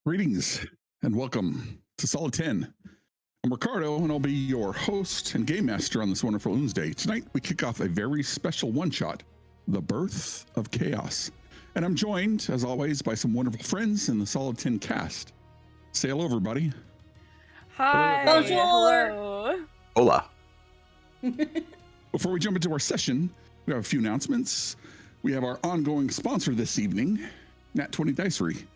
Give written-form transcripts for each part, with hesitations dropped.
Greetings and welcome to Solid 10. I'm Ricardo and I'll be your host and game master on this wonderful Wednesday. Tonight we kick off a very special one-shot, The Birth of Chaos. And I'm joined, as always, by some wonderful friends in the Solid 10 cast. Say hello, everybody. Hi. Bonjour. Hello. Hola. Before we jump into our session, we have a few announcements. We have our ongoing sponsor this evening, Nat 20 Dicery.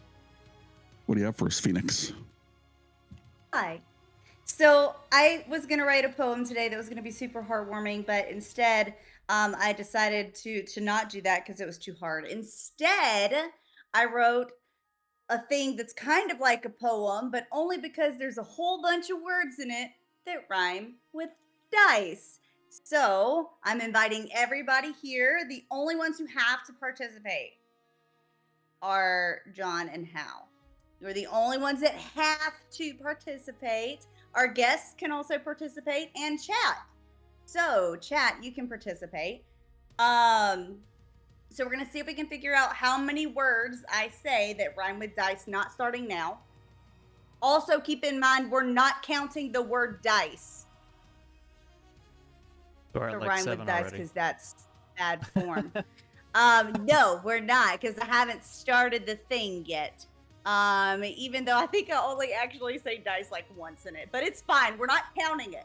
What do you have for us, Phoenix? Hi. So I was going to write a poem today that was going to be super heartwarming, but instead I decided to not do that because it was too hard. Instead, I wrote a thing that's kind of like a poem, but only because there's a whole bunch of words in it that rhyme with dice. So I'm inviting everybody here. The only ones who have to participate are John and Hal. You're the only ones that have to participate. Our guests can also participate, and chat. So, chat, you can participate. So we're going to see if we can figure out how many words I say that rhyme with dice, not starting now. Also, keep in mind, we're not counting the word dice We're to at like rhyme 7 with dice already. because that's bad form. No, we're not, because I haven't started the thing yet. Even though I think I only actually say dice like once in it, but it's fine. We're not counting it.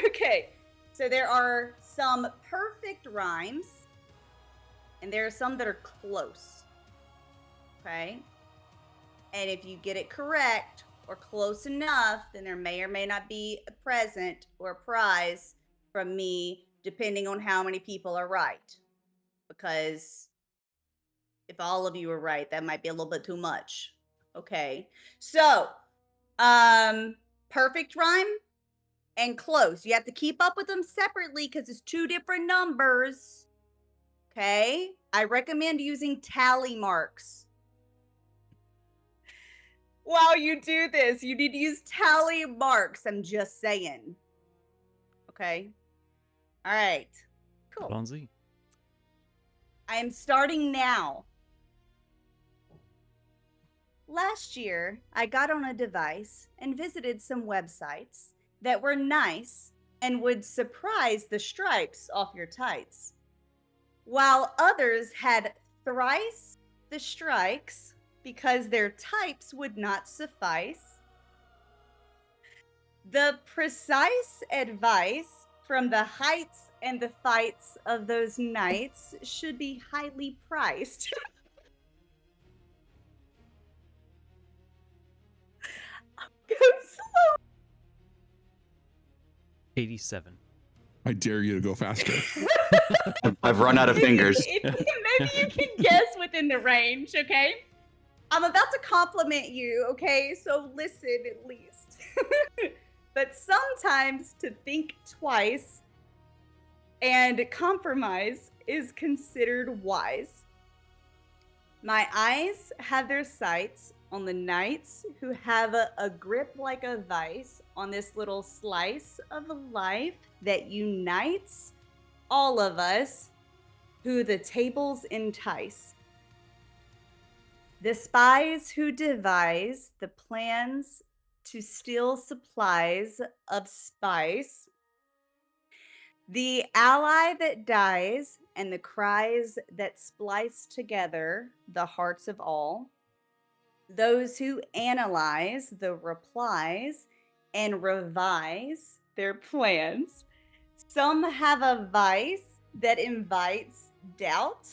Okay. So there are some perfect rhymes, and there are some that are close. Okay. And if you get it correct or close enough, then there may or may not be a present or a prize from me, depending on how many people are right. Because if all of you are right, that might be a little bit too much. Okay. So, perfect rhyme and close. You have to keep up with them separately because it's two different numbers. Okay. I recommend using tally marks. While you do this, you need to use tally marks. I'm just saying. Okay. All right. Cool. Bonzi. I am starting now. Last year, I got on a device and visited some websites that were nice and would surprise the stripes off your tights, while others had thrice the strikes because their types would not suffice. The precise advice from the heights and the fights of those nights should be highly priced. Go slow. 87. I dare you to go faster. I've run out of fingers. Maybe you can guess within the range, okay? I'm about to compliment you, okay? So listen at least. But sometimes to think twice and compromise is considered wise. My eyes have their sights on the knights who have a grip like a vice on this little slice of life that unites all of us who the tables entice. The spies who devise the plans to steal supplies of spice. The ally that dies and the cries that splice together the hearts of all. Those who analyze the replies and revise their plans. Some have a vice that invites doubt.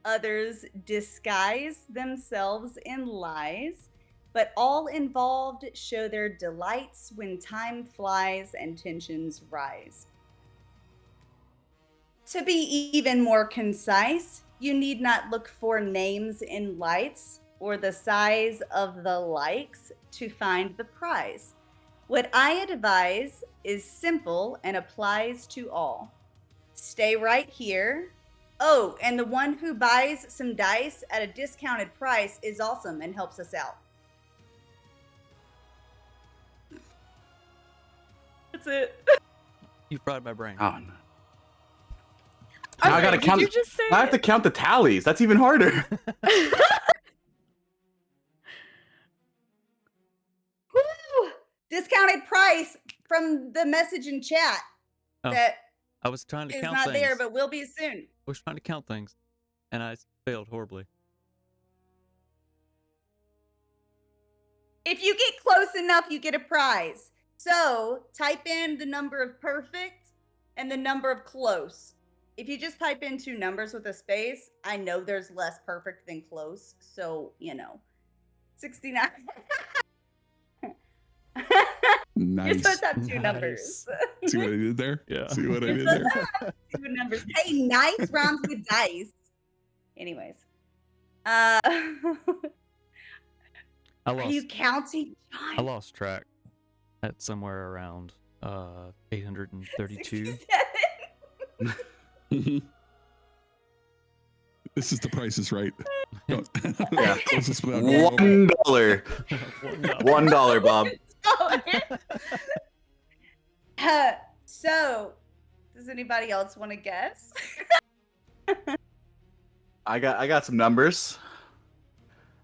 Others disguise themselves in lies, but all involved show their delights when time flies and tensions rise. To be even more concise, you need not look for names in lights or the size of the likes to find the prize. What I advise is simple and applies to all. Stay right here. Oh, and the one who buys some dice at a discounted price is awesome and helps us out. That's it. You fried my brain. Oh, no. I'm Now I gotta sorry, count. Did you just say I have to count the tallies. That's even harder. said price from the message in chat Oh, that I was trying to is count not things. there, but will be soon. I was trying to count things, and I failed horribly. If you get close enough, you get a prize. So type in the number of perfect and the number of close. If you just type in 2 numbers with a space, I know there's less perfect than close. So, 69. Nice. You're supposed to have 2 numbers. See what I did there? Yeah. See what I You're did supposed there? to have 2 numbers. Hey, nice rhymes with dice. Anyways. Are you counting, John? I lost track at somewhere around 832. 67? This is the Price is Right. Don't- Yeah. Closest without- $1. $1, Bob. So, does anybody else want to guess? I got some numbers.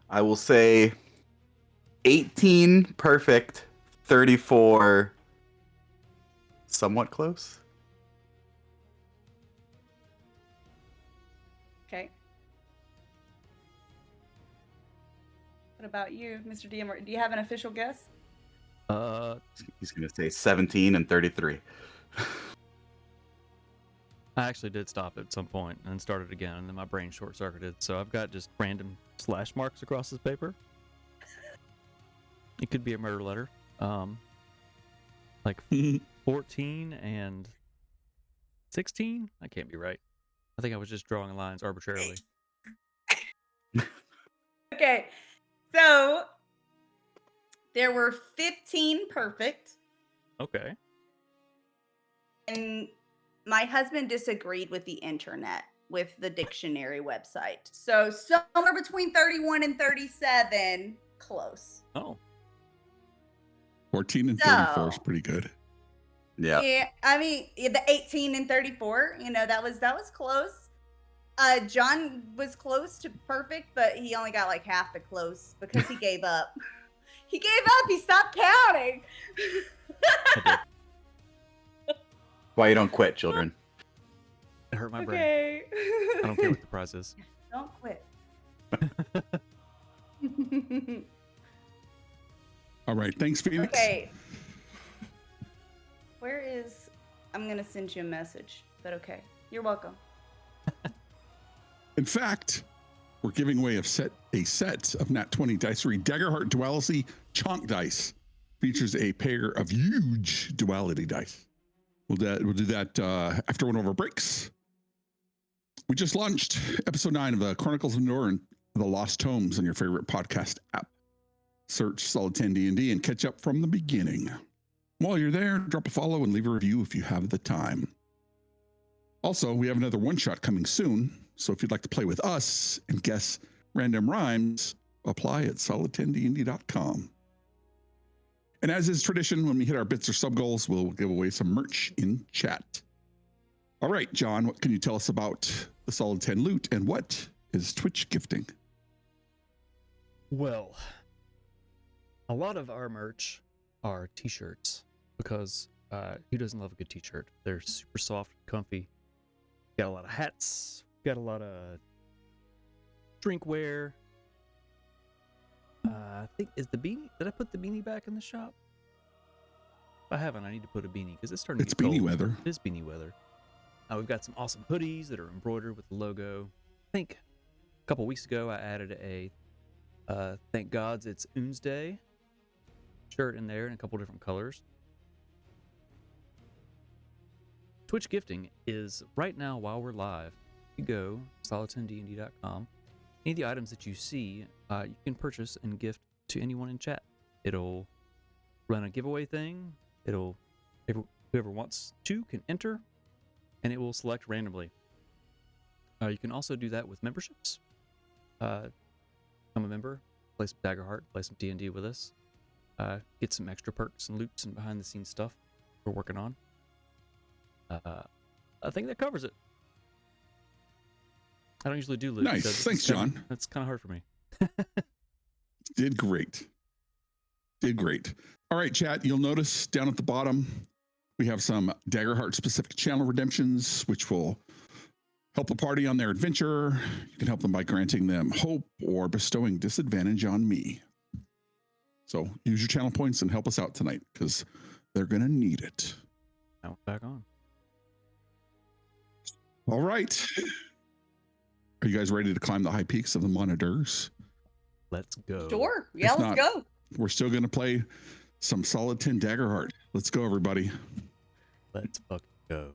I will say 18 perfect, 34 somewhat close. Okay. What about you, Mr. DM? Do you have an official guess? He's going to say 17 and 33. I actually did stop at some point and started again, and then my brain short-circuited. So I've got just random slash marks across this paper. It could be a murder letter. Like 14 and 16? I can't be right. I think I was just drawing lines arbitrarily. Okay. So, there were 15 perfect, Okay. and my husband disagreed with the internet, with the dictionary website. So, somewhere between 31 and 37, close. Oh. 14 and 34 is pretty good. Yeah. Yeah, I mean, the 18 and 34, that was close. John was close to perfect, but he only got like half the close because he gave up. He gave up. He stopped counting. Why you don't quit, children? It hurt my brain. Okay. I don't care what the prize is. Don't quit. All right. Thanks, Phoenix. Okay. I'm going to send you a message, but okay. You're welcome. In fact, we're giving away a set of Nat 20 Dicery Daggerheart Duality Chonk Dice. Features a pair of huge duality dice. We'll do that after one of our breaks. We just launched episode 9 of the Chronicles of Norn, the Lost Tomes on your favorite podcast app. Search Solid 10 D&D and catch up from the beginning. While you're there, drop a follow and leave a review if you have the time. Also, we have another one-shot coming soon, so if you'd like to play with us and guess random rhymes, apply at solid10dnd.com. And as is tradition, when we hit our bits or sub goals, we'll give away some merch in chat. All right, John, what can you tell us about the Solid 10 loot and what is Twitch gifting? Well, a lot of our merch are t-shirts because who doesn't love a good t-shirt? They're super soft, comfy. Got a lot of hats. Got a lot of drinkware. I think did I put the beanie back in the shop? If I haven't, I need to put a beanie because it's starting to It's get beanie cold. weather. It is beanie weather. We've got some awesome hoodies that are embroidered with the logo. I think a couple weeks ago I added a thank God's it's Oonsday shirt in there in a couple different colors. Twitch gifting is right now while we're live. You go solid10dnd.com. Any of the items that you see, you can purchase and gift to anyone in chat. It'll run a giveaway thing. Whoever wants to can enter, and it will select randomly. You can also do that with memberships. Become a member, play some Daggerheart, play some D&D with us. Get some extra perks and loops and behind-the-scenes stuff we're working on. I think that covers it. I don't usually do loot. Nice. So Thanks, John. That's kind of hard for me. Did great. All right, chat, you'll notice down at the bottom, we have some Daggerheart specific channel redemptions, which will help the party on their adventure. You can help them by granting them hope or bestowing disadvantage on me. So use your channel points and help us out tonight because they're going to need it. Now we're back on. All right. Are you guys ready to climb the high peaks of the Monadh Deargs? Let's go. Sure. Yeah, If let's not- go. We're still going to play some solid 10 Daggerheart. Let's go, everybody. Let's fucking go.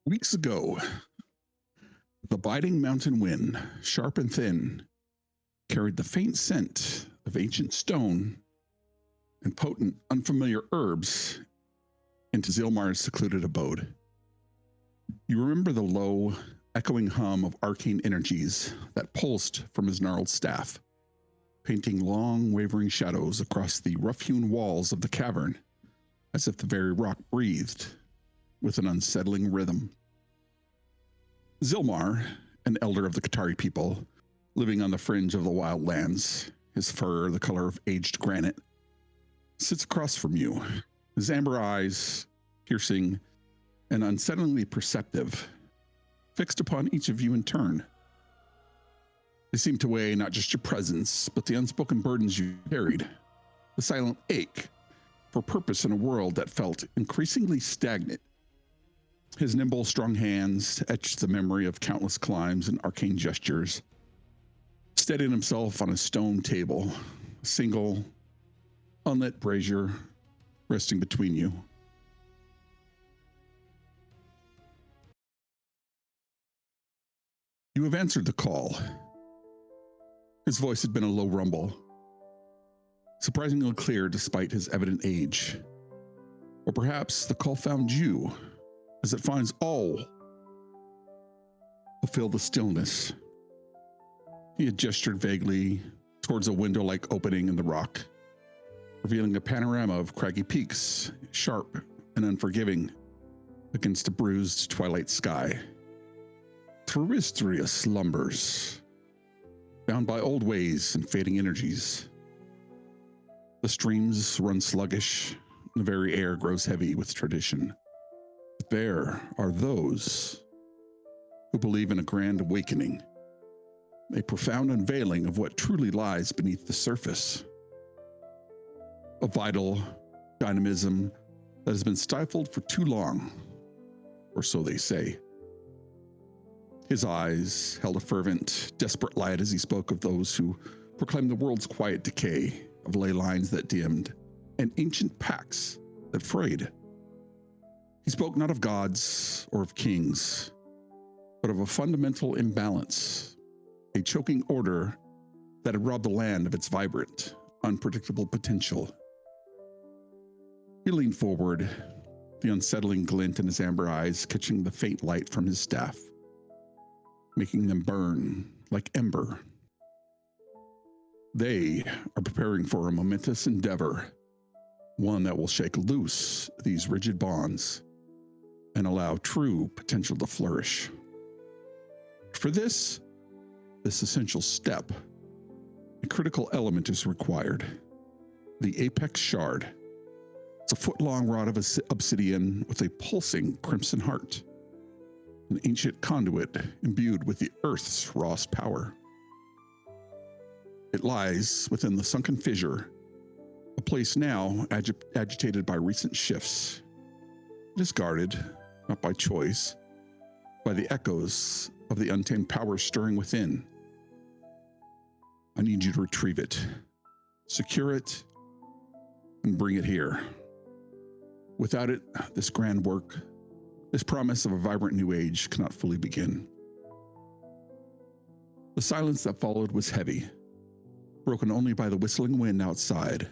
Weeks ago, the biting mountain wind, sharp and thin, carried the faint scent of ancient stone and potent, unfamiliar herbs into Zilmar's secluded abode. You remember the low, echoing hum of arcane energies that pulsed from his gnarled staff, painting long, wavering shadows across the rough-hewn walls of the cavern, as if the very rock breathed with an unsettling rhythm. Zilmar, an elder of the Coterie people, living on the fringe of the wildlands, his fur the color of aged granite, sits across from you, his amber eyes, piercing and unsettlingly perceptive, fixed upon each of you in turn. They seem to weigh not just your presence, but the unspoken burdens you carried, the silent ache for purpose in a world that felt increasingly stagnant. His nimble, strong hands etched the memory of countless climbs and arcane gestures, steadying himself on a stone table, a single, unlit brazier resting between you. You have answered the call. His voice had been a low rumble, surprisingly clear despite his evident age. Or perhaps the call found you, as it finds all who fill the stillness. He had gestured vaguely towards a window-like opening in the rock, revealing a panorama of craggy peaks, sharp and unforgiving, against a bruised twilight sky. Terrestrious slumbers, bound by old ways and fading energies. The streams run sluggish, and the very air grows heavy with tradition. But there are those who believe in a grand awakening, a profound unveiling of what truly lies beneath the surface. A vital dynamism that has been stifled for too long, or so they say. His eyes held a fervent, desperate light as he spoke of those who proclaimed the world's quiet decay, of ley lines that dimmed, and ancient pacts that frayed. He spoke not of gods or of kings, but of a fundamental imbalance, a choking order that had robbed the land of its vibrant, unpredictable potential. He leaned forward, the unsettling glint in his amber eyes catching the faint light from his staff, making them burn like ember. They are preparing for a momentous endeavor, one that will shake loose these rigid bonds and allow true potential to flourish. For this essential step, a critical element is required: the apex shard. It's a foot-long rod of obsidian with a pulsing crimson heart, an ancient conduit imbued with the earth's rawest power. It lies within the sunken fissure, a place now agitated by recent shifts. It is guarded, not by choice, by the echoes of the untamed power stirring within. I need you to retrieve it, secure it, and bring it here. Without it, this grand work, this promise of a vibrant new age, cannot fully begin. The silence that followed was heavy, broken only by the whistling wind outside.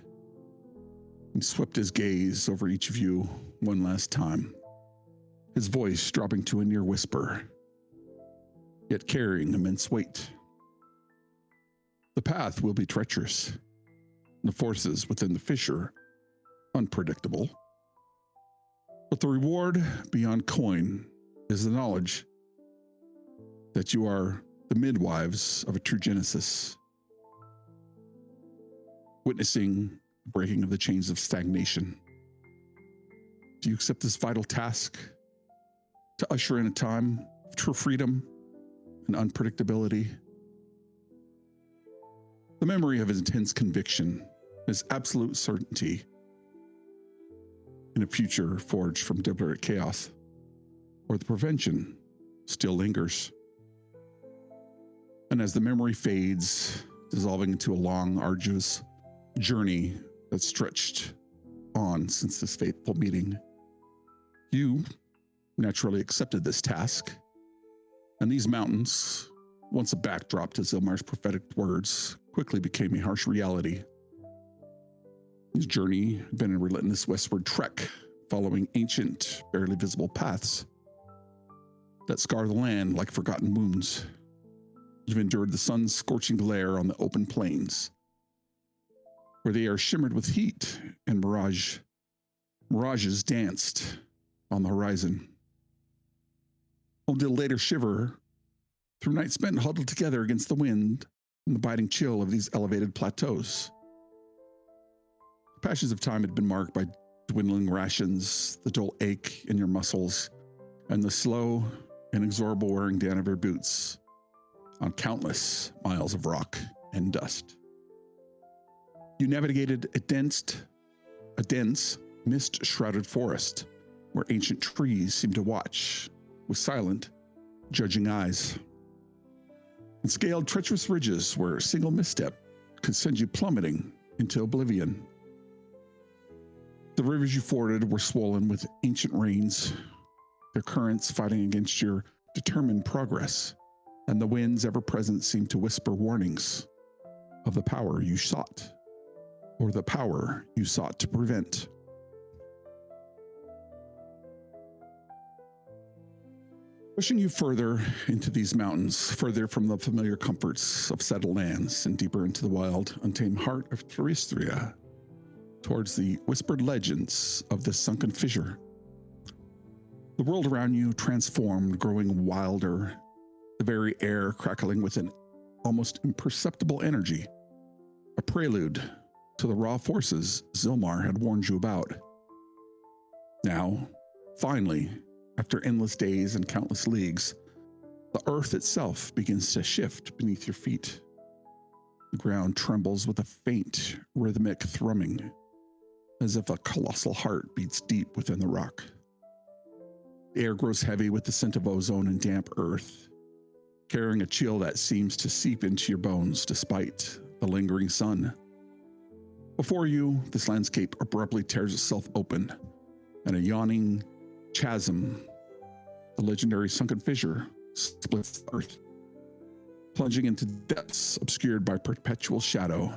He swept his gaze over each of you one last time, his voice dropping to a near whisper, yet carrying immense weight. The path will be treacherous, the forces within the fissure unpredictable. But the reward beyond coin is the knowledge that you are the midwives of a true genesis, witnessing the breaking of the chains of stagnation. Do you accept this vital task to usher in a time of true freedom and unpredictability? The memory of his intense conviction, his absolute certainty in a future forged from deliberate chaos, or the prevention still lingers. And as the memory fades, dissolving into a long, arduous journey that stretched on since this fateful meeting, you naturally accepted this task, and these mountains, once a backdrop to Zilmar's prophetic words, quickly became a harsh reality. His journey had been a relentless westward trek, following ancient, barely visible paths that scar the land like forgotten wounds. You've endured the sun's scorching glare on the open plains, where the air shimmered with heat and mirages danced on the horizon. Only to later shiver through nights spent huddled together against the wind from the biting chill of these elevated plateaus. The passages of time had been marked by dwindling rations, the dull ache in your muscles, and the slow, inexorable wearing down of your boots on countless miles of rock and dust. You navigated a dense, mist-shrouded forest where ancient trees seemed to watch with silent, judging eyes, and scaled treacherous ridges where a single misstep could send you plummeting into oblivion. The rivers you forded were swollen with ancient rains, their currents fighting against your determined progress, and the winds ever present seemed to whisper warnings of the power you sought, or the power you sought to prevent. Pushing you further into these mountains, further from the familiar comforts of settled lands, and deeper into the wild, untamed heart of Teristria, towards the whispered legends of this sunken fissure. The world around you transformed, growing wilder, the very air crackling with an almost imperceptible energy, a prelude to the raw forces Zilmar had warned you about. Now, finally, after endless days and countless leagues, the earth itself begins to shift beneath your feet. The ground trembles with a faint, rhythmic thrumming, as if a colossal heart beats deep within the rock. The air grows heavy with the scent of ozone and damp earth, carrying a chill that seems to seep into your bones despite the lingering sun. Before you, this landscape abruptly tears itself open, and a yawning chasm, the legendary sunken fissure, splits the earth, plunging into depths obscured by perpetual shadow.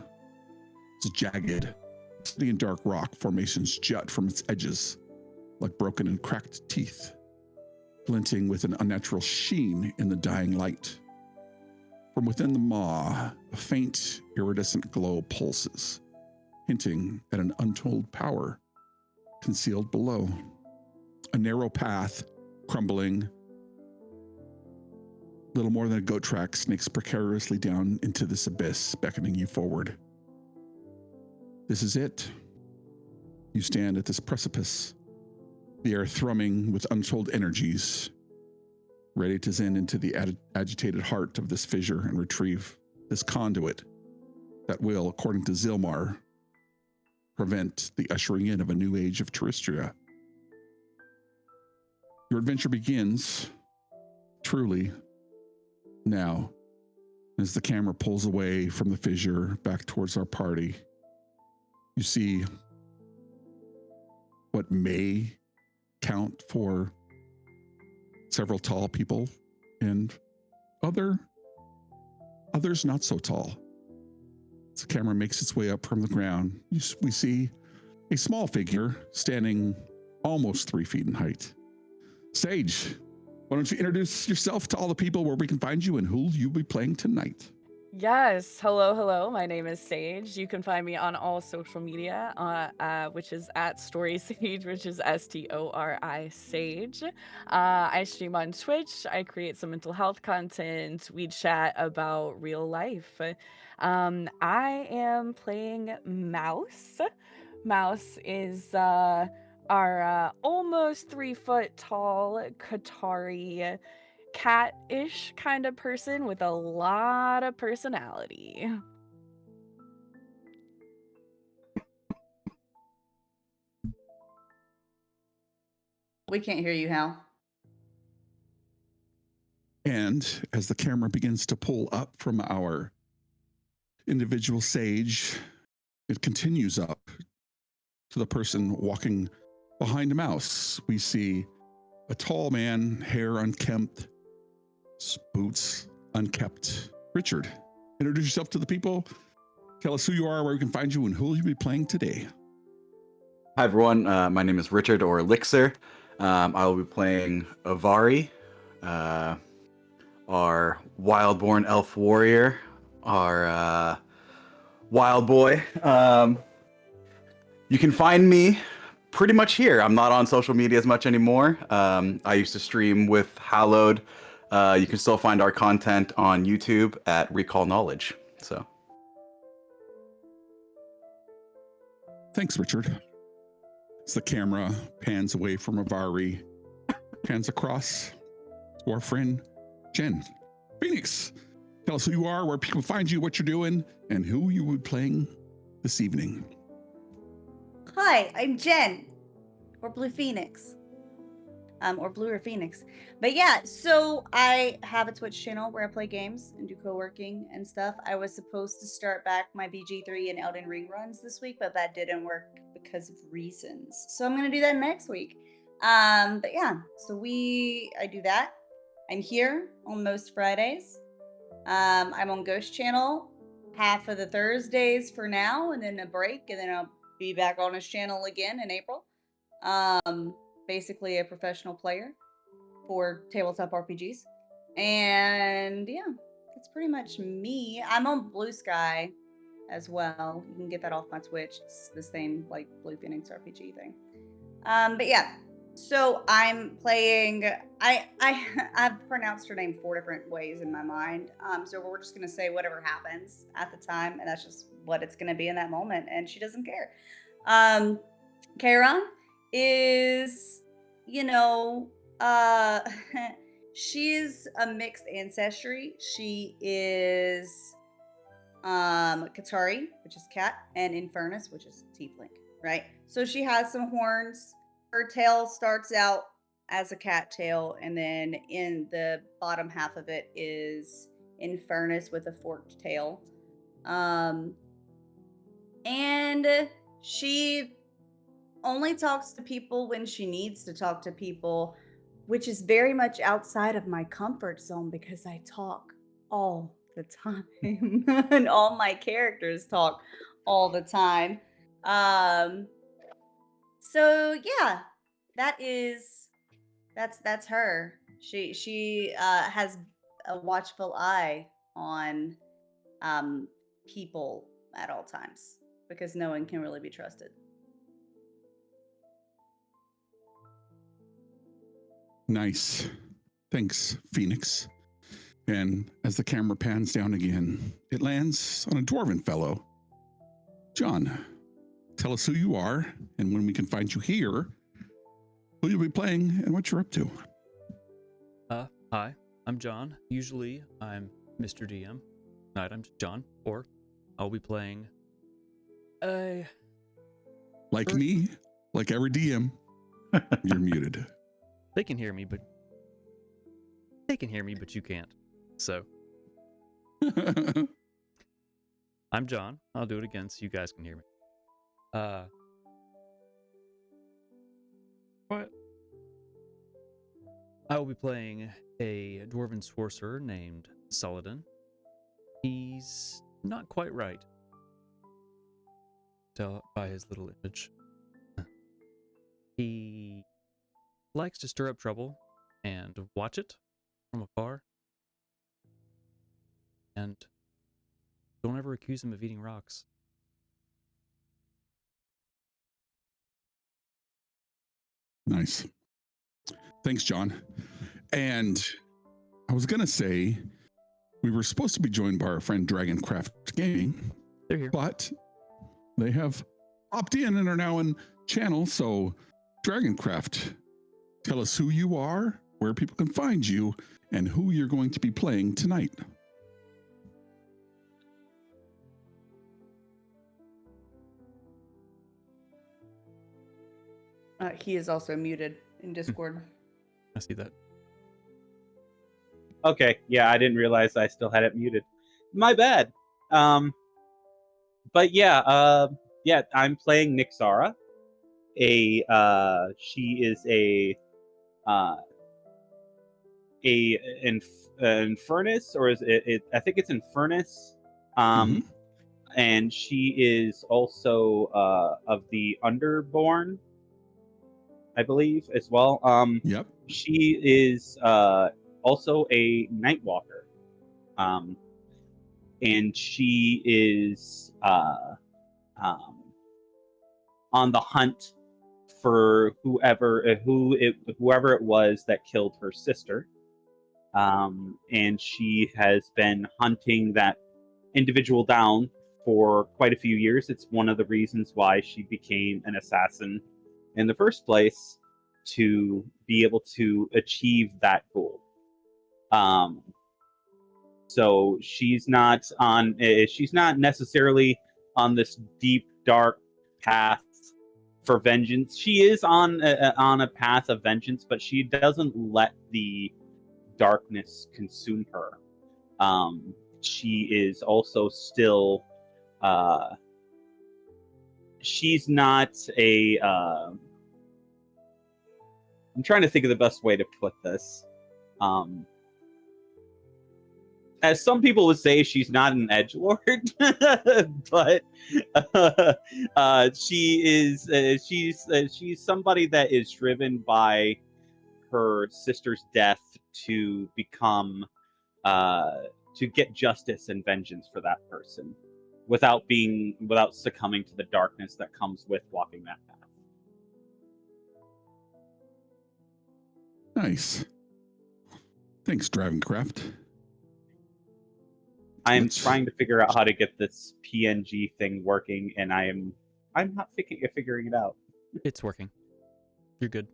It's jagged, city and dark rock formations jut from its edges like broken and cracked teeth, glinting with an unnatural sheen in the dying light. From within the maw, a faint, iridescent glow pulses, hinting at an untold power concealed below. A narrow path, crumbling, little more than a goat track, snakes precariously down into this abyss, beckoning you forward. This is it. You stand at this precipice, the air thrumming with untold energies, ready to zen into the agitated heart of this fissure and retrieve this conduit that will, according to Zilmar, prevent the ushering in of a new age of Teristria. Your adventure begins, truly, now, as the camera pulls away from the fissure back towards our party. You see what may count for several tall people and others not so tall. As the camera makes its way up from the ground, we see a small figure standing almost 3 feet in height. Sage, why don't you introduce yourself to all the people where we can find you and who you'll be playing tonight? Yes. Hello. My name is Sage. You can find me on all social media, which is at StorySage, which is STORI Sage. I stream on Twitch. I create some mental health content. We chat about real life. I am playing Mouse. Mouse is our almost 3 foot tall coterie cat-ish kind of person with a lot of personality. We can't hear you, Hal. And as the camera begins to pull up from our individual Sage, it continues up to the person walking behind a mouse. We see a tall man, hair unkempt, boots unkept. Richard, introduce yourself to the people. Tell us who you are, where we can find you, and who you'll be playing today. Hi, everyone. My name is Richard, or Elixir. I will be playing Avari, our wild-born elf warrior, our wild boy. You can find me pretty much here. I'm not on social media as much anymore. I used to stream with Hallowed. You can still find our content on YouTube at Recall Knowledge. So Thanks, Richard. As the camera pans away from Avari, pans across to our friend Jen. Phoenix, tell us who you are, where people find you, what you're doing, and who you will be playing this evening. Hi, I'm Jen, or Blue Phoenix, or Bluer Phoenix. But yeah, so I have a Twitch channel where I play games and do co-working and stuff. I was supposed to start back my BG3 and Elden Ring runs this week, but that didn't work because of reasons. So I'm gonna do that next week. But yeah, so I do that. I'm here on most Fridays. I'm on Ghost Channel half of the Thursdays for now, and then a break, and then I'll be back on his channel again in April. Basically a professional player for tabletop RPGs. And yeah, that's pretty much me. I'm on Blue Sky as well. You can get that off my Twitch. It's the same like Blue Phoenix RPG thing. But yeah, so I'm playing. I've pronounced her name 4 different ways in my mind. So we're just gonna say whatever happens at the time, and that's just what it's gonna be in that moment, and she doesn't care. Kairon is, you know, she's a mixed ancestry. She is Katari, which is cat, and Infernus, which is tiefling, right? So she has some horns. Her tail starts out as a cat tail, and then in the bottom half of it is Infernus with a forked tail. And she only talks to people when she needs to talk to people, which is very much outside of my comfort zone because I talk all the time and all my characters talk all the time. So yeah, that's her. She has a watchful eye on people at all times because no one can really be trusted. Nice. Thanks, Phoenix. And as the camera pans down again, it lands on a dwarven fellow. John, tell us who you are and when we can find you here, who you'll be playing, and what you're up to. Hi, I'm John. Usually I'm Mr. DM. Tonight I'm John, or I'll be playing Like me, like every DM, you're muted. They can hear me, but you can't. So I'm John. I'll do it again so you guys can hear me. What? I will be playing a dwarven sorcerer named Saladin. He's not quite right. Tell by his little image. He likes to stir up trouble and watch it from afar. And don't ever accuse him of eating rocks. Nice. Thanks, John. And I was going to say, we were supposed to be joined by our friend Dragoncraft Gaming. They're here. But they have opted in and are now in channel. So, Dragoncraft, tell us who you are, where people can find you, and who you're going to be playing tonight. He is also muted in Discord. I see that. Okay, yeah, I didn't realize I still had it muted. My bad. But yeah, I'm playing Nixara. She is Infernus, or is it? I think it's Infernus. And she is also of the Underborn, I believe, as well. Yep. She is also a Nightwalker. And she is on the hunt for whoever it was that killed her sister. And she has been hunting that individual down for quite a few years. It's one of the reasons why she became an assassin in the first place, to be able to achieve that goal. So she's not necessarily on this deep, dark path for vengeance. She is on a path of vengeance, but she doesn't let the darkness consume her. She is also still. She's not a. I'm trying to think of the best way to put this. As some people would say, she's not an edgelord, but she is. She's somebody that is driven by her sister's death to become, to get justice and vengeance for that person, without succumbing to the darkness that comes with walking that path. Nice. Thanks, Dravencraft. I'm trying to figure out how to get this PNG thing working, and I'm not figuring it out. It's working. You're good.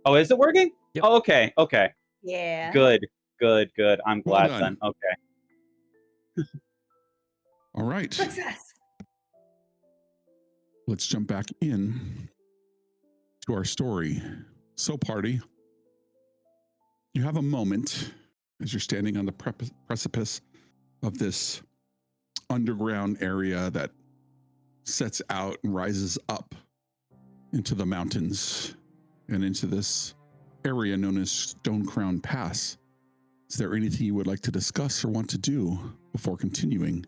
Oh, is it working? Yep. Oh, okay. Yeah. Good. I'm Well glad done. then. Okay. All right. Success. Let's jump back in to our story. So, party, you have a moment as you're standing on the precipice of this underground area that sets out and rises up into the mountains and into this area known as Stone Crown Pass. Is there anything you would like to discuss or want to do before continuing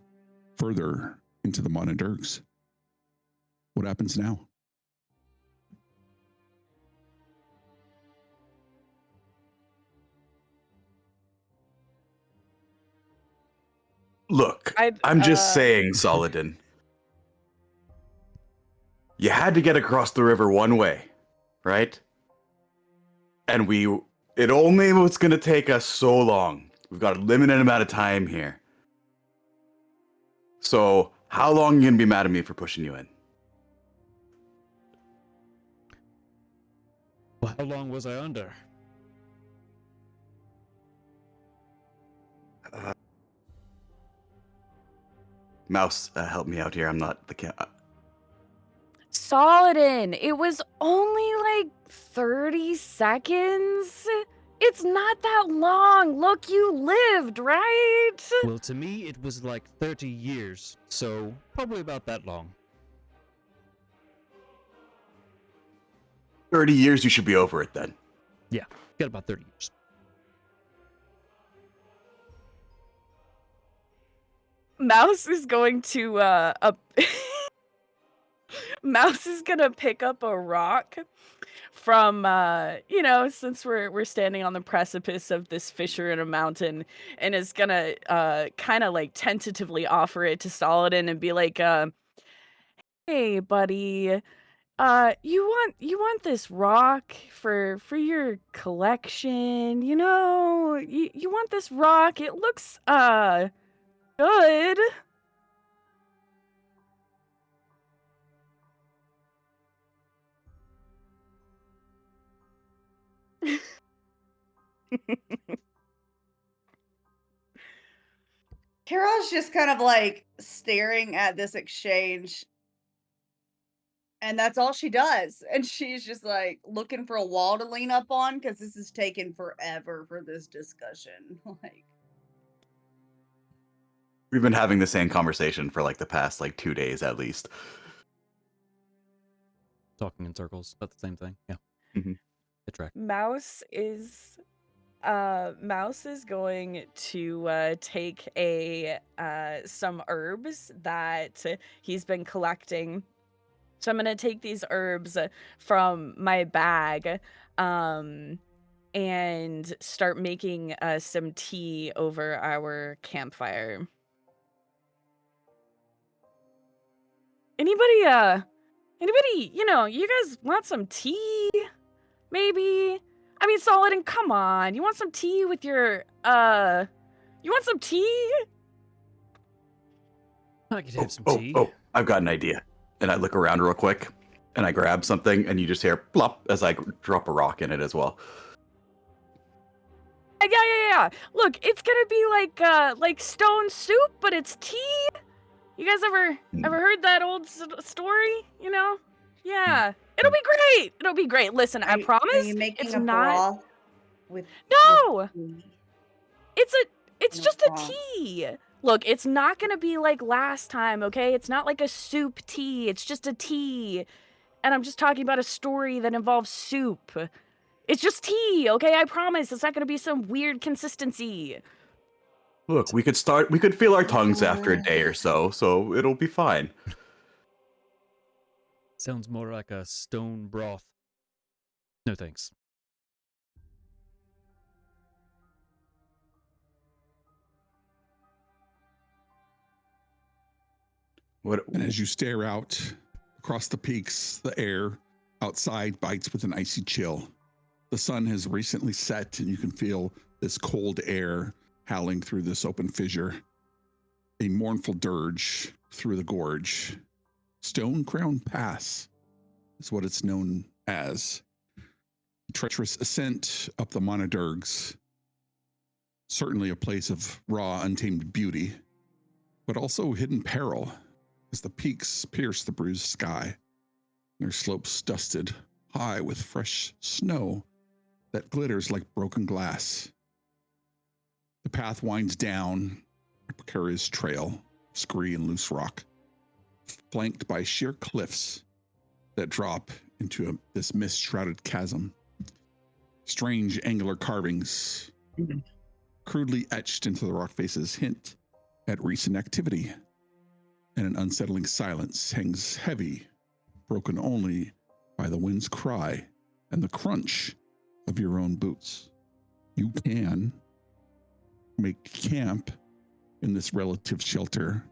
further into the Monadh Deargs? What happens now? Look, I'd, I'm just saying, Saladin. You had to get across the river one way, right? And it only was going to take us so long. We've got a limited amount of time here. So, how long are you going to be mad at me for pushing you in? Well, how long was I under? Mouse, help me out here. I'm not the Saladin, it was only like 30 seconds. It's not that long. Look, you lived, right? Well, to me, it was like 30 years, so probably about that long. 30 years, you should be over it then. Yeah, got about 30 years. Mouse is going to Mouse is gonna pick up a rock from since we're standing on the precipice of this fissure in a mountain, and is gonna kind of like tentatively offer it to Saladin and be like, hey buddy, you want this rock for your collection, you want this rock, it looks good. Carol's just kind of like staring at this exchange. And that's all she does. And she's just like looking for a wall to lean up on because this is taking forever for this discussion. Like, We've been having the same conversation for like the past 2 days at least. Talking in circles about the same thing. Yeah. Mhm. Good track. Mouse is going to take some herbs that he's been collecting. So I'm gonna take these herbs from my bag and start making some tea over our campfire. Anybody, you guys want some tea? Maybe? I mean, Saladin, come on. You want some tea with your, you want some tea? I could have some Oh, tea. oh, I've got an idea. And I look around real quick, and I grab something, and you just hear plop as I drop a rock in it as well. Yeah. Look, it's gonna be like stone soup, but it's tea. You guys ever heard that old story? You know? Yeah. It'll be great. It'll be great. Listen, I Are promise. you making It's a not. broth with No. tea? It's No just a broth. tea. Look, it's not gonna be like last time, okay? It's not like a soup tea. It's just a tea. And I'm just talking about a story that involves soup. It's just tea, okay? I promise. It's not gonna be some weird consistency. Look, we could feel our tongues after a day or so it'll be fine. Sounds more like a stone broth. No thanks. What? And as you stare out across the peaks, the air outside bites with an icy chill. The sun has recently set, and you can feel this cold air howling through this open fissure. A mournful dirge through the gorge. Stone Crown Pass is what it's known as. A treacherous ascent up the Monadh Deargs. Certainly a place of raw, untamed beauty, but also hidden peril as the peaks pierce the bruised sky. Their slopes dusted high with fresh snow that glitters like broken glass. The path winds down a precarious trail, scree and loose rock, flanked by sheer cliffs that drop into this mist-shrouded chasm. Strange angular carvings, crudely etched into the rock faces, hint at recent activity, and an unsettling silence hangs heavy, broken only by the wind's cry and the crunch of your own boots. You can make camp in this relative shelter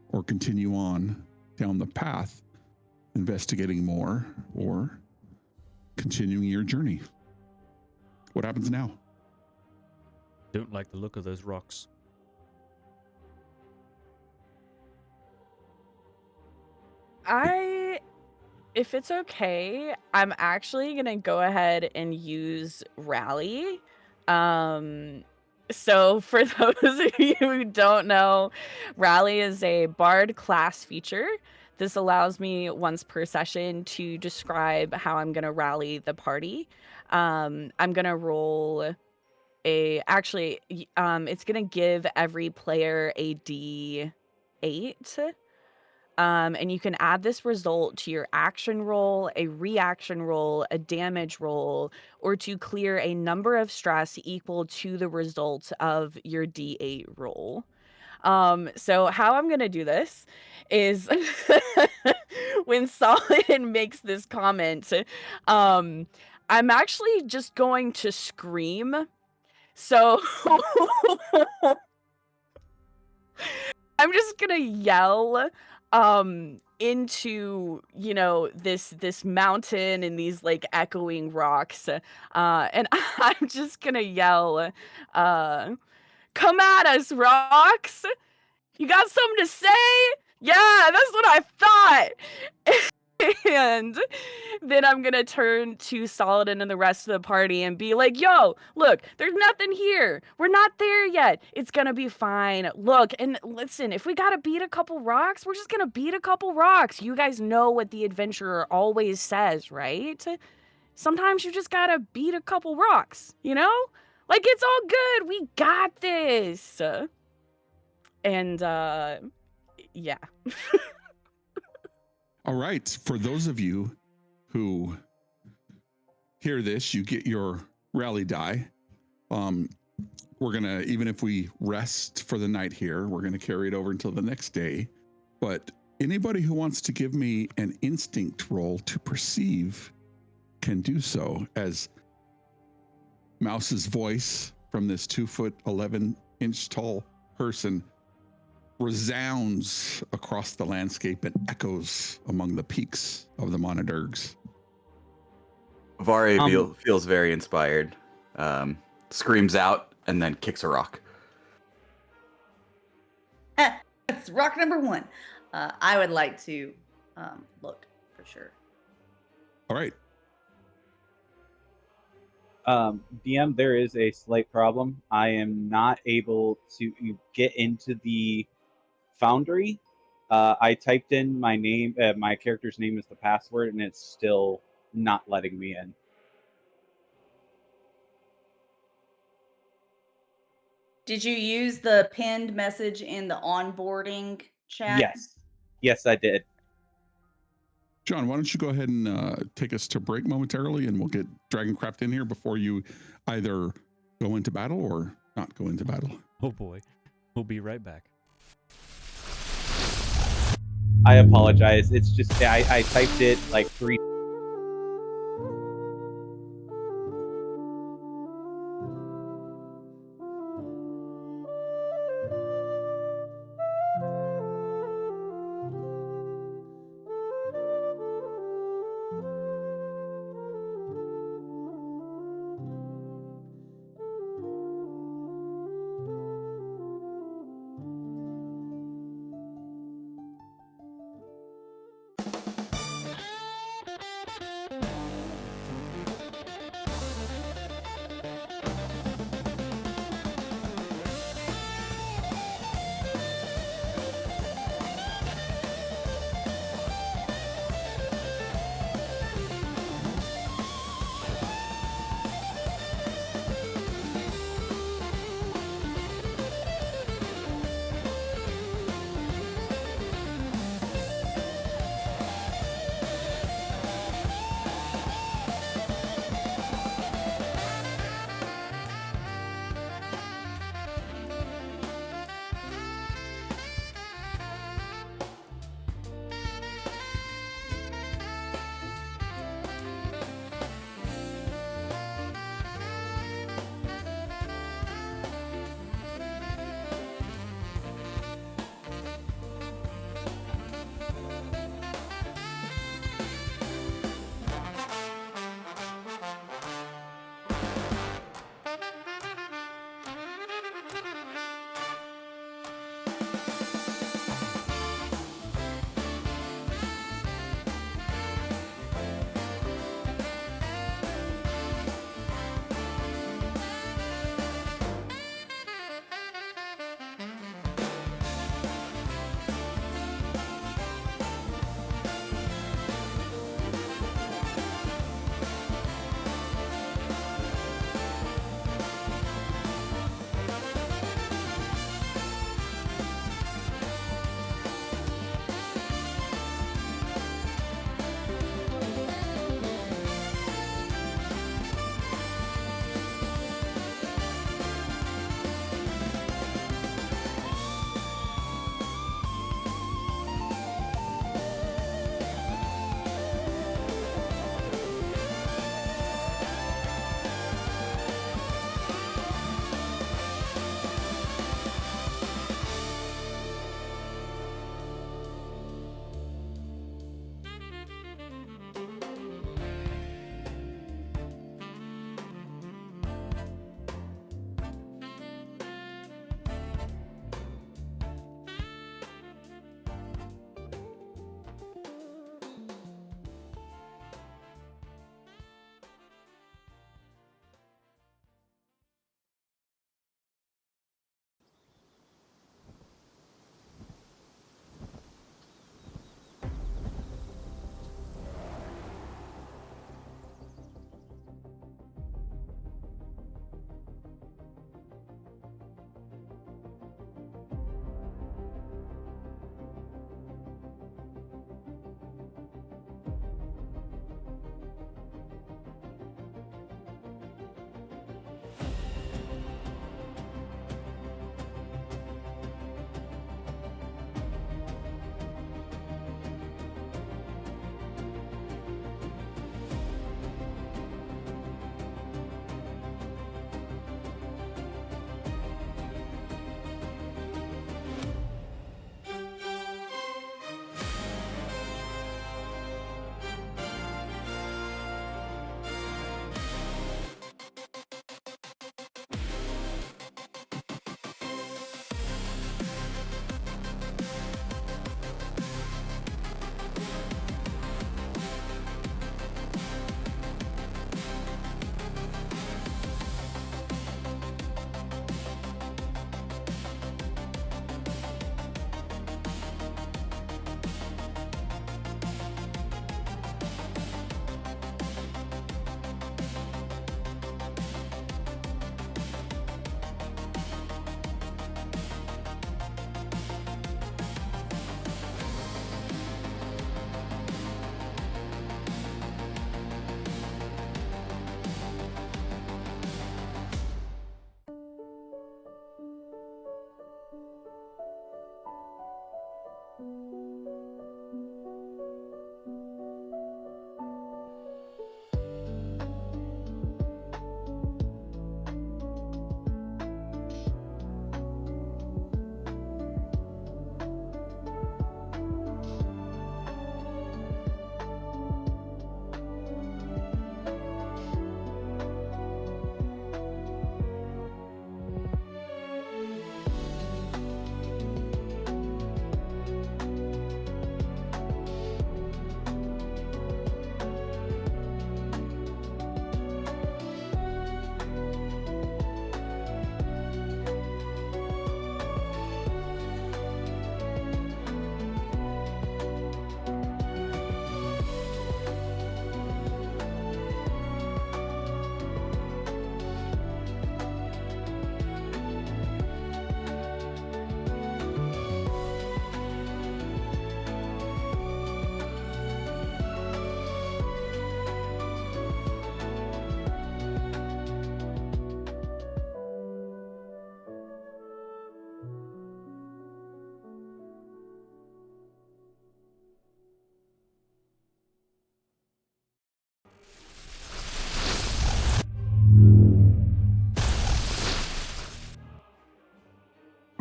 or continue on down the path, investigating more or continuing your journey. What happens now? Don't like the look of those rocks. If it's okay, I'm actually gonna go ahead and use Rally. So for those of you who don't know, Rally is a Bard class feature. This allows me once per session to describe how I'm gonna rally the party. I'm gonna roll it's gonna give every player a D8. And you can add this result to your action roll, a reaction roll, a damage roll, or to clear a number of stress equal to the result of your D8 roll. So how I'm gonna do this is when Solid makes this comment, I'm actually just going to scream. So I'm just gonna yell into this mountain and these like echoing rocks, and I'm just gonna yell, come at us, rocks, you got something to say? Yeah, that's what I thought. And then I'm gonna turn to Saladin and the rest of the party and be like, yo, look, there's nothing here. We're not there yet. It's gonna be fine. Look, and listen, if we gotta beat a couple rocks, we're just gonna beat a couple rocks. You guys know what the adventurer always says, right? Sometimes you just gotta beat a couple rocks, you know? Like, it's all good. We got this. And, yeah. All right. For those of you who hear this, you get your rally die. We're going to, even if we rest for the night here, we're going to carry it over until the next day. But anybody who wants to give me an instinct roll to perceive can do so, as Mouse's voice from this 2'11" tall person resounds across the landscape and echoes among the peaks of the Monadh Deargs. Vari feels very inspired, screams out, and then kicks a rock. That's rock number one. I would like to look for sure. All right. DM, there is a slight problem. I am not able to get into the Foundry. I typed in my name, my character's name as the password, and it's still not letting me in. Did you use the pinned message in the onboarding chat? Yes, I did. John, why don't you go ahead and take us to break momentarily, and we'll get Dragoncraft in here before you either go into battle or not go into battle. Oh boy. We'll be right back. I apologize. It's just I typed it like 3.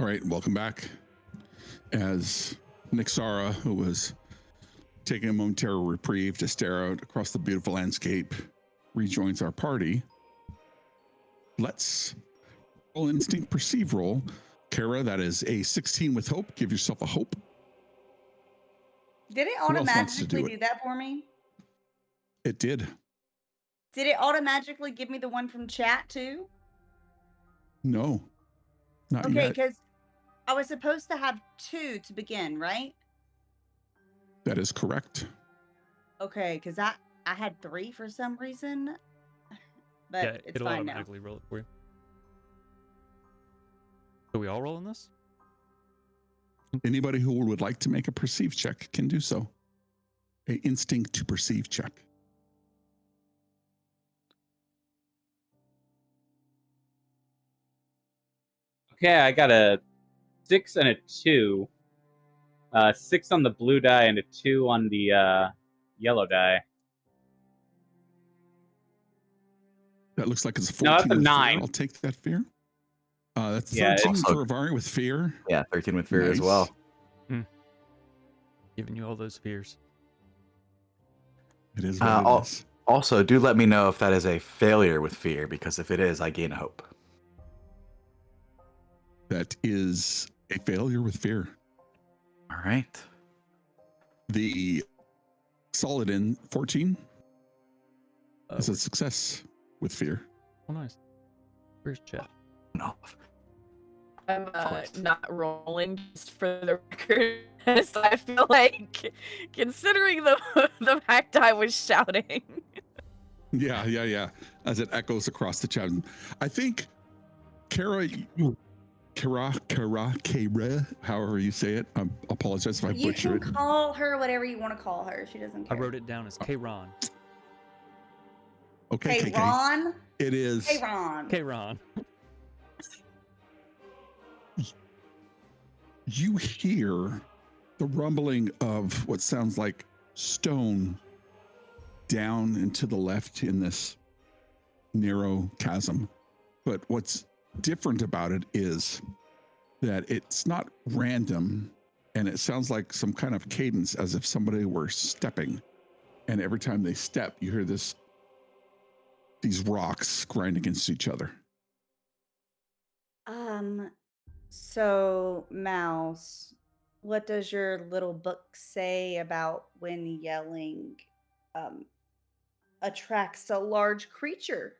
right, welcome back. As Nixara, who was taking a momentary reprieve to stare out across the beautiful landscape, rejoins our party. Let's roll instinct perceive roll. Kara, that is a 16 with hope. Give yourself a hope. Did it Who else wants to automatically do do it? that for me? It did. Did it automatically give me the one from chat too? No, not Okay, yet. because I was supposed to have 2 to begin, right? That is correct. Okay, because I had 3 for some reason, but Yeah, it's it'll fine now. automatically roll it for you. So we all rolling this? Anybody who would like to make a perceive check can do so. A instinct to perceive check. Okay, I got a 6 and a 2. 6 on the blue die and a 2 on the yellow die. That looks like it's a No, 14 that's a with 9. fear. I'll take that fear. That's Yeah, 13 also- for Avari with fear. Yeah, 13 with fear as Nice. well. Giving you all those fears. It is what it is. Also, do let me know if that is a failure with fear, because if it is, I gain hope. That is a failure with fear. All right. The solid in 14 is a We're- success with fear. Oh, nice. Where's chat? No. I'm course. not rolling just for the record. So I feel like, considering the fact I was shouting. Yeah. As it echoes across the chat. I think Kara, however you say it. I apologize if I You butcher can it. call her whatever you want to call her. She doesn't I care. wrote it down as K-Ron. Okay, Hey, KK. Ron. It is. Hey, Ron. K-Ron. You hear the rumbling of what sounds like stone down and to the left in this narrow chasm. But what's different about it is that it's not random, and it sounds like some kind of cadence as if somebody were stepping. And every time they step, you hear these rocks grind against each other. So, Mouse, what does your little book say about when yelling attracts a large creature?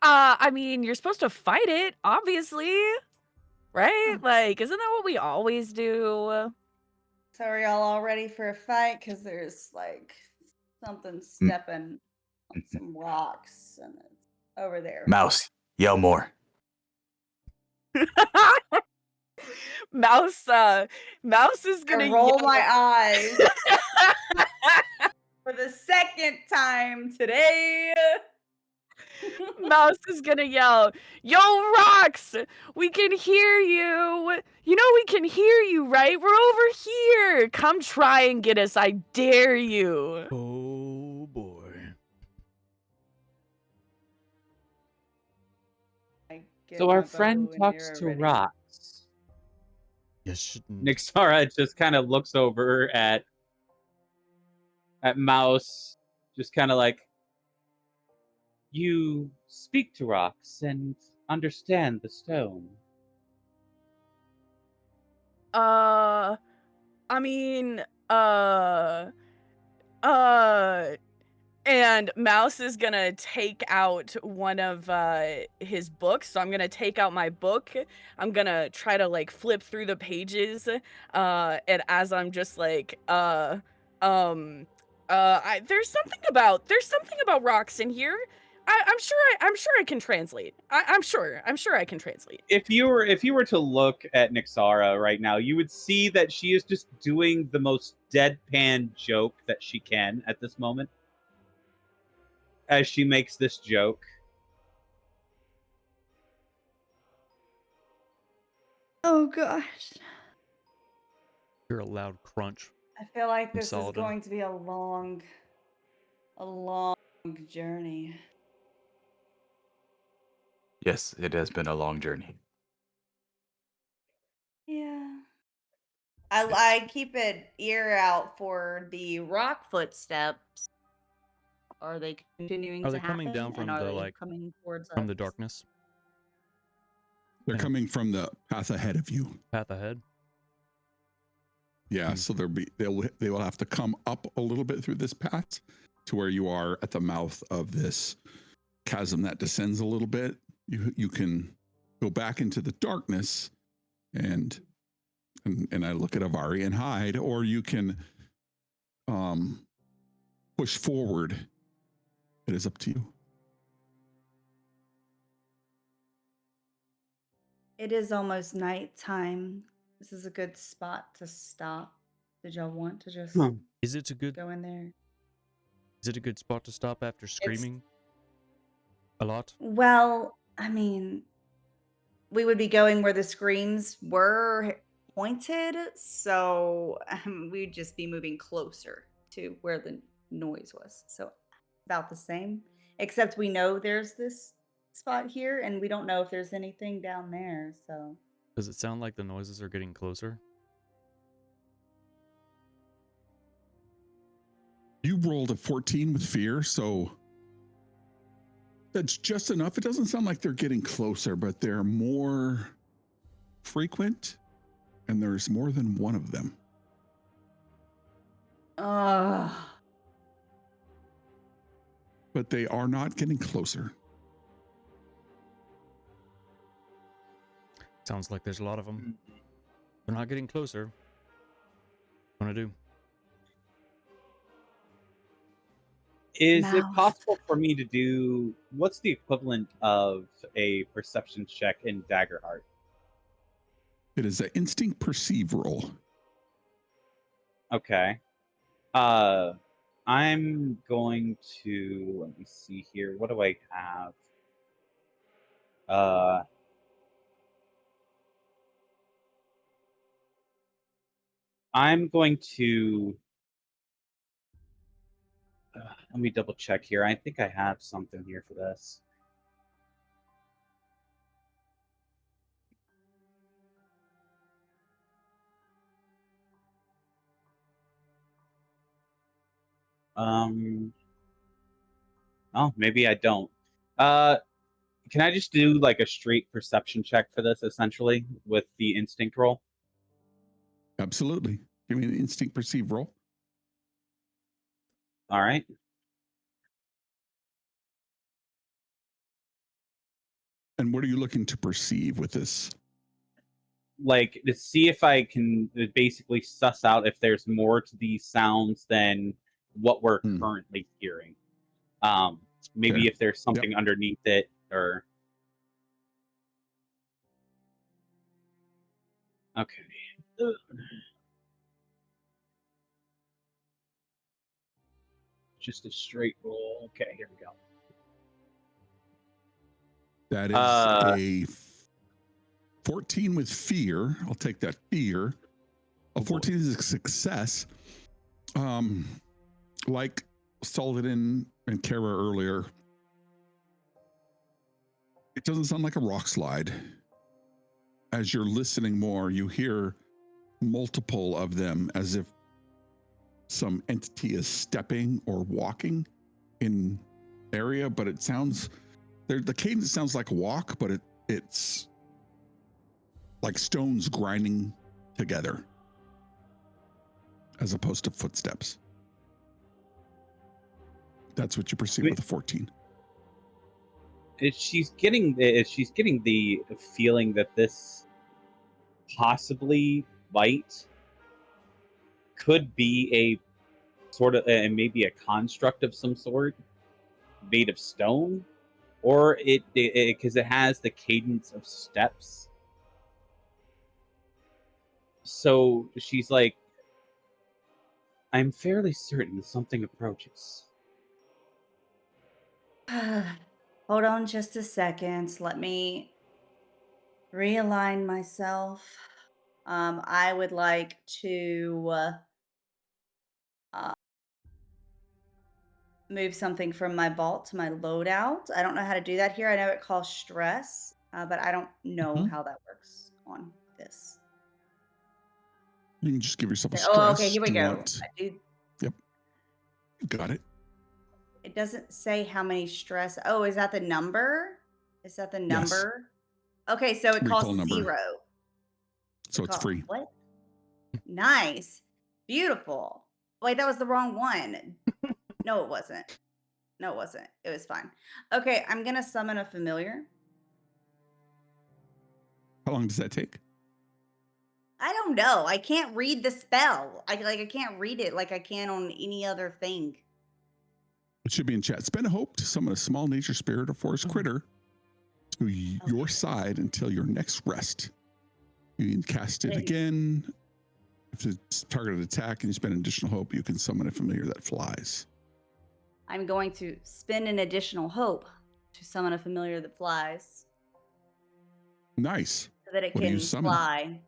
I mean, you're supposed to fight it, obviously. Right? Like, isn't that what we always do? So are y'all all ready for a fight? Because there's like something stepping on some rocks and it's over there. Mouse, yell more. Mouse is gonna I roll yell. my eyes for the second time today. Mouse is gonna yell, "Yo, rocks! We can hear you! You know we can hear you, right? We're over here! Come try and get us, I dare you!" Oh, boy. I get So my our bow friend and talks arrow to ready. rocks. You shouldn't. Nixara just kind of looks over at Mouse, just kind of like, you speak to rocks and understand the stone. I mean, and Mouse is gonna take out one of his books. So I'm gonna take out my book. I'm gonna try to like flip through the pages. And as I'm just like, there's something about rocks in here. I'm sure I can translate. I'm sure I can translate. If you were to look at Nixara right now, you would see that she is just doing the most deadpan joke that she can at this moment. As she makes this joke. Oh gosh. You're a loud crunch. I feel like From this is Saladin. going to be a long journey. Yes, it has been a long journey. I keep an ear out for the rock footsteps. Are they continuing Are to they coming down happen? And from are the they like coming towards from the us? darkness They're Yeah. coming from the path ahead of you. path ahead? Yeah, Hmm. so they will have to come up a little bit through this path to where you are at the mouth of this chasm that descends a little bit. You can go back into the darkness and I look at Avari and hide, or you can push forward. It is up to you. It is almost nighttime. This is a good spot to stop. Did y'all want to just Is it a good go in there? spot to stop after screaming a lot? Well, I mean, we would be going where the screams were pointed, so we'd just be moving closer to where the noise was. So about the same, except we know there's this spot here, and we don't know if there's anything down there. So Does it sound like the noises are getting closer? You rolled a 14 with fear, so that's just enough. It doesn't sound like they're getting closer, but they're more frequent, and there's more than one of them. But they are not getting closer. Sounds like there's a lot of them. They're not getting closer. What do I do? Is it Mouth. possible for me to do what's the equivalent of a perception check in Daggerheart? It is an instinct perceive roll. Okay. I'm going to let me see here. What do I have? I'm going to let me double check here. I think I have something here for this. Oh, maybe I don't. Can I just do like a straight perception check for this, essentially, with the instinct roll? Absolutely. Give me an instinct perceive roll. All right. And what are you looking to perceive with this? Like to see if I can basically suss out if there's more to these sounds than what we're currently hearing. Maybe Fair. if there's something underneath it, or okay. Just a straight roll. Okay, here we go. That is a 14 with fear. I'll take that fear. A 14 is a success. Like Solidin and Kara earlier, it doesn't sound like a rock slide. As you're listening more, you hear multiple of them as if some entity is stepping or walking in area, but it sounds the cadence sounds like a walk, but it's like stones grinding together as opposed to footsteps. That's what you perceive with a 14. She's getting the feeling that this possibly light could be a sort of maybe a construct of some sort made of stone, or it because it has the cadence of steps. So she's like, I'm fairly certain something approaches. Hold on just a second. Let me realign myself. I would like to move something from my vault to my loadout. I don't know how to do that here. I know it calls stress, but I don't know how that works on this. You can just give yourself a stress. Oh, okay, here we Do you go. want- I do. Yep. Got it. It doesn't say how many stress. Oh, is that the number? Is that the Yes. number? Okay, so it Recall costs number. 0. So it's free. What? Nice. Beautiful. Wait, that was the wrong one. No, it wasn't. No, it wasn't. It was fine. Okay, I'm going to summon a familiar. How long does that take? I don't know. I can't read the spell. I can't read it like I can on any other thing. It should be in chat. Spend a hope to summon a small nature spirit or forest critter to your side until your next rest. You can cast it again. If it's targeted attack and you spend an additional hope, you can summon a familiar that flies. I'm going to spend an additional hope to summon a familiar that flies Nice. so that it What do you can summon? fly.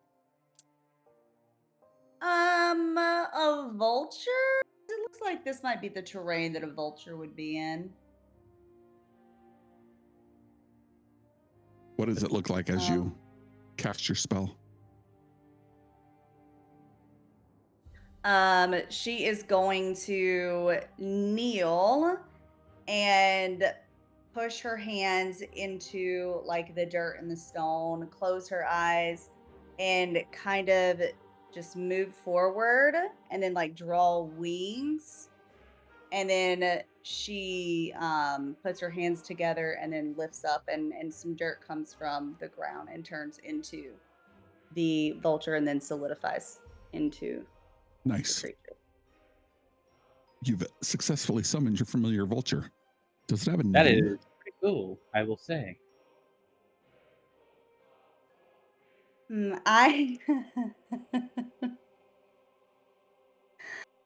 A vulture? It looks like this might be the terrain that a vulture would be in. What does it look like as you cast your spell? She is going to kneel and push her hands into like the dirt and the stone, close her eyes, and kind of just move forward and then like draw wings. And then she puts her hands together and then lifts up and some dirt comes from the ground and turns into the vulture and then solidifies into Nice. the creature. You've successfully summoned your familiar vulture. Does it have a name? That is pretty cool, I will say.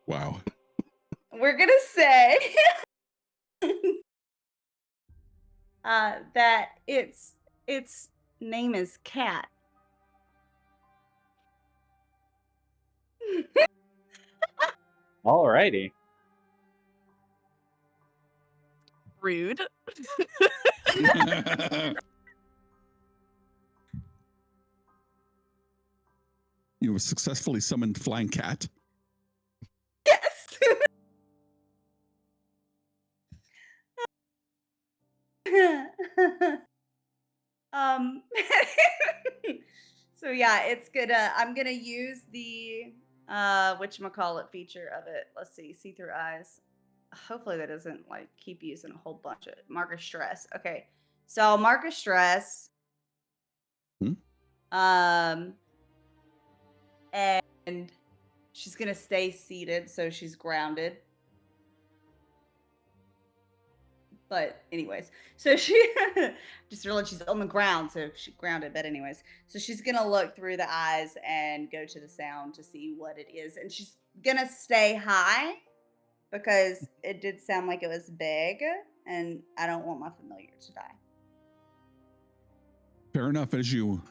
Wow. We're gonna say that its name is Cat. Alrighty. Rude. You have successfully summoned Flying Cat. Yes. So yeah, it's gonna. I'm gonna use the whatchamacallit feature of it. Let's see through eyes. Hopefully that doesn't like keep using a whole bunch of marker stress. Okay, so I'll marker stress. And she's gonna stay seated, so she's grounded. But anyways, so she just realized she's on the ground, so she's grounded. But anyways, so she's gonna look through the eyes and go to the sound to see what it is, and she's gonna stay high because it did sound like it was big, and I don't want my familiar to die. Fair enough. As you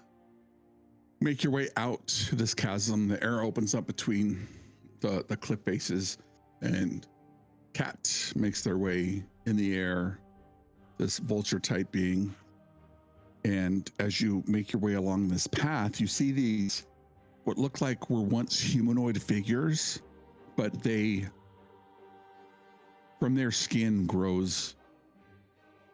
make your way out to this chasm, the air opens up between the cliff faces, and Cat makes their way in the air, this vulture type being. And as you make your way along this path, you see these what look like were once humanoid figures, but from their skin grows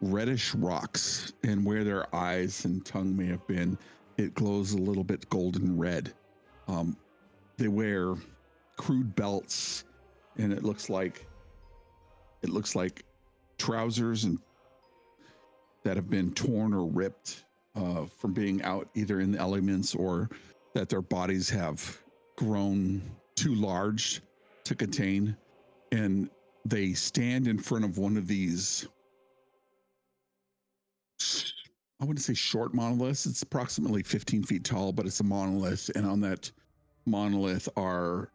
reddish rocks, and where their eyes and tongue may have been, it glows a little bit golden red. They wear crude belts, and it looks like trousers and that have been torn or ripped from being out either in the elements, or that their bodies have grown too large to contain. And they stand in front of one of these, I wouldn't say short monoliths. It's approximately 15 feet tall, but it's a monolith. And on that monolith are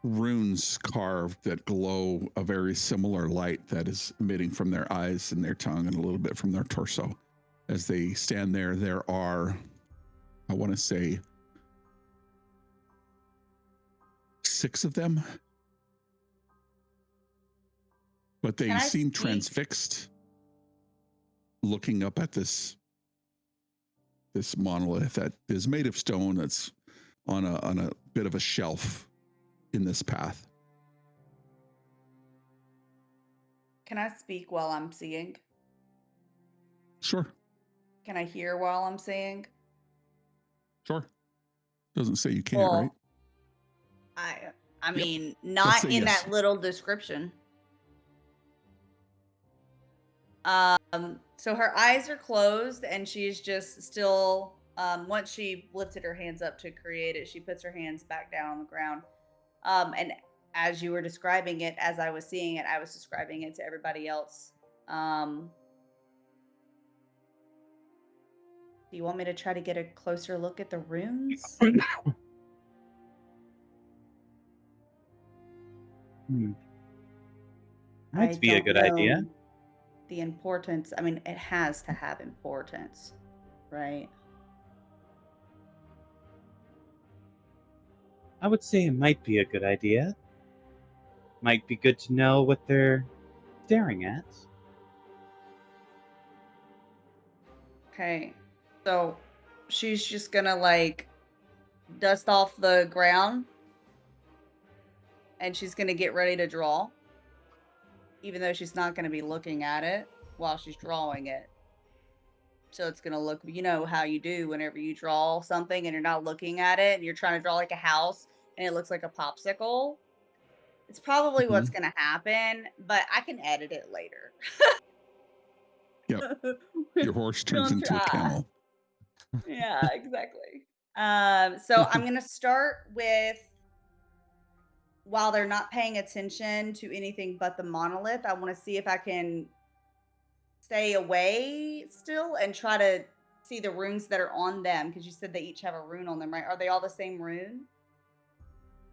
runes carved that glow a very similar light that is emitting from their eyes and their tongue and a little bit from their torso. As they stand there, there are, I want to say, 6 of them, but they seem transfixed, looking up at this monolith that is made of stone that's on a bit of a shelf in this path. Can I speak while I'm seeing? Sure, Can I hear while I'm seeing? sure. Doesn't say you can't, Well, right? I Yep. mean, Let's not say in yes. that little description. So her eyes are closed and she's just still, once she lifted her hands up to create it, she puts her hands back down on the ground. And as you were describing it, as I was seeing it, I was describing it to everybody else. Do you want me to try to get a closer look at the runes? Might be a don't good idea. know the importance. I mean, it has to have importance, right? I would say it might be a good idea. Might be good to know what they're staring at. Okay. So she's just gonna like dust off the ground and she's gonna get ready to draw, even though she's not gonna be looking at it while she's drawing it. So it's gonna look, you know how you do whenever you draw something and you're not looking at it and you're trying to draw like a house and it looks like a popsicle. It's probably what's gonna happen, but I can edit it later. Yep. Your horse turns Don't into a try. camel. Yeah, exactly. So I'm gonna start with, while they're not paying attention to anything but the monolith, I want to see if I can stay away still and try to see the runes that are on them, because you said they each have a rune on them, right? Are they all the same rune?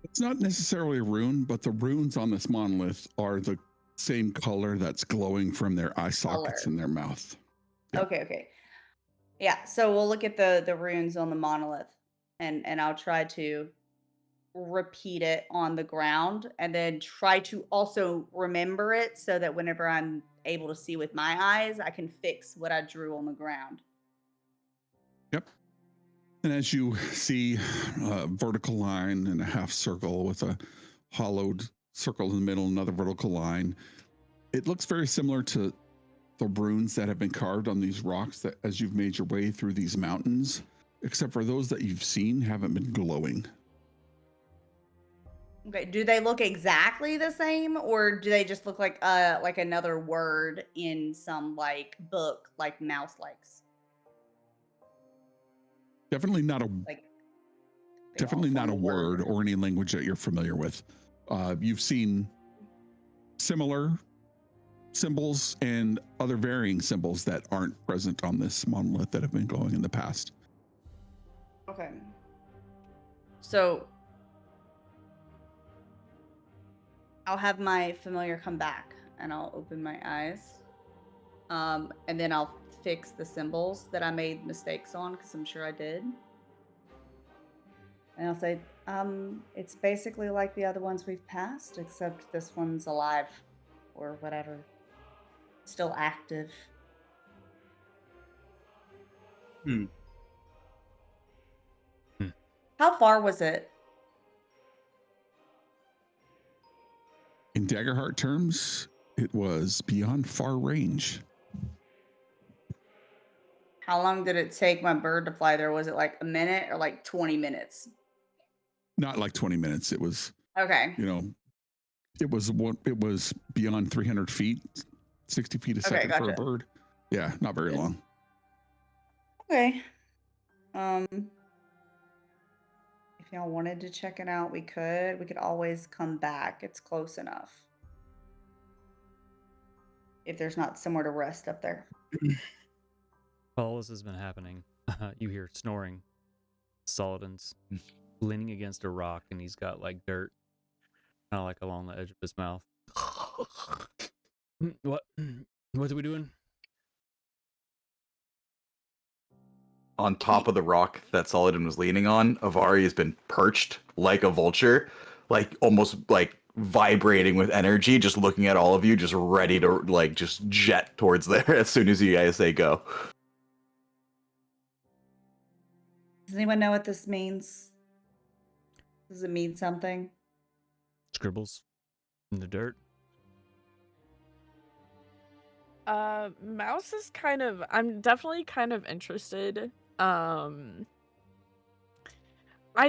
It's not necessarily a rune, but the runes on this monolith are the same color that's glowing from their eye sockets Color. in their mouth. Yep. Okay. Yeah, so we'll look at the runes on the monolith and I'll try to repeat it on the ground and then try to also remember it so that whenever I'm able to see with my eyes, I can fix what I drew on the ground. Yep. And as you see a vertical line and a half circle with a hollowed circle in the middle, another vertical line, it looks very similar to the runes that have been carved on these rocks that as you've made your way through these mountains, except for those that you've seen haven't been glowing. Okay, do they look exactly the same or do they just look like another word in some like book like mouse likes? Definitely not a Like they all definitely not form a word or any language that you're familiar with. You've seen similar symbols and other varying symbols that aren't present on this monolith that have been glowing in the past. Okay. So I'll have my familiar come back and I'll open my eyes. And then I'll fix the symbols that I made mistakes on because I'm sure I did. And I'll say, it's basically like the other ones we've passed, except this one's alive or whatever. Still active. How far was it? In Daggerheart terms, it was beyond far range. How long did it take my bird to fly there? Was it like a minute or like 20 minutes? Not like 20 minutes. It was, Okay. it was beyond 300 feet, 60 feet a second for a gotcha. bird. Yeah, not very Good. long. Okay. If y'all wanted to check it out, we could. We could always come back. It's close enough. If there's not somewhere to rest up there. While this has been happening, you hear snoring. Saladin's leaning against a rock, and he's got like dirt, kind of like along the edge of his mouth. What are we doing? On top of the rock that Saladin was leaning on, Avari has been perched like a vulture, like almost like vibrating with energy, just looking at all of you, just ready to like just jet towards there as soon as you guys say go. Does anyone know what this means? Does it mean something? Scribbles in the dirt. Mouse is I'm definitely kind of interested. I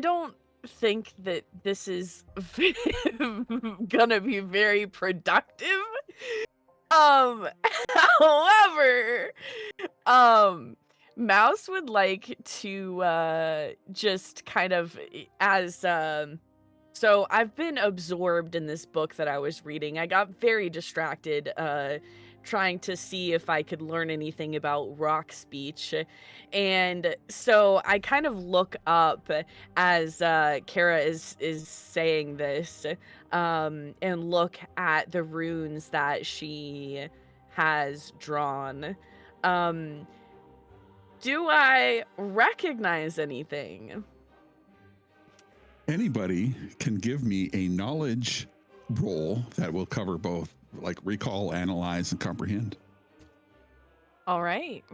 don't think that this is gonna be very productive. However, Mouse would like to just kind of as so I've been absorbed in this book that I was reading. I got very distracted trying to see if I could learn anything about rock speech. And so I kind of look up as Kara is saying this and look at the runes that she has drawn. Do I recognize anything? Anybody can give me a knowledge roll that will cover both, like recall, analyze, and comprehend. All right.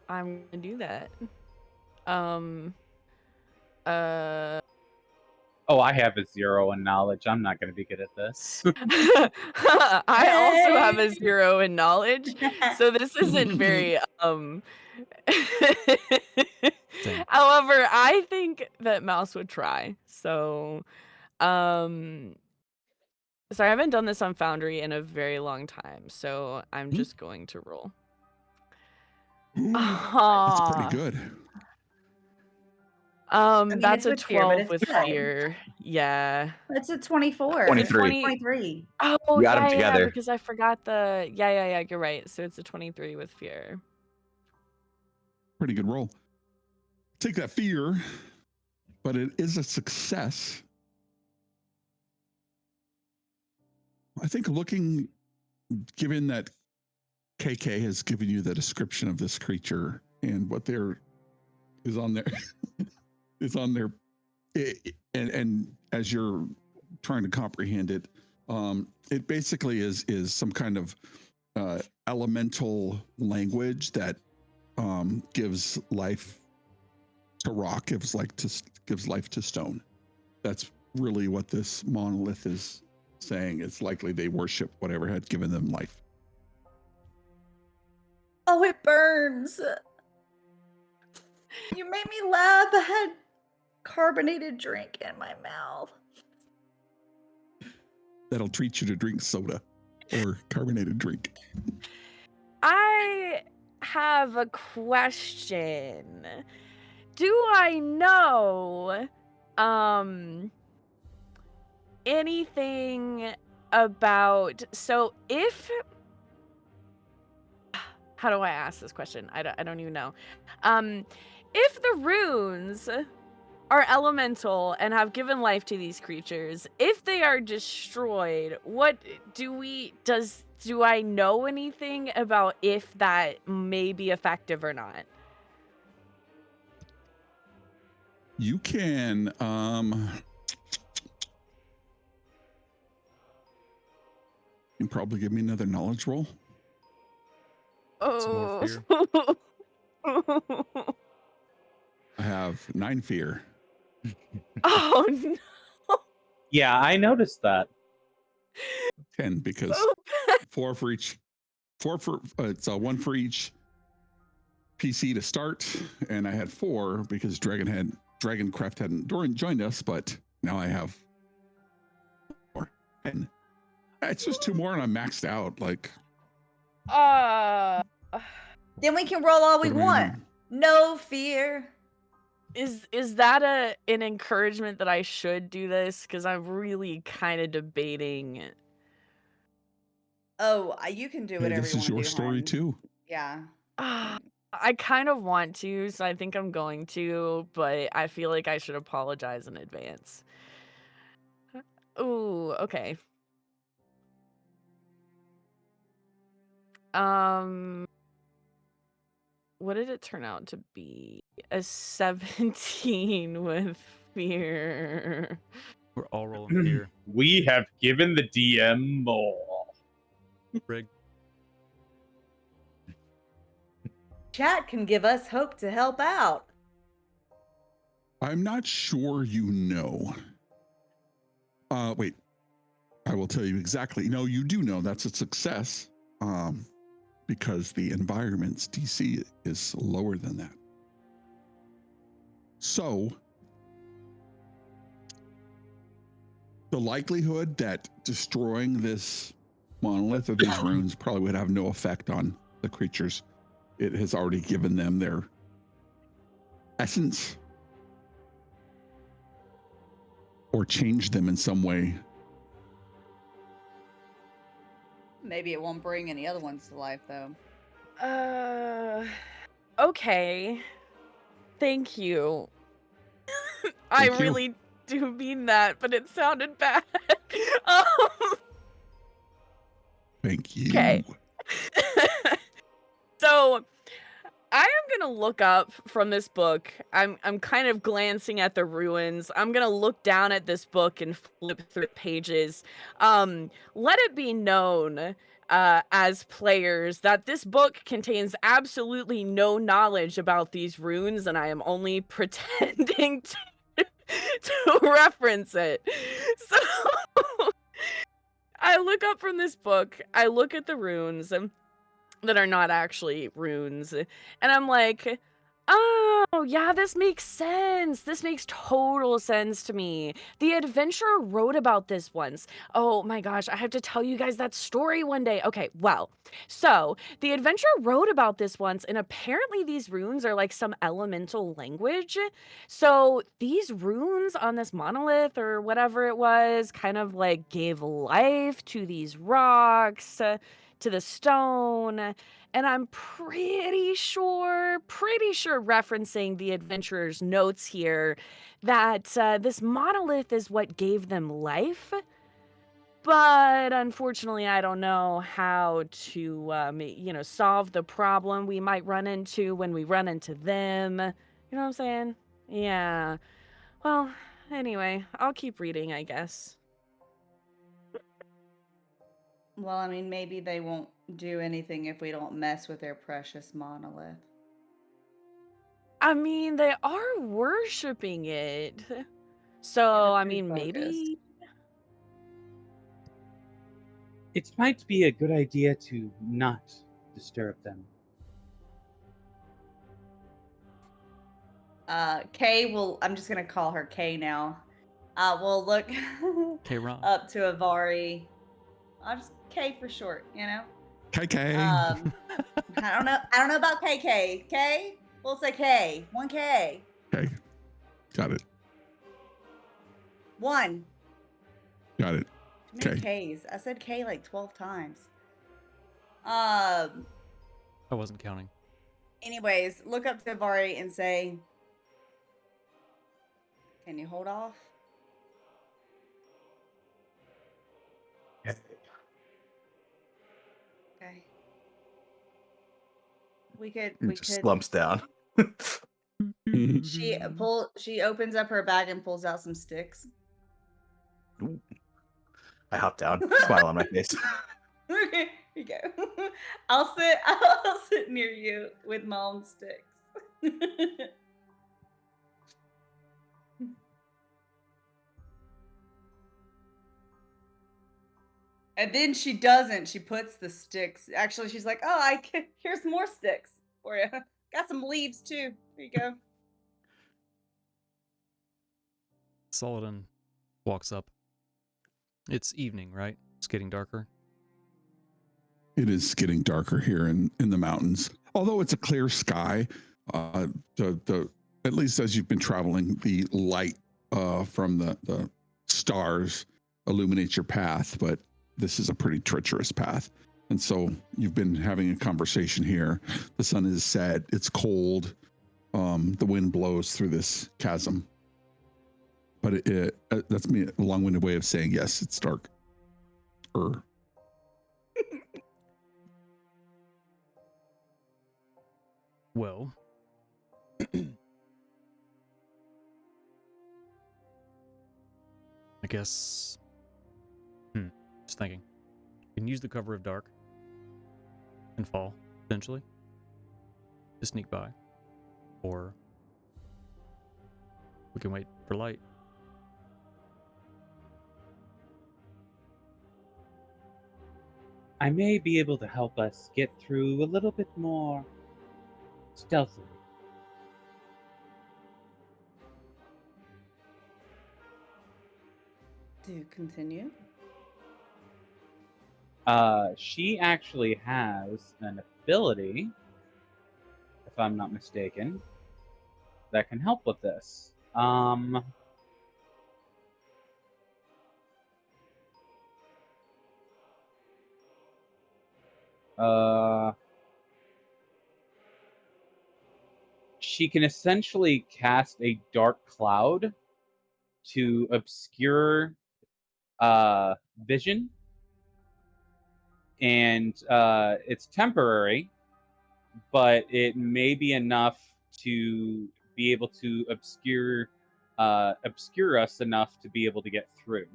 I'm gonna do that. Oh, I have a 0 in knowledge. I'm not going to be good at this. I also have a 0 in knowledge, so this isn't very Same. However, I think that Mouse would try. So I haven't done this on Foundry in a very long time, so I'm just going to roll. That's pretty good. That's it's a with fear, but 12 it's with good. fear. Yeah. That's a 24. 23. 23. Oh, You got 'em yeah, together. because I forgot the yeah, you're right. So it's a 23 with fear. Pretty good roll. Take that fear, but it is a success. I think given that KK has given you the description of this creature and what is on there, and as you're trying to comprehend it, it basically is some kind of elemental language that gives life to rock, gives life to stone. That's really what this monolith is saying. It's likely they worship whatever had given them life. Oh, it burns. You made me laugh. I had carbonated drink in my mouth. That'll treat you to drink soda or carbonated drink. I have a question. Do I know anything about how do I ask this question? I don't even know. If the runes are elemental and have given life to these creatures, if they are destroyed, what do I know anything about if that may be effective or not? You can you can probably give me another knowledge roll. Some more Oh. fear. I have 9 fear. Oh no. Yeah, I noticed that. 10 because So bad. 4 for each. 4 for it's 1 for each PC to start, and I had 4 because Dragoncraft hadn't joined us, but now I have 4. 10. It's just 2 more, and I'm maxed out. Like, Then we can roll all we what am I gonna want. No fear. Is that an encouragement that I should do this? Because I'm really kind of debating. Oh, you can do do? Hey, whatever this you is want to your do, story hon. too. Yeah. I kind of want to, so I think I'm going to, but I feel like I should apologize in advance. Ooh, okay. What did it turn out to be? A 17 with fear. We're all rolling fear. We have given the DM more. Rig. Chat can give us hope to help out. I'm not sure you know. Wait. I will tell you exactly. No, you do know that's a success. Because the environment's DC is lower than that. So the likelihood that destroying this monolith or these runes probably would have no effect on the creatures. It has already given them their essence or changed them in some way. Maybe it won't bring any other ones to life, though. Okay. Thank you. I Thank you. really do mean that, but it sounded bad. um, Thank you. Okay. So I am gonna look up from this book. I'm kind of glancing at the ruins. I'm gonna look down at this book and flip through the pages. Let it be known, as players, that this book contains absolutely no knowledge about these runes, and I am only pretending to reference it. So I look up from this book. I look at the runes that are not actually runes. And I'm like, oh, yeah, this makes sense. This makes total sense to me. The adventurer wrote about this once. Oh my gosh, I have to tell you guys that story one day. Okay, well, so the adventurer wrote about this once, and apparently these runes are like some elemental language. So these runes on this monolith or whatever it was kind of like gave life to these rocks, to the stone, and I'm pretty sure referencing the adventurer's notes here that this monolith is what gave them life. But unfortunately, I don't know how to, solve the problem we might run into when we run into them. You know what I'm saying? Yeah. Well, anyway, I'll keep reading, I guess. Well, I mean, maybe they won't do anything if we don't mess with their precious monolith. I mean, they are worshiping it. So, Yeah, they're I pretty mean, focused. maybe. It might be a good idea to not disturb them. Kay will, I'm just gonna call her Kay now. We'll look K-Ron. up to Avari. I'll just Kay for short, you know? KK. I don't know about KK. K? We'll say K. 1K. Okay. Got it. 1. Got it. Too many Okay. Ks. I said K like 12 times. I wasn't counting. Anyways, look up to Avari and say, can you hold off? Okay. We It could just slumps down. she opens up her bag and pulls out some sticks. Ooh. I hop down, smile on my face. Okay, here you go. I'll sit near you with my own sticks. And then she doesn't. She puts the sticks. Actually, she's like, "Oh, here's more sticks for you. Got some leaves too. Here you go." Saladin walks up. It's evening, right? It's getting darker. It is getting darker here in the mountains. Although it's a clear sky, the at least as you've been traveling, the light from the stars illuminates your path, but this is a pretty treacherous path. And so you've been having a conversation here. The sun is set, it's cold. The wind blows through this chasm. But that's me, a long-winded way of saying yes, it's dark. Well, I guess. Just thinking. You can use the cover of dark and fall, potentially, to sneak by. Or we can wait for light. I may be able to help us get through a little bit more stealthily. Do continue. She actually has an ability, if I'm not mistaken, that can help with this. She can essentially cast a dark cloud to obscure vision, and it's temporary, but it may be enough to be able to obscure us enough to be able to get through.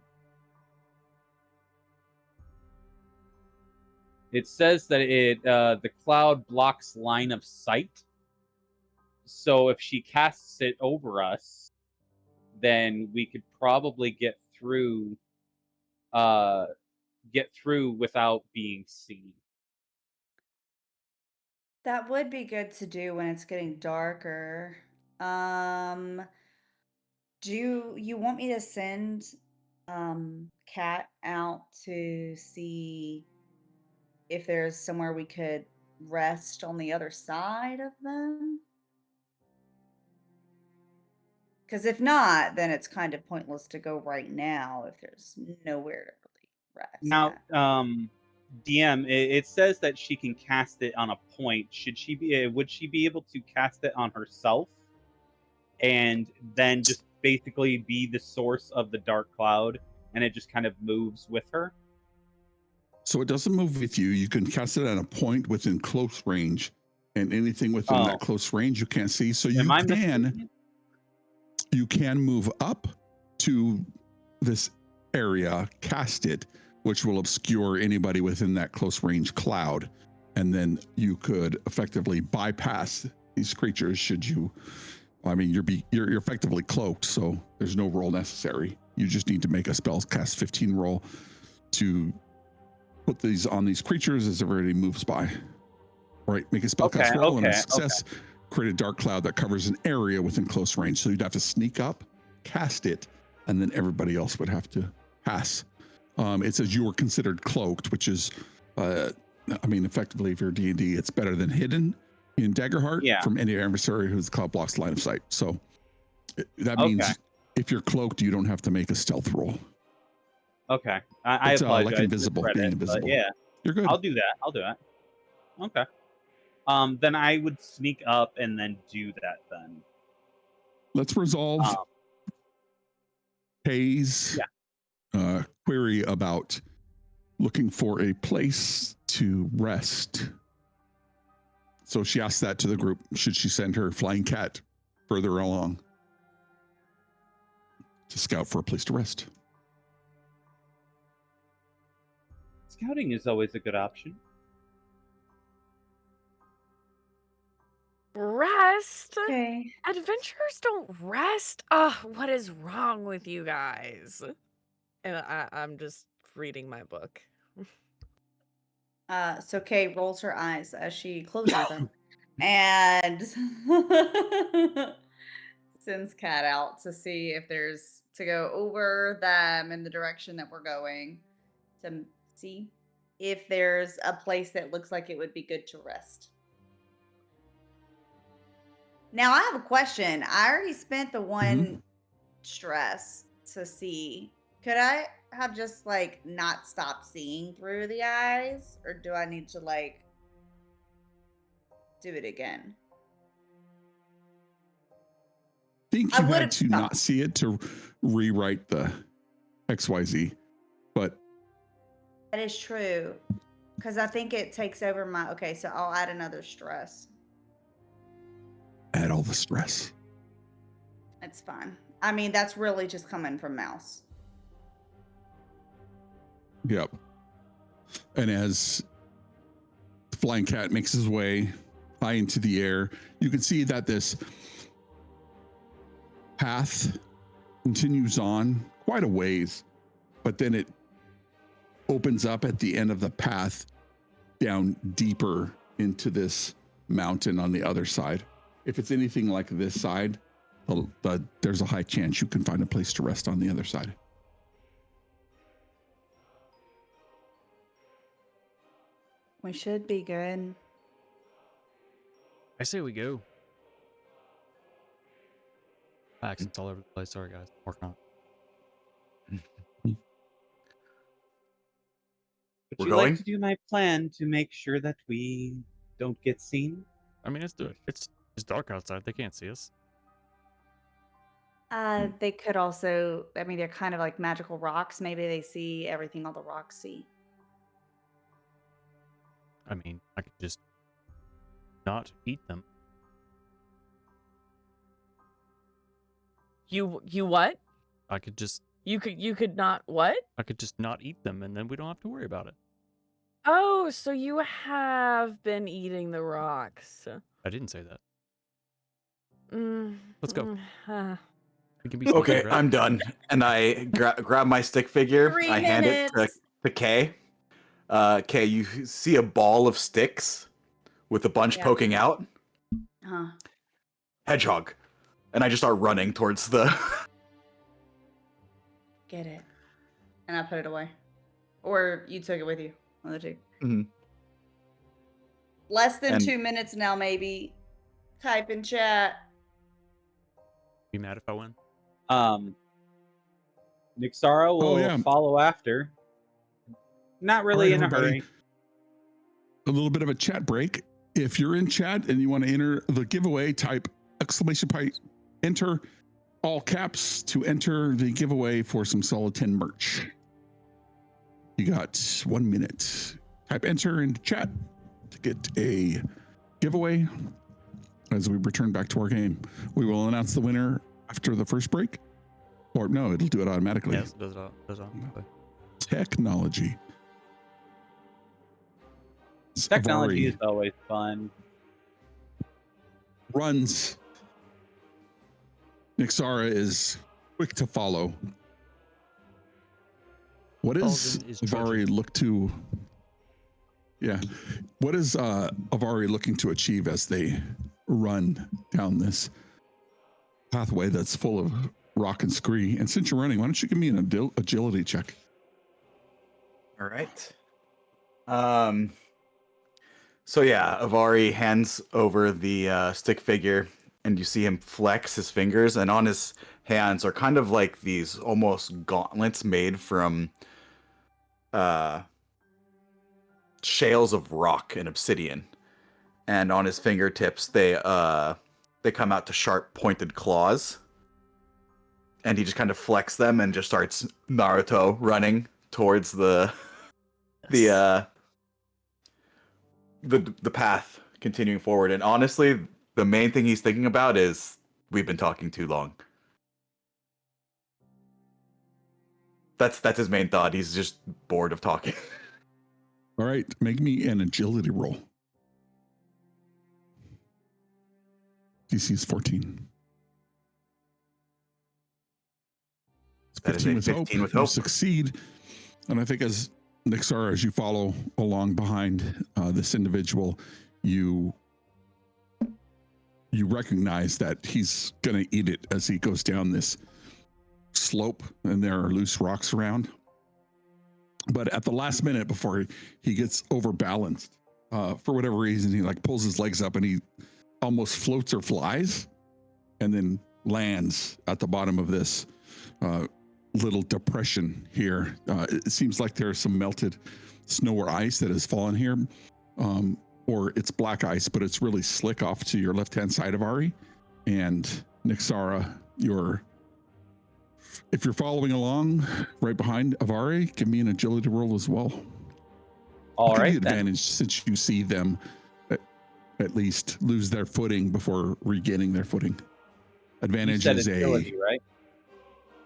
It says that the cloud blocks line of sight. So if she casts it over us, then we could probably get through without being seen. That would be good to do when it's getting darker. Do you want me to send Cat out to see if there's somewhere we could rest on the other side of them? Because if not, then it's kind of pointless to go right now if there's nowhere to really rest Now, at. DM, it says that she can cast it on a point. Would she be able to cast it on herself and then just basically be the source of the dark cloud, and it just kind of moves with her? So it doesn't move with you. You can cast it at a point within close range, and anything within that close range you can't see. So Am I mistaken? you can move up to this area, cast it, which will obscure anybody within that close range cloud, and then you could effectively bypass these creatures. Should you? I mean, you're effectively cloaked, so there's no roll necessary. You just need to make a spell cast 15 roll to put these on these creatures as everybody moves by. All right, make a spellcast roll and a success. Create a dark cloud that covers an area within close range. So you'd have to sneak up, cast it, and then everybody else would have to pass. It says you were considered cloaked, which is, I mean, effectively, if you're D&D, it's better than hidden in Daggerheart from any adversary whose cloud blocks line of sight. So that means if you're cloaked, you don't have to make a stealth roll. Okay, I It's apologize. like invisible, being invisible. Yeah, you're good. I'll do that. Okay. Then I would sneak up and then do that then. Let's resolve Hayes' query about looking for a place to rest. So she asked that to the group. Should she send her flying cat further along to scout for a place to rest? Scouting is always a good option. Rest? Okay. Adventurers don't rest? What is wrong with you guys? And I'm just reading my book. So Kay rolls her eyes as she closes them and sends Cat out to see if there's to go over them in the direction that we're going to see if there's a place that looks like it would be good to rest. Now I have a question. I already spent the one stress to see. Could I have just like not stopped seeing through the eyes, or do I need to like do it again? I think you had to not see it to rewrite the XYZ, but that is true, because I think it takes over my. Okay, so I'll add another stress. Add all the stress. It's fine. I mean, that's really just coming from Mouse. Yep. And as the flying cat makes his way high into the air, you can see that this path continues on quite a ways, but then it opens up at the end of the path down deeper into this mountain on the other side. If it's anything like this side, there's a high chance you can find a place to rest on the other side. We should be good. I say we go. Accents all over the place. Sorry, guys. Working on it. Would We're you going? like to do my plan to make sure that we don't get seen? I mean, it's dark outside. They can't see us. They could also, I mean, they're kind of like magical rocks. Maybe they see everything all the rocks see. I mean, I could just not eat them. You what? I could just You could not what? not eat them, and then we don't have to worry about it. Oh, so you have been eating the rocks. I didn't say that. Mm, Let's go. uh, We can be sneaky, Okay, right? I'm done. And I grab my stick figure. 3 I hand it minutes. to Kay. Kay, you see a ball of sticks with a bunch Yeah. poking out. Huh. Hedgehog. And I just start running towards the... Get it. And I put it away. Or you took it with you. One of the two. Mhm. Less than And- 2 minutes now, maybe. Type in chat. Be mad if I win. Nixara will yeah. follow after. Not really right, in a everybody. hurry. A little bit of a chat break. If you're in chat and you want to enter the giveaway, type exclamation point, enter all caps to enter the giveaway for some Solid 10 merch. You got 1 minute. Type enter into chat to get a giveaway as we return back to our game. We will announce the winner after the first break. Or no, it'll do it automatically. Yes, it does it all. Technology. Technology is Avari always fun. runs. Nixara is quick to follow. What does Paladin is Avari trudging. look to? Yeah, what is Avari looking to achieve as they run down this pathway that's full of rock and scree? And since you're running, why don't you give me an agility check? All right. So yeah, Avari hands over the stick figure, and you see him flex his fingers, and on his hands are kind of like these almost gauntlets made from shales of rock and obsidian. And on his fingertips, they come out to sharp pointed claws. And he just kind of flexes them and just starts Naruto running towards the path, continuing forward. And honestly, the main thing he's thinking about is we've been talking too long. That's his main thought. He's just bored of talking. All right, make me an agility roll. DC is 14. It's That is a 15 with You hope. succeed. And I think as Nixara, as you follow along behind this individual, you recognize that he's going to eat it as he goes down this slope, and there are loose rocks around. But at the last minute, before he gets overbalanced, for whatever reason, he like pulls his legs up and he almost floats or flies, and then lands at the bottom of this little depression here. It seems like there's some melted snow or ice that has fallen here, or it's black ice, but it's really slick off to your left-hand side of Ari. And Nixara, if you're following along right behind Avari, give me an agility roll as well. All I'll give right, you then. advantage since you see them at least lose their footing before regaining their footing. You Advantage said is agility, right?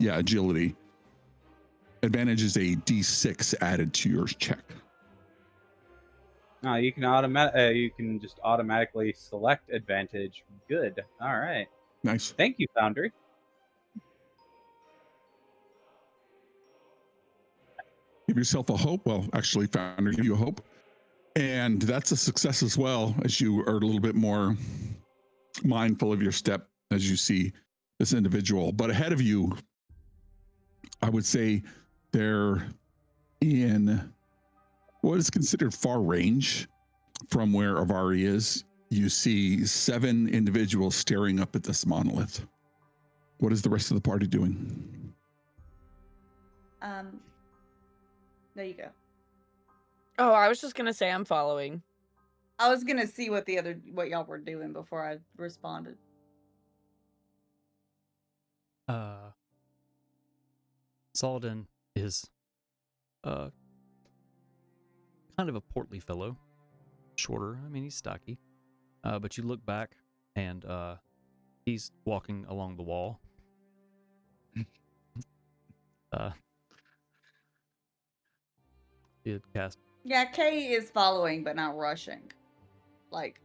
agility. Advantage is a D6 added to your check. No, you can you can just automatically select advantage. Good. All right. Nice. Thank you, Foundry. Give yourself a hope. Well, actually, Founder, give you a hope. And that's a success as well, as you are a little bit more mindful of your step as you see this individual. But ahead of you, I would say they're in what is considered far range from where Avari is. You see 7 individuals staring up at this monolith. What is the rest of the party doing? There you go. Oh, I was just gonna say I'm following. I was gonna see what y'all were doing before I responded. Saladin is kind of a portly fellow, shorter. I mean, he's stocky. But you look back and he's walking along the wall. It cast. Yeah, Kay is following but not rushing. Like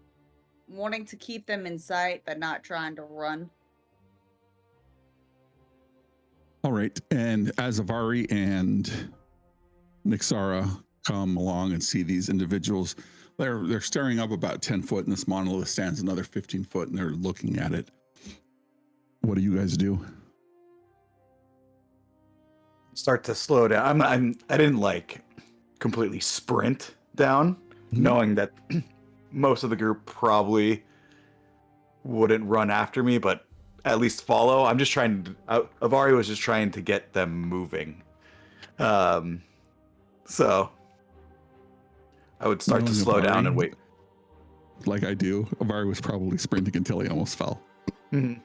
wanting to keep them in sight but not trying to run. All right. And as Avari and Nixara come along and see these individuals, they're staring up about 10 foot, and this monolith stands another 15 foot, and they're looking at it. What do you guys do? Start to slow down. I didn't like completely sprint down, knowing that most of the group probably wouldn't run after me, but at least follow. I'm just trying to. Avari was just trying to get them moving. So I would start to slow down and wait. Like I do. Avari was probably sprinting until he almost fell. Mm-hmm.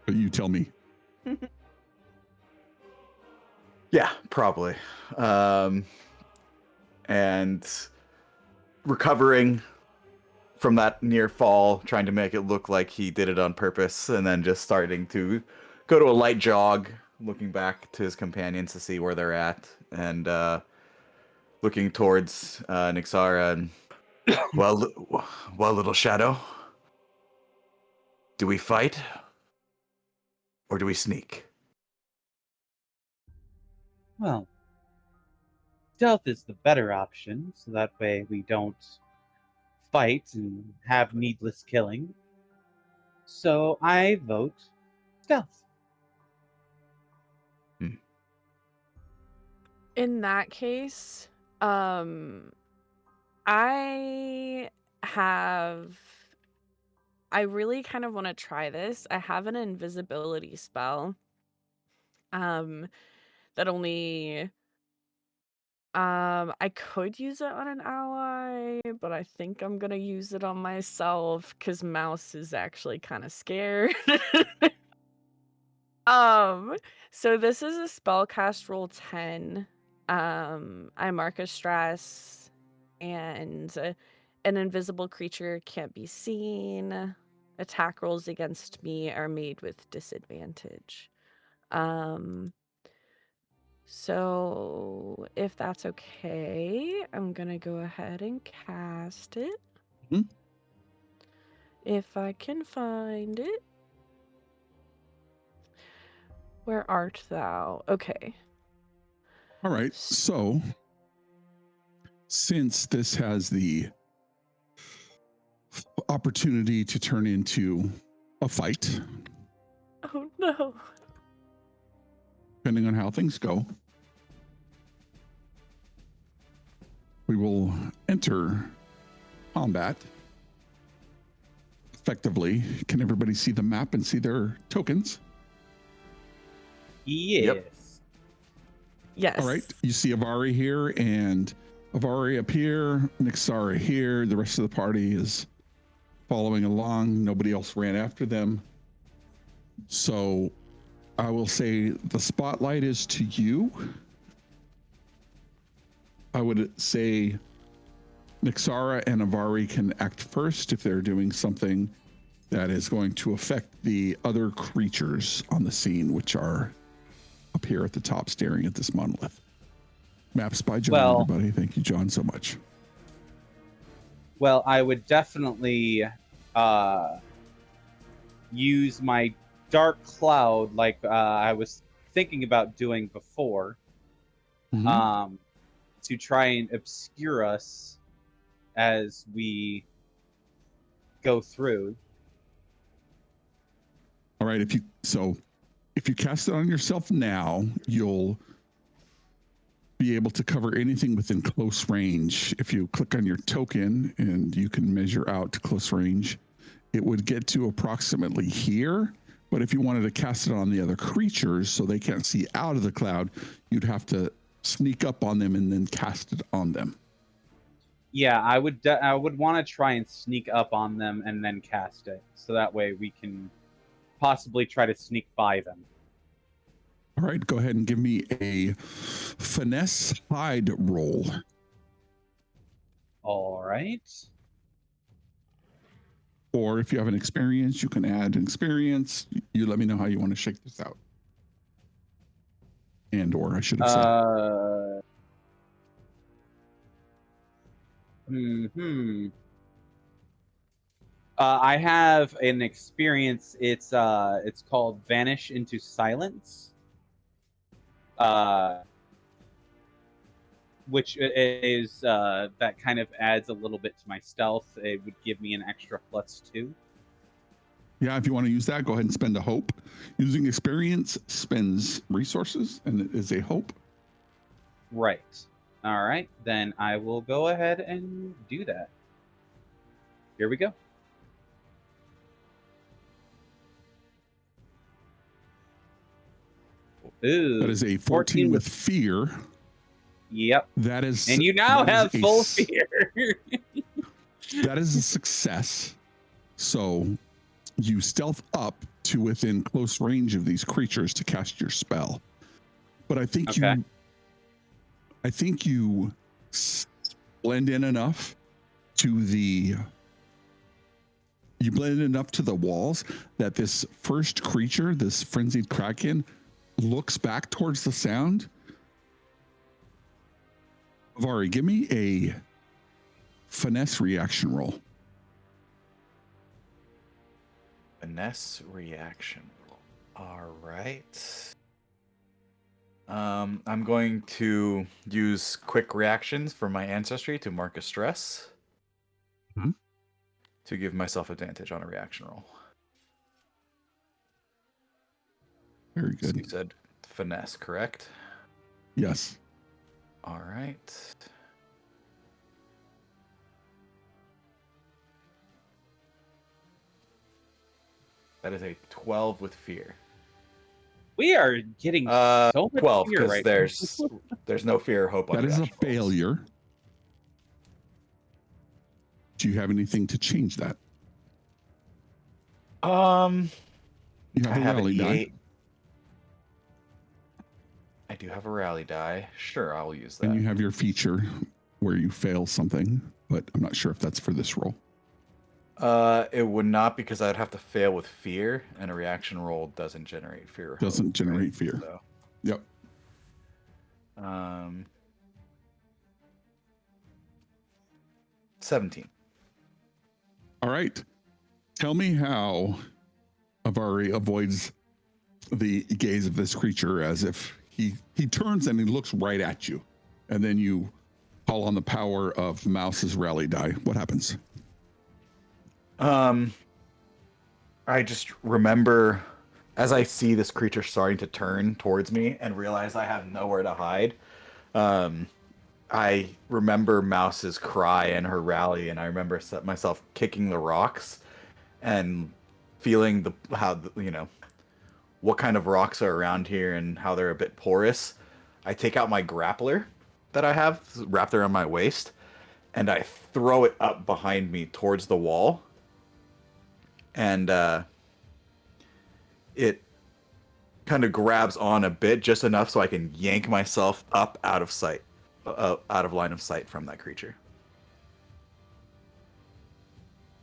But you tell me. Yeah, probably. And recovering from that near fall, trying to make it look like he did it on purpose, and then just starting to go to a light jog, looking back to his companions to see where they're at, and looking towards Nixara and, well, little shadow, do we fight or do we sneak? Well, stealth is the better option, so that way we don't fight and have needless killing. So I vote stealth. In that case, I really kind of want to try this. I have an invisibility spell. That only I could use it on an ally, but I think I'm gonna use it on myself because Mouse is actually kind of scared. So this is a spell cast roll 10. I mark a stress, and an invisible creature can't be seen. Attack rolls against me are made with disadvantage. So if that's okay, I'm gonna go ahead and cast it. Mhm. If I can find it. Where art thou? Okay. All right. So since this has the opportunity to turn into a fight, Oh no. depending on how things go, we will enter combat effectively. Can everybody see the map and see their tokens? Yes. Yes. All right. You see Avari here and Avari up here, Nixara here. The rest of the party is following along. Nobody else ran after them. So I will say the spotlight is to you. I would say Nixara and Avari can act first if they're doing something that is going to affect the other creatures on the scene, which are up here at the top staring at this monolith. Maps by John, everybody. Thank you, John, so much. Well, I would definitely use my dark cloud like I was thinking about doing before, to try and obscure us as we go through. All right, if you cast it on yourself now, you'll be able to cover anything within close range. If you click on your token and you can measure out to close range, it would get to approximately here. But if you wanted to cast it on the other creatures so they can't see out of the cloud, you'd have to sneak up on them and then cast it on them. Yeah, I would want to try and sneak up on them and then cast it, so that way we can possibly try to sneak by them. All right, go ahead and give me a finesse hide roll. All right. Or if you have an experience, you can add an experience. You let me know how you want to shake this out. Or I should have said. I have an experience. It's called Vanish into Silence. Which is that kind of adds a little bit to my stealth. It would give me an extra +2. Yeah, if you want to use that, go ahead and spend a hope. Using experience spends resources, and it is a hope. Right. All right. Then I will go ahead and do that. Here we go. Ooh, That is a 14 with fear. Yep. That is, and you now have full fear. That is a success. So you stealth up to within close range of these creatures to cast your spell. But I think you blend in enough to the walls that this first creature, this frenzied kraken, looks back towards the sound. Vari, give me a finesse reaction roll. Finesse reaction roll. All right. I'm going to use quick reactions for my ancestry to mark a stress. To give myself advantage on a reaction roll. Very good. So you said finesse, correct? Yes. All right. That is a 12 with fear. We are getting so much 12 fear because right there's no fear or hope on That is a reaction rolls. failure. Do you have anything to change that? You have a rally die. I do have a rally die. Sure, I will use that. And you have your feature where you fail something, but I'm not sure if that's for this roll. It would not, because I'd have to fail with fear, and a reaction roll doesn't generate fear. Doesn't generate fear. So. Yep. 17. All right. Tell me how Avari avoids the gaze of this creature, as if he turns and he looks right at you. And then you call on the power of Mouse's rally die. What happens? I just remember as I see this creature starting to turn towards me and realize I have nowhere to hide. I remember Mouse's cry and her rally, and I remember myself kicking the rocks and feeling what kind of rocks are around here and how they're a bit porous. I take out my grappler that I have wrapped around my waist, and I throw it up behind me towards the wall. And it kind of grabs on a bit, just enough so I can yank myself up out of sight, out of line of sight from that creature.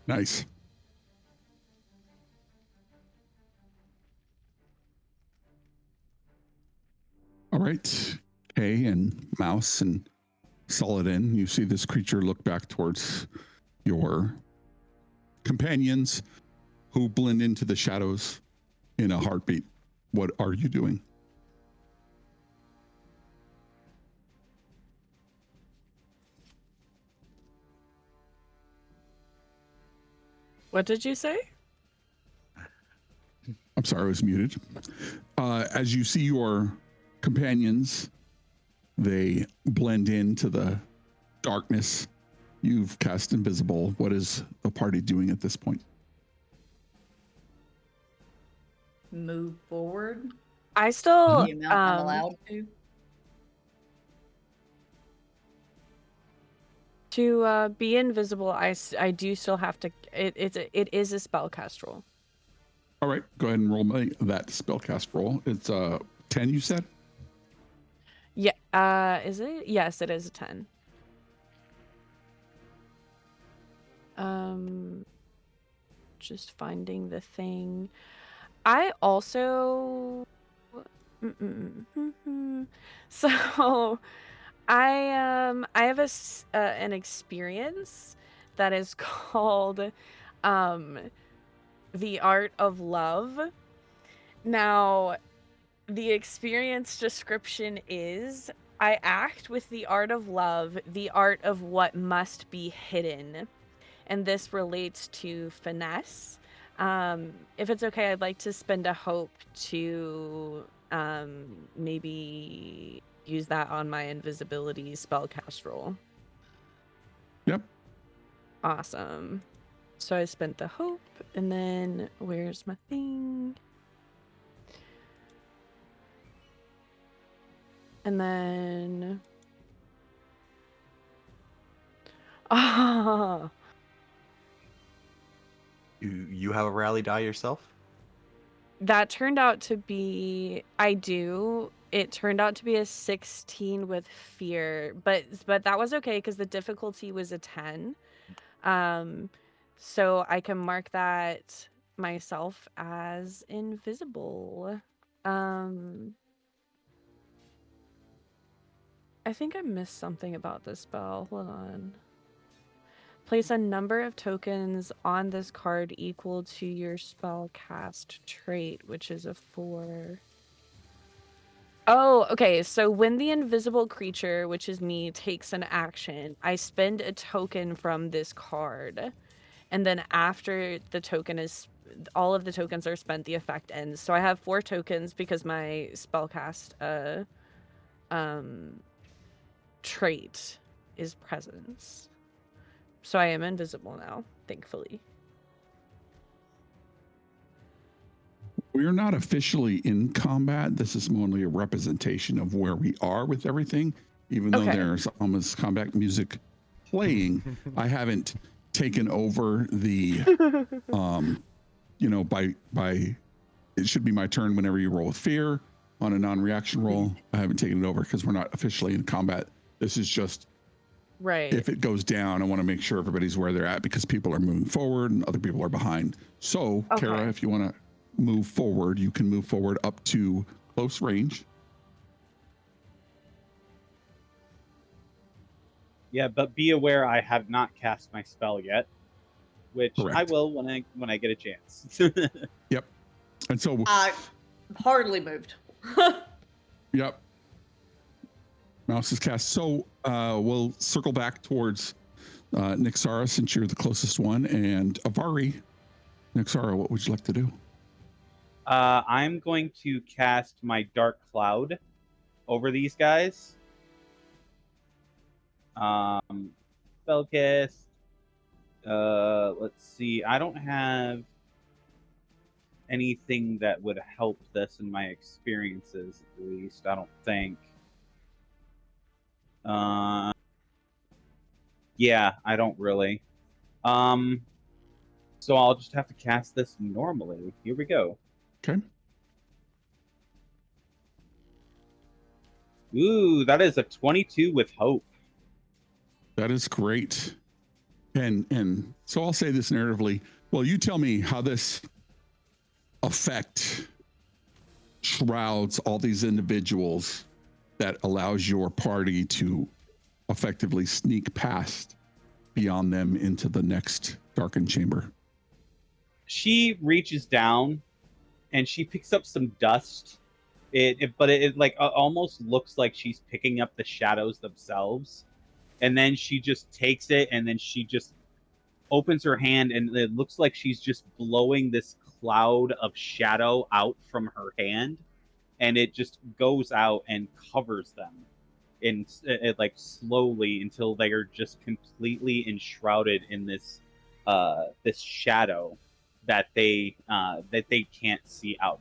Nice. All right. Kay and Mouse and Saladin, you see this creature look back towards your companions, who blend into the shadows in a heartbeat. What are you doing? What did you say? I'm sorry, I was muted. As you see your companions, they blend into the darkness. You've cast invisible. What is the party doing at this point? Move forward. I still The amount I'm allowed to. To be invisible, I do still have to. It is a spellcast roll. All right, go ahead and roll me that spellcast roll. It's 10, you said? Yeah. Is it? Yes, it is a 10. Just finding the thing. I also. So, I have an experience that is called the art of love. Now, the experience description is I act with the art of love, the art of what must be hidden. And this relates to finesse. If it's okay, I'd like to spend a hope to maybe use that on my invisibility spellcast roll. Yep. Awesome. So I spent the hope, and then where's my thing? And then You have a rally die yourself? that turned out to be it turned out to be a 16 with fear, but that was okay because the difficulty was a 10. So I can mark that myself as invisible. I think I missed something about this spell. Hold on. Place a number of tokens on this card equal to your spell cast trait, which is a 4. Oh, okay. So when the invisible creature, which is me, takes an action, I spend a token from this card. And then after the token is, all of the tokens are spent, the effect ends. So I have 4 tokens because my spellcast trait is presence. So I am invisible now, thankfully. We're not officially in combat. This is only a representation of where we are with everything. Even though there's almost combat music playing, I haven't taken over the, by it should be my turn whenever you roll with fear on a non-reaction roll. I haven't taken it over because we're not officially in combat. This is just right. If it goes down, I want to make sure everybody's where they're at because people are moving forward and other people are behind. So, Kara, if you want to move forward, you can move forward up to close range. Yeah, but be aware I have not cast my spell yet, which Correct. I will when I get a chance. Yep. And so hardly moved. Yep. Mouse is cast. So we'll circle back towards Nixara since you're the closest one, and Avari. Nixara, what would you like to do? I'm going to cast my dark cloud over these guys. Spellcast. Let's see. I don't have anything that would help this in my experiences, at least. I don't think. Yeah, I don't really. So I'll just have to cast this normally. Here we go. Okay. Ooh, that is a 22 with hope. That is great. And so I'll say this narratively. Well, you tell me how this effect shrouds all these individuals that allows your party to effectively sneak past beyond them into the next darkened chamber. She reaches down and she picks up some dust. But it like almost looks like she's picking up the shadows themselves. And then she just takes it and then she just opens her hand, and it looks like she's just blowing this cloud of shadow out from her hand, and it just goes out and covers them in like slowly until they are just completely enshrouded in this this shadow that they can't see out of.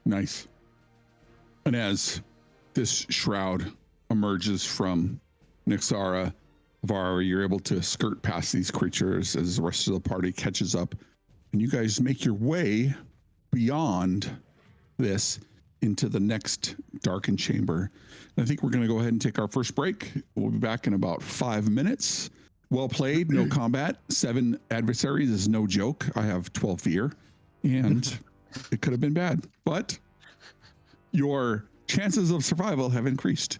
Nice. And as this shroud emerges from Nixara, Var, you're able to skirt past these creatures as the rest of the party catches up, and you guys make your way beyond this into the next darkened chamber. And I think we're going to go ahead and take our first break. We'll be back in about 5 minutes. Well played, no combat. 7 adversaries is no joke. I have 12 fear, and it could have been bad, but your chances of survival have increased.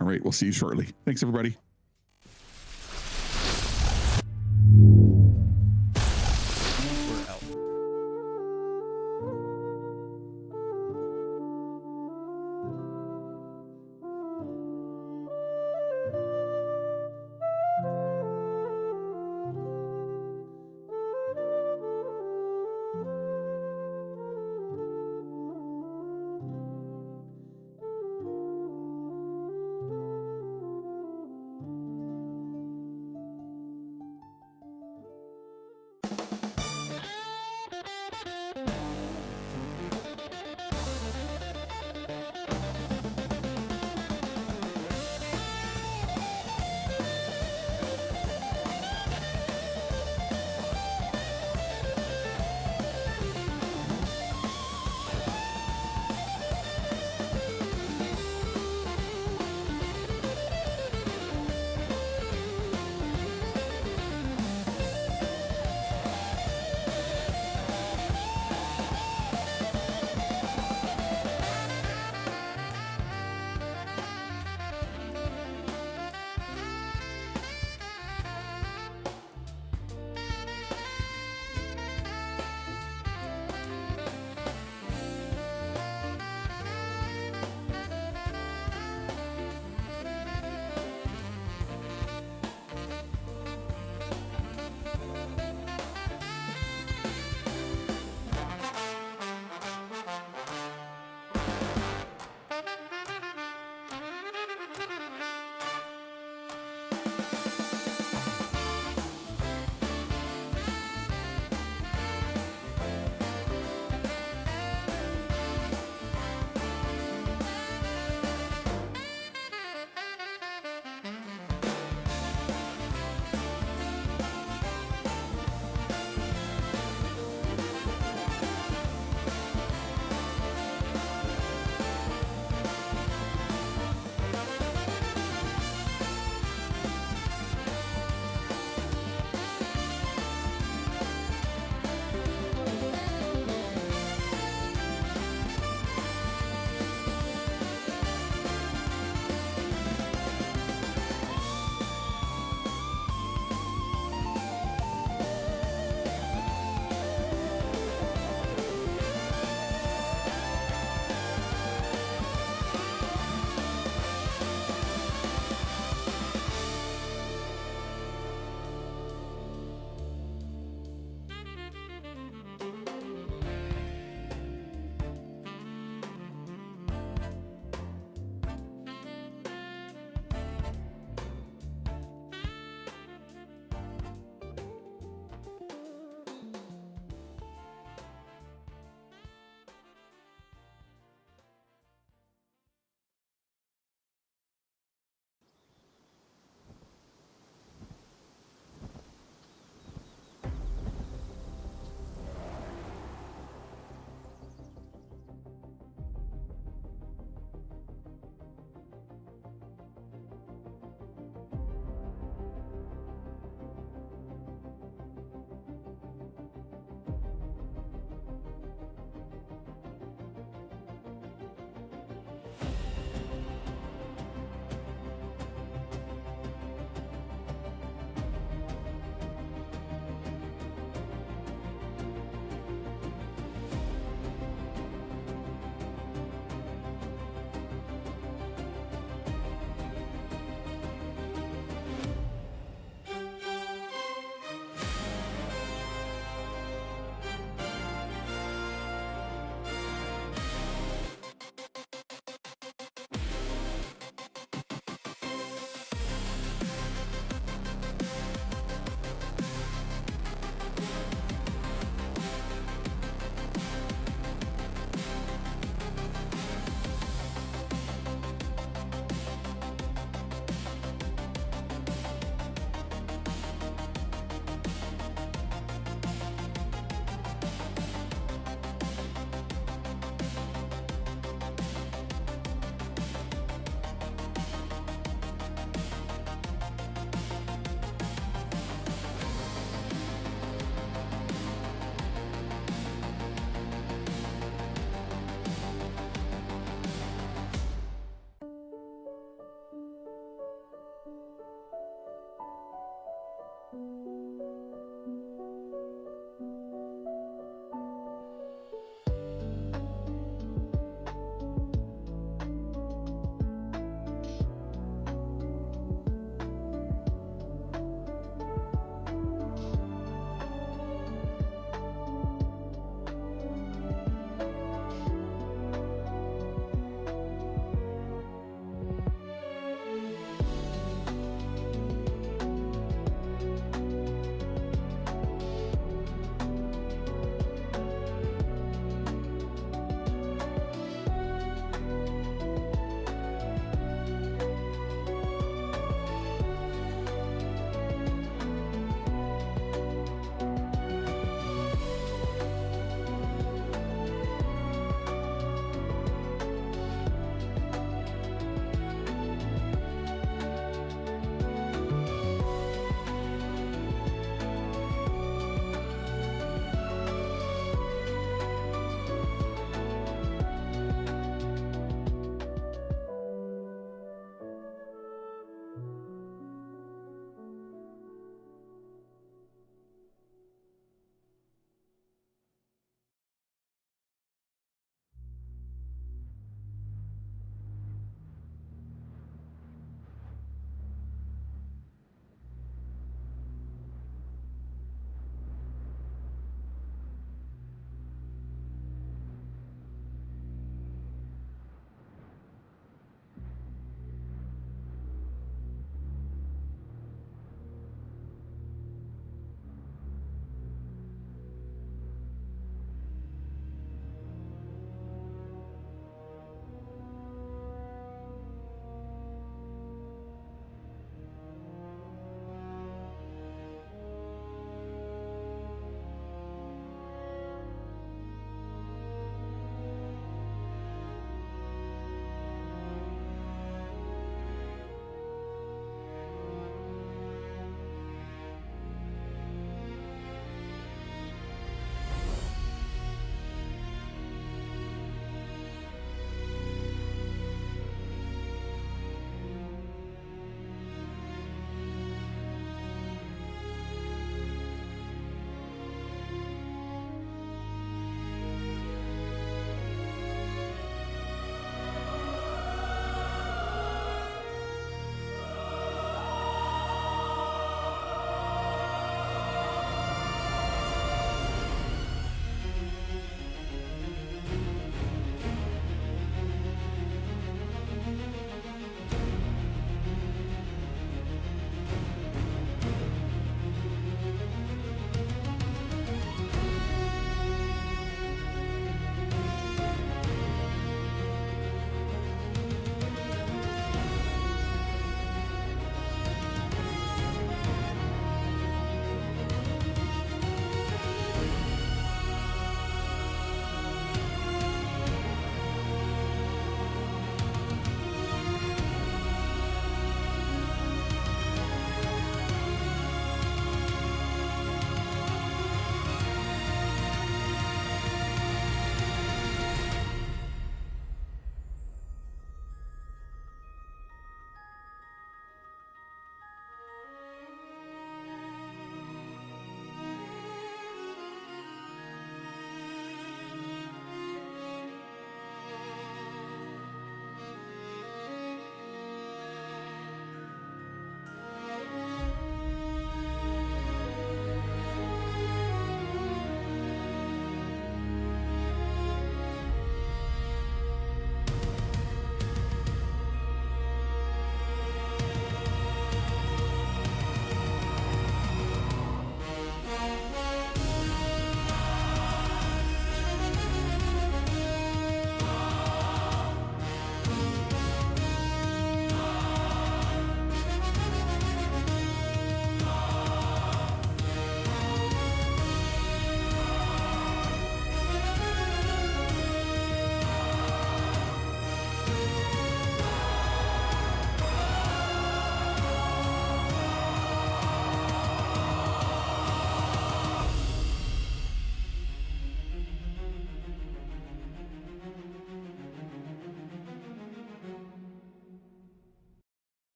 All right, we'll see you shortly. Thanks, everybody. We're out.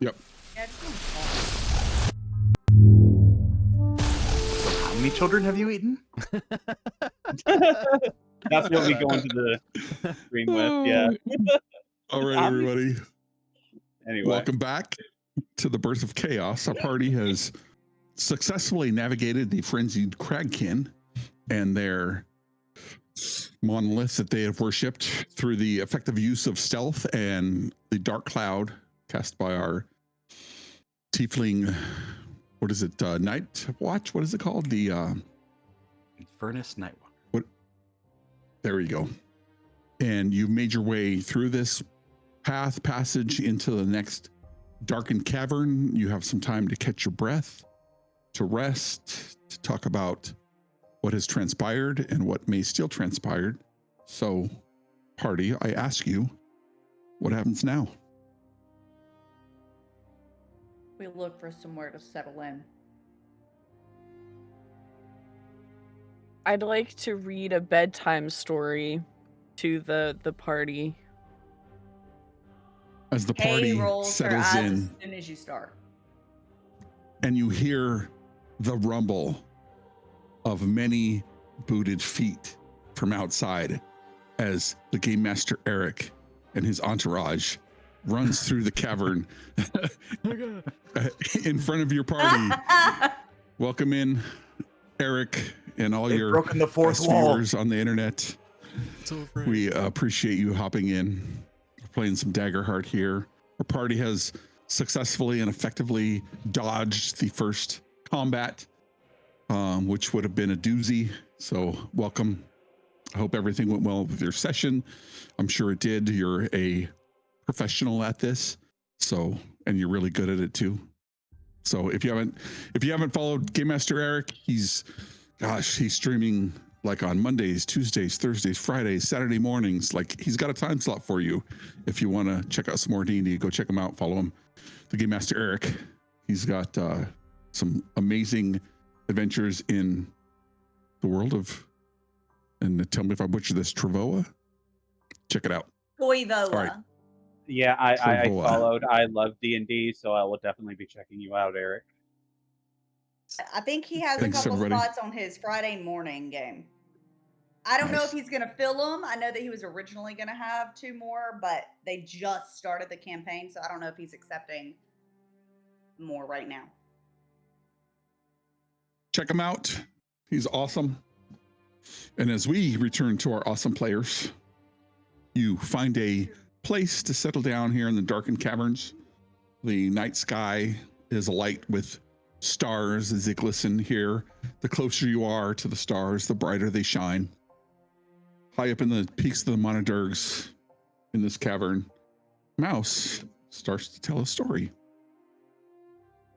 Yep. Yeah, just one fall. So how many children have you eaten? That's what we go into the stream with. Yeah. All right, I'm- everybody. Anyway. Welcome back to the Birth of Chaos. Our party has successfully navigated the frenzied cragkin and their monolith that they have worshipped through the effective use of stealth and the dark cloud cast by our tiefling. What is it? Night Watch? What is it called? The Furnace Nightwalker. there you go. And you've made your way through this passage into the next darkened cavern. You have some time to catch your breath, to rest, to talk about what has transpired and what may still transpired. So, party, I ask you, what happens now? We look for somewhere to settle in. I'd like to read a bedtime story to the party. As the Hay party rolls her settles eyes in as soon as you start. and you hear the rumble of many booted feet from outside as the game master Eric and his entourage runs through the cavern in front of your party. Welcome in, Eric, and all They've your broken the fourth best wall. viewers on the internet. So afraid. We appreciate you hopping in. We're playing some Daggerheart here. Our party has successfully and effectively dodged the first combat, which would have been a doozy. So welcome. I hope everything went well with your session. I'm sure it did. You're a professional at this, so, and you're really good at it too. So if you haven't followed Game Master Eric, he's streaming like on Mondays, Tuesdays, Thursdays, Fridays, Saturday mornings. Like, he's got a time slot for you. If you want to check out some more D&D, go check him out. Follow him, the Game Master Eric. He's got some amazing adventures in the world of, and tell me if I butcher this, Travoa. Check it out. Toivola. All right. Yeah, I Travoa. followed. I love D&D, so I will definitely be checking you out, Eric. I think he has Thanks, a couple everybody. spots on his Friday morning game. I don't know if Nice. he's going to fill them. I know that he was originally going to have 2 more, but they just started the campaign, so I don't know if he's accepting more right now. Check him out. He's awesome. And as we return to our awesome players, you find a place to settle down here in the darkened caverns. The night sky is alight with stars as they glisten here. The closer you are to the stars, the brighter they shine. High up in the peaks of the Monadh Deargs in this cavern, Mouse starts to tell a story.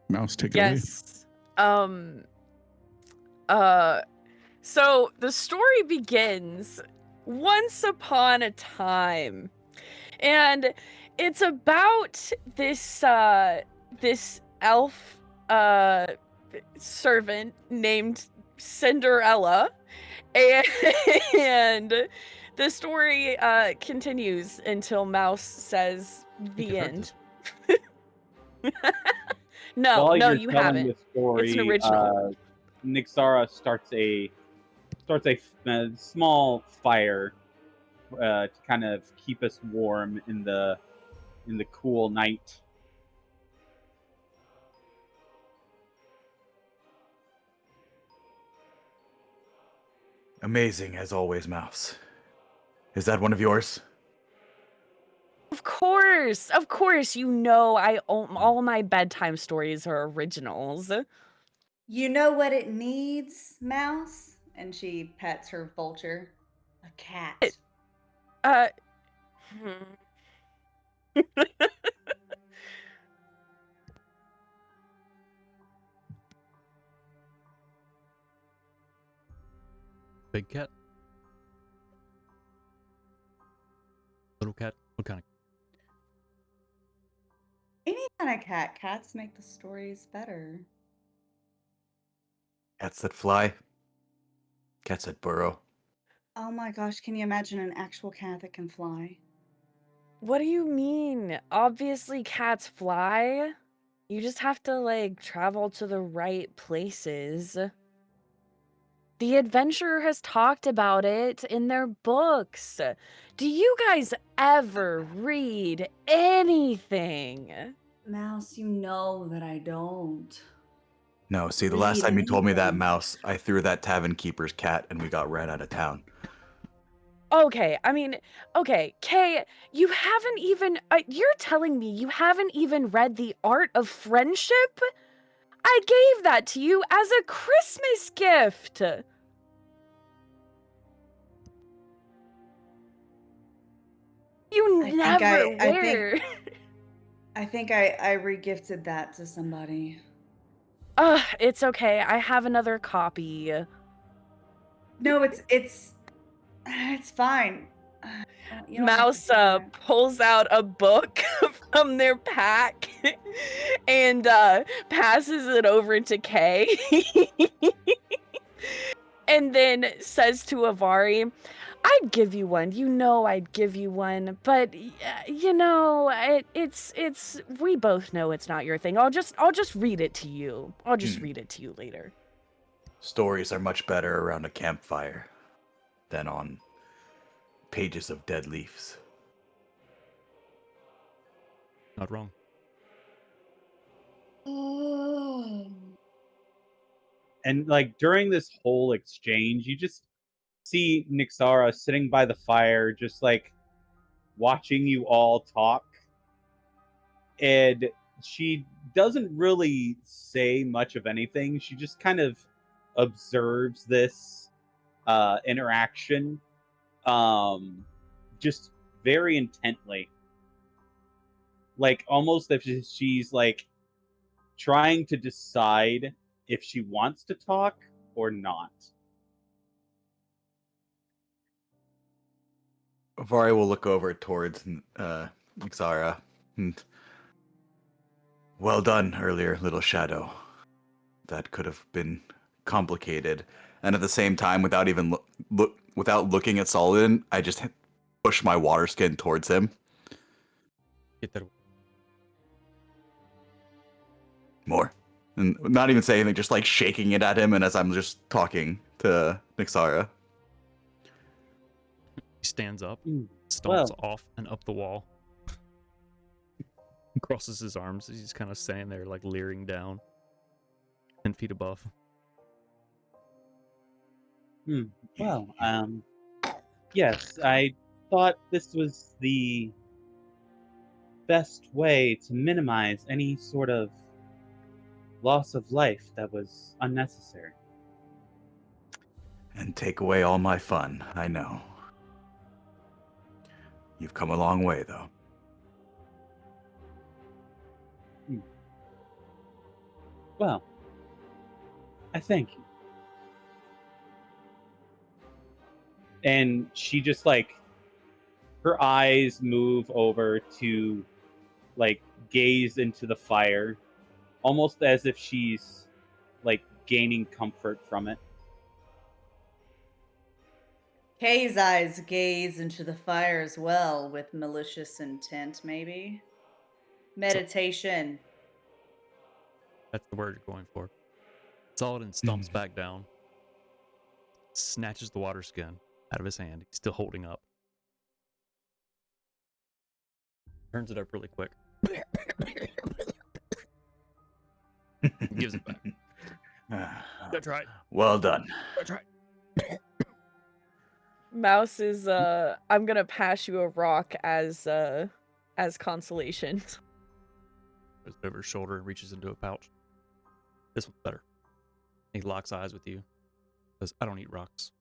Mouse, take it away. Yes. So the story begins once upon a time, and it's about this this elf servant named Cinderella, and the story continues until Mouse says the end. No, While no, you're you telling haven't. the story, It's an original. Nixara starts a small fire to kind of keep us warm in the cool night. Amazing as always, Mouse. Is that one of yours? Of course. You know, all my bedtime stories are originals. You know what it needs, Mouse? And she pets her vulture. A cat. Uh, Big cat? Little cat? What kind of Any kind of cat. Cats make the stories better. Cats that fly. Cats that burrow. Oh my gosh, can you imagine an actual cat that can fly? What do you mean? Obviously cats fly. You just have to, like, travel to the right places. The adventurer has talked about it in their books. Do you guys ever read anything? Mouse, you know that I don't. No, see, the last Read time you told me that, anything. Mouse, I threw that tavern keeper's cat and we got ran out of town. Okay, I mean, okay, Kay, you haven't even, you're telling me you haven't even read The Art of Friendship? I gave that to you as a Christmas gift. You I think never I think were. I think I regifted that to somebody. It's okay. I have another copy. No, it's fine. You don't have to Mouse do that. pulls out a book from their pack and passes it over to Kay. And then says to Avari, I'd give you one. You know I'd give you one, but you know, it's we both know it's not your thing. I'll just read it to you. I'll just read it to you later. Stories are much better around a campfire than on pages of dead leaves. Not wrong. And like during this whole exchange, you just see Nixara sitting by the fire, just like watching you all talk. And she doesn't really say much of anything. She just kind of observes this interaction just very intently. Like almost if she's like trying to decide if she wants to talk or not. Avari will look over towards Ixara. Well done earlier, little shadow. That could have been complicated. And at the same time, without even without looking at Saladin, I just push my water skin towards him. Get that. More. And not even saying anything, just like shaking it at him, and as I'm just talking to Nixara. He stands up, stomps Well. off and up the wall. Crosses his arms. He's kind of standing there, like leering down, 10 feet above. Well, yes, I thought this was the best way to minimize any sort of loss of life that was unnecessary. And take away all my fun, I know. You've come a long way, though. Well, I thank you. And she just like, her eyes move over to like gaze into the fire, almost as if she's like gaining comfort from it. Kay's eyes gaze into the fire as well, with malicious intent, maybe. Meditation. That's the word you're going for. Saladin stomps back down, snatches the water skin out of his hand. He's still holding up. Turns it up really quick. Gives it back. That's right. Well done. That's right. Mouse is I'm gonna pass you a rock as consolation. Goes over his shoulder and reaches into a pouch. This one's better. He locks eyes with you. Says, I don't eat rocks.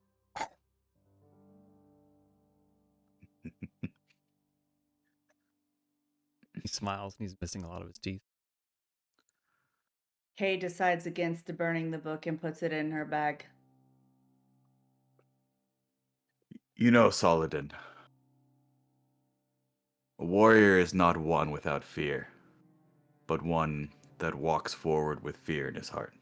He smiles and he's missing a lot of his teeth. Kay decides against burning the book and puts it in her bag. You know, Saladin. A warrior is not one without fear, but one that walks forward with fear in his heart.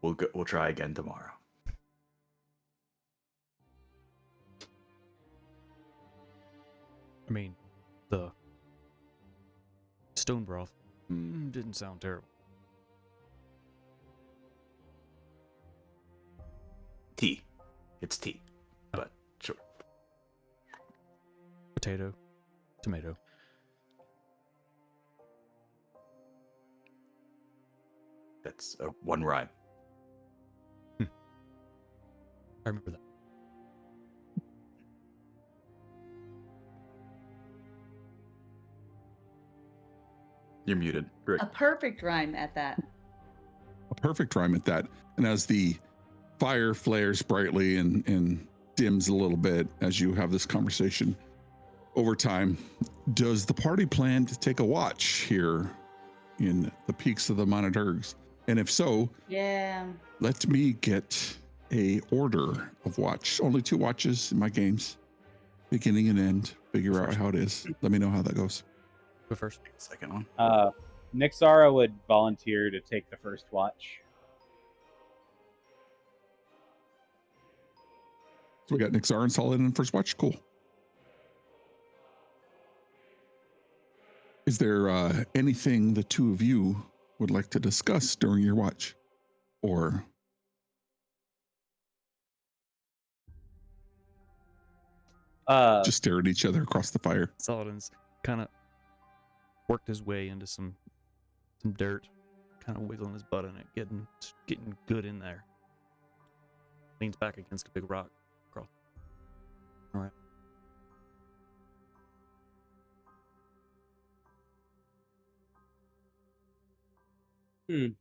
We'll try again tomorrow. I mean, the stone broth didn't sound terrible. Tea. It's tea. But sure. Potato, tomato. That's one rhyme. I remember that. You're muted, Rick. A perfect rhyme at that. A perfect rhyme at that. And as the fire flares brightly and dims a little bit as you have this conversation over time, does the party plan to take a watch here in the peaks of the Monadh Deargs? And if so, Yeah. let me get a order of watch. Only 2 watches in my games, beginning and end. Figure out how it is. Let me know how that goes. Go first. Second one. Nixara would volunteer to take the first watch. So we got Nixar and Solid in first watch. Cool. Is there anything the 2 of you would like to discuss during your watch? Or just stare at each other across the fire? Saladin's kind of worked his way into some dirt, kind of wiggling his butt in it, getting good in there. Leans back against a big rock. Crawl. All right. You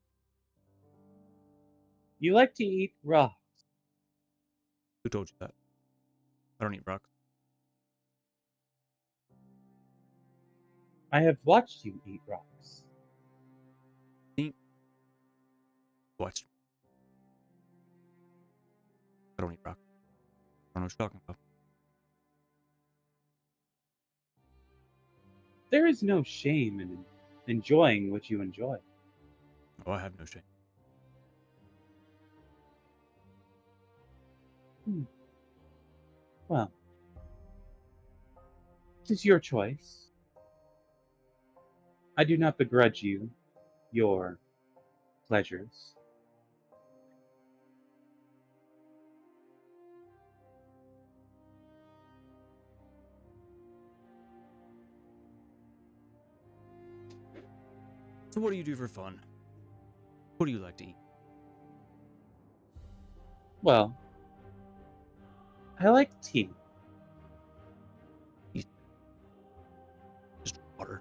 like to eat raw. Who told you that? I don't eat rocks. I have watched you eat rocks. Watch. I don't eat rocks. I don't know what you're talking about. There is no shame in enjoying what you enjoy. Oh, I have no shame. Well, it is your choice. I do not begrudge you your pleasures. So what do you do for fun? What do you like to eat? Well, I like tea. Just water.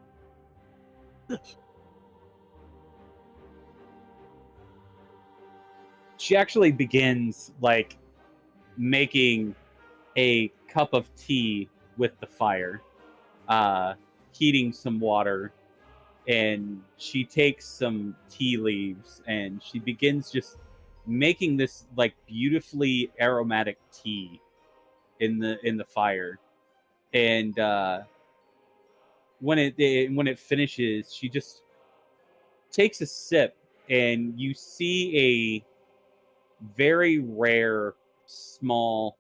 She actually begins like making a cup of tea with the fire, heating some water, and she takes some tea leaves and she begins just making this like beautifully aromatic tea in the fire. And when it finishes, she just takes a sip, and you see a very rare small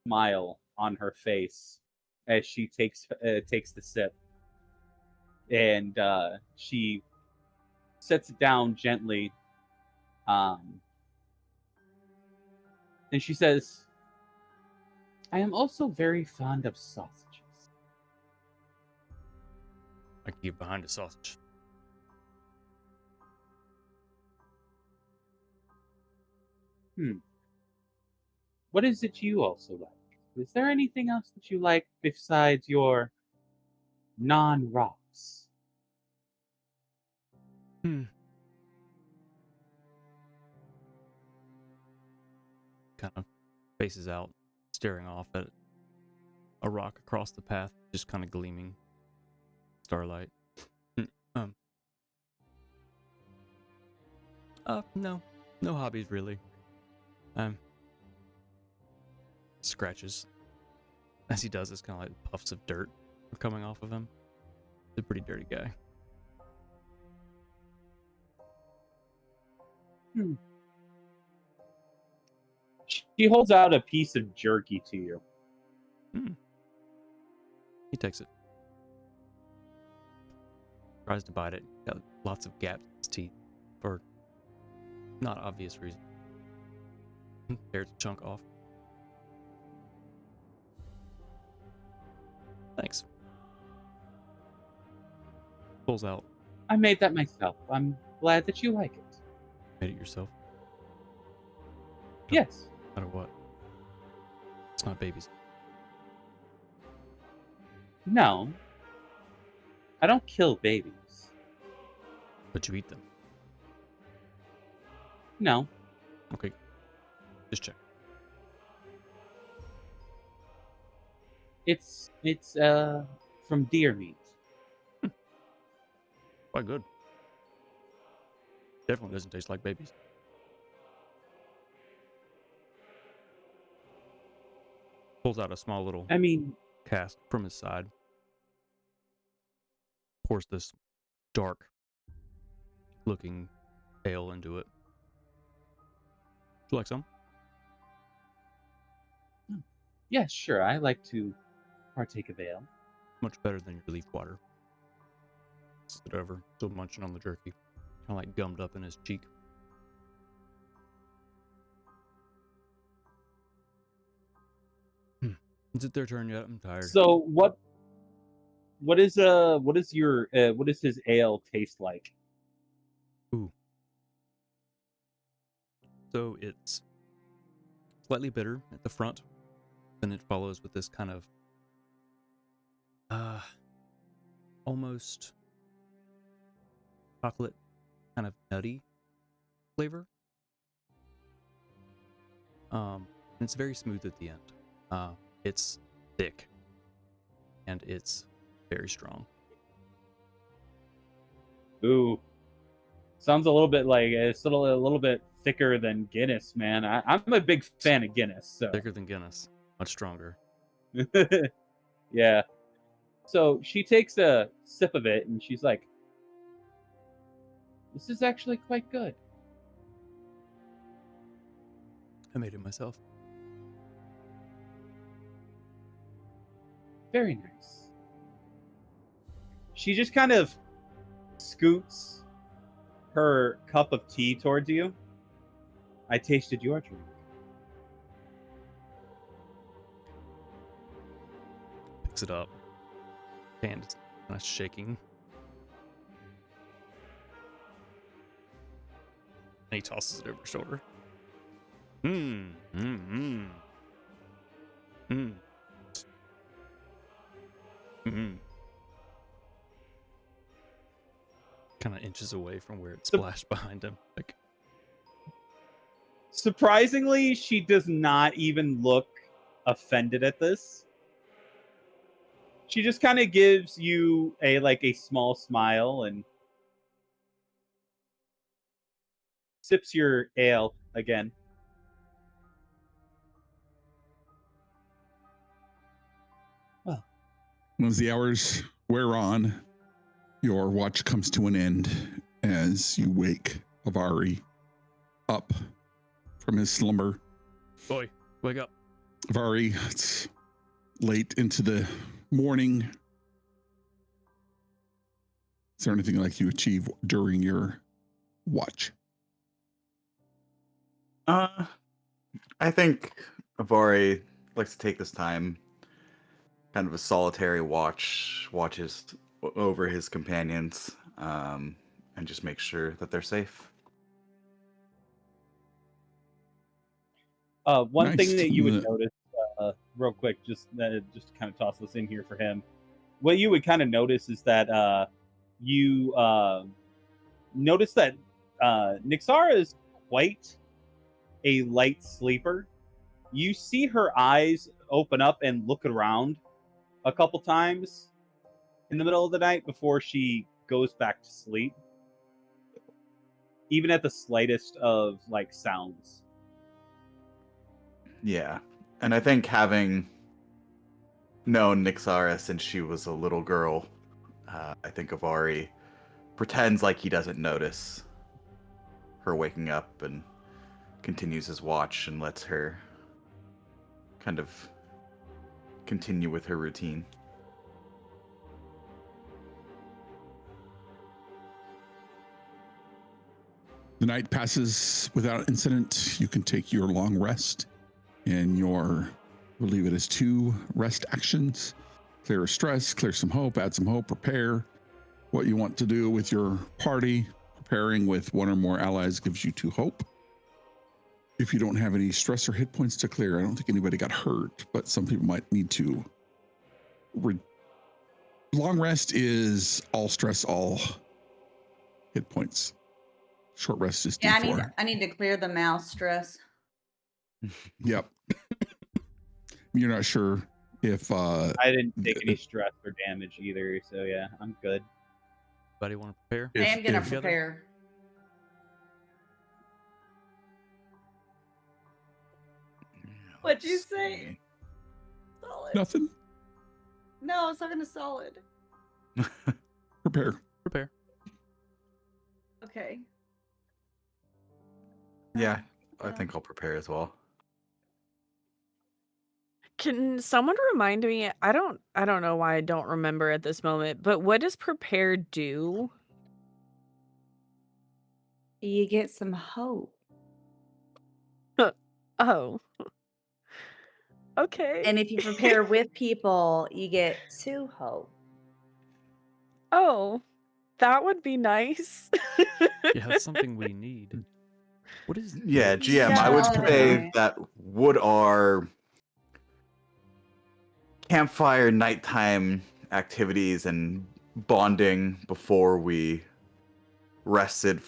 smile on her face as she takes the sip, and she sets it down gently, and she says, "I am also very fond of sausages." I can get behind a sausage. What is it you also like? Is there anything else that you like besides your non-rocks? Kind of faces out, staring off at a rock across the path, just kind of gleaming starlight. No hobbies really. Scratches. As he does, it's kind of like puffs of dirt are coming off of him. He's a pretty dirty guy. She holds out a piece of jerky to you. He takes it. tries to bite it. Got lots of gaps in its teeth for not obvious reason. Tears a chunk off. Thanks. Pulls out. I made that myself. I'm glad that you like it. Made it yourself. Yes. Out of what? It's not babies. No. I don't kill babies. But you eat them. No. Okay. Just check. It's from deer meat. Quite good. Definitely doesn't taste like babies. Pulls out a small little I mean, cask from his side. Pours this dark looking ale into it. Would you like some? yeah, sure. I like to partake of ale. Much better than your leaf water. Sit over, still munching on the jerky. Kind of like gummed up in his cheek. Is it their turn yet? I'm tired. So what is his ale taste like? So it's slightly bitter at the front. Then it follows with this kind of almost chocolate, kind of nutty flavor. And it's very smooth at the end. It's thick and it's very strong. Ooh, sounds a little bit like it's still a little bit thicker than Guinness, man. I'm a big fan of Guinness. So Thicker than Guinness, much stronger. yeah. So she takes a sip of it and she's like, "This is actually quite good." I made it myself. Very nice. She just kind of scoots her cup of tea towards you. I tasted your drink. Picks it up. Hand is kind of shaking. And he tosses it over his shoulder. Kind of inches away from where it splashed behind him. Like, surprisingly, she does not even look offended at this. She just kind of gives you a small smile and sips your ale again. Well, as the hours wear on, your watch comes to an end as you wake Avari up from his slumber. boy, wake up. Avari, it's late into the morning. Is there anything like you achieve during your watch? I think Avari likes to take this time, kind of a solitary watches over his companions, and just make sure that they're safe. One Nice. thing that you would notice, real quick, just to kind of toss this in here for him. What you would kind of notice is that you notice that Nixara is quite a light sleeper. You see her eyes open up and look around a couple times in the middle of the night before she goes back to sleep, even at the slightest of sounds. Yeah, and I think having known Nixara since she was a little girl, I think Avari pretends like he doesn't notice her waking up and continues his watch and lets her kind of continue with her routine. The night passes without incident. You can take your long rest, and we'll leave it as 2 rest actions. Clear stress, clear some hope, add some hope, prepare what you want to do with your party. Preparing with 1 or more allies gives you 2 hope. If you don't have any stress or hit points to clear, I don't think anybody got hurt, but some people might need to. Long rest is all stress, all hit points. Short rest is Yeah, D4. I need to clear the mouse stress. Yep. You're not sure if I didn't take any stress or damage either, so yeah, I'm good. Anybody want to prepare? I am gonna if- prepare. What'd you say? Solid. nothing. No, I was talking to solid. Prepare. Prepare. Okay. Yeah, I think I'll prepare as well. Can someone remind me? I don't know why I don't remember at this moment, but what does prepare do? You get some hope. Oh. Okay. And if you prepare with people, you get 2 hope. Oh, that would be nice. Yeah, that's something we need. What is? Yeah, GM, Yeah, I would I'll say try. that would our campfire nighttime activities and bonding before we rested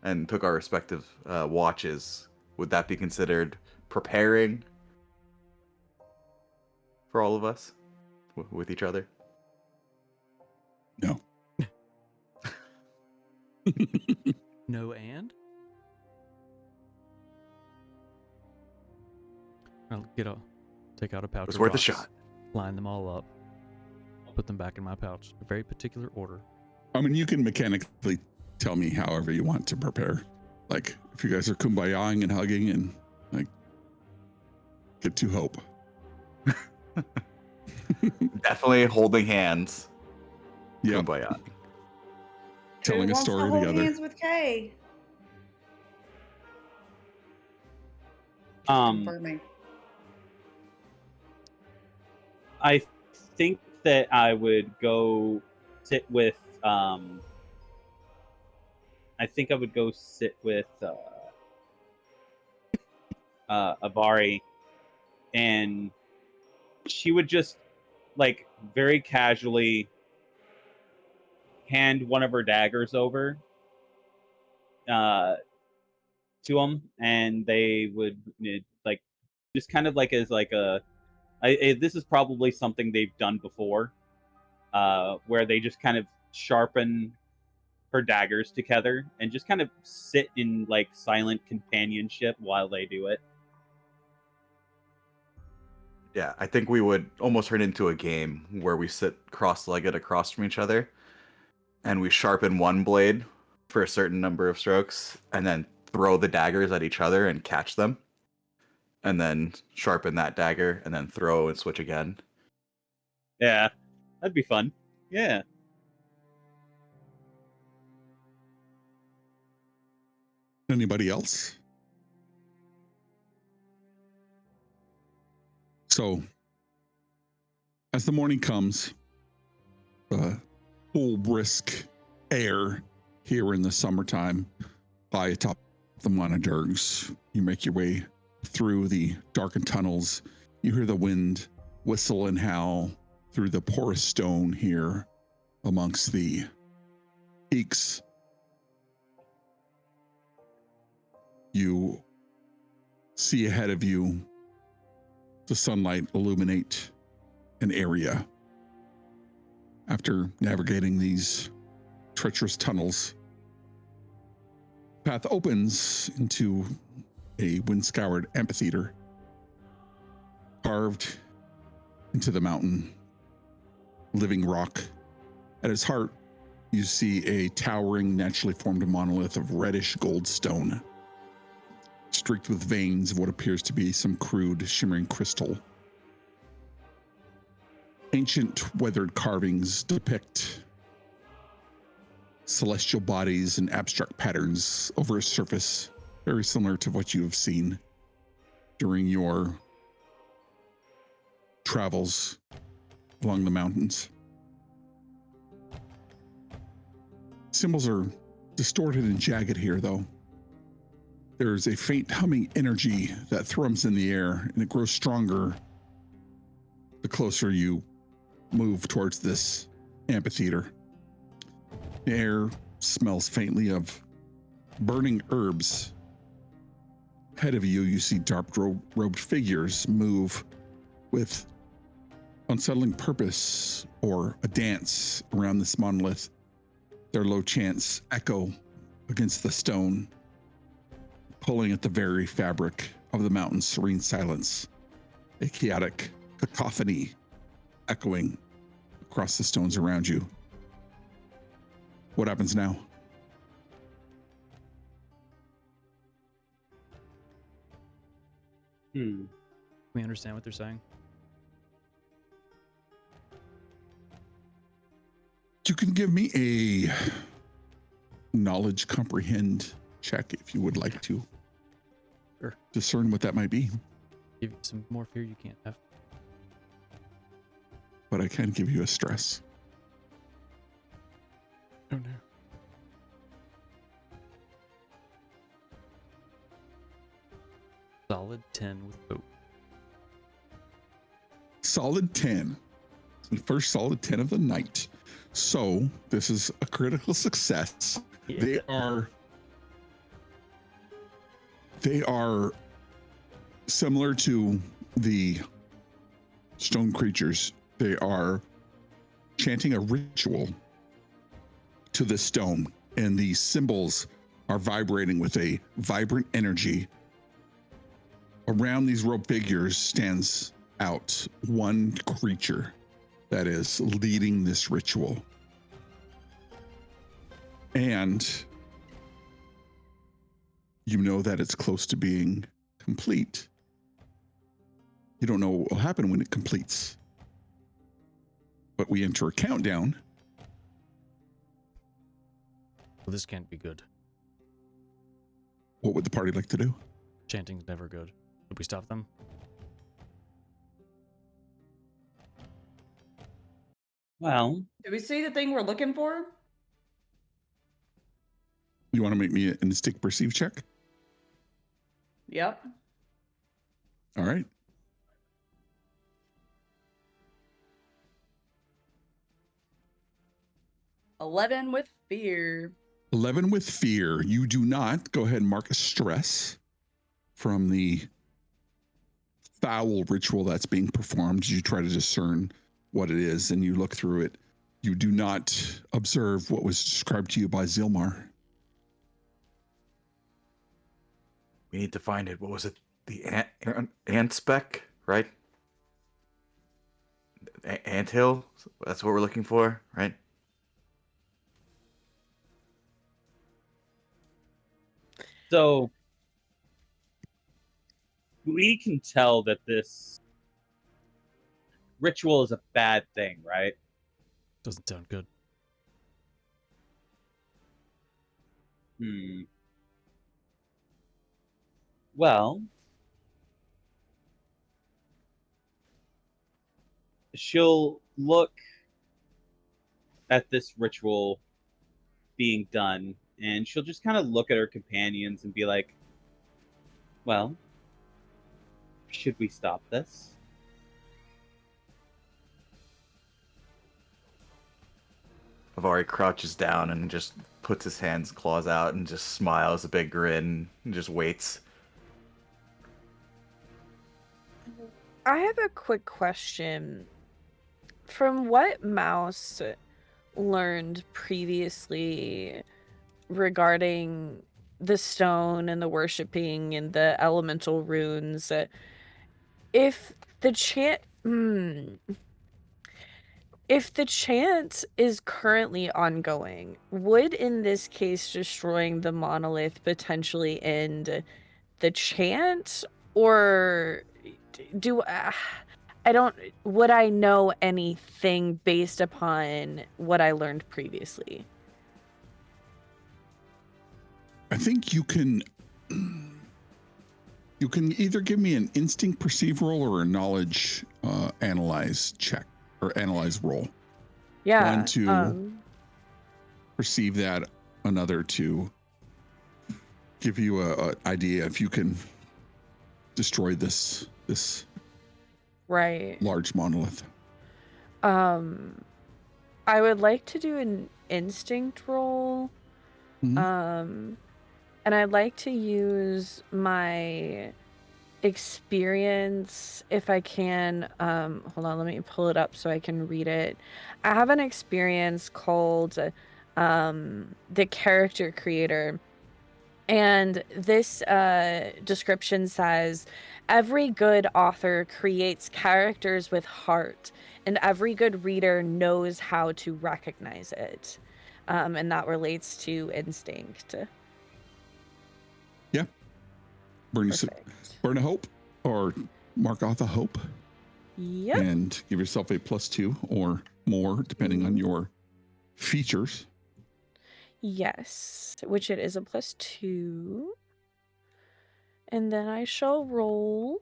and took our respective watches, would that be considered preparing for all of us with each other? No. No and? I'll take out a pouch. It's of worth a rocks, shot. Line them all up. Put them back in my pouch. A very particular order. I mean, you can mechanically tell me however you want to prepare. Like, if you guys are kumbayaing and hugging and like get 2 hope. Definitely holding hands. Yeah, Kumbaya. telling Who a wants story to hold together. hands with Kay? Confirming. I think that I would go sit with Avari, and she would just like very casually hand one of her daggers over to him, and they would like just kind of like as like this is probably something they've done before, where they just kind of sharpen her daggers together and just kind of sit in like silent companionship while they do it. Yeah, I think we would almost turn into a game where we sit cross-legged across from each other, and we sharpen one blade for a certain number of strokes, and then throw the daggers at each other and catch them, and then sharpen that dagger, and then throw and switch again. Yeah, that'd be fun. Yeah. Anybody else? So, as the morning comes, cool, brisk air here in the summertime, high atop the Monadh Deargs, you make your way through the darkened tunnels. You hear the wind whistle and howl through the porous stone here amongst the peaks. You see ahead of you the sunlight illuminate an area. After navigating these treacherous tunnels, path opens into a wind-scoured amphitheater carved into the mountain, living rock. At its heart, you see a towering, naturally formed monolith of reddish gold stone, streaked with veins of what appears to be some crude, shimmering crystal. Ancient, weathered carvings depict celestial bodies and abstract patterns over a surface, very similar to what you have seen during your travels along the mountains. Symbols are distorted and jagged here, though. There's a faint humming energy that thrums in the air, and it grows stronger the closer you move towards this amphitheater. The air smells faintly of burning herbs. Ahead of you, you see dark-robed figures move with unsettling purpose or a dance around this monolith. Their low chants echo against the stone, pulling at the very fabric of the mountain's serene silence, a chaotic cacophony echoing across the stones around you. What happens now? Hmm. We understand what they're saying. You can give me a knowledge comprehend check if you would like to. Sure. Discern what that might be. Give you some more fear you can't have. But I can give you a stress. Oh no. Solid 10 with hope. Solid 10. The first solid 10 of the night. So this is a critical success. Yeah. They are similar to the stone creatures. They are chanting a ritual to the stone, and these symbols are vibrating with a vibrant energy. Around these robed figures stands out one creature that is leading this ritual. And you know that it's close to being complete. You don't know what will happen when it completes. But we enter a countdown. Well, this can't be good. What would the party like to do? Chanting's never good. Did we stop them? Well, Did we see the thing we're looking for? You want to make me an instinct perceive check? Yep. All right. $11 with fear. 11 with fear. You do not. Go ahead and mark a stress from the foul ritual that's being performed. You try to discern what it is, and you look through it. You do not observe what was described to you by Zilmar. We need to find it. What was it? The ant speck, right? Ant hill. That's what we're looking for, right? so we can tell that this ritual is a bad thing, right? Doesn't sound good. Well, she'll look at this ritual being done, and she'll just kind of look at her companions and be like, well, should we stop this? Avari crouches down and just puts his hands, claws out, and just smiles a big grin and just waits. I have a quick question. From what Mouse learned previously regarding the stone and the worshipping and the elemental runes, if the chant if the chant is currently ongoing, would in this case destroying the monolith potentially end the chant, or do I don't would I know anything based upon what I learned previously? I think you can either give me an instinct perceive roll or a knowledge analyze check or analyze roll. Yeah. One to perceive that, another to give you a idea if you can destroy this right. large monolith. I would like to do an instinct roll. Mhm. And I'd like to use my experience if I can. Hold on, let me pull it up so I can read it. I have an experience called the character creator. And this description says, every good author creates characters with heart, and every good reader knows how to recognize it. And that relates to instinct. Yeah. Burn Perfect. a hope or mark off a hope Yep. and give yourself a +2 or more, depending on your features. Yes, which it is a +2. And then I shall roll.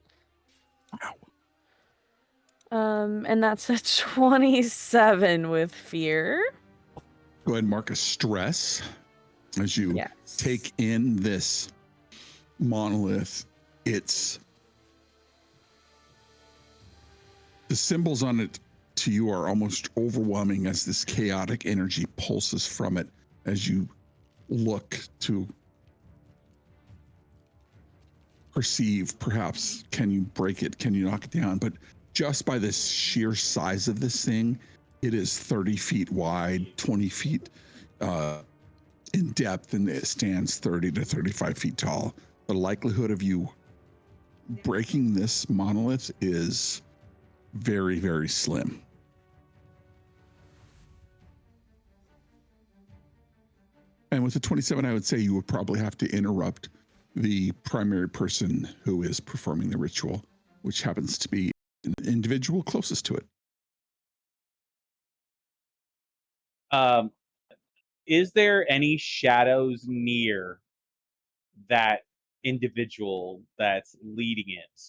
And that's a 27 with fear. Go ahead and mark a stress as you Yes. take in this monolith. It's the symbols on it to you are almost overwhelming as this chaotic energy pulses from it as you look to perceive, perhaps, can you break it? Can you knock it down? But just by this sheer size of this thing, it is 30 feet wide, 20 feet in depth, and it stands 30 to 35 feet tall. The likelihood of you breaking this monolith is very, very slim. And with the 27, I would say you would probably have to interrupt the primary person who is performing the ritual, which happens to be an individual closest to it. Is there any shadows near that individual that's leading it?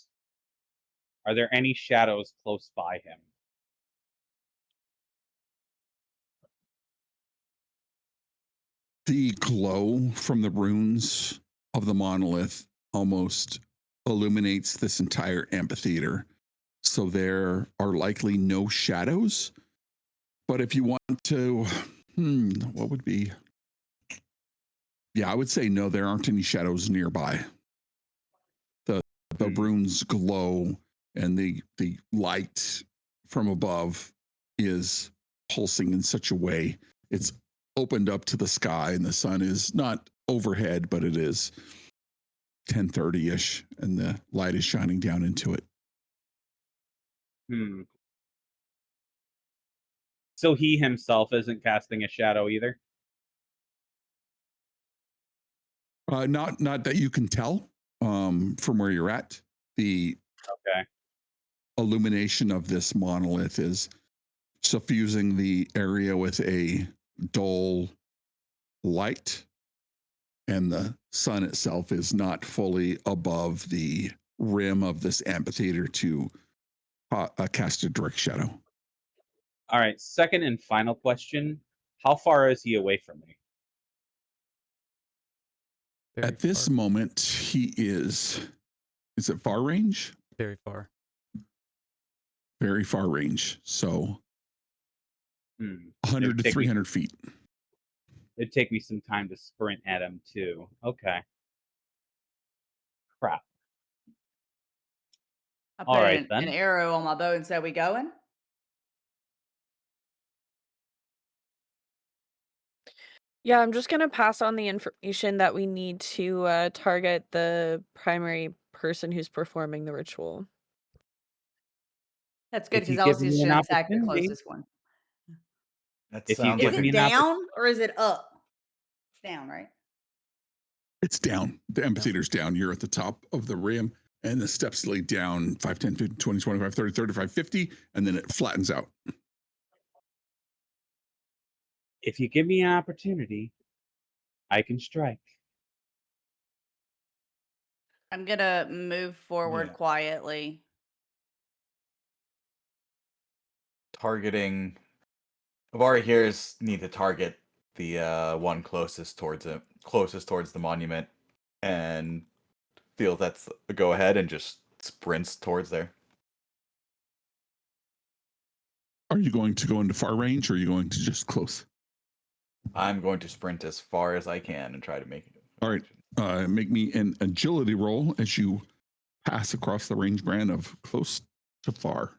Are there any shadows close by him? The glow from the runes of the monolith almost illuminates this entire amphitheater. So there are likely no shadows. But if you want to, what would be? Yeah, I would say no, there aren't any shadows nearby. The runes glow and the light from above is pulsing in such a way it's opened up to the sky, and the sun is not overhead, but it is 10:30ish, and the light is shining down into it. So he himself isn't casting a shadow either? Not that you can tell from where you're at. The Okay. illumination of this monolith is suffusing the area with a dull light, and the sun itself is not fully above the rim of this amphitheater to cast a direct shadow. All right. Second and final question. How far is he away from me? Very At this far. moment, he is it far range? Very far. Very far range. So 100 It'd to take me- 300 feet. It'd take me some time to sprint at him too. Okay. Crap. I All put right, an then. arrow on my bow and said, "We going?" Yeah, I'm just gonna pass on the information that we need to target the primary person who's performing the ritual. That's good If you because I was give me just an going to attack the opportunity. closest one. That If you sounds give Is like me it an down or is it up? It's down, right? It's down. The amphitheater's down. You're at the top of the rim, and the steps lead down 5, 10, 15, 20, 25, 30, 35, 50, and then it flattens out. If you give me an opportunity, I can strike. I'm gonna move forward Yeah. quietly. Targeting. Avari here's need to target the one closest towards it, closest towards the monument, and feels that's a go ahead and just sprints towards there. Are you going to go into far range or are you going to just close? I'm going to sprint as far as I can and try to make it. All right. Make me an agility roll as you pass across the range band of close to far.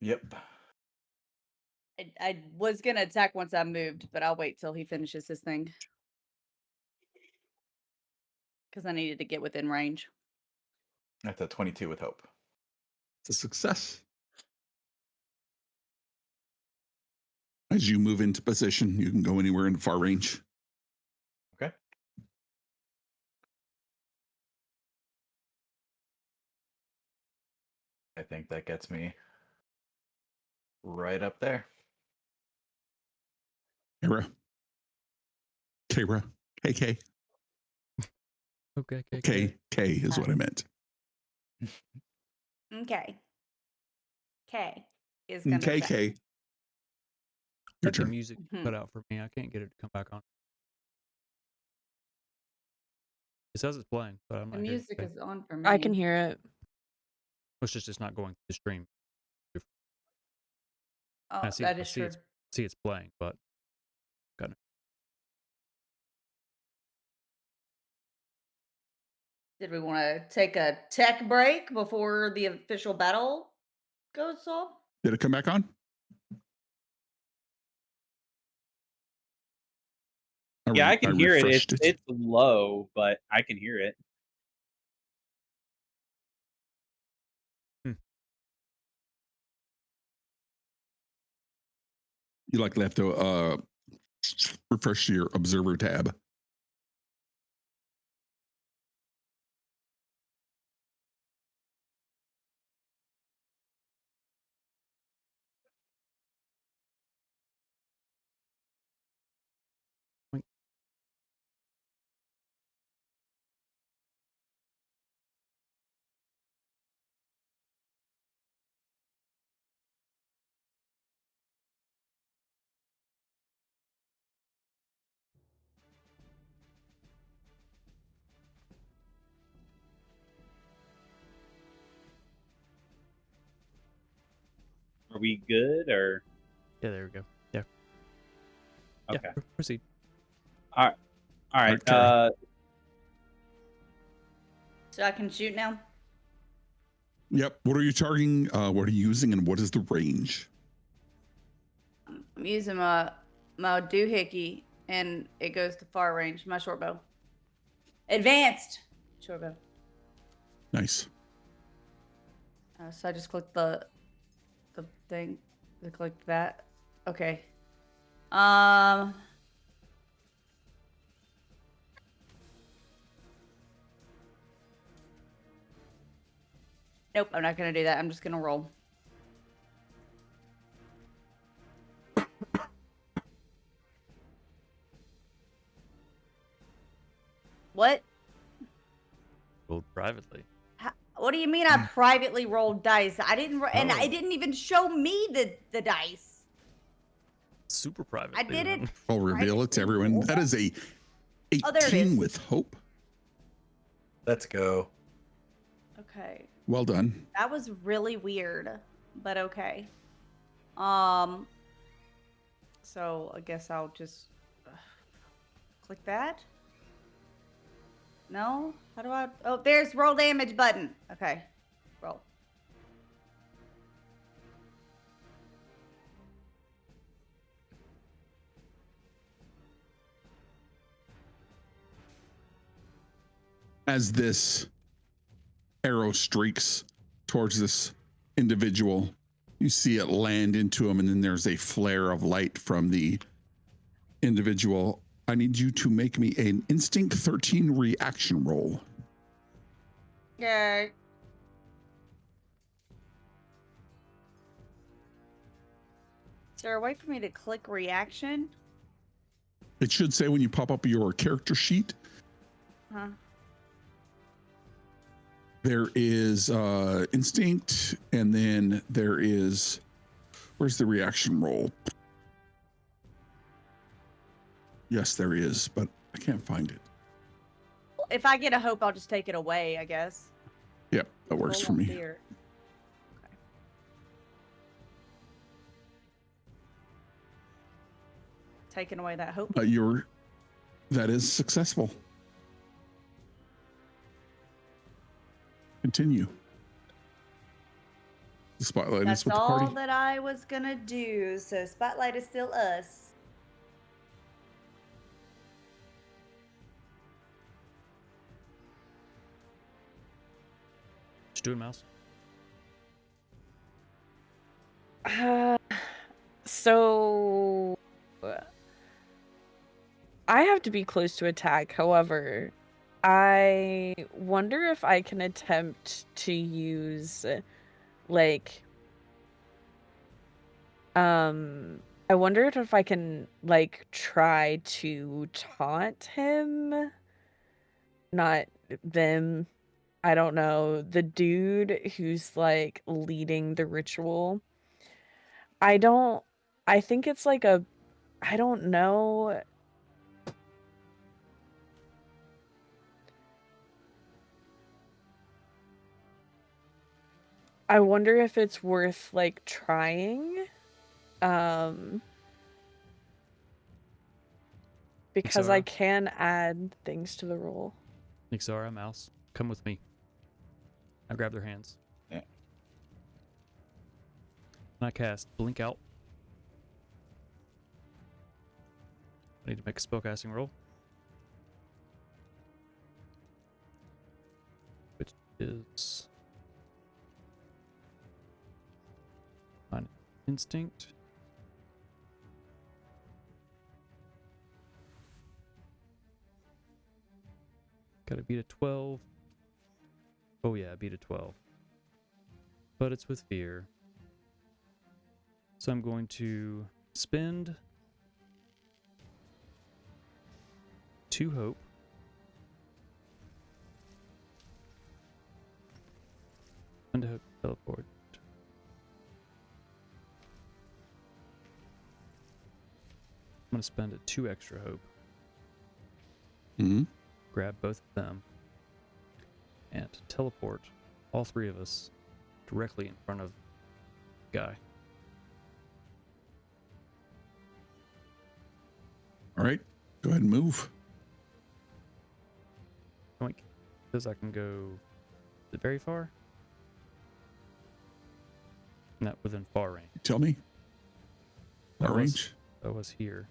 Yep. I was gonna attack once I moved, but I'll wait till he finishes his thing. Because I needed to get within range. That's a 22 with hope. It's a success. As you move into position, you can go anywhere in far range. Okay. I think that gets me right up there. Kara. KK. Okay. K is what I meant. Okay. K is gonna KK. check. Your The turn. music cut out for me. I can't get it to come back on. It says it's playing, but I'm The not hearing music anything. is on for me. I can hear it. It's just it's not going through the stream. Oh, I see that I is see true. it's playing, but got it. Did we want to take a tech break before the official battle goes off? Did it come back on? Yeah, I can hear it. refreshed It's low, but I can hear it. You likely have to refresh your observer tab. Are we good or Yeah, there we go. Yeah. okay? Yeah, proceed. All right. Kara. So I can shoot now? Yep. What are you targeting? What are you using, and what is the range? I'm using my doohickey, and it goes to far range. My short bow. Advanced short bow. Nice. So I just clicked the thing. I clicked that. Okay. Nope, I'm not gonna do that. I'm just gonna roll. What? Rolled privately. What do you mean? I privately rolled dice? I didn't, and Oh. it didn't even show me the dice. Super privately. I did it. I'll reveal it to everyone. That is a Oh, there it 18 is. with hope. Let's go. Okay. Well done. That was really weird, but okay. So I guess I'll just click that. No? How do I? Oh, there's roll damage button. Okay. Roll. As this arrow streaks towards this individual, you see it land into him, and then there's a flare of light from the individual. I need you to make me an instinct 13 reaction roll. Yeah. Is there a way for me to click reaction? It should say when you pop up your character sheet. Huh. There is instinct, and then there is, where's the reaction roll? Yes, there is, but I can't find it. If I get a hope, I'll just take it away, I guess. Yep, that works Roll for on me. fear. Okay. Taking away that hope. That is successful. Continue. The spotlight That's is with the all party. that I was gonna do. So spotlight is still us. Just do it, mouse. So I have to be close to attack. However, I wonder if I can attempt to use like I wonder if I can like try to taunt him, not them. I don't know, the dude who's like leading the ritual. I think it's like I don't know. I wonder if it's worth like trying. Because I Ixara. can add things to the roll. Ixara, mouse, come with me. I grab their hands. Yeah. And I cast Blink Out. I need to make a spellcasting roll. Which is an instinct. Gotta beat a 12. Oh yeah, beat a 12. But it's with fear. So I'm going to spend 2 hope. Spend a hope to teleport. I'm gonna spend a 2 extra hope. Mm-hmm. Grab both of them and teleport all 3 of us directly in front of the guy. All right, go ahead and move. Yoink. Because I can go very far. Not within far range. Tell me. That Far was- range. That was here.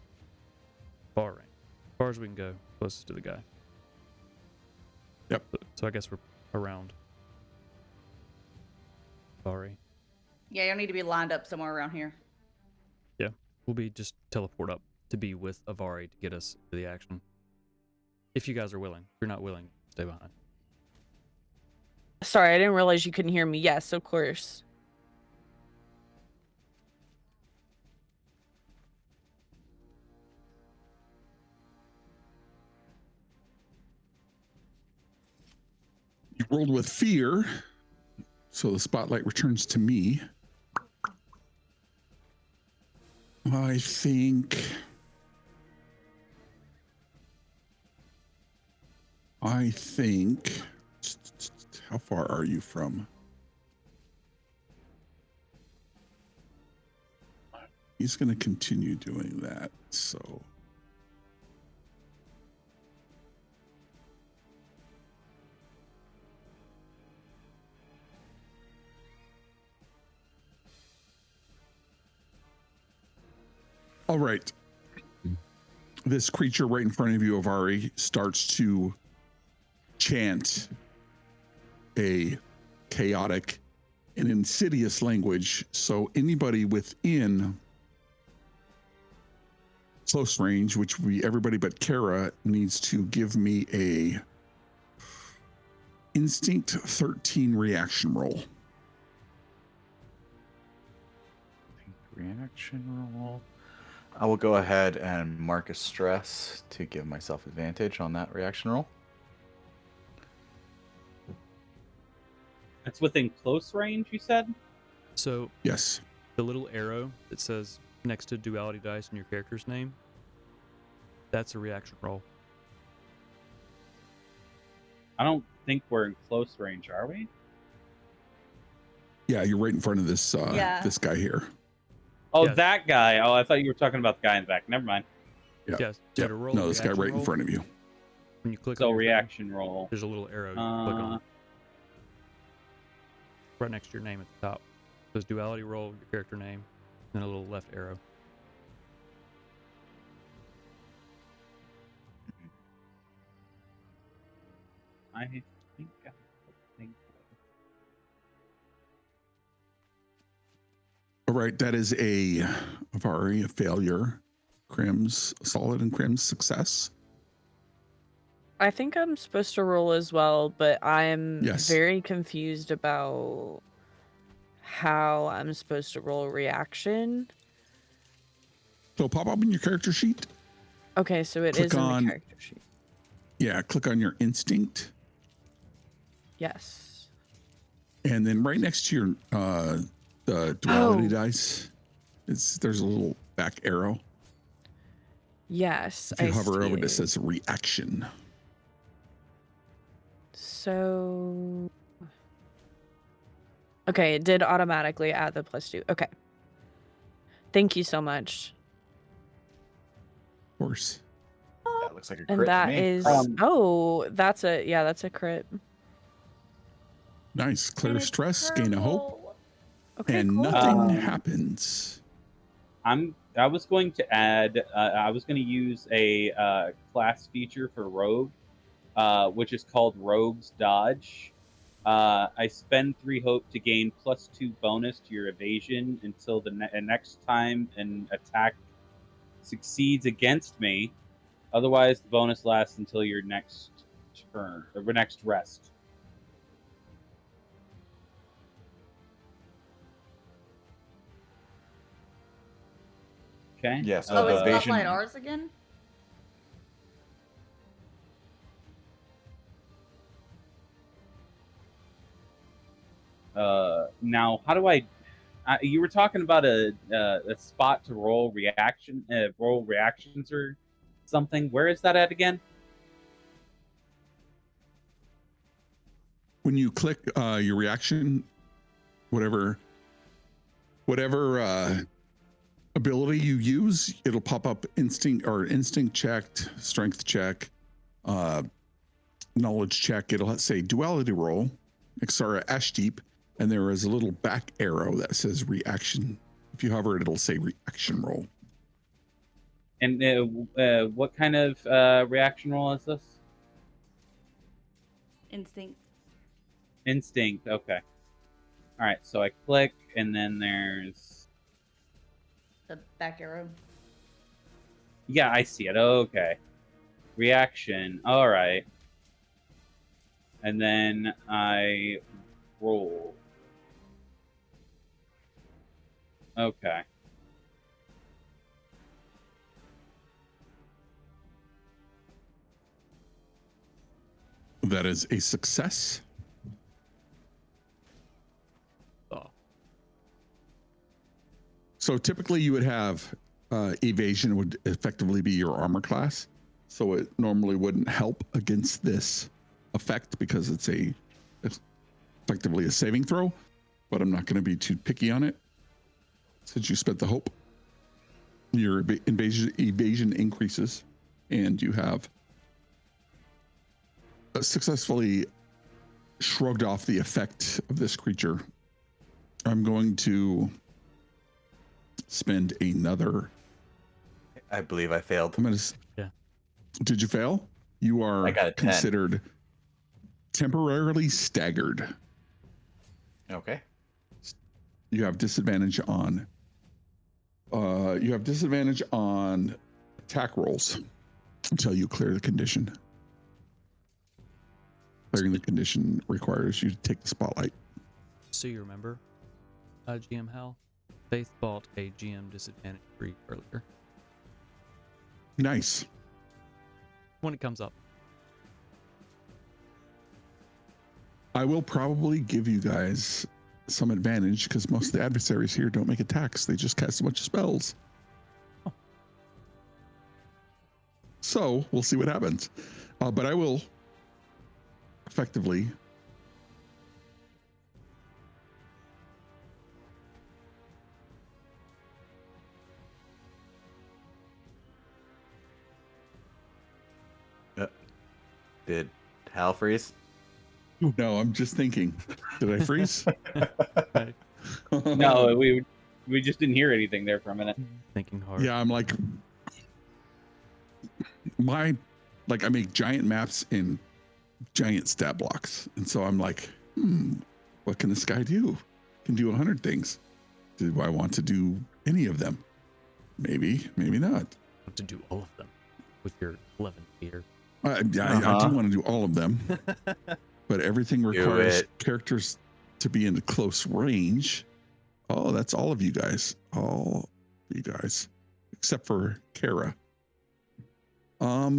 Far range. As far as we can go, closest to the guy. Yep. So I guess we're around. Sorry. Yeah, you'll need to be lined up somewhere around here. We'll be just teleport up to be with Avari to get us to the action. If you guys are willing. If you're not willing, stay behind. Sorry, I didn't realize you couldn't hear me. Yes, of course. You rolled with fear, so the spotlight returns to me. I think how far are you from? He's going to continue doing that, so all right. This creature right in front of you, Avari, starts to chant a chaotic and insidious language. So anybody within close range, which would be everybody but Kara, needs to give me a instinct 13 reaction roll. Reaction roll. I will go ahead and mark a stress to give myself advantage on that reaction roll. It's within close range, you said? So Yes. the little arrow that says next to duality dice in your character's name, that's a reaction roll. I don't think we're in close range, are we? Yeah, you're right in front of this Yeah. this guy here. Oh, Yes. that guy. Oh, I thought you were talking about the guy in the back. Never mind. Yeah. Yes. So Yeah. to roll No, a this guy reaction right in roll, front of you. when you click So on your thing, reaction roll. there's a little arrow you can click on right next to your name at the top. It says duality roll, your character name, and a little left arrow. I think I think All right, that is a Avari, a failure. Crim's solid and Crim's success. I think I'm supposed to roll as well, but I'm Yes. very confused about how I'm supposed to roll a reaction. So pop up in your character sheet. Okay, so it Click is in on- the character sheet. Yeah, click on your instinct. Yes. And then right next to your the duality Oh. dice, there's a little back arrow. Yes. If you I hover over see it, it says reaction. So. Okay, it did automatically add the +2. Okay. Thank you so much. Of course. That looks like a crit And to that me. is that's a crit. Nice. Clear And it's stress, gain a hope, purple. Okay, and cool. nothing Um, happens. I was going to add. I was going to use a class feature for Rogue, which is called Rogue's Dodge. I spend 3 hope to gain +2 bonus to your evasion until the next time an attack succeeds against me. Otherwise, the bonus lasts until your next turn or next rest. Okay. Yeah, so Oh, the is evasion. Spotlight ours again? Now, how do I? You were talking about a spot to roll reactions or something. Where is that at again? When you click your reaction, whatever ability you use, it'll pop up instinct checked, strength check, knowledge check. It'll say duality roll, Exara Ash Deep, and there is a little back arrow that says reaction. If you hover it, it'll say reaction roll. And what kind of reaction roll is this? Instinct. Instinct. Okay. All right. So I click, and then there's. The back arrow. Yeah, I see it. Okay. Reaction. All right. And then I roll. Okay. That is a success. Oh. So typically you would have evasion would effectively be your armor class. So it normally wouldn't help against this effect because it's effectively a saving throw, but I'm not going to be too picky on it. Since you spent the hope, your evasion increases, and you have successfully shrugged off the effect of this creature. I'm going to spend another. I believe I failed. I'm gonna. Yeah. Did you fail? You are I got a 10. considered temporarily staggered. Okay. You have disadvantage on. You have disadvantage on attack rolls until you clear the condition. Clearing the condition requires you to take the spotlight. So you remember, GM Hal? Faith bought a GM disadvantage free earlier. Nice. When it comes up. I will probably give you guys some advantage because most of the adversaries here don't make attacks. They just cast a bunch of spells. Oh. So we'll see what happens. But I will effectively Did Hal freeze? no, I'm just thinking. Did I freeze? No, we just didn't hear anything there for a minute. Thinking hard. Yeah, I'm like I make giant maps in giant stat blocks. And so I'm like, what can this guy do? Can do 100 things. Do I want to do any of them? Maybe, maybe not. To do all of them with your 11 meter. I do want to do all of them, but everything requires characters to be in close range. Oh, that's all of you guys. All you guys, except for Kara. Are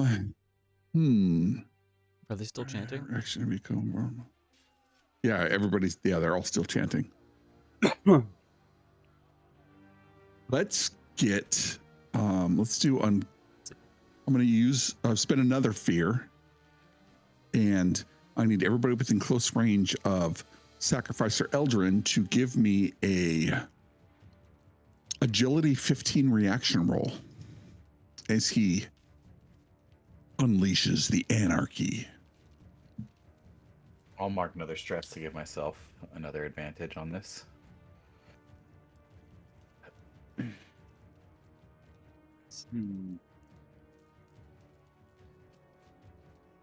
they still chanting? Actually, become. Yeah, they're all still chanting. Let's get. Let's do I'm going to spend another fear, and I need everybody within close range of Sacrificer Eldrin to give me a agility 15 reaction roll as he unleashes the anarchy. I'll mark another stress to give myself another advantage on this.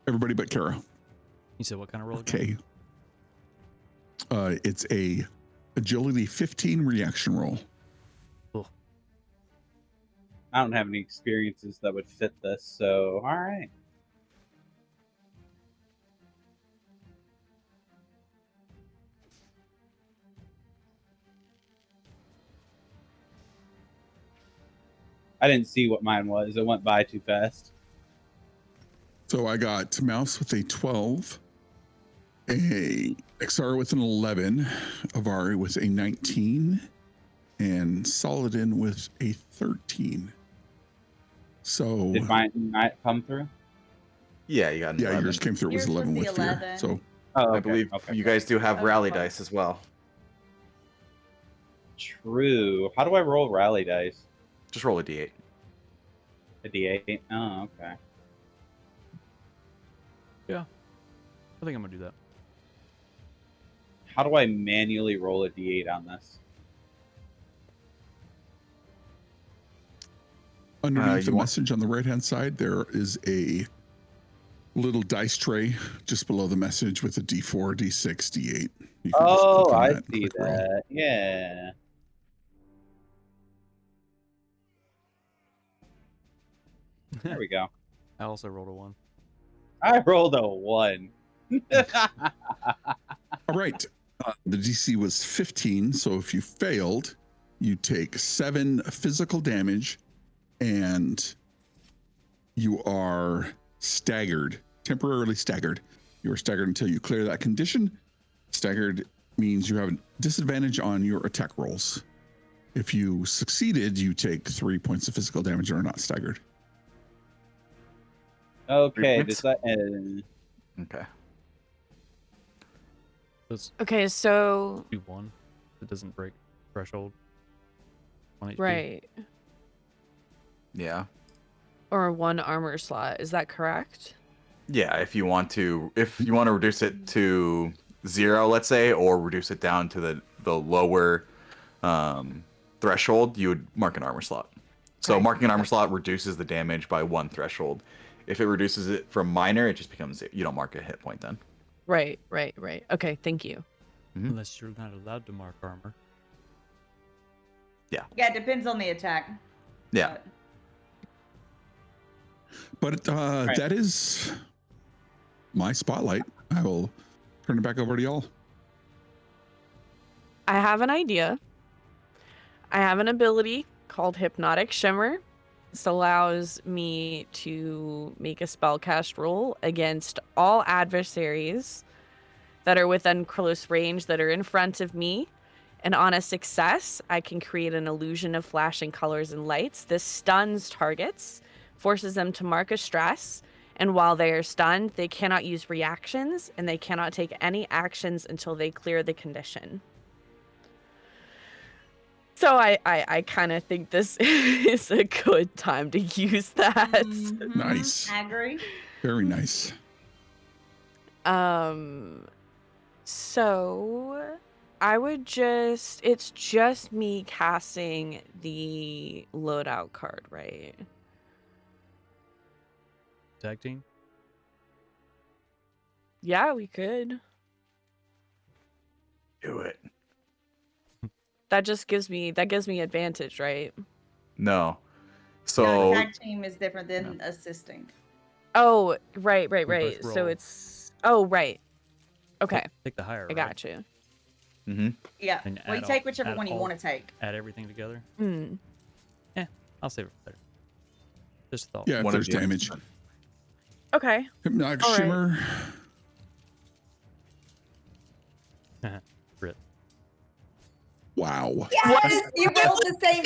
Everybody but Kara. You said what kind of roll? Again? Okay. It's a agility 15 reaction roll. Cool. I don't have any experiences that would fit this, so all right. I didn't see what mine was. It went by too fast. So I got Mouse with a 12, a XR with an 11, Avari with a 19, and Saladin with a 13. So Did mine not come through? Yeah, you got an 11. yours came through. It was Yours was 11 the with fear. 11. So Oh, I believe you guys do have Oh, rally well. dice as well. True. How do I roll rally dice? Just roll a d8. A D8? Oh, okay. I think I'm gonna do that. How do I manually roll a D8 on this? underneath the you want- message on the right-hand side, there is a little dice tray just below the message with a D4, D6, D8. You can just Oh, click on I and see click roll. that. Yeah. There we go. I also rolled a 1. I rolled a 1. All right. The DC was 15, so if you failed, you take 7 physical damage and you are staggered, temporarily staggered. You are staggered until you clear that condition. Staggered means you have a disadvantage on your attack rolls. If you succeeded, you take 3 points of physical damage and are not staggered. Okay, points? does that Okay. Let's Okay, so do 1. It doesn't break threshold. 1 HP. right, Yeah. or 1 armor slot. Is that correct? Yeah, if you want to reduce it to 0, let's say, or reduce it down to the lower threshold, you would mark an armor slot. So Okay. marking an armor slot reduces the damage by 1 threshold. If it reduces it from minor, it just becomes 0. You don't mark a hit point then. Right. Okay, thank you. Unless you're not allowed to mark armor. Yeah, it depends on the attack. Yeah. But that is my spotlight. I will turn it back over to y'all. I have an idea. I have an ability called Hypnotic Shimmer. This allows me to make a spellcast roll against all adversaries that are within close range that are in front of me. And on a success, I can create an illusion of flashing colors and lights. This stuns targets, forces them to mark a stress, and while they are stunned, they cannot use reactions, and they cannot take any actions until they clear the condition. So I kind of think this is a good time to use that. Mhm. Nice. I agree. Very nice. So I would just, it's just me casting the loadout card, right? Tag team. Yeah, we could. Do it. That gives me advantage, right? No. No, So tag team is different than assisting. Oh, right. both So roll. it's, oh, right. Okay, Take the higher. I got you. mhm. Yeah. And Well, you add take all- whichever add one you all- want to take. Add everything together. Hmm. I'll save it for later. Just a thought. Yeah, if One of there's the damage. Okay. Hypnotic All right. Shimmer. Crit. Wow. Yes, you rolled the same.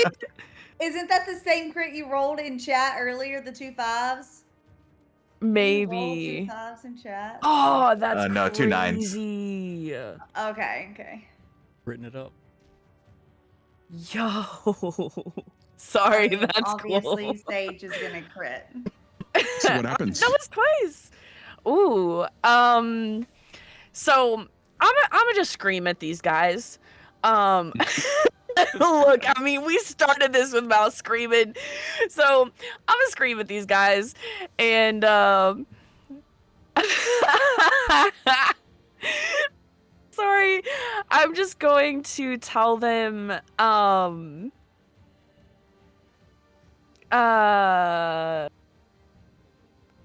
Isn't that the same crit you rolled in chat earlier? The 2 5s. You rolled 2 Maybe. 5s in chat. Oh, that's No, 2 9s. crazy. Okay. Written it up. Yo. Sorry, I mean, that's obviously cool. Sage is gonna crit. So what happens? That was twice. Ooh. So I'm just scream at these guys. Look, I mean, we started this with Mouse screaming, so I'm gonna scream at these guys, and sorry, I'm just going to tell them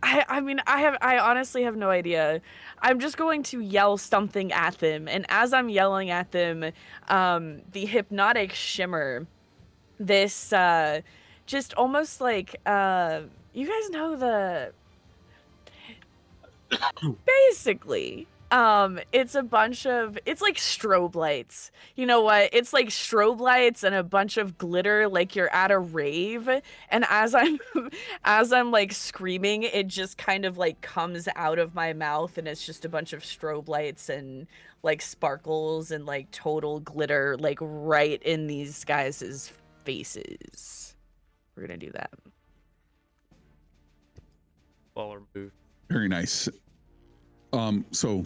I honestly have no idea. I'm just going to yell something at them, and as I'm yelling at them, the hypnotic shimmer, this just almost like you guys know the basically it's a bunch of, it's like strobe lights. You know what? It's like strobe lights and a bunch of glitter like you're at a rave, and as I'm as I'm like screaming, it just kind of like comes out of my mouth, and it's just a bunch of strobe lights and like sparkles and like total glitter like right in these guys' faces. We're gonna do that. Baller move. Very nice. So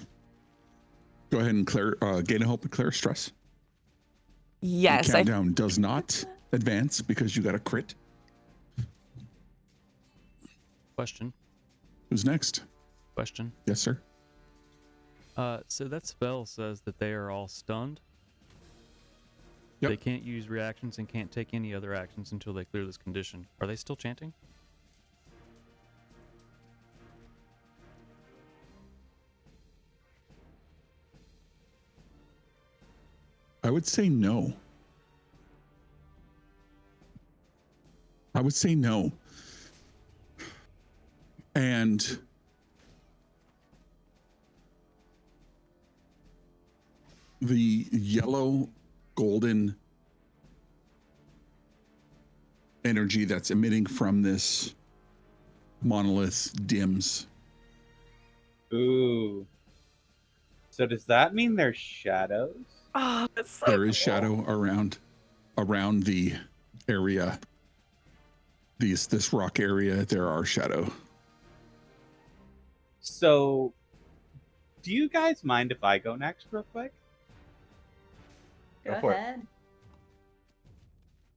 go ahead and clear, gain a help and clear stress. Yes, The countdown does not advance because you got a crit. Question. Who's next? Question. Yes, sir. So that spell says that they are all stunned. Yep. They can't use reactions and can't take any other actions until they clear this condition. Are they still chanting? I would say no. I would say no. And the yellow golden energy that's emitting from this monolith dims. Ooh. So does that mean there's shadows? Oh, that's so There is cool. shadow around the area. This rock area, there are shadow. So, do you guys mind if I go next real quick? Go Go for it. ahead.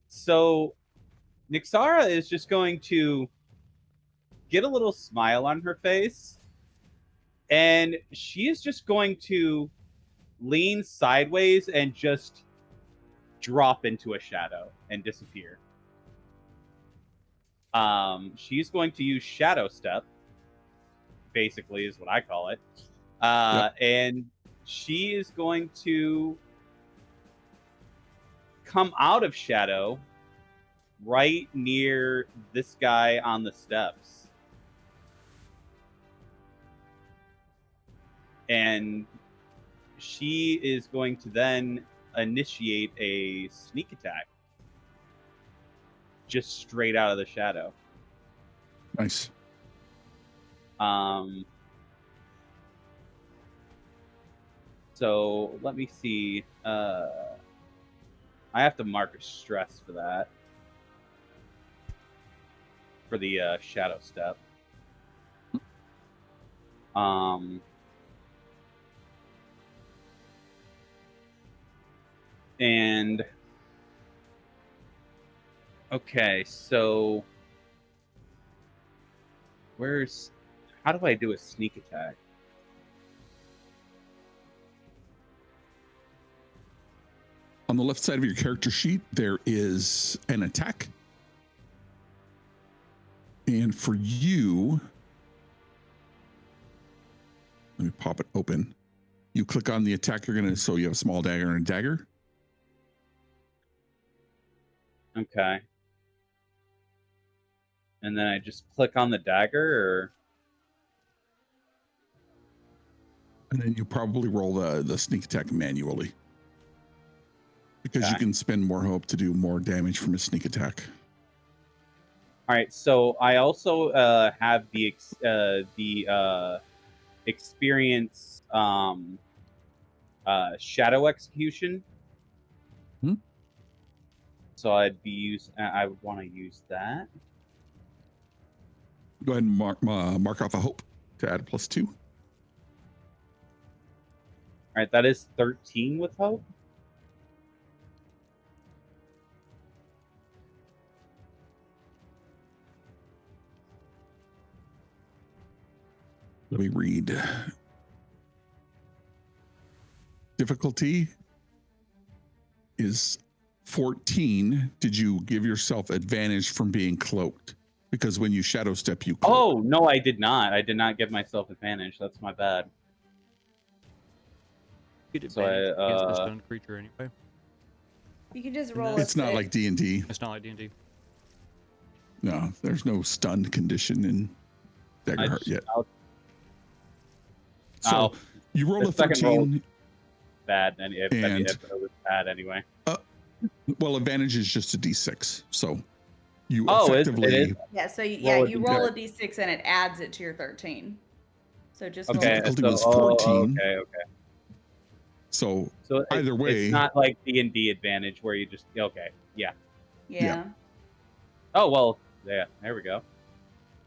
So, Nixara is just going to get a little smile on her face, and she is just going to lean sideways and just drop into a shadow and disappear. She's going to use Shadow Step, basically, is what I call it. And she is going to come out of shadow right near this guy on the steps. And she is going to then initiate a sneak attack. Just straight out of the shadow. Nice. So let me see. I have to mark a stress for that. For the shadow step. And okay, so how do I do a sneak attack? On the left side of your character sheet, there is an attack. And for you, let me pop it open. You click on the attack, so you have a small dagger and a dagger. Okay. And then I just click on the dagger, And then you probably roll the sneak attack manually. Because you Okay. can spend more hope to do more damage from a sneak attack. All right. So I also have the experience shadow execution. Hmm? So I would want to use that. Go ahead and mark off a hope to add a +2. All right, that is 13 with hope. Let me read. Difficulty is 14. Did you give yourself advantage from being cloaked? Because when you shadow step, you cloak. Oh, no, I did not. I did not give myself advantage. That's my bad. You get So advantage against the I, stunned creature anyway. You can just No, roll. It's not like D&D. It's not like D&D. No, there's no stunned condition in Daggerheart yet. So you roll a second 13. roll bad, and if it was bad anyway. Well, advantage is just a D6. So you Oh, effectively... it is? Yeah, so Roll a you roll a d6 and it adds it to your 13. So just roll Okay, difficulty so, was 14. okay. So So either way... it's not like D&D advantage where you just, okay, yeah. Yeah. Oh, well, yeah, there we go.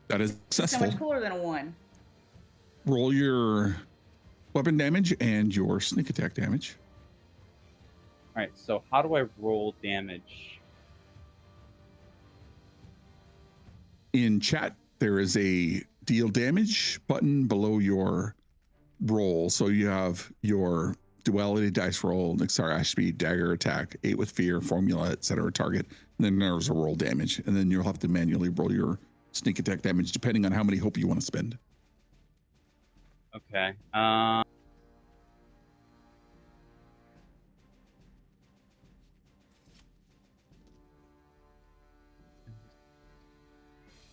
That is So successful. much cooler than a 1. Roll your weapon damage and your sneak attack damage. All right, so how do I roll damage? In chat, there is a deal damage button below your roll. So you have your duality dice roll, Nixar Ash Speed, dagger attack, 8 with fear, formula, etc. target. And then there's a roll damage. And then you'll have to manually roll your sneak attack damage depending on how many hope you want to spend. Okay.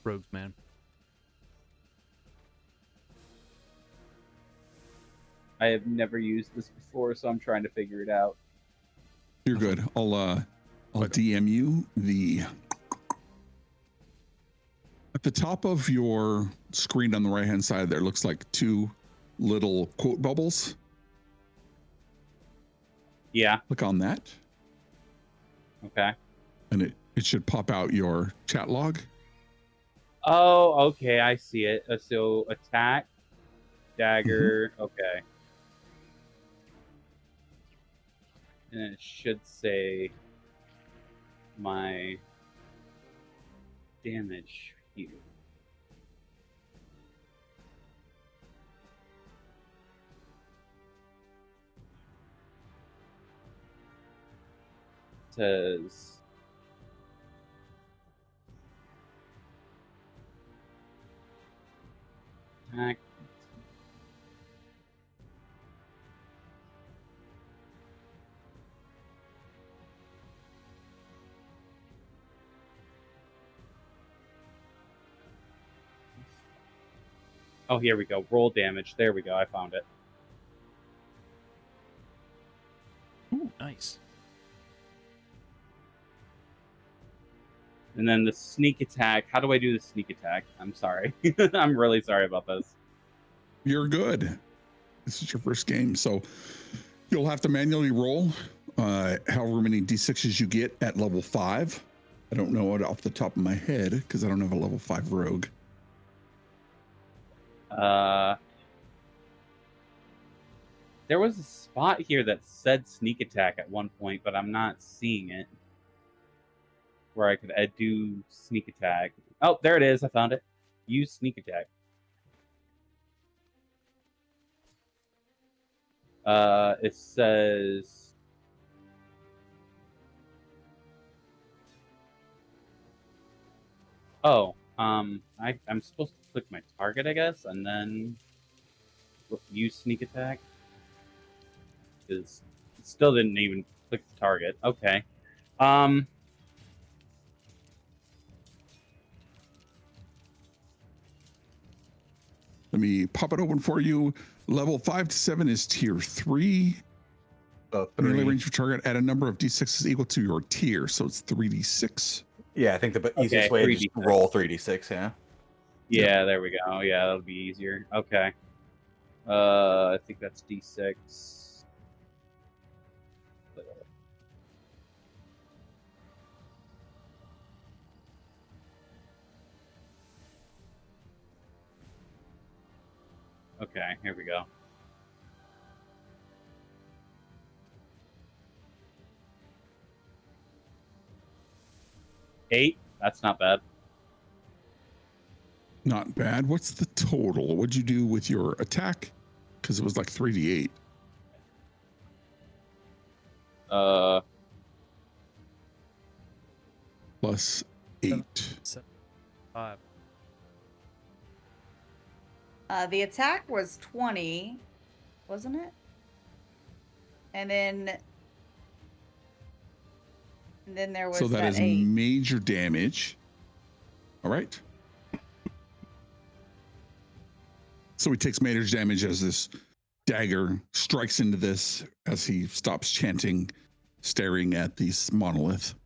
Rogues, man. I have never used this before, so I'm trying to figure it out. You're good. I'll DM you at the top of your screen on the right hand side there looks like 2 little quote bubbles. Yeah. Click on that Okay. and it should pop out your chat log. Oh, okay, I see it. So attack, dagger, okay. And it should say my damage here. It says attack. Oh, here we go. Roll damage. There we go. I found it. Ooh, nice. And then the sneak attack. How do I do the sneak attack? I'm sorry. I'm really sorry about this. You're good. This is your first game, so you'll have to manually roll however many d6s you get at level 5. I don't know it off the top of my head because I don't have a level 5 rogue. There was a spot here that said sneak attack at one point, but I'm not seeing it. Where I could do sneak attack. Oh, there it is. I found it. Use sneak attack. It says... Oh, I'm supposed to click my target, I guess, and then use sneak attack. Because it still didn't even click the target. Okay. Let me pop it open for you. Level 5 to 7 is tier 3. Melee range of target at a number of d6s equal to your tier, so it's 3d6. Yeah, I think the easiest way is just 3d6. roll 3d6, yeah. Yeah, there we go. Yeah, that'll be easier. Okay. I think that's d6. Okay, here we go. Eight. That's not bad. Not bad. What's the total? What'd you do with your attack? Because it was like 3d8. Plus 8. 5. The attack was 20, wasn't it? And then there was So that is 8. major damage. All right. So he takes major damage as this dagger strikes into this as he stops chanting, staring at this monolith.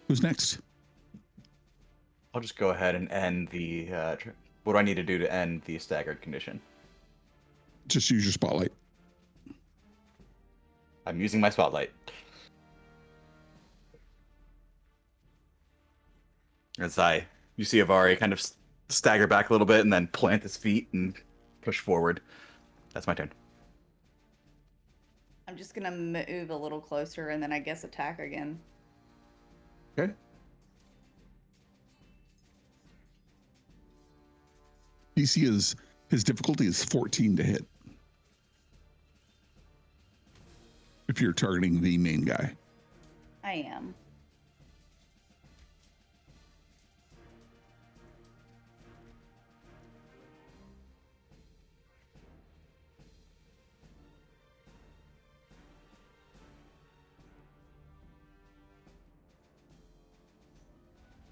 Who's next? I'll just go ahead and end the... what do I need to do to end the staggered condition? Just use your spotlight. I'm using my spotlight. As you see Avari kind of stagger back a little bit and then plant his feet and push forward. That's my turn. I'm just gonna move a little closer and then I guess attack again. Okay. DC is, his difficulty is 14 to hit. If you're targeting the main guy. I am.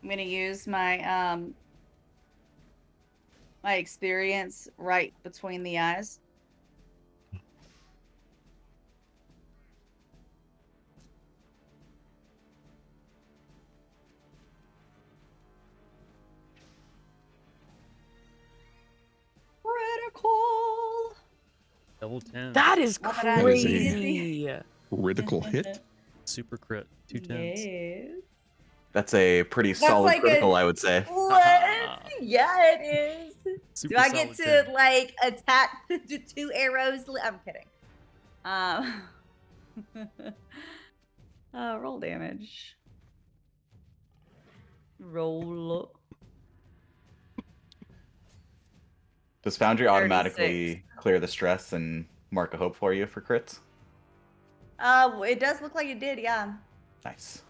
I'm gonna use my my experience right between the eyes. Critical. Double 10. That is Not that I- crazy. Critical hit. Super crit. 2 10s. Yes. That's a pretty That's solid like critical, I would say. What? Yeah, it is. Super Do I get solid to 10. like attack the 2 arrows? I'm kidding. Roll damage. Roll. Does Foundry 36. automatically clear the stress and mark a hope for you for crits? It does look like it did, yeah. Nice.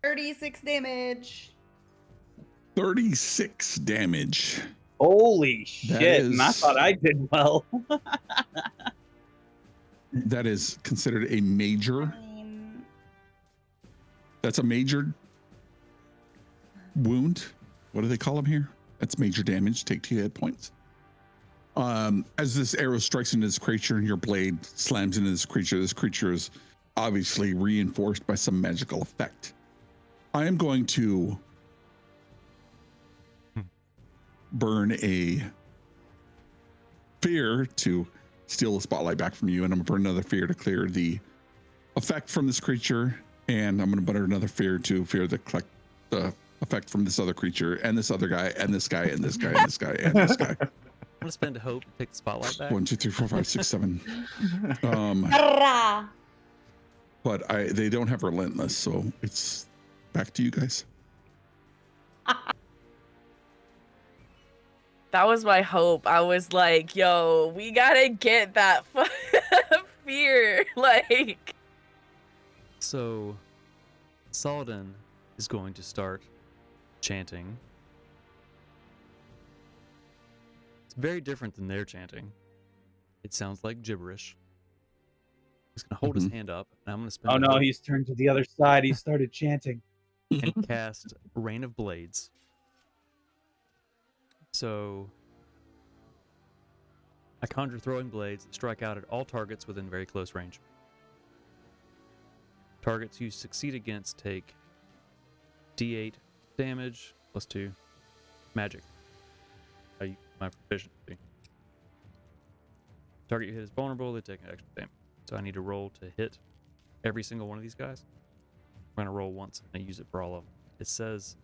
36 damage. 36 damage. Holy That shit! And I is- thought I did well. That is considered a major. I mean, That's a major wound. What do they call them here? That's major damage. Take 2 hit points. As this arrow strikes into this creature and your blade slams into this creature is obviously reinforced by some magical effect. I am going to burn a fear to steal the spotlight back from you, and I'm gonna burn another fear to clear the effect from this creature, and I'm gonna burn another fear to fear the effect from this other creature, and this other guy, and this guy, and this guy, and this guy, and this guy. I'm gonna spend a hope and take the spotlight back. 1, 2, 3, 4, 5, 6, 7. Hurrah! But they don't have relentless, so it's back to you guys. That was my hope. I was like, yo, we gotta get that fear. Like, So, Saladin is going to start chanting. It's very different than their chanting. It sounds like gibberish. He's gonna hold his hand up, and I'm gonna spend. Oh a no, hope he's turned to the other side. He started chanting. and cast Rain of Blades. So, I conjure throwing blades that strike out at all targets within very close range. Targets you succeed against take D8 damage plus 2 magic. My proficiency. Target you hit is vulnerable, they take an extra damage. So I need to roll to hit every single one of these guys. I'm going to roll once and I use it for all of them. It says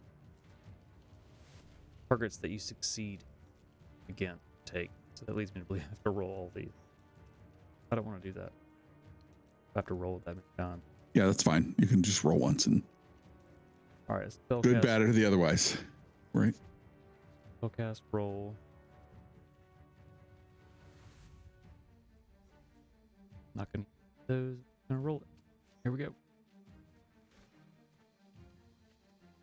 targets that you succeed again take. So that leads me to believe I have to roll all these. I don't want to do that. I have to roll it that many times. Yeah, that's fine. You can just roll once and All right, spellcast. good, bad, or the otherwise. Right? Spellcast roll. Not gonna use those. Gonna roll it. Here we go.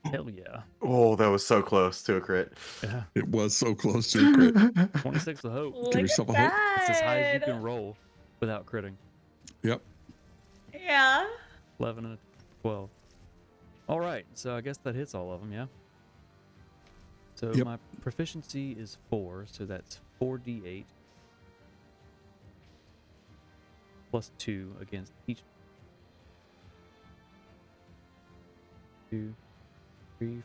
Hell yeah. Oh, that was so close to a crit. Yeah. It was so close to a crit. 26 of hope. Look yourself at a hope. It's as high as you that. can roll without critting. Yep. Yeah. 11 and a 12. All right, so I guess that hits all of them, yeah? So Yep. my proficiency is 4, so that's 4d8 plus 2 against each. 2, 3.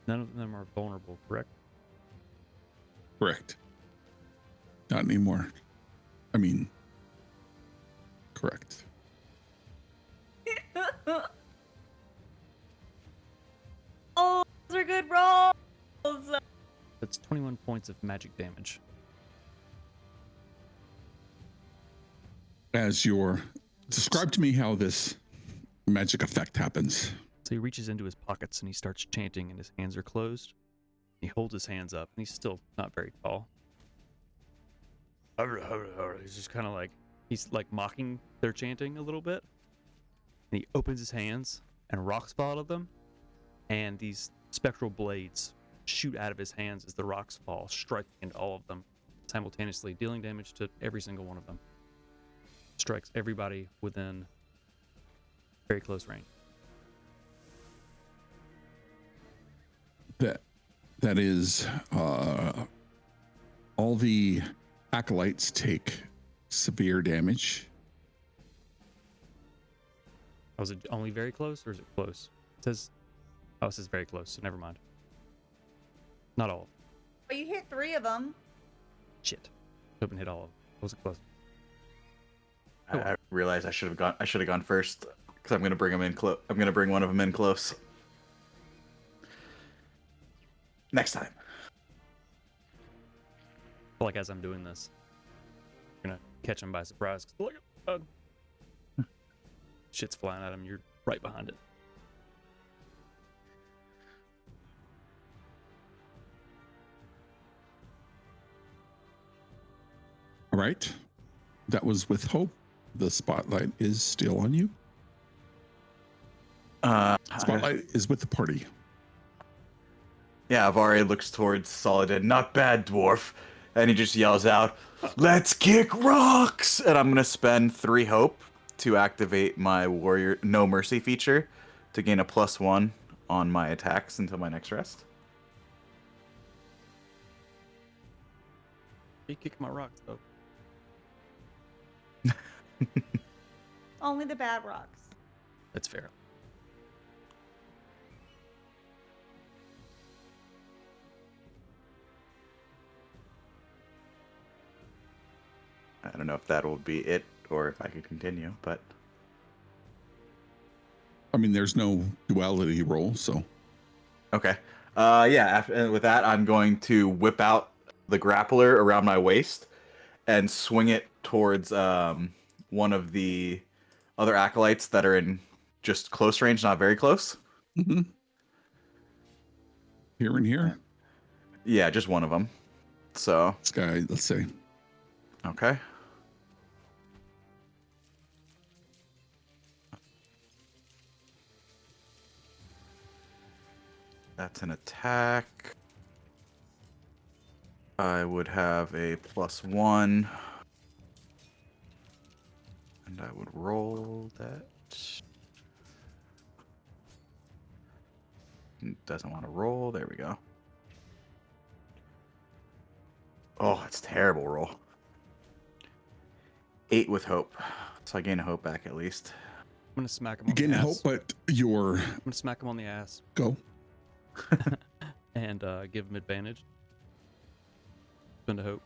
None of them are vulnerable, correct? Correct. Not anymore. I mean, correct. Oh, those are good rolls. That's 21 points of magic damage. As describe to me how this magic effect happens. So he reaches into his pockets and he starts chanting, and his hands are closed. He holds his hands up, and he's still not very tall. He's just kind of like, he's like mocking their chanting a little bit. And he opens his hands, and rocks fall out of them, and these spectral blades shoot out of his hands as the rocks fall, striking into all of them simultaneously, dealing damage to every single one of them. Strikes everybody within very close range. That is all the acolytes take severe damage. Was it only very close, or is it close? It says very close, so never mind. Not all. But you hit 3 of them. Shit. Hoping hit all of them. Wasn't close. I realized I should have gone first because I'm gonna bring them in close. I'm gonna bring one of them in close. Next time. I feel like as I'm doing this, I'm gonna catch him by surprise. Look at shit's flying at him. You're right behind it. All right. That was with hope. The spotlight is still on you. Spotlight is with the party. Yeah, Avari looks towards Saladin. Not bad, dwarf. And he just yells out, "Let's kick rocks!" And I'm gonna spend 3 hope to activate my warrior no mercy feature to gain a +1 on my attacks until my next rest. You kick my rocks though. Only the bad rocks. That's fair. I don't know if that will be it or if I could continue, but I mean, there's no duality roll, so okay. Yeah. With that, I'm going to whip out the grappler around my waist and swing it towards one of the other acolytes that are in just close range, not very close. mm-hmm. Here and here. Yeah, just one of them. So This guy, let's say. okay. That's an attack. I would have a +1. And I would roll that. Doesn't want to roll. There we go. Oh, it's terrible roll. 8 with hope. So I gain a hope back at least. I'm gonna smack him You on the gain ass. hope, but you're I'm gonna smack him on the ass go. and give him advantage. Spend a hope.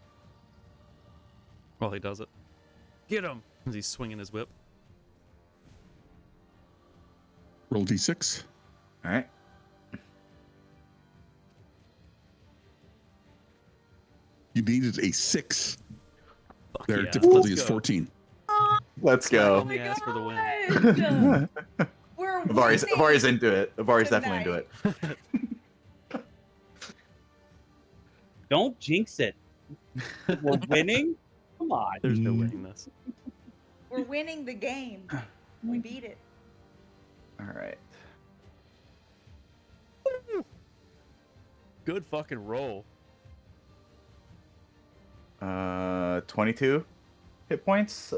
While he does it. Get him! As he's swinging his whip. Roll d6. All right. You needed a 6. Fuck Their yeah. difficulty Let's is go. 14. Let's Smack go. on the ass for the win. God. We're Avari's winning into it. Avari's definitely into it. Don't jinx it. We're winning? Come on. There's no Mm. winning this. We're winning the game. We beat it. All right. Good fucking roll. 22 hit points.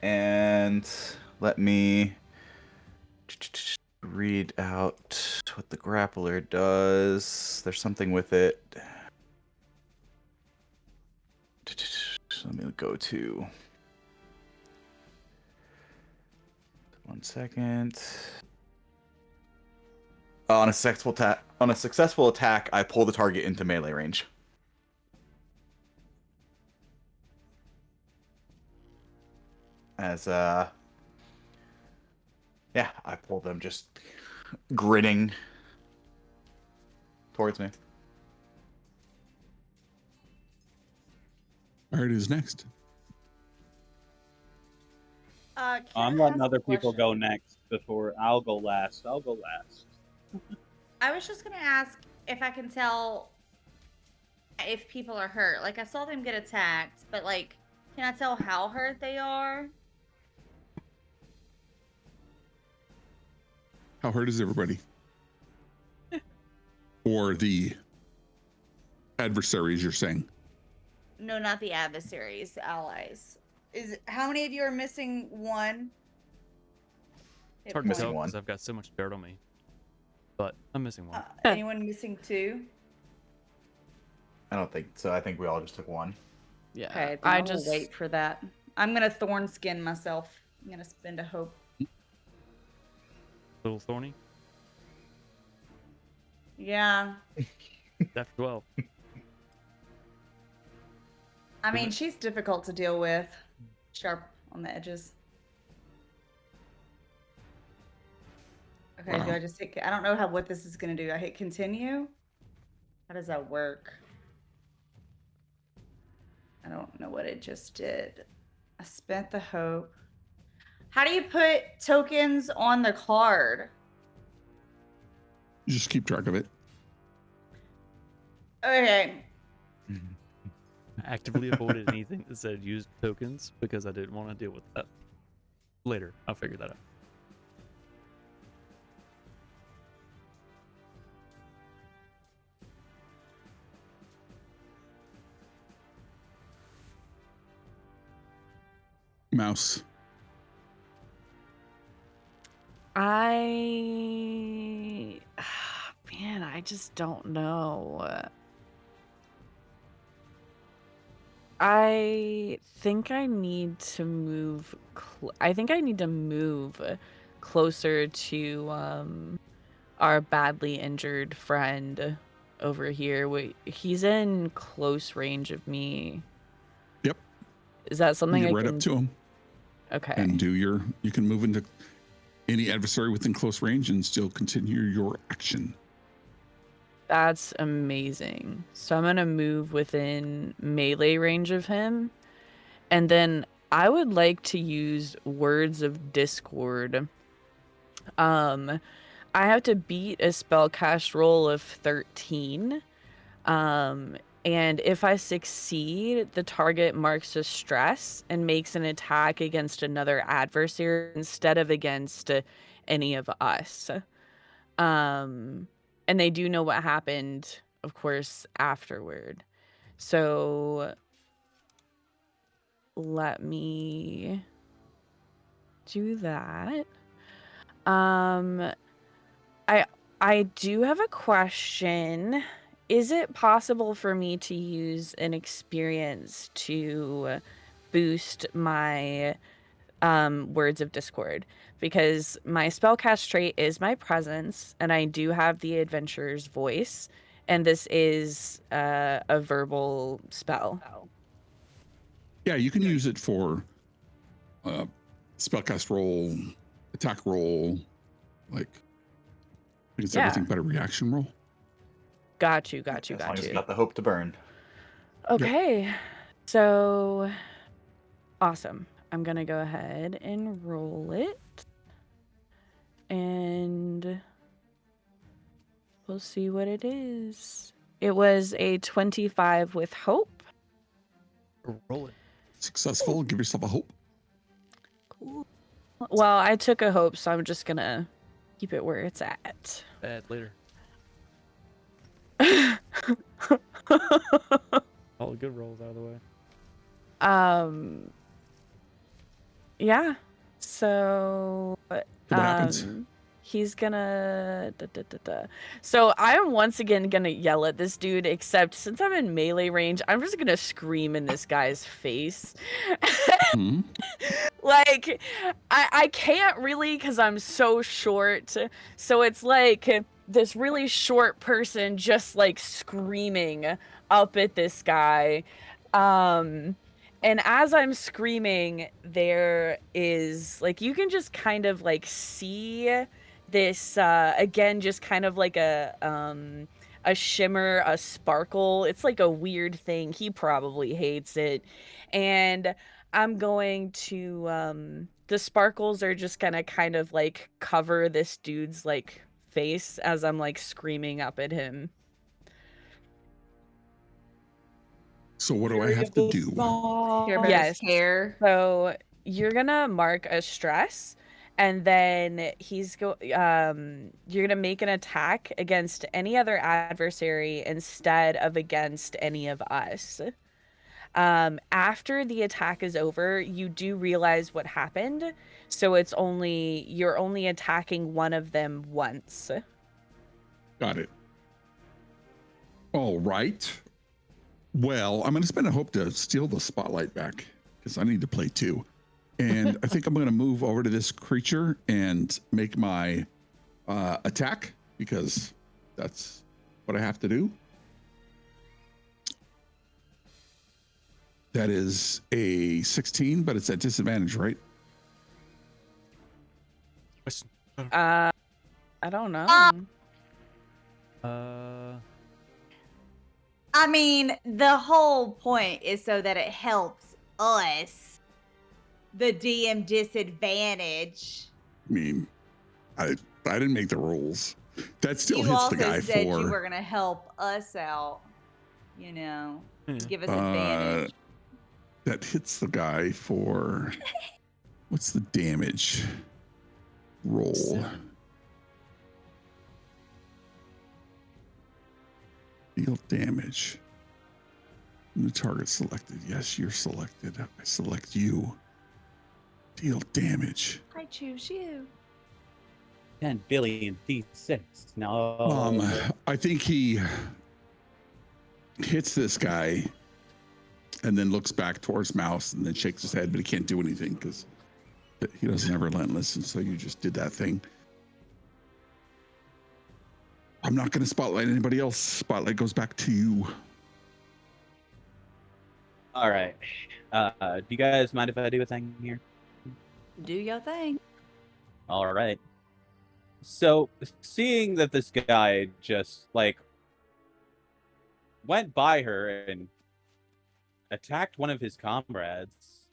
And let me read out what the grappler does. There's something with it. Let me go to 1 second. On a successful attack, I pull the target into melee range. As yeah, I pull them just grinning towards me. All right, who's next? Kara I'm has letting a other people go question. next before I'll go last. I'll go last. I was just gonna ask if I can tell if people are hurt. Like I saw them get attacked, but like, can I tell how hurt they are? How hurt is everybody? Or the adversaries, you're saying? No, not the adversaries, the allies. How many of you are missing 1? It's hard to Missing tell one. because I've got so much dirt on me. But I'm missing one. Anyone missing 2? I don't think so. I think we all just took 1. Yeah. Okay, then I I will just- wait for that. I'm gonna thorn skin myself. I'm gonna spend a hope. Little thorny. Yeah. After 12. I mean, she's difficult to deal with. Sharp on the edges. Okay, do Wow. I just hit? I don't know what this is gonna do. I hit continue. How does that work? I don't know what it just did. I spent the hope. How do you put tokens on the card? You just keep track of it. Okay. I actively avoided anything that said use tokens because I didn't want to deal with that. Later, I'll figure that out. Mouse. I I just don't know. I think I need to move. I think I need to move closer to our badly injured friend over here. Wait, he's in close range of me. Yep. Is that something Get I right can? up to him Okay. and you can move into any adversary within close range and still continue your action. That's amazing. So I'm gonna move within melee range of him, and then I would like to use Words of Discord. I have to beat a spellcast roll of 13. And if I succeed, the target marks a stress and makes an attack against another adversary instead of against any of us. And they do know what happened, of course, afterward. So let me do that. I do have a question. Is it possible for me to use an experience to boost my Words of Discord? Because my spellcast trait is my presence, and I do have the adventurer's voice, and this is a verbal spell. Yeah, you can use it for spellcast roll, attack roll, like I guess everything but a reaction roll. Got you. As long as you got the hope to burn. Okay, so awesome. I'm gonna go ahead and roll it, and we'll see what it is. It was a 25 with hope. Roll it. Successful. Give yourself a hope. Cool. Well, I took a hope, so I'm just gonna keep it where it's at. Bad later. All the good rolls out of the way. Yeah. So So what happens? he's gonna So I'm once again gonna yell at this dude, except since I'm in melee range, I'm just gonna scream in this guy's face. Hmm? Like I can't really because I'm so short. So it's like this really short person just like screaming up at this guy. And as I'm screaming, there is like you can just kind of like see this again, just kind of like a shimmer, a sparkle. It's like a weird thing. He probably hates it. And I'm going to the sparkles are just gonna kind of like cover this dude's like face as I'm like screaming up at him. So what do I have to do? Care about Yes. his hair. So you're gonna mark a stress, and then you're gonna make an attack against any other adversary instead of against any of us. After the attack is over, you do realize what happened, so you're only attacking one of them once. Got it. All right. Well, I'm going to spend a hope to steal the spotlight back because I need to play too. And I think I'm going to move over to this creature and make my attack because that's what I have to do. That is a 16, but it's at disadvantage, right? Question. I don't know. I mean, the whole point is so that it helps us, the DM disadvantage. I mean, I didn't make the rules. That still You hits also the guy said for. you were going to help us out, you know, Yeah. give us advantage. That hits the guy for. What's the damage? Roll. 7. Deal damage. New target selected. Yes, you're selected. I select you. Deal damage. I choose you. 10 billion D6. No. I think he hits this guy and then looks back towards Mouse and then shakes his head, but he can't do anything because he doesn't have relentless, and so you just did that thing. I'm not going to spotlight anybody else. Spotlight goes back to you. All right. Do you guys mind if I do a thing here? Do your thing. All right. So, seeing that this guy just, like, went by her and attacked one of his comrades,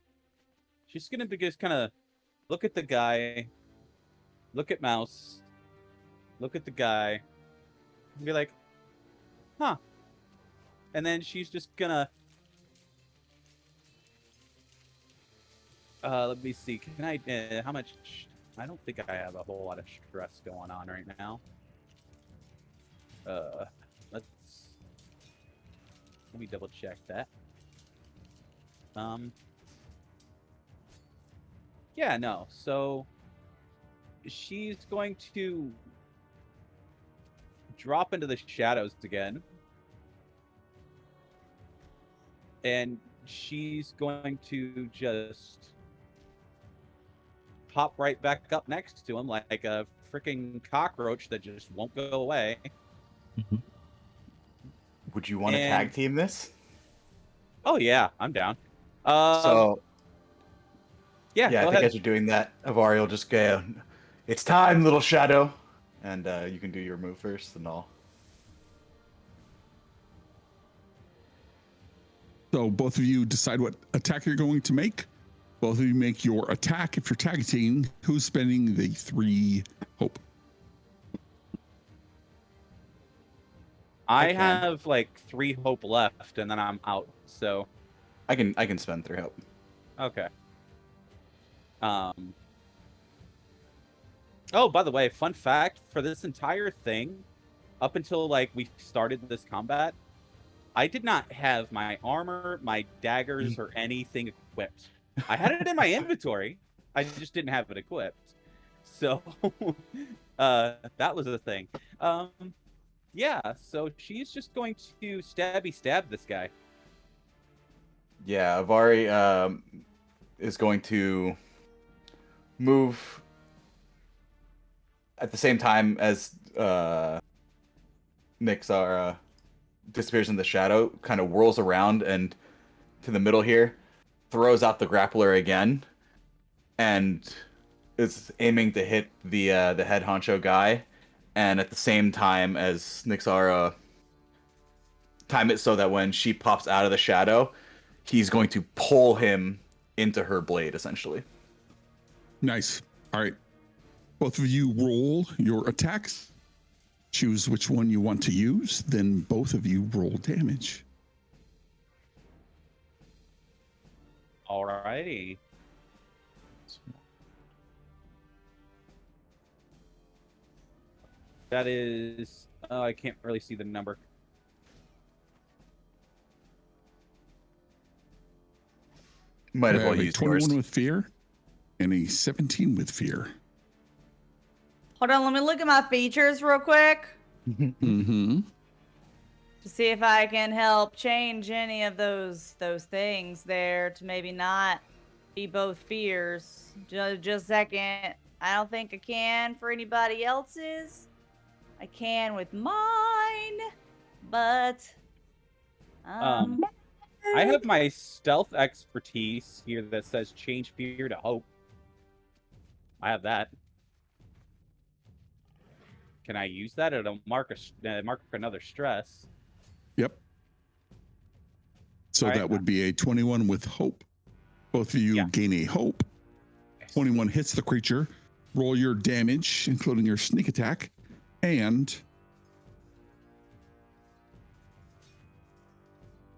she's going to just kind of look at the guy, look at Mouse, look at the guy, and be like, huh. And then she's just going to... let me see. Can I... how much... I don't think I have a whole lot of stress going on right now. Let me double check that. Yeah, no. So she's going to drop into the shadows again. And she's going to just pop right back up next to him like a freaking cockroach that just won't go away. Would you want to tag team this? Oh yeah, I'm down. So yeah, I think as you're doing that, Avari will just go, "It's time, little shadow," and you can do your move first, and all. So both of you decide what attack you're going to make. Both of you make your attack. If you're tag team, who's spending the 3 hope? I have like 3 hope left, and then I'm out. So I can spend 3 hope. Okay. Oh, by the way, fun fact, for this entire thing, up until like we started this combat, I did not have my armor, my daggers, or anything equipped. I had it in my inventory. I just didn't have it equipped. So that was the thing. Yeah, so she's just going to stab this guy. Yeah, Avari is going to move at the same time as Nixara disappears in the shadow, kind of whirls around and to the middle here, throws out the grappler again, and is aiming to hit the head honcho guy, and at the same time as Nixara time it so that when she pops out of the shadow, he's going to pull him into her blade, essentially. Nice. All right. Both of you roll your attacks. Choose which one you want to use. Then both of you roll damage. Alrighty. That is... I can't really see the number. Might as I well have a use 21 yours. with fear and a 17 with fear. Hold on, let me look at my features real quick Mm-hmm. to see if I can help change any of those things there to maybe not be both fears. Just a second. I don't think I can for anybody else's. I can with mine, but I have my stealth expertise here that says change fear to hope. I have that. Can I use that? It'll mark another stress. Yep. So All right. that would be a 21 with hope. Both of you gain a hope. 21 hits the creature. Roll your damage, including your sneak attack, and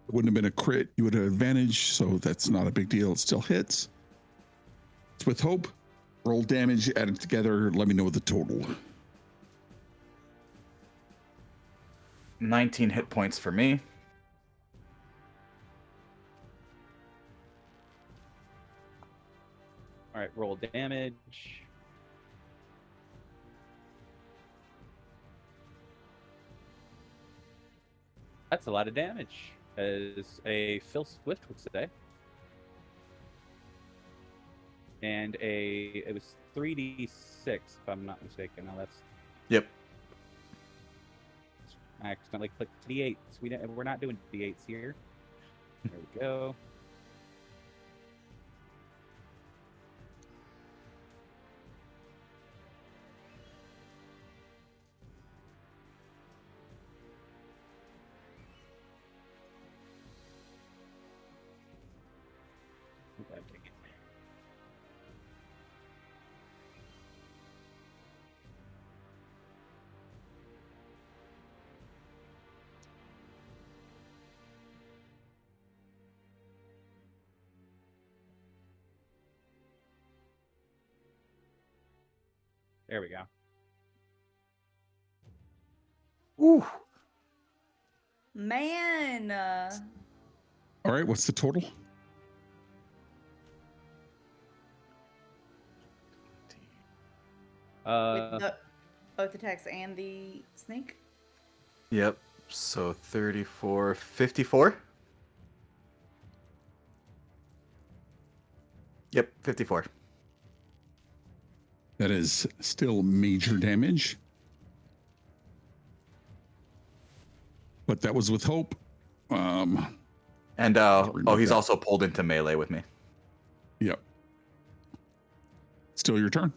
it wouldn't have been a crit. You would have advantage, so that's not a big deal. It still hits. It's with hope. Roll damage, add it together. Let me know the total. 19 hit points for me. All right, roll damage. That's a lot of damage, as a Phil Swift would say. And it was 3d6, if I'm not mistaken. Now that's Yep. I accidentally clicked d8s. We're not doing d8s here. There we go. Okay, take it. There we go. Ooh. Man. All right, what's the total? With both attacks and the sneak. Yep. So 34, 54. Yep, 54. That is still major damage. But that was with hope. And Remove he's that. also pulled into melee with me. Yep. Still your turn.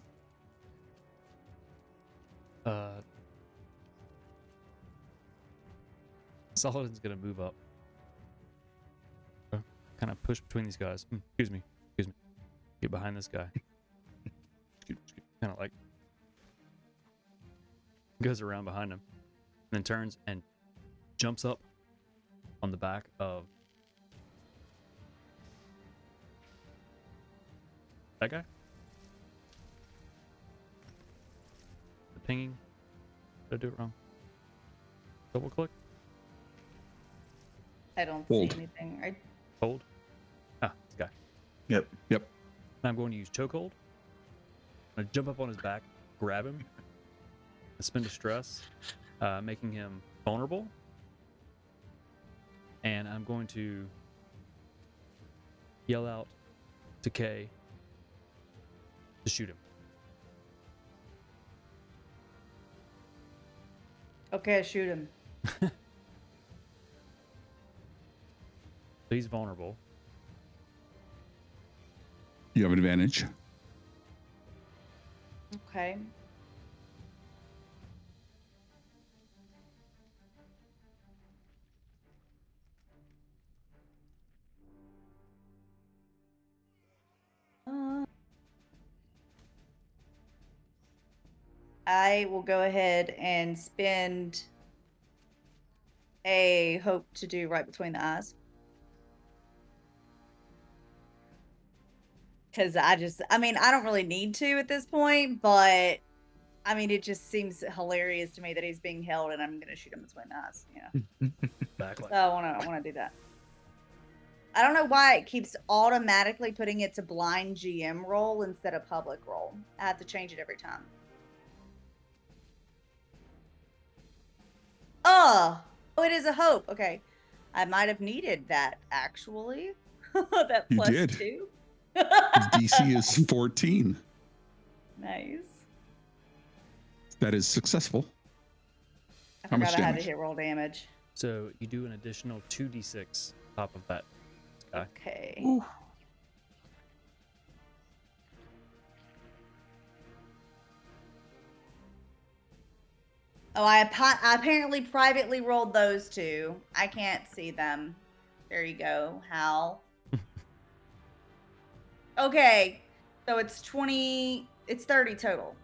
Saladin's gonna move up. Kind of push between these guys. Excuse me. Get behind this guy. Kind of like goes around behind him, and then turns and jumps up on the back of that guy. The pinging. Did I do it wrong? Double click. I don't Hold. see anything. Hold. Ah, this guy. Yep. Yep. Now I'm going to use chokehold. I'm going to jump up on his back, grab him, and spin distress, making him vulnerable. And I'm going to yell out to Kay to shoot him. Okay, shoot him. So he's vulnerable. You have advantage. Okay. I will go ahead and spend a hope to do right between the eyes. Because I don't really need to at this point, but I mean, it just seems hilarious to me that he's being held and I'm going to shoot him between the eyes. Backlight. So I want to do that. I don't know why it keeps automatically putting it to blind GM roll instead of public roll. I have to change it every time. Oh, it is a hope. Okay. I might have needed that actually. That You plus did. 2. His DC is 14. Nice. That is successful. I How much forgot I had to damage? hit roll damage. So you do an additional 2d6 top of that guy. Okay. Ooh. Oh, I apparently privately rolled those two. I can't see them. There you go, Hal. Okay, so it's 20. It's 30 total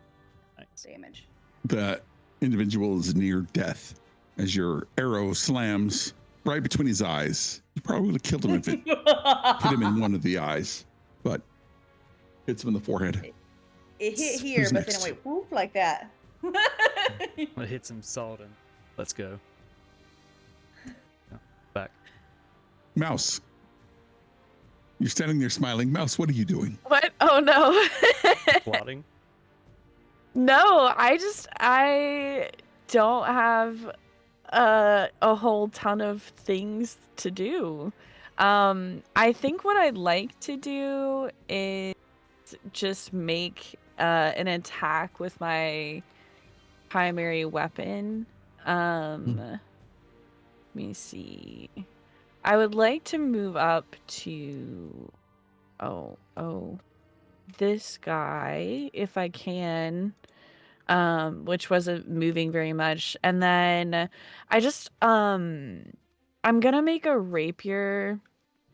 Nice. damage. The individual is near death as your arrow slams right between his eyes. You probably would have killed him if it hit him in one of the eyes, but hits him in the forehead. It hit Who's here, but then next? it went whoop like that. It hits him solid and let's go. No, back. Mouse. You're standing there smiling. Mouse, what are you doing? What? Oh no. Plotting. No, I don't have a whole ton of things to do. I think what I'd like to do is just make an attack with my primary weapon. Let me see. I would like to move up to this guy if I can. Which wasn't moving very much. And then I just I'm gonna make a rapier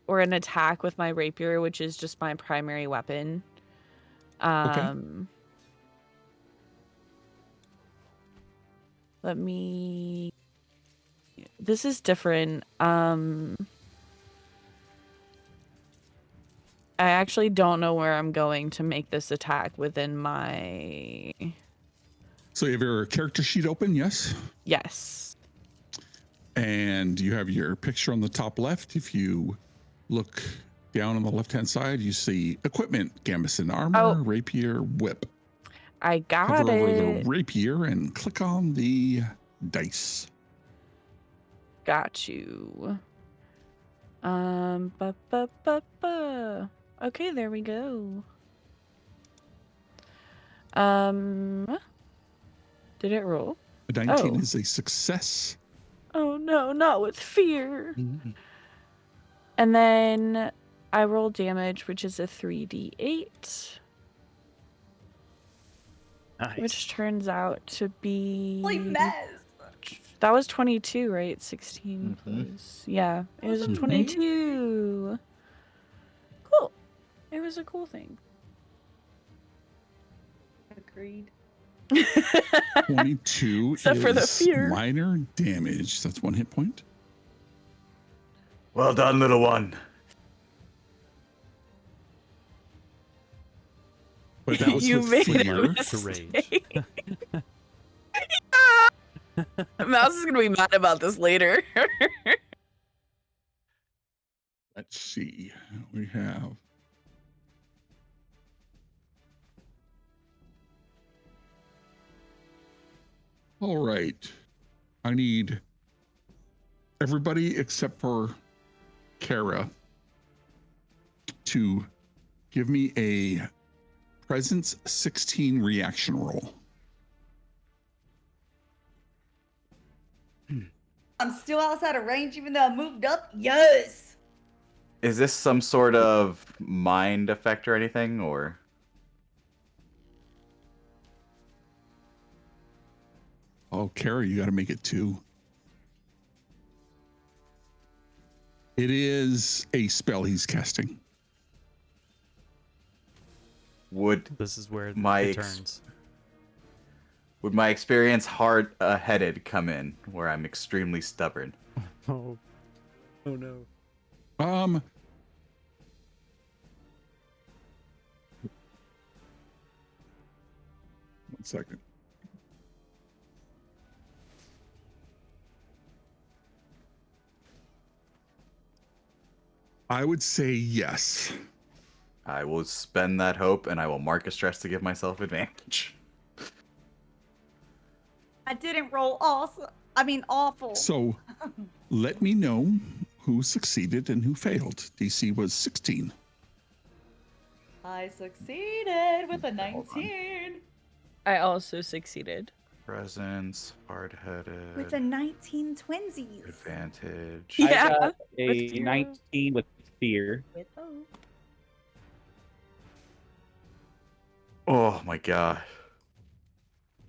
or an attack with my rapier, which is just my primary weapon. Let me This is different. I actually don't know where I'm going to make this attack within my... So you have your character sheet open, yes? Yes. And you have your picture on the top left. If you look down on the left-hand side, you see equipment, gambeson armor, rapier, whip. I got Hover over it. the rapier and click on the dice. Got you. Okay, there we go. Did it roll? A 19 is a success. Oh no, not with fear. And then I roll damage, which is a 3d8. Nice. Which turns out to be... Holy mess. That was 22, right? 16 plus... Yeah, it was a 22. Cool. It was a cool thing. Agreed. 22 Except is for the fear. minor damage. That's 1 hit point. Well done, little one. But that was You with made fear. a To rage. mistake. Mouse is gonna be mad about this later. Let's see. We have... All right. I need everybody except for Kara to give me a presence 16 reaction roll. I'm still outside of range even though I moved up. Yes. Is this some sort of mind effect or anything, or? Oh, Kara, you got to make it 2. It is a spell he's casting. Would This is where My it ex- turns. would my experience hard-headed come in, where I'm extremely stubborn? Oh no. One second. I would say yes. I will spend that hope, and I will mark a stress to give myself advantage. I didn't roll awesome. I mean awful. So let me know who succeeded and who failed. DC was 16. I succeeded with a 19. I also succeeded. Presence, hard-headed, With a 19 twinsies. advantage. Yeah, I got a with fear. 19 with fear. With Oh my god.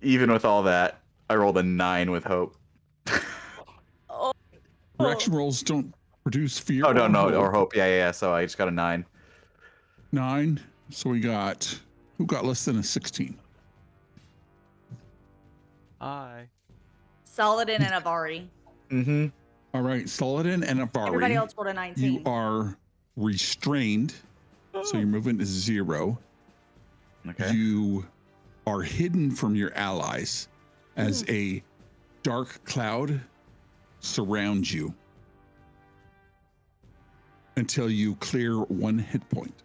Even with all that, I rolled a 9 with hope. Oh. Reaction rolls don't produce fear. Oh, no, or no, hope. or hope. Yeah. So I just got a 9. 9. So we got, who got less than a 16? Saladin and Avari. Mm-hmm. All right, Saladin and Avari. Everybody else rolled a 19. You are restrained, so your movement is 0. Okay. You are hidden from your allies as a dark cloud surrounds you until you clear 1 hit point.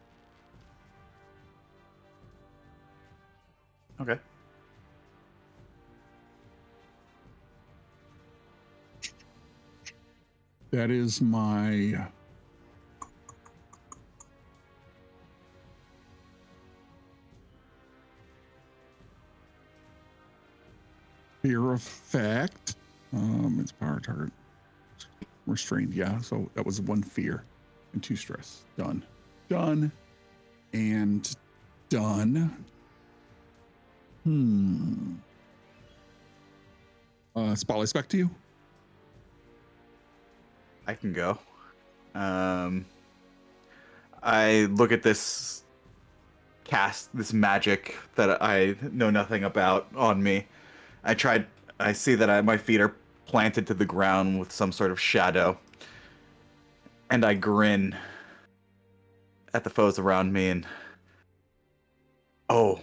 Okay. That is my fear effect. It's power target restrained. Yeah, so that was 1 fear and 2 stress. Done. Done. And done. Spotlight back to you. I can go. I look at this this magic that I know nothing about on me. I see that my feet are planted to the ground with some sort of shadow. And I grin at the foes around me and, oh,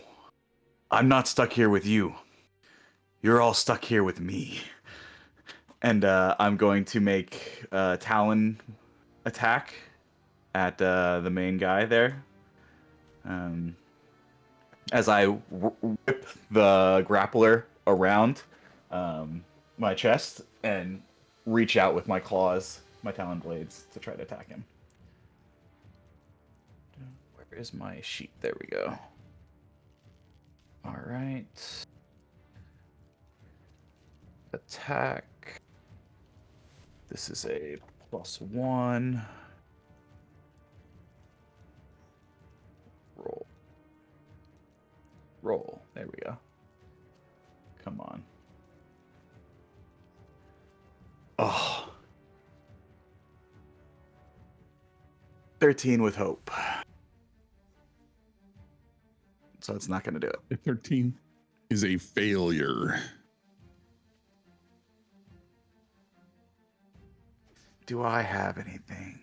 I'm not stuck here with you. You're all stuck here with me. And I'm going to make a Talon attack at the main guy there. As I whip the grappler around my chest and reach out with my claws, my talon blades, to try to attack him. Where is my sheet? There we go. All right. Attack. This is a +1. Roll. There we go. Come on. Oh. 13 with hope. So it's not going to do it. A 13 is a failure. Do I have anything?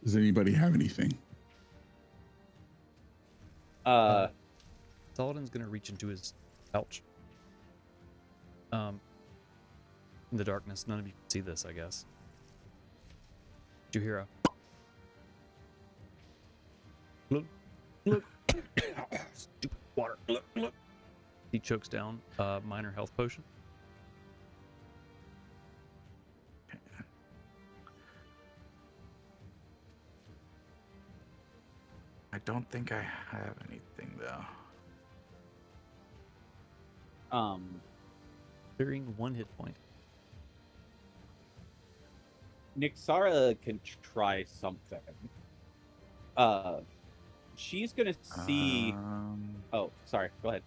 Does anybody have anything? Saladin's gonna reach into his pouch. In the darkness, none of you can see this, I guess. Did you hear a look, look, stupid water, look. He chokes down a minor health potion. I don't think I have anything though. Clearing 1 hit point. Nixara can try something. She's gonna see. Oh, sorry. Go ahead.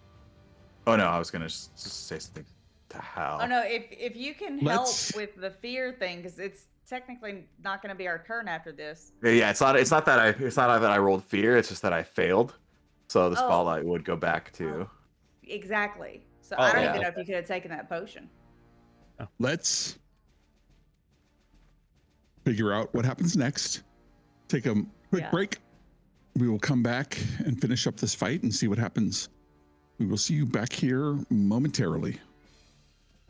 Oh no, I was gonna just say something to Hal. Oh no, if you can help Let's- with the fear thing, because it's technically not going to be our turn after this. Yeah, it's not that I rolled fear. It's just that I failed. So the Oh. spotlight would go back to. Exactly. So Oh, I don't yeah. even know if you could have taken that potion. Let's figure out what happens next. Take a quick Yeah. break. We will come back and finish up this fight and see what happens. We will see you back here momentarily.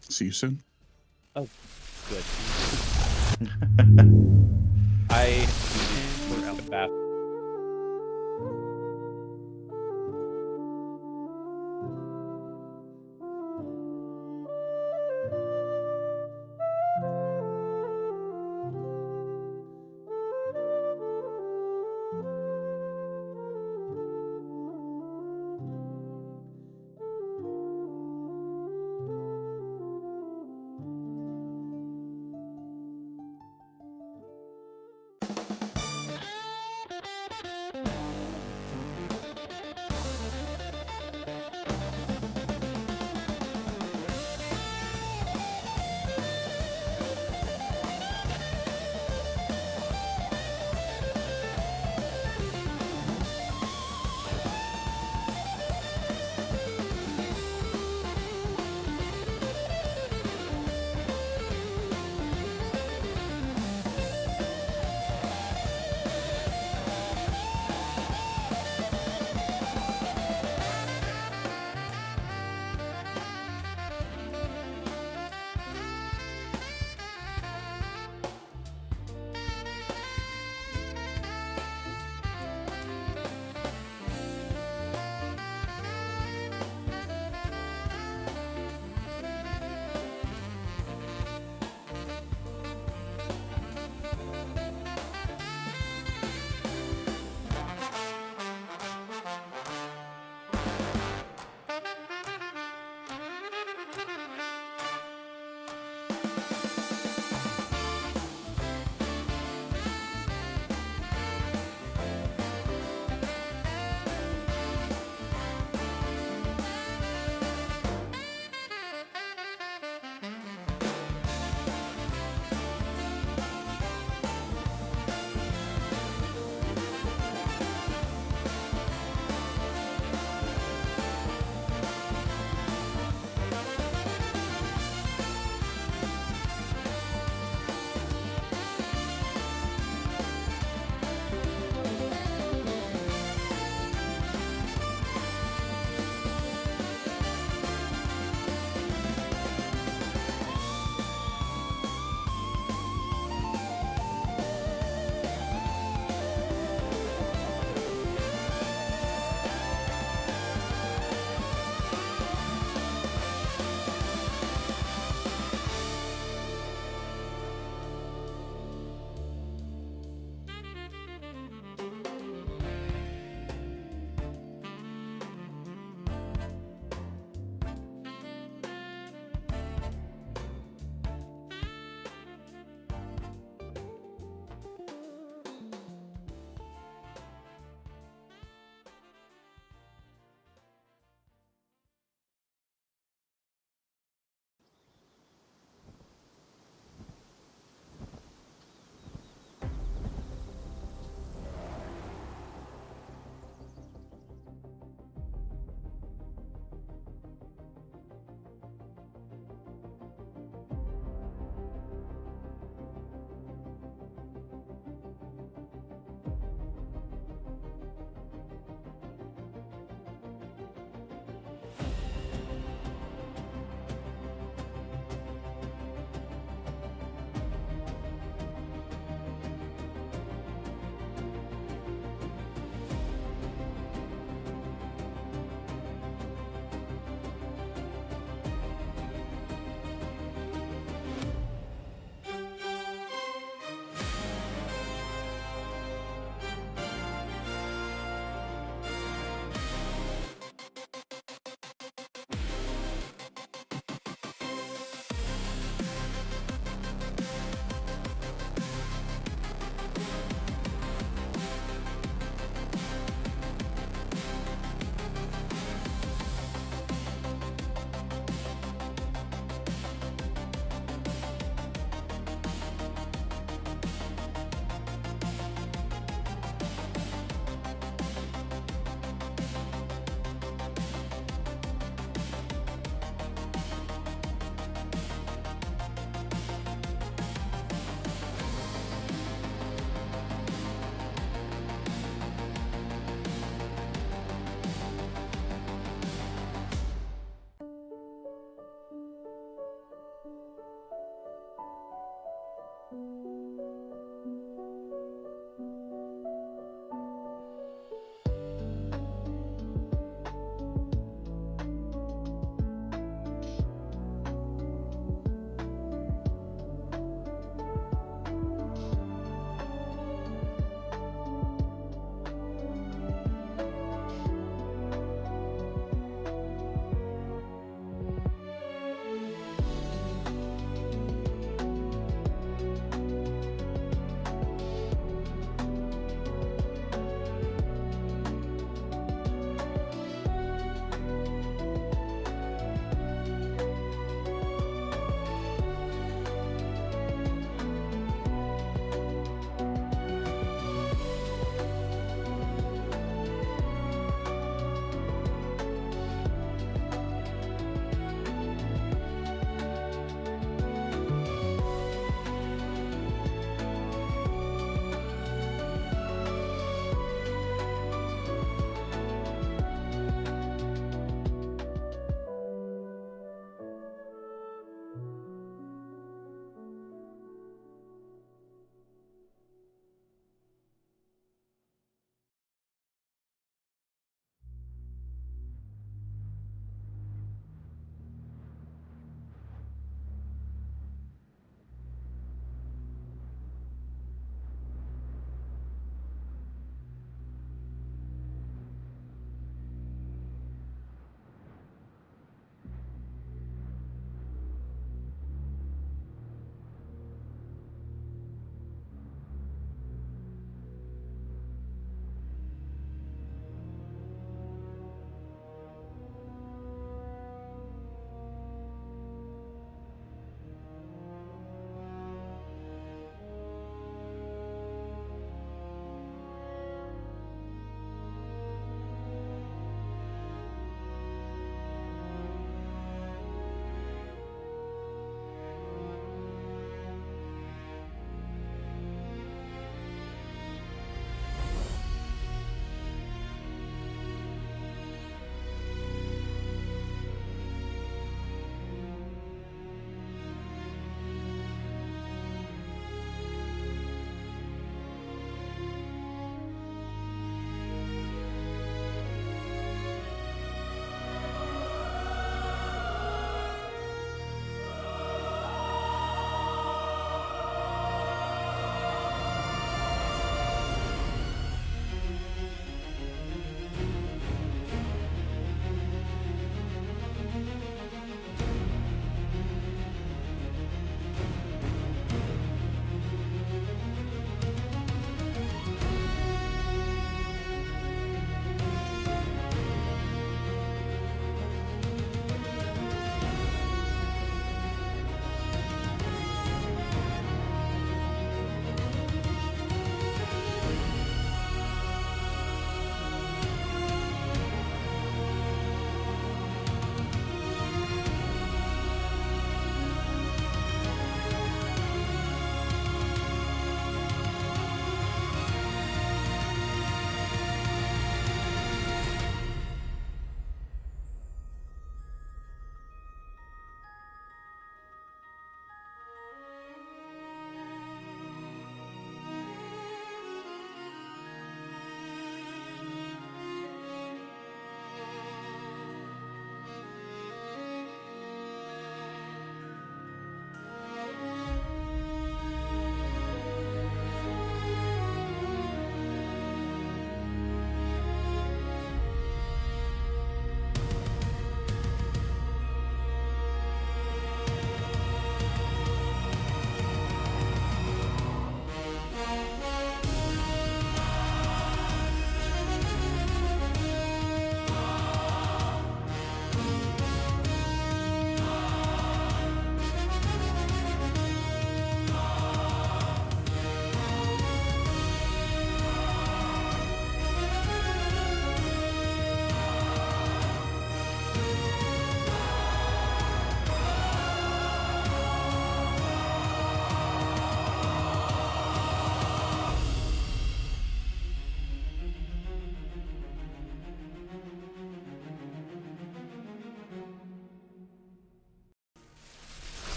See you soon. Good. We're out the bath.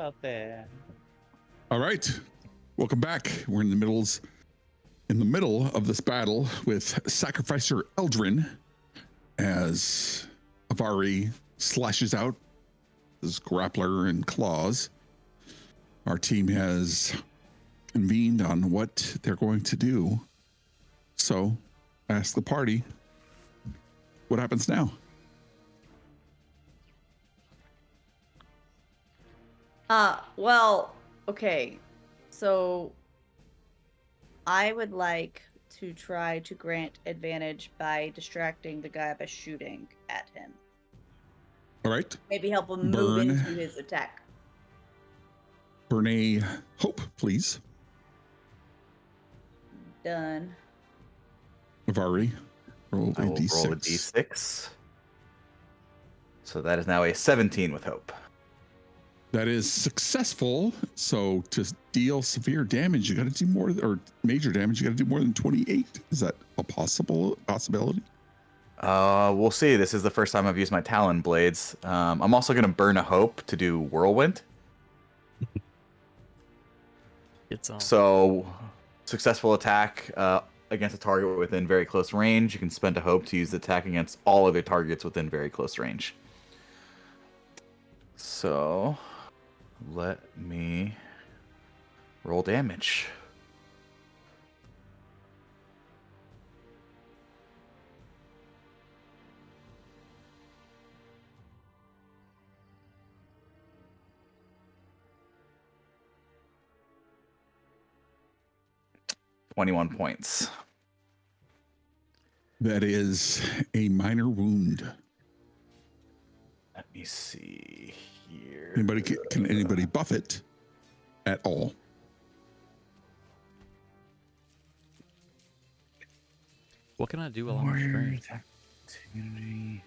out there. All right, welcome back. We're in the middle of this battle with Sacrificer Eldrin as Avari slashes out his grappler and claws. Our team has convened on what they're going to do. So, ask the party, what happens now? Well, okay. So I would like to try to grant advantage by distracting the guy by shooting at him. All right, Maybe help him move Burn. into his attack. burn a hope, please. Done. Avari, roll a I will d6. roll a d6. So that is now a 17 with hope. That is successful. So to deal severe damage, you got to do more, or major damage, you got to do more than 28. Is that a possibility? We'll see. This is the first time I've used my Talon Blades. I'm also going to burn a hope to do Whirlwind. It's on. So, successful attack against a target within very close range. You can spend a hope to use the attack against all other targets within very close range. So, let me roll damage. $21 points. That is a minor wound. Let me see here. Can anybody buff it at all? What can I do while I'm restrained? Activity.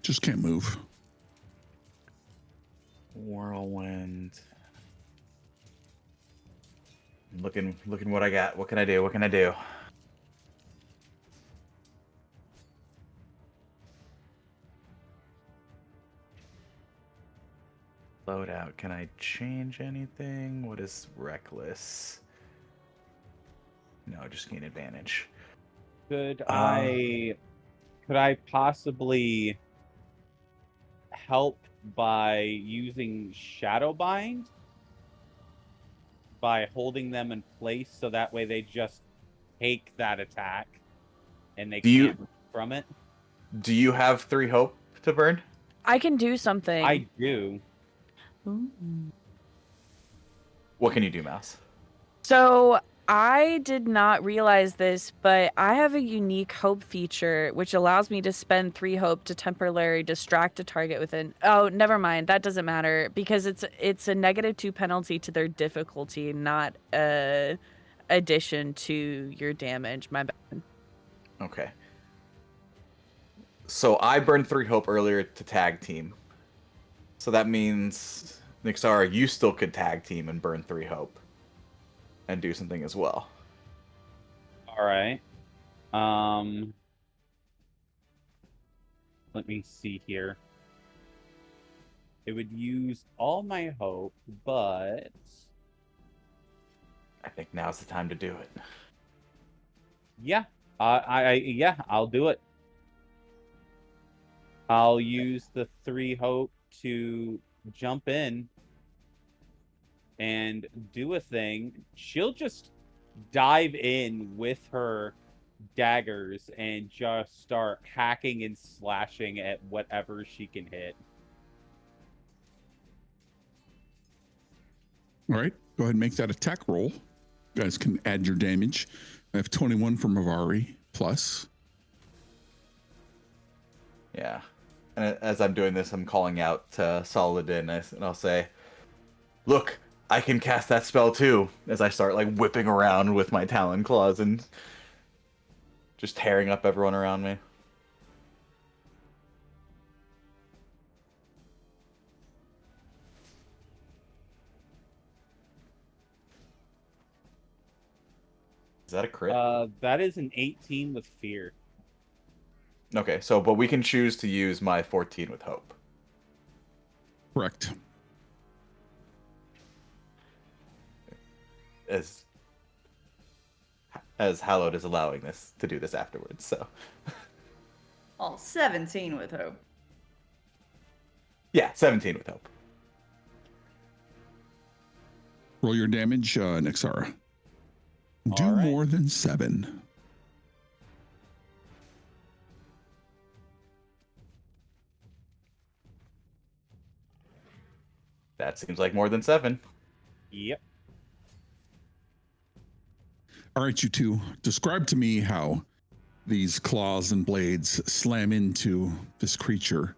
Just can't move. Whirlwind. Looking what I got. What can I do? What can I do? Loadout. Can I change anything? What is reckless? No, just gain advantage. Could I possibly help by using Shadow Bind? By holding them in place so that way they just take that attack and they can't move from it? Do you have 3 hope to burn? I can do something. I do. Ooh. What can you do, Mouse? So I did not realize this, but I have a unique hope feature which allows me to spend 3 hope to temporarily distract a target within. Oh, never mind. That doesn't matter because it's a -2 penalty to their difficulty, not a addition to your damage. My bad. Okay. So I burned 3 hope earlier to tag team. So that means, Nixara, you still could tag team and burn 3 hope. And do something as well. All right. Let me see here. It would use all my hope, but I think now's the time to do it. yeah, I'll do it. I'll use the 3 hope to jump in and do a thing. She'll just dive in with her daggers and just start hacking and slashing at whatever she can hit. All right, go ahead and make that attack roll. You guys can add your damage. I have 21 from Avari plus. Yeah. And as I'm doing this, I'm calling out to Saladin, and I'll say, "Look, I can cast that spell too," as I start like whipping around with my talon claws and just tearing up everyone around me. Is that a crit? That is an 18 with fear. Okay, so but we can choose to use my 14 with hope. Correct. as Hallowed is allowing this to do this afterwards. So All 17 with hope. yeah, 17 with hope. Roll your damage, Nixara. Do All right. more than 7. That seems like more than 7. Yep. All right, you two, describe to me how these claws and blades slam into this creature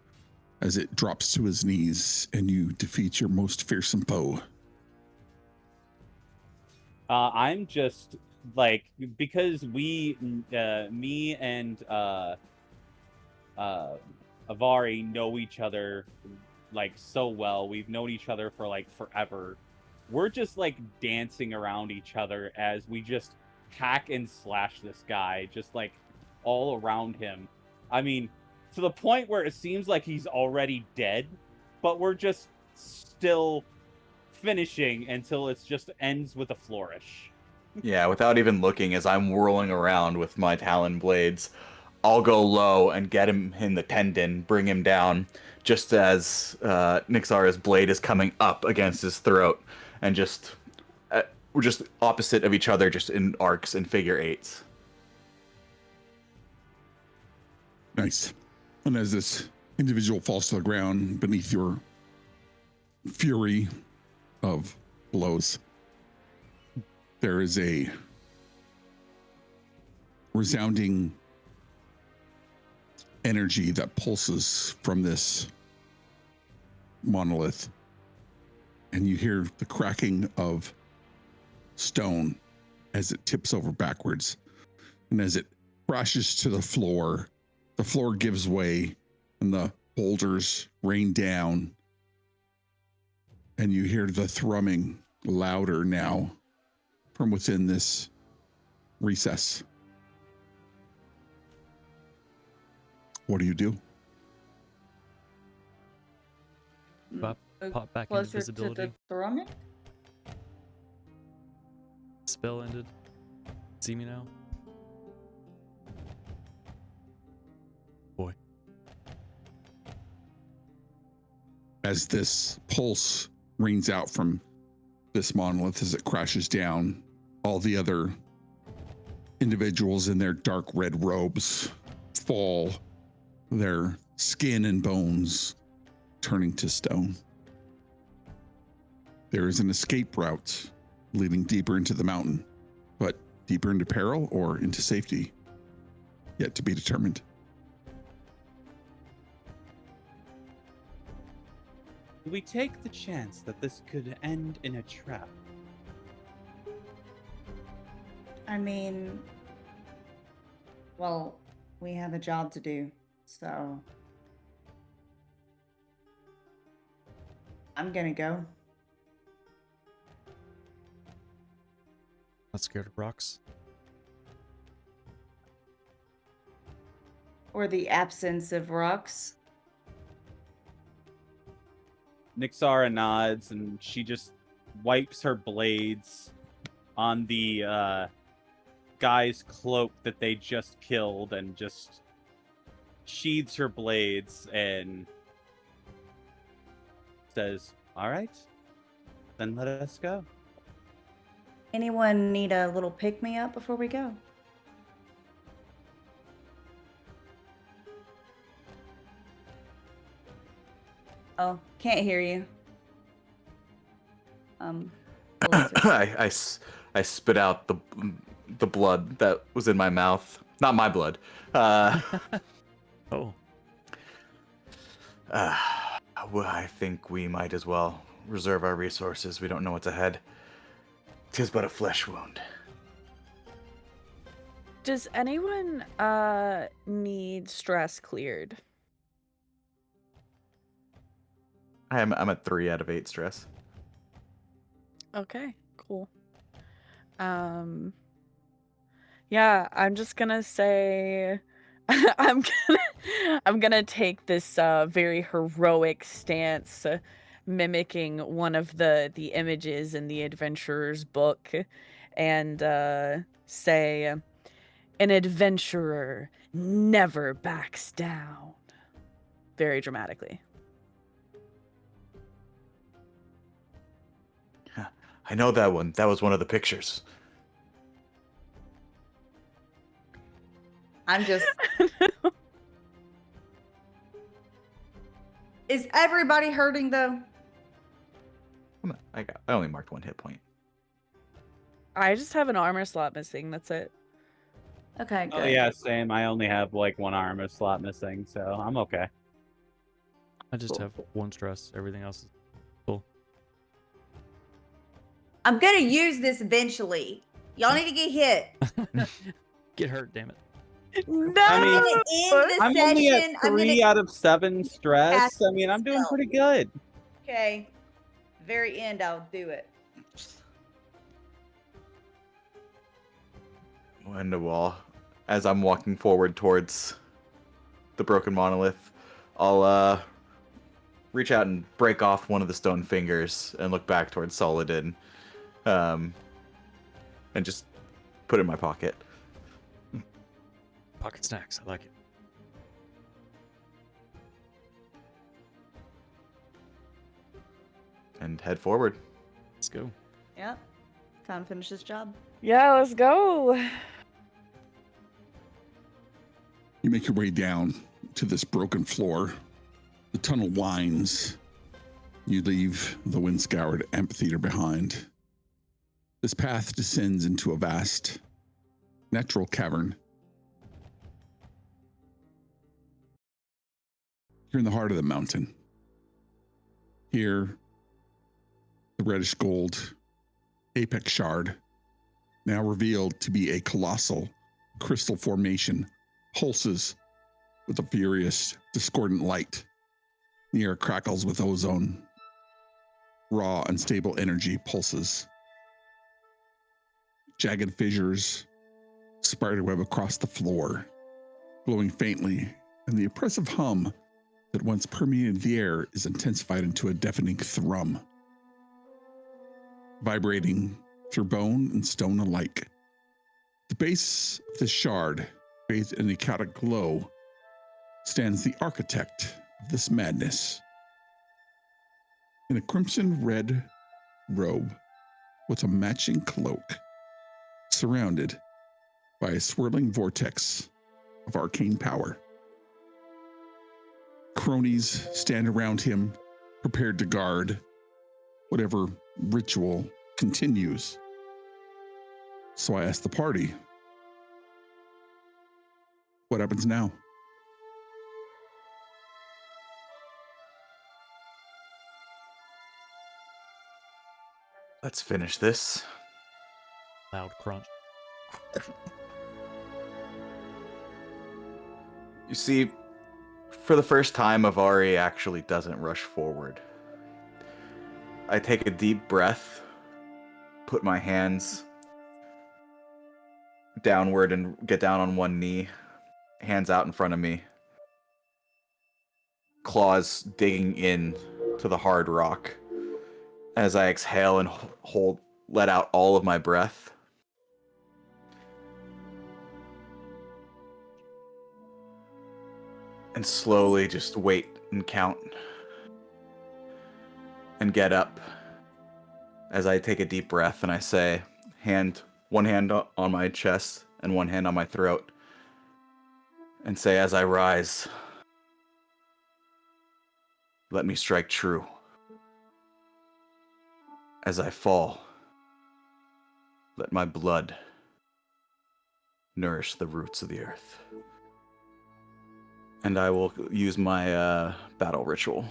as it drops to his knees and you defeat your most fearsome foe. I'm just like, because me and Avari know each other like so well. We've known each other for like forever. We're just like dancing around each other as we just hack and slash this guy, just like all around him. I mean, to the point where it seems like he's already dead, but we're just still finishing until it just ends with a flourish. Yeah, without even looking, as I'm whirling around with my talon blades, I'll go low and get him in the tendon, bring him down, just as Nixara's blade is coming up against his throat, and just we're just opposite of each other, just in arcs and figure eights. Nice. And as this individual falls to the ground beneath your fury of blows, there is a resounding energy that pulses from this monolith, and you hear the cracking of stone as it tips over backwards, and as it crashes to the floor gives way and the boulders rain down, and you hear the thrumming louder now from within this recess. What do you do? Pop back into Closer to visibility. the thrumming? Spell ended. See me now? Boy. As this pulse rings out from this monolith as it crashes down, all the other individuals in their dark red robes fall, their skin and bones turning to stone. There is an escape route leading deeper into the mountain, but deeper into peril or into safety, yet to be determined. We take the chance that this could end in a trap. I mean, well, we have a job to do, so I'm gonna go. Not scared of rocks. Or the absence of rocks. Nixara nods and she just wipes her blades on the guy's cloak that they just killed and just sheathes her blades and says, "All right, then let us go." Anyone need a little pick-me-up before we go? Oh, can't hear you. I spit out the blood that was in my mouth. Not my blood. Oh. Well, I think we might as well reserve our resources. We don't know what's ahead. 'Tis but a flesh wound. Does anyone need stress cleared? I'm at 3 out of 8 stress. Okay, cool. Yeah, I'm just gonna say I'm gonna take this very heroic stance mimicking one of the images in the adventurer's book, and say, "An adventurer never backs down," very dramatically. I know that one. That was one of the pictures. I'm just. Is everybody hurting though? I only marked 1 hit point. I just have an armor slot missing. That's it. Okay, good. Oh yeah, same. I only have like 1 armor slot missing, so I'm okay. I just Cool. have 1 stress. Everything else is full. I'm gonna use this eventually. Y'all need to get hit. Get hurt, damn it. No. I mean, I'm gonna end the I'm session. only at I'm 3 gonna. out of 7 stress. cast I mean, I'm doing spell. pretty good. Okay. Very end, I'll do it. Wonderwall. As I'm walking forward towards the broken monolith, I'll reach out and break off one of the stone fingers and look back towards Saladin, and just put it in my pocket. Pocket snacks. I like it. And head forward. Let's go. Yep. Time to finish this job. Yeah, let's go. You make your way down to this broken floor. The tunnel winds. You leave the wind-scoured amphitheater behind. This path descends into a vast natural cavern. You're in the heart of the mountain. Here, the reddish gold apex shard, now revealed to be a colossal crystal formation, pulses with a furious, discordant light. The air crackles with ozone. Raw, unstable energy pulses. Jagged fissures spiderweb across the floor, glowing faintly, and the oppressive hum that once permeated the air is intensified into a deafening thrum, vibrating through bone and stone alike. At the base of the shard, bathed in a chaotic glow, stands the architect of this madness. In a crimson red robe with a matching cloak, surrounded by a swirling vortex of arcane power. Cronies stand around him, prepared to guard whatever ritual continues. So I ask the party, what happens now? Let's finish this. Loud crunch. You see, for the first time, Avari actually doesn't rush forward. I take a deep breath, put my hands downward and get down on one knee, hands out in front of me, claws digging in to the hard rock. As I exhale and let out all of my breath. And slowly just wait and count. And get up. As I take a deep breath and I say, one hand on my chest and one hand on my throat. And say as I rise, let me strike true. As I fall, let my blood nourish the roots of the earth. And I will use my battle ritual.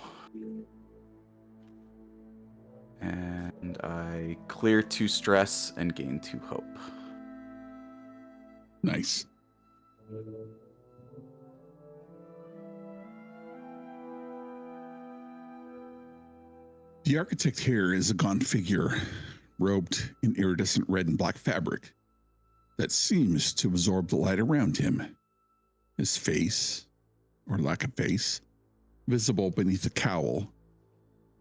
And I clear 2 stress and gain 2 hope. Nice. The architect here is a gaunt figure, robed in iridescent red and black fabric that seems to absorb the light around him. His face, or lack of face, visible beneath a cowl,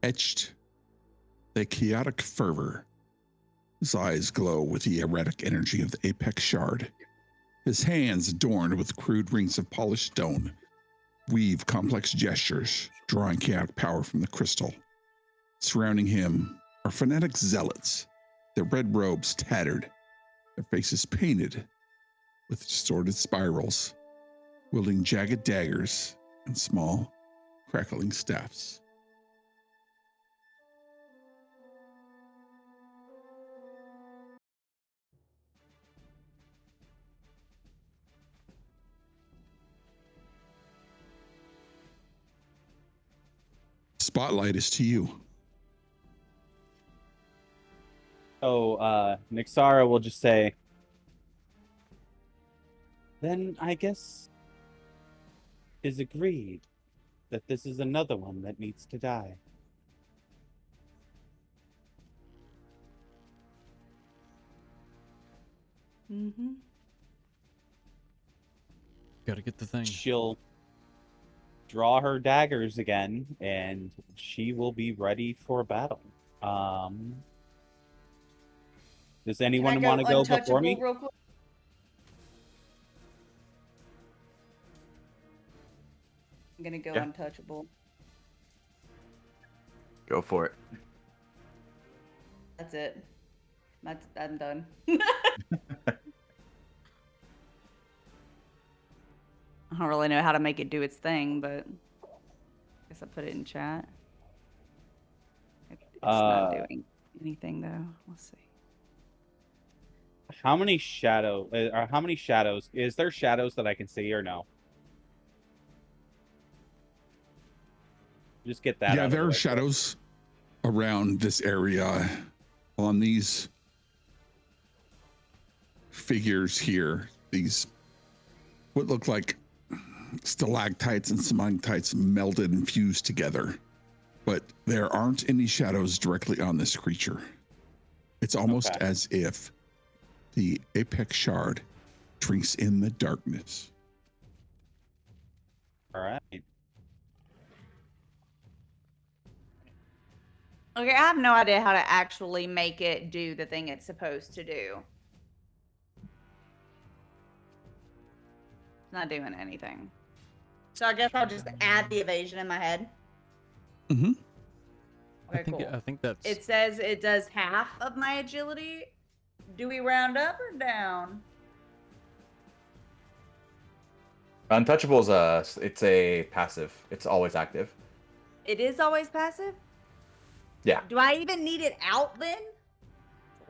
etched the chaotic fervor. His eyes glow with the erratic energy of the apex shard. His hands, adorned with crude rings of polished stone, weave complex gestures, drawing chaotic power from the crystal. Surrounding him are fanatic zealots, their red robes tattered, their faces painted with distorted spirals, wielding jagged daggers and small, crackling staffs. Spotlight is to you. So, Nixara will just say, then I guess is agreed that this is another one that needs to die. Mm-hmm. Gotta get the thing. She'll draw her daggers again, and she will be ready for battle. Does anyone want to go before me? Real quick? I'm gonna go Yeah. untouchable. Go for it. That's it. I'm done. I don't really know how to make it do its thing, but I guess I put it in chat. It's not doing anything though. Let's see. How many how many shadows? Is there shadows that I can see or no? Just get that. Yeah, out of there the are way shadows around this area on these figures here. These what look like stalactites and stalagmites melded and fused together. But there aren't any shadows directly on this creature. It's almost Okay. as if the apex shard drinks in the darkness. All right. Okay, I have no idea how to actually make it do the thing it's supposed to do. It's not doing anything. So I guess I'll just add the evasion in my head. Mm-hmm. Okay, cool. I think that's It says it does half of my agility. Do we round up or down? Untouchable is it's a passive. It's always active. It is always passive? Yeah. Do I even need it out then?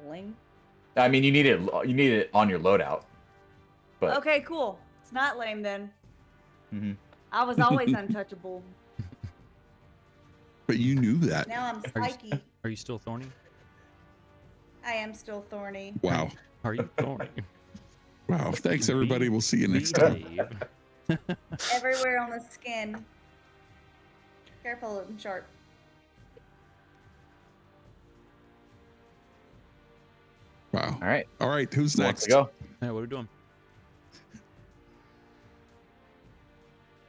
Lame. I mean, you need it. You need it on your loadout. But Okay, cool. It's not lame then. Mhm. I was always untouchable. But you knew that. Now I'm Are you- spiky. Are you still thorny? I am still thorny. Wow. Are you thorny? Wow. Thanks, everybody. We'll see you next time. Behave. Everywhere on the skin. Careful and sharp. Wow. all right. All right. Who's Who wants next? to go? Yeah, what are we doing?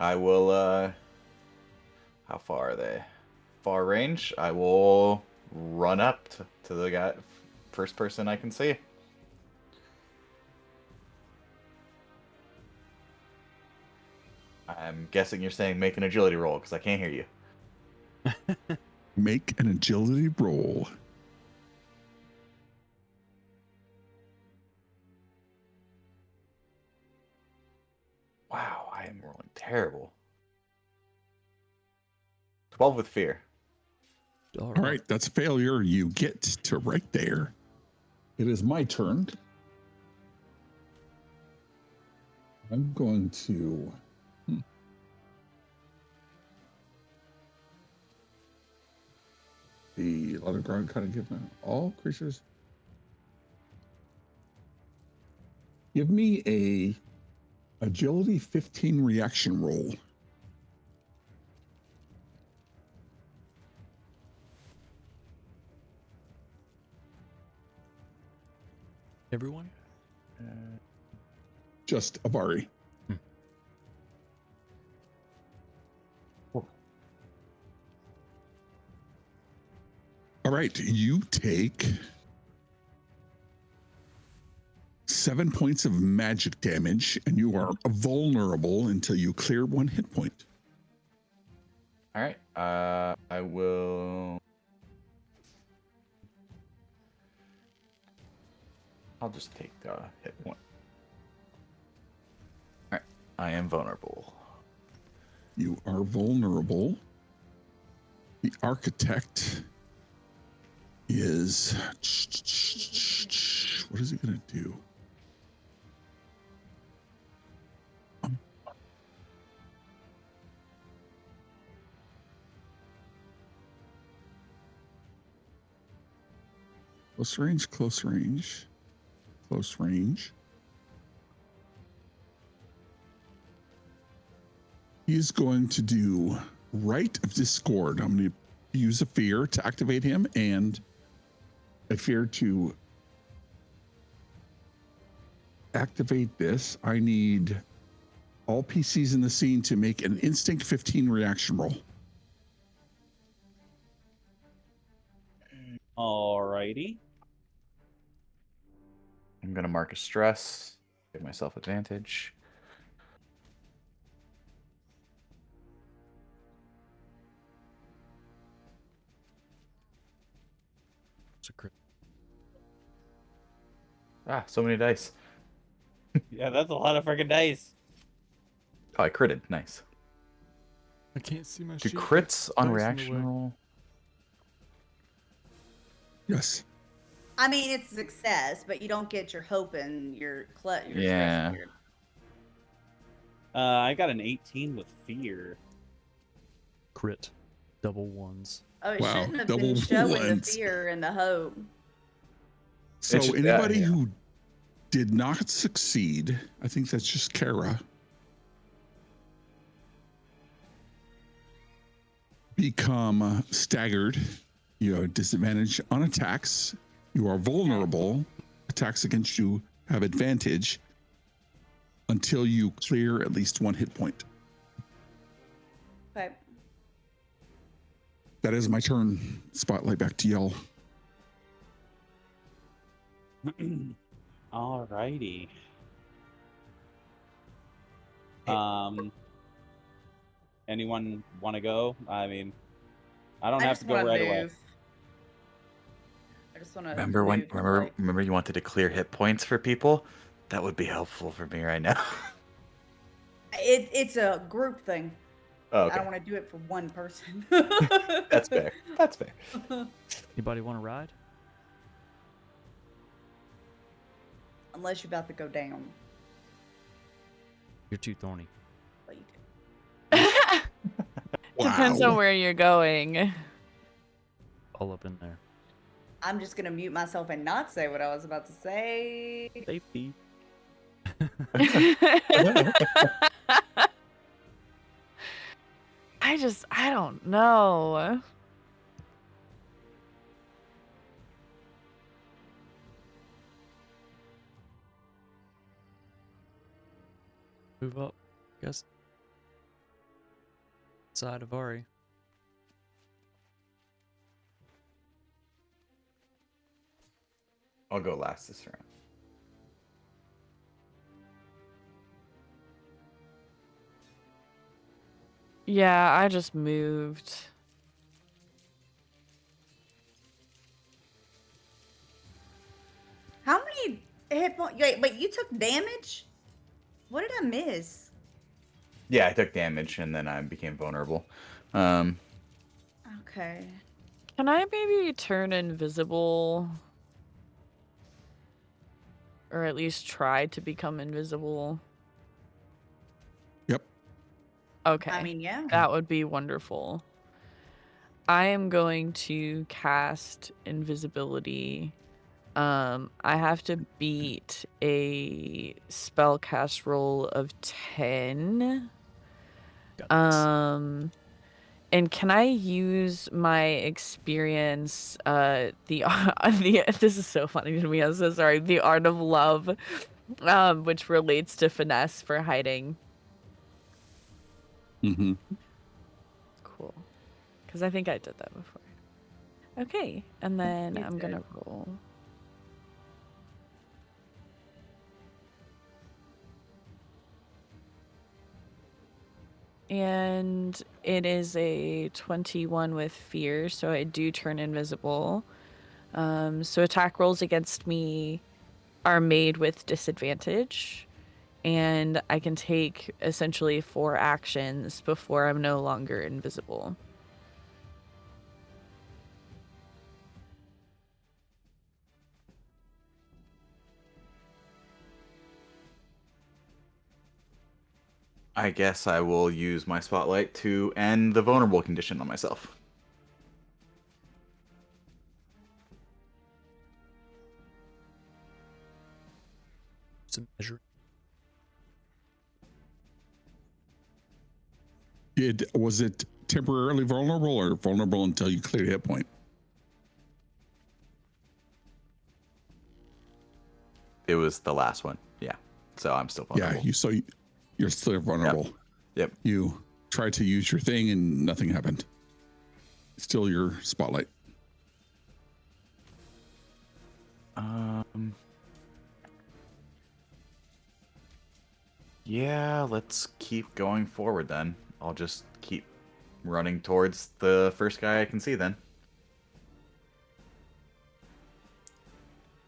I will. How far are they? Far range. I will run up to the guy, first person I can see. I'm guessing you're saying make an agility roll because I can't hear you. Make an agility roll. Wow, I am rolling terrible. 12 with fear. All right. That's a failure. You get to right there. It is my turn. I'm going to. The lot of ground kind of give all creatures. Give me a agility 15 reaction roll. Everyone? Just Avari. All right, you take 7 points of magic damage, and you are vulnerable until you clear 1 hit point. All right. I will. I'll just take the hit point. All right. I am vulnerable. You are vulnerable. The architect is. What is he going to do? Close range, close range, close range. He is going to do Rite of Discord. I'm going to use a fear to activate him and a fear to activate this. I need all PCs in the scene to make an instinct 15 reaction roll. Alrighty. I'm going to mark a stress, give myself advantage. It's a crit. Ah, so many dice. Yeah, that's a lot of freaking dice. Oh, I critted. Nice. I can't see my Do sheet. crits on Dice in the reaction way. roll? Yes. I mean, it's a success, but you don't get your hope and your stress Yeah. cleared. I got an 18 with fear. Crit. Double ones. Oh, it Wow, shouldn't have double been showing the ones. fear and the hope. So It's- anybody yeah. who did not succeed, I think that's just Kara, become staggered. You have disadvantage on attacks. You are vulnerable. Attacks against you have advantage until you clear at least 1 hit point. Okay. That is my turn. Spotlight back to y'all. Alrighty. Anyone want to go? I mean, I don't I have just to go want to right move. away. I just want to Remember when? Remember you wanted to clear hit points for people? That would be helpful for me right now. It's a group thing. Oh, I okay. don't want to do it for one person. That's fair. That's fair. Anybody want to ride? Unless you're about to go down. You're too thorny. Well, you do. Depends on where you're going. All up in there. I'm just gonna mute myself and not say what I was about to say. Safety. I don't know. Move up. Guess. Side of Ari. I'll go last this round. Yeah, I just moved. How many hit points? Wait, you took damage? What did I miss? Yeah, I took damage and then I became vulnerable. Okay. Can I maybe turn invisible? Or at least try to become invisible? Yep. Okay. I mean, yeah. That would be wonderful. I am going to cast invisibility. I have to beat a spellcast roll of 10. Got this. And can I use my experience, the this is so funny to me. I'm so sorry. The art of love, which relates to finesse for hiding. Mm-hmm. Cool. Because I think I did that before. Okay, and then You I'm did. gonna roll. And it is a 21 with fear, so I do turn invisible. So attack rolls against me are made with disadvantage, and I can take essentially 4 actions before I'm no longer invisible. I guess I will use my spotlight to end the vulnerable condition on myself. Some measure. Was it temporarily vulnerable or vulnerable until you cleared a hit point? It was the last one. Yeah. So I'm still vulnerable. Yeah, you're still vulnerable. Yep. You tried to use your thing and nothing happened. Still your spotlight. Yeah, let's keep going forward then. I'll just keep running towards the first guy I can see then.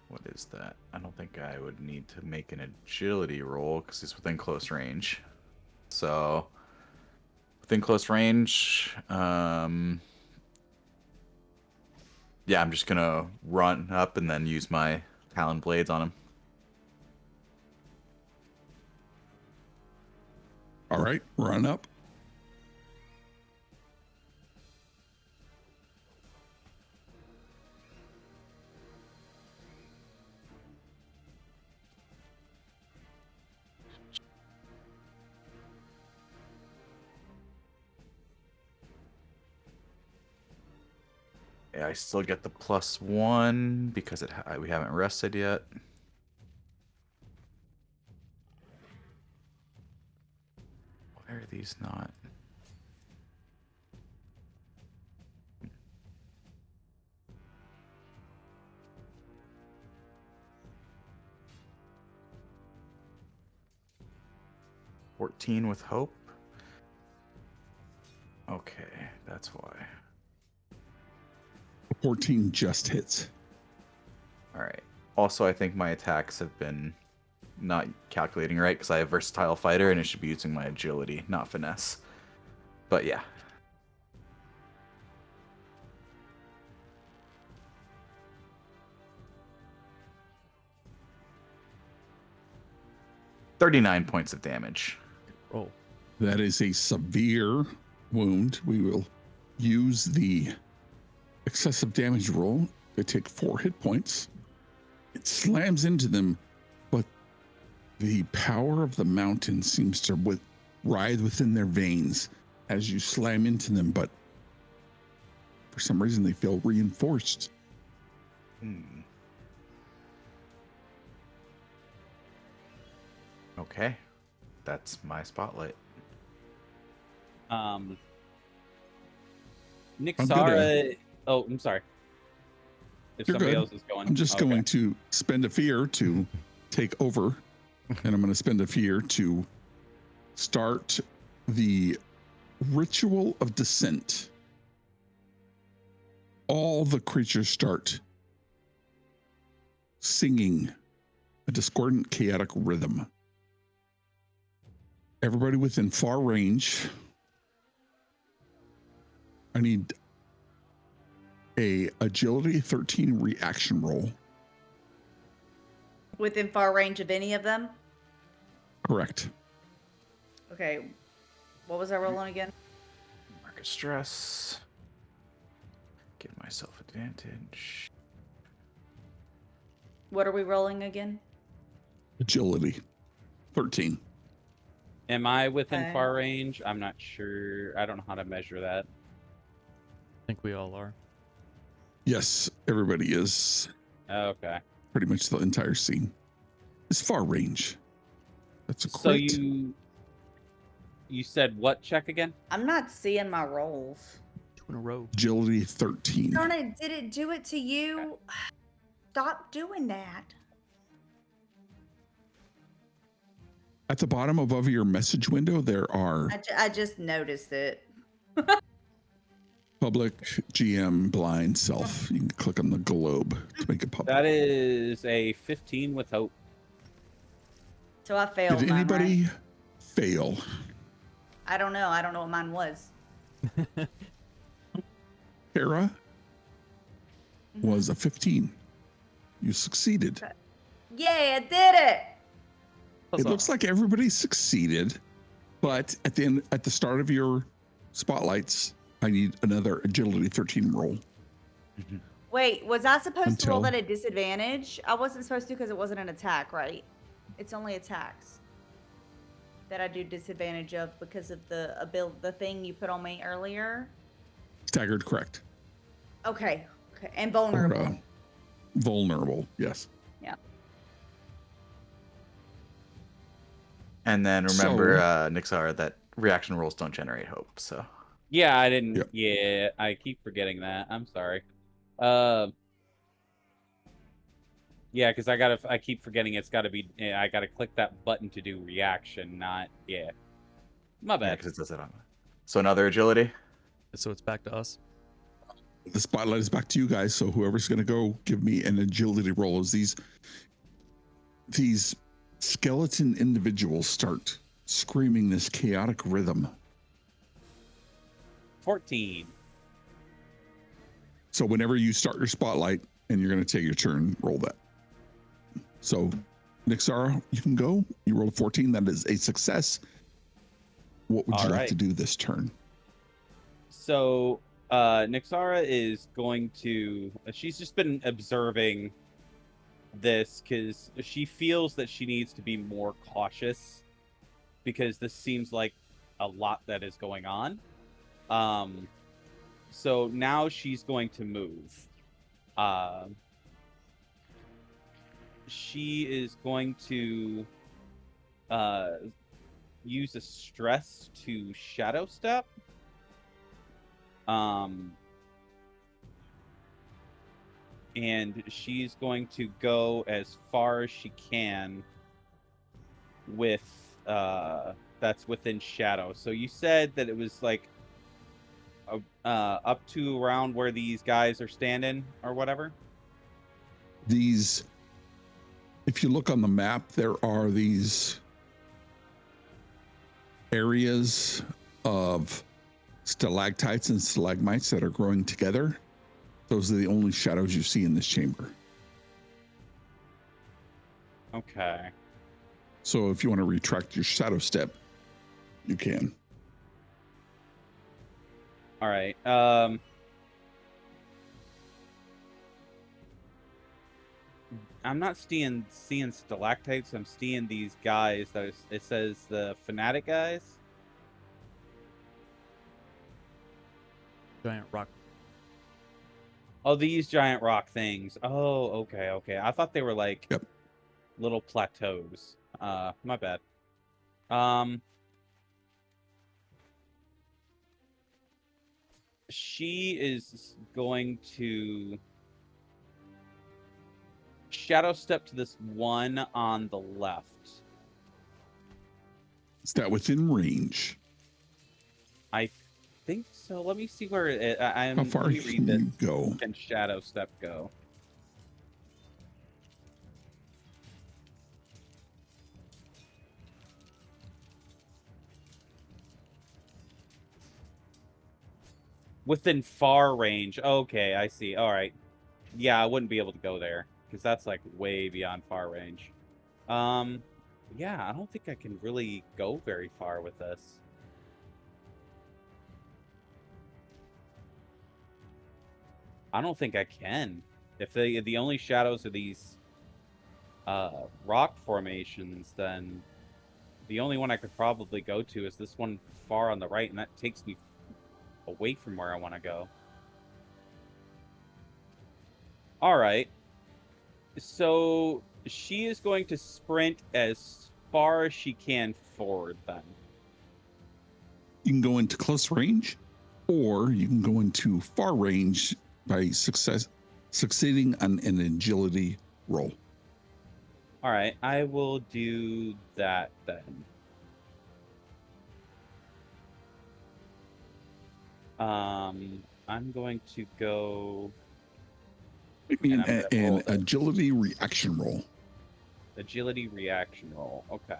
What is that? I don't think I would need to make an agility roll because he's within close range. So, within close range, yeah, I'm just gonna run up and then use my talon blades on him. All right, run up. Yeah, I still get the +1 because we haven't rested yet. Why are these not? $14 with hope. Okay, that's why. 14 just hits. All right. Also, I think my attacks have been not calculating right because I have versatile fighter and it should be using my agility, not finesse. But yeah. $39 points of damage. Roll. That is a severe wound. We will use the excessive damage roll. They take 4 hit points. It slams into them, but the power of the mountain seems to ride within their veins as you slam into them, but for some reason they feel reinforced. Okay. That's my spotlight. Nick I'm Sara. Oh, I'm sorry. If You're somebody good. else is going, I'm just okay. going to spend a fear to take over, and I'm going to spend a fear to start the ritual of descent. All the creatures start singing a discordant, chaotic rhythm. Everybody within far range, I need a agility 13 reaction roll. Within far range of any of them? Correct. Okay. What was I rolling again? Mark a stress. Give myself advantage. What are we rolling again? Agility 13. Am I within Okay. far range? I'm not sure. I don't know how to measure that. I think we all are. Yes, everybody is. Okay. Pretty much the entire scene is far range. That's a So crit. you said what check again? I'm not seeing my rolls. in a row. Agility 13. Darn it, did it do it to you? Stop doing that. At the bottom above your message window, there are I just noticed it. public, GM, blind, self. You can click on the globe to make it public. That is a 15 with hope. So I failed Did mine, anybody right? fail? I don't know. I don't know what mine was. Kara Mhm. was a 15. You succeeded. Yay, I did it! It looks like everybody succeeded, but at the start of your spotlights, I need another agility 13 roll. Wait, was I supposed to roll Until- that at disadvantage? I wasn't supposed to because it wasn't an attack, right? It's only attacks that I do disadvantage of because of the thing you put on me earlier. Staggered, correct. Okay. And Or, vulnerable. vulnerable, yes. Yeah. And then remember, So- Nixar, that reaction rolls don't generate hope. So Yeah, I didn't. Yep. Yeah, I keep forgetting that. I'm sorry. Yeah, because I keep forgetting it's got to be. I got to click that button to do reaction, not yeah. My yeah, bad. because it does it on. So another agility. So it's back to us. The spotlight is back to you guys, so whoever's going to go, give me an agility roll as these skeleton individuals start screaming this chaotic rhythm. 14. So whenever you start your spotlight and you're going to take your turn, roll that. So, Nixara, you can go. You rolled a 14. That is a success. What would you like to do this turn? So, Nixara is going to. She's just been observing this because she feels that she needs to be more cautious because this seems like a lot that is going on. So now she's going to move. She is going to use a stress to shadow step. And she's going to go as far as she can with that's within shadow. So you said that it was like up to around where these guys are standing or whatever. These, if you look on the map, there are these areas of stalactites and stalagmites that are growing together. Those are the only shadows you see in this chamber. Okay. So if you want to retract your shadow step, you can. All right. I'm not seeing stalactites. I'm seeing these guys that are, it says the fanatic guys. Giant rock. Oh, these giant rock things. Oh, okay. I thought they were like Yep. little plateaus. My bad. She is going to shadow step to this one on the left. Is that within range? I think so. Let me see where it. How far let me read can this. you go? Can shadow step go? Within far range. Okay, I see. All right. Yeah, I wouldn't be able to go there because that's like way beyond far range. Yeah, I don't think I can really go very far with this. I don't think I can. If the only shadows are these rock formations, then the only one I could probably go to is this one far on the right, and that takes me away from where I want to go. All right. So she is going to sprint as far as she can forward then. You can go into close range, or you can go into far range by succeeding on an agility roll. All right, I will do that then. I'm going to go Maybe And I'm gonna roll an that. agility reaction roll. agility reaction roll. Okay.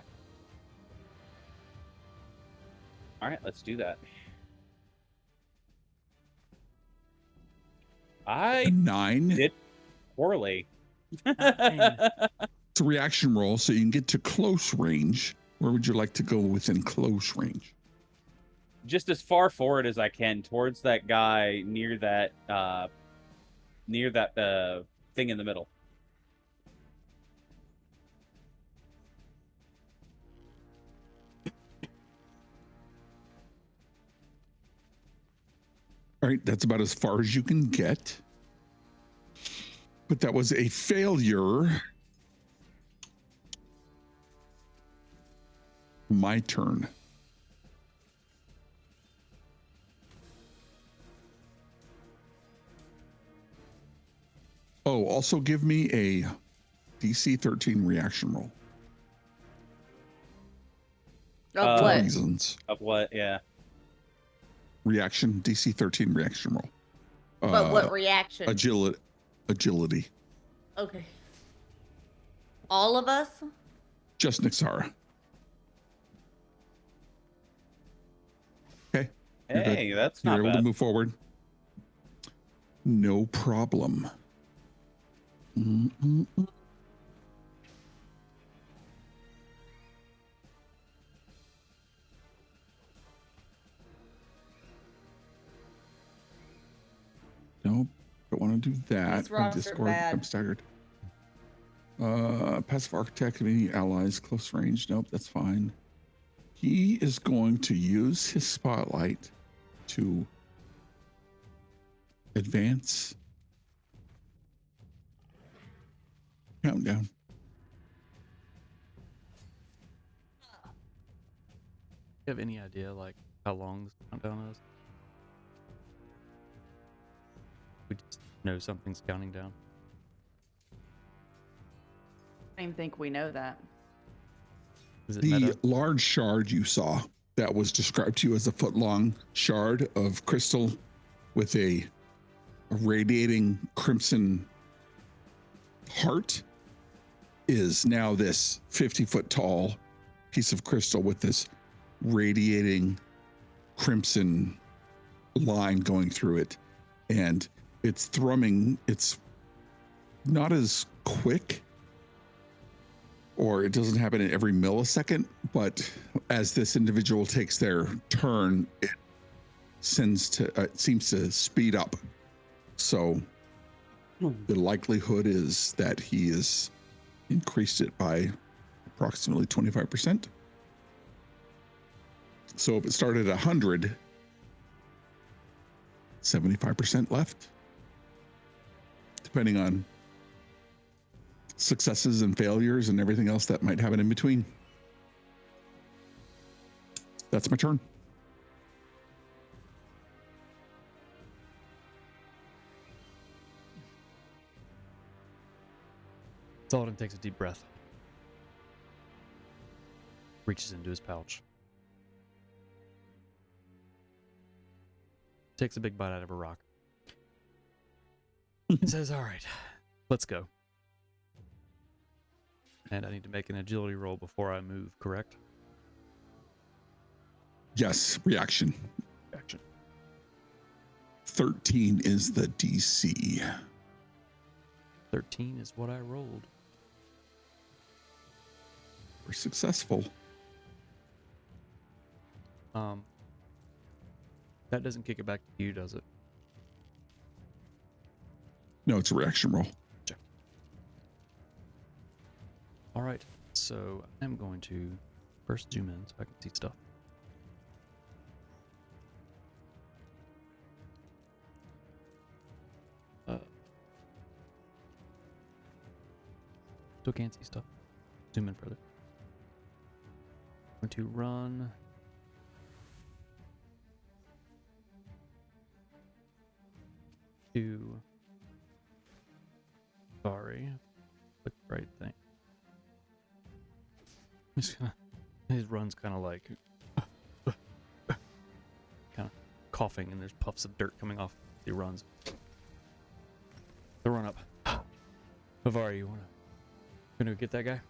All right, let's do that. A I 9. did poorly. It's a reaction roll, so you can get to close range. Where would you like to go within close range? Just as far forward as I can towards that guy near that thing in the middle. All right, that's about as far as you can get. But that was a failure. My turn. Oh, also give me a DC 13 reaction roll. Of For what? reasons. Of what? Yeah. Reaction, DC 13 reaction roll. But what reaction? Agility. Okay. All of us? Just Nixara. Okay. You're good. Hey, that's You're not able to bad. move forward. No problem. Mm-mm-mm. Nope. Don't want to do that. These rocks are Discord. bad. I'm staggered. Passive architect of any allies close range. Nope, that's fine. He is going to use his spotlight to advance. Countdown. You have any idea like how long this countdown is? We just know something's counting down. I don't even think we know that. Is it The meta? large shard you saw that was described to you as a foot-long shard of crystal with a radiating crimson heart is now this 50-foot tall piece of crystal with this radiating crimson line going through it, and it's thrumming. It's not as quick, or it doesn't happen in every millisecond, but as this individual takes their turn, it seems to speed up. So the likelihood is that he has increased it by approximately 25%. So if it started at 100, 75% left, depending on successes and failures and everything else that might happen in between. That's my turn. Saladin takes a deep breath. Reaches into his pouch. Takes a big bite out of a rock. And says, all right, let's go. And I need to make an agility roll before I move, correct? Yes, reaction. Action. 13 is the DC. 13 is what I rolled. We're successful. That doesn't kick it back to you, does it? No, it's a reaction roll. All right, so I'm going to first zoom in so I can see stuff. Still can't see stuff. Zoom in further. I'm going to run to Sorry. Click the right thing. His run's kind of like kind of coughing, and there's puffs of dirt coming off the runs. The run up. Havari, you gonna get that guy?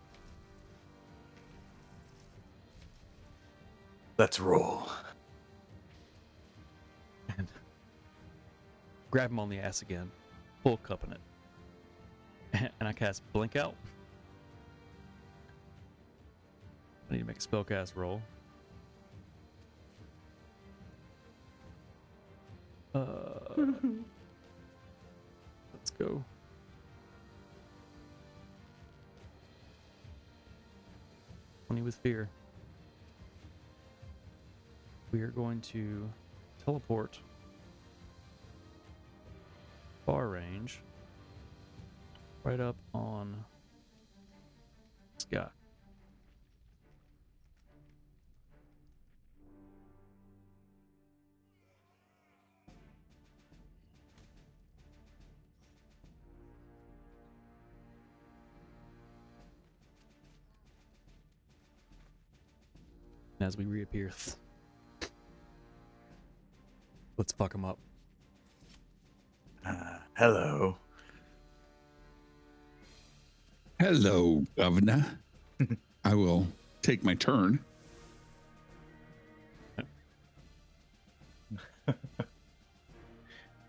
Let's roll. And grab him on the ass again, full cup in it. And I cast Blink Out. I need to make a spellcast roll. Let's go. With fear. We are going to teleport far range right up on this guy. As we reappear, let's fuck him up. Hello. Hello, Governor. I will take my turn.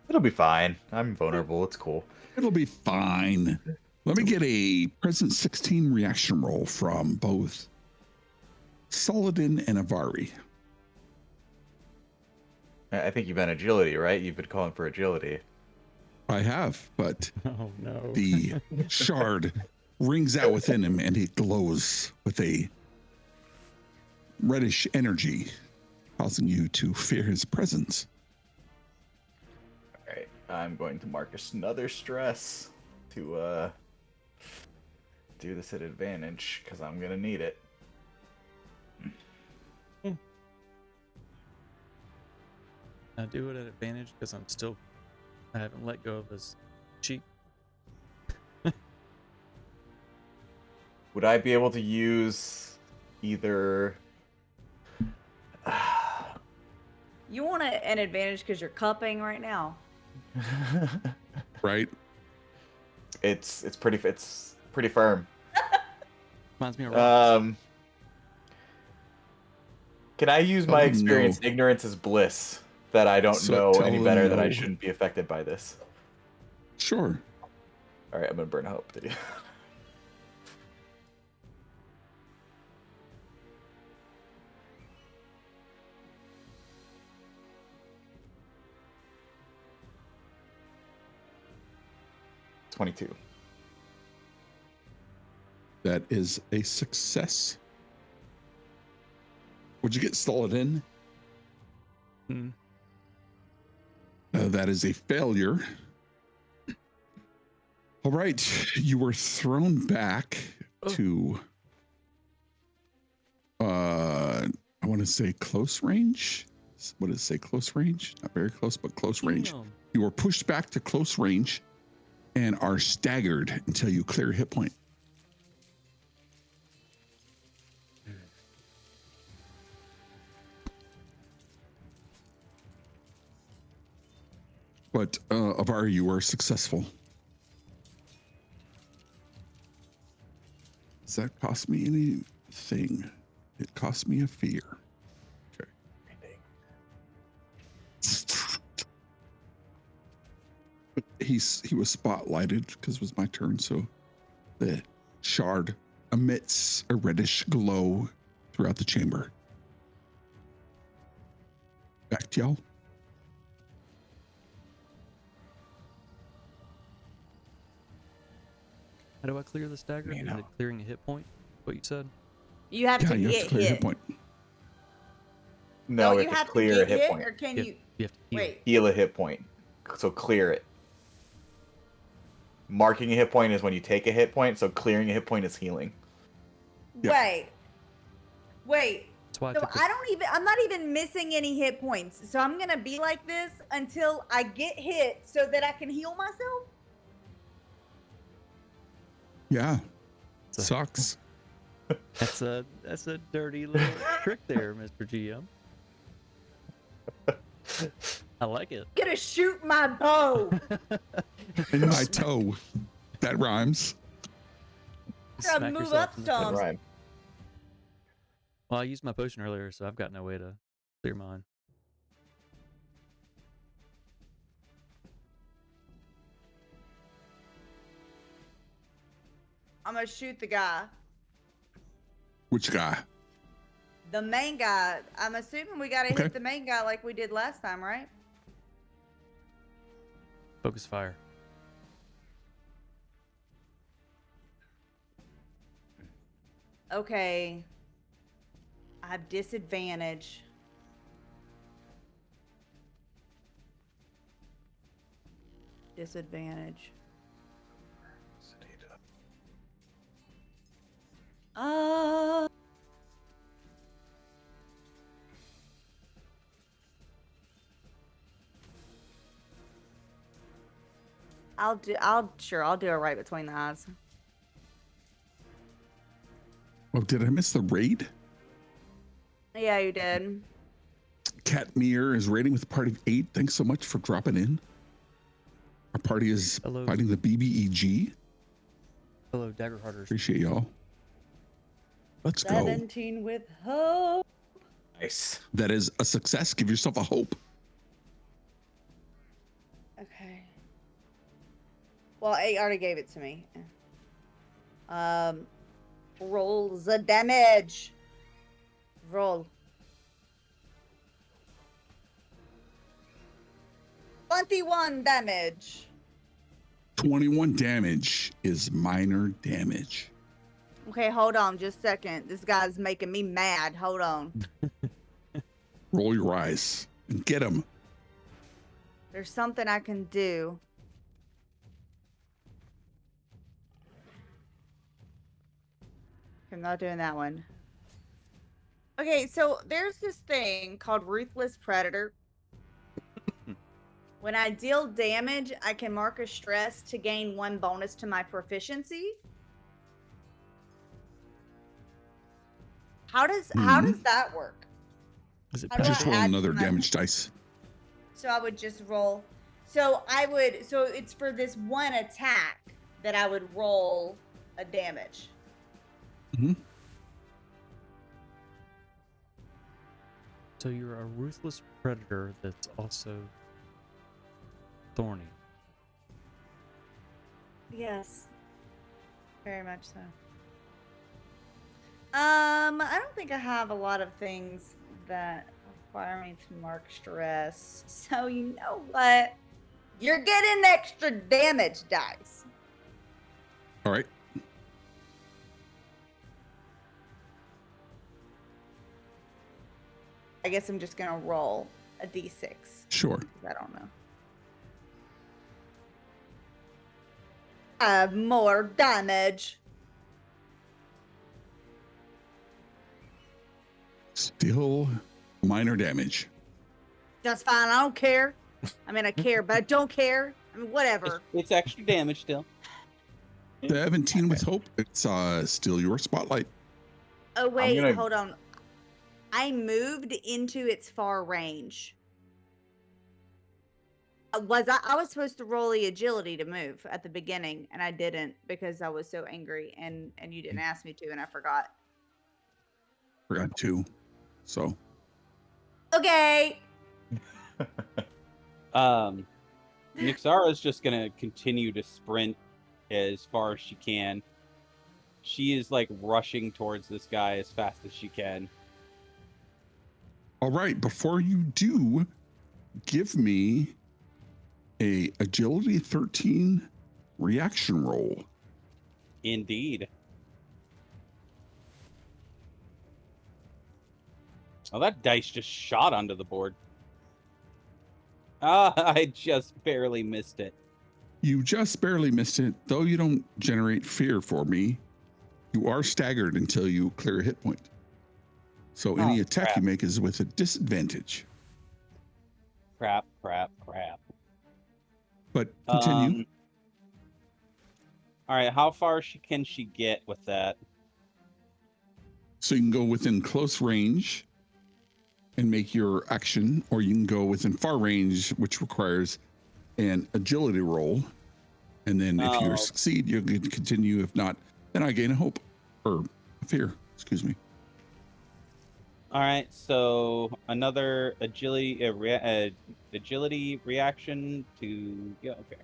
It'll be fine. I'm vulnerable. It's cool. It'll be fine. Let me get a present 16 reaction roll from both Saladin and Havari. I think you've been agility, right? You've been calling for agility. I have, but Oh no. the shard rings out within him and he glows with a reddish energy, causing you to fear his presence. All right. I'm going to mark another stress to do this at advantage because I'm going to need it. I do it at advantage because I haven't let go of his cheek. Would I be able to use either... You want an advantage because you're cupping right now. Right? It's pretty firm. Reminds me of rocks. Can I use my experience? No. Ignorance is bliss. That I don't So know tell any him better, that I no. shouldn't be affected by this. Sure. All right, I'm gonna burn hope. Did you? $22. That is a success. Would you get Saladin? That is a failure. All right, you were thrown back to I want to say close range. What does it say? Close range? Not very close, but close range. Damn. You were pushed back to close range and are staggered until you clear a hit point. But Havari, you were successful. Does that cost me anything? It cost me a fear. Okay. He was spotlighted because it was my turn, so the shard emits a reddish glow throughout the chamber. Back to y'all. How do I clear the stagger? Is it clearing a hit point? What you said? You have Yeah, to you have get to clear a hit. hit point. No, Don't we you have have to clear a get hit point. or can You you? have to heal. Wait. Heal a hit point. So clear it. Marking a hit point is when you take a hit point, so clearing a hit point is healing. Yeah. Wait. That's why I So took the, I'm not even missing any hit points. So I'm gonna be like this until I get hit so that I can heal myself. Yeah. So- Sucks. that's a dirty little trick there, Mr. GM. I like it. Gonna shoot my bow. In my toe. That rhymes. Gotta Smack move yourself up in the some. face. Rhyme. Well, I used my potion earlier, so I've got no way to clear mine. I'm gonna shoot the guy. Which guy? The main guy. I'm assuming we gotta Okay. hit the main guy like we did last time, right? Focus fire. Okay. I have disadvantage. Disadvantage. Uh I'll do it right between the eyes. Oh, did I miss the raid? Yeah, you did. Cat Meir is raiding with a party of 8. Thanks so much for dropping in. Our party is Hello. fighting the BBEG. Hello, Daggerhearters. Appreciate y'all. Let's go. 17 with hope. Nice. That is a success. Give yourself a hope. Okay. Well, it already gave it to me. Roll the damage. Roll. 21 damage. 21 damage is minor damage. Okay, hold on just a second. This guy's making me mad. Hold on. Roll your eyes and get him. There's something I can do. I'm not doing that one. Okay, so there's this thing called Ruthless Predator. When I deal damage, I can mark a stress to gain 1 bonus to my proficiency. How does that work? Is it How do I Just roll add another to my- damage dice. So I would just roll. So it's for this one attack that I would roll a damage. So you're a ruthless predator that's also thorny. Yes. Very much so. I don't think I have a lot of things that require me to mark stress. So you know what? You're getting extra damage dice. All right. I guess I'm just gonna roll a d6. Sure. 'Cause I don't know. More damage. Still minor damage. That's fine. I don't care. I mean, I care, but I don't care. I mean, whatever. It's extra damage still. 17 with hope. It's still your spotlight. Oh wait, gonna- hold on. I moved into its far range. I was supposed to roll the agility to move at the beginning, and I didn't because I was so angry, and you didn't ask me to, and I forgot. Forgot to. So Okay. Nixara's just gonna continue to sprint as far as she can. She is like rushing towards this guy as fast as she can. all right, before you do, give me a agility 13 reaction roll. Indeed. Oh, that dice just shot onto the board. Ah, I just barely missed it. You just barely missed it, though you don't generate fear for me. You are staggered until you clear a hit point. So any Oh, attack crap. you make is with a disadvantage. Crap. But continue. All right, how far can she get with that? So you can go within close range and make your action, or you can go within far range, which requires an agility roll. And then if you Oh. succeed, you can continue. If not, then I gain a hope or a fear. Excuse me. All right, so another agility reaction to okay.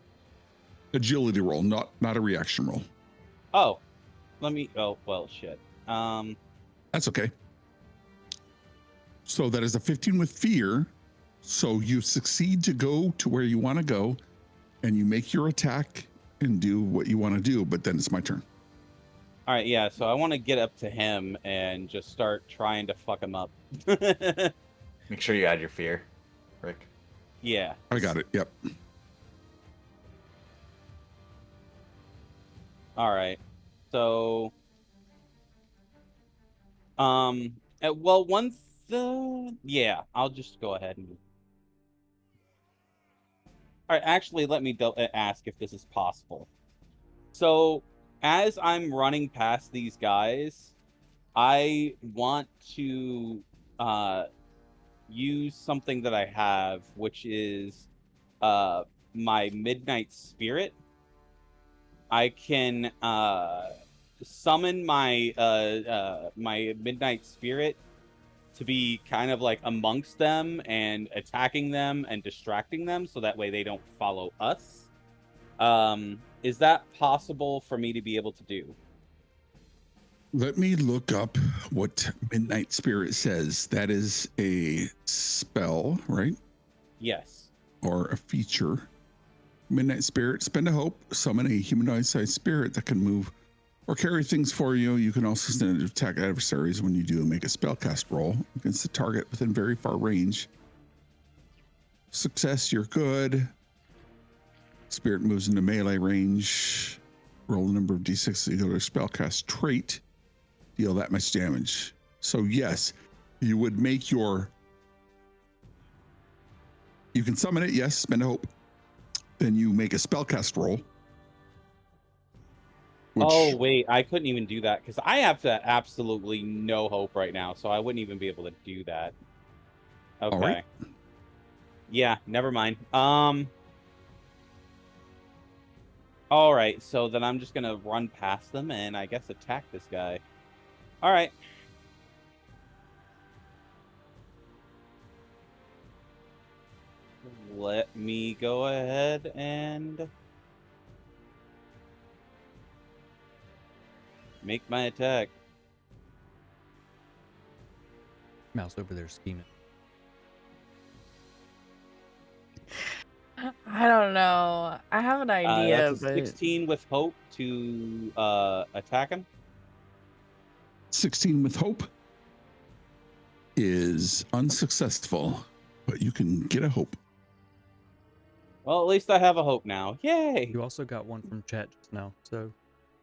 Agility roll, not a reaction roll. Oh, well, shit. That's okay. So that is a 15 with fear. So you succeed to go to where you want to go, and you make your attack and do what you want to do. But then it's my turn. All right, yeah. So I want to get up to him and just start trying to fuck him up. Make sure you add your fear, Rick. Yeah. I got it. Yep. All right. So, well, yeah, I'll just go ahead and. All right, actually, let me ask if this is possible. So, as I'm running past these guys, I want to use something that I have, which is my midnight spirit. I can summon my my midnight spirit to be kind of like amongst them and attacking them and distracting them, so that way they don't follow us. Is that possible for me to be able to do? Let me look up what Midnight Spirit says. That is a spell, right? Yes. Or a feature. Midnight Spirit, spend a hope, summon a humanoid-sized spirit that can move or carry things for you. You can also send it to attack adversaries. When you do, make a spellcast roll against the target within very far range. Success, you're good. Spirit moves into melee range. Roll the number of d6 to go to a spellcast trait. Deal that much damage. So yes, you would make your... You can summon it, yes, spend a hope. Then you make a spellcast roll. Oh, wait, I couldn't even do that because I have absolutely no hope right now, so I wouldn't even be able to do that. Okay. All right. Yeah, never mind. All right, so then I'm just gonna run past them and I guess attack this guy. All right. Let me go ahead and make my attack. Mouse over there scheming. I don't know. I have an idea, That's a but 16 with hope to attack him. 16 with hope is unsuccessful, but you can get a hope. Well, at least I have a hope now. Yay! You also got one from chat just now, so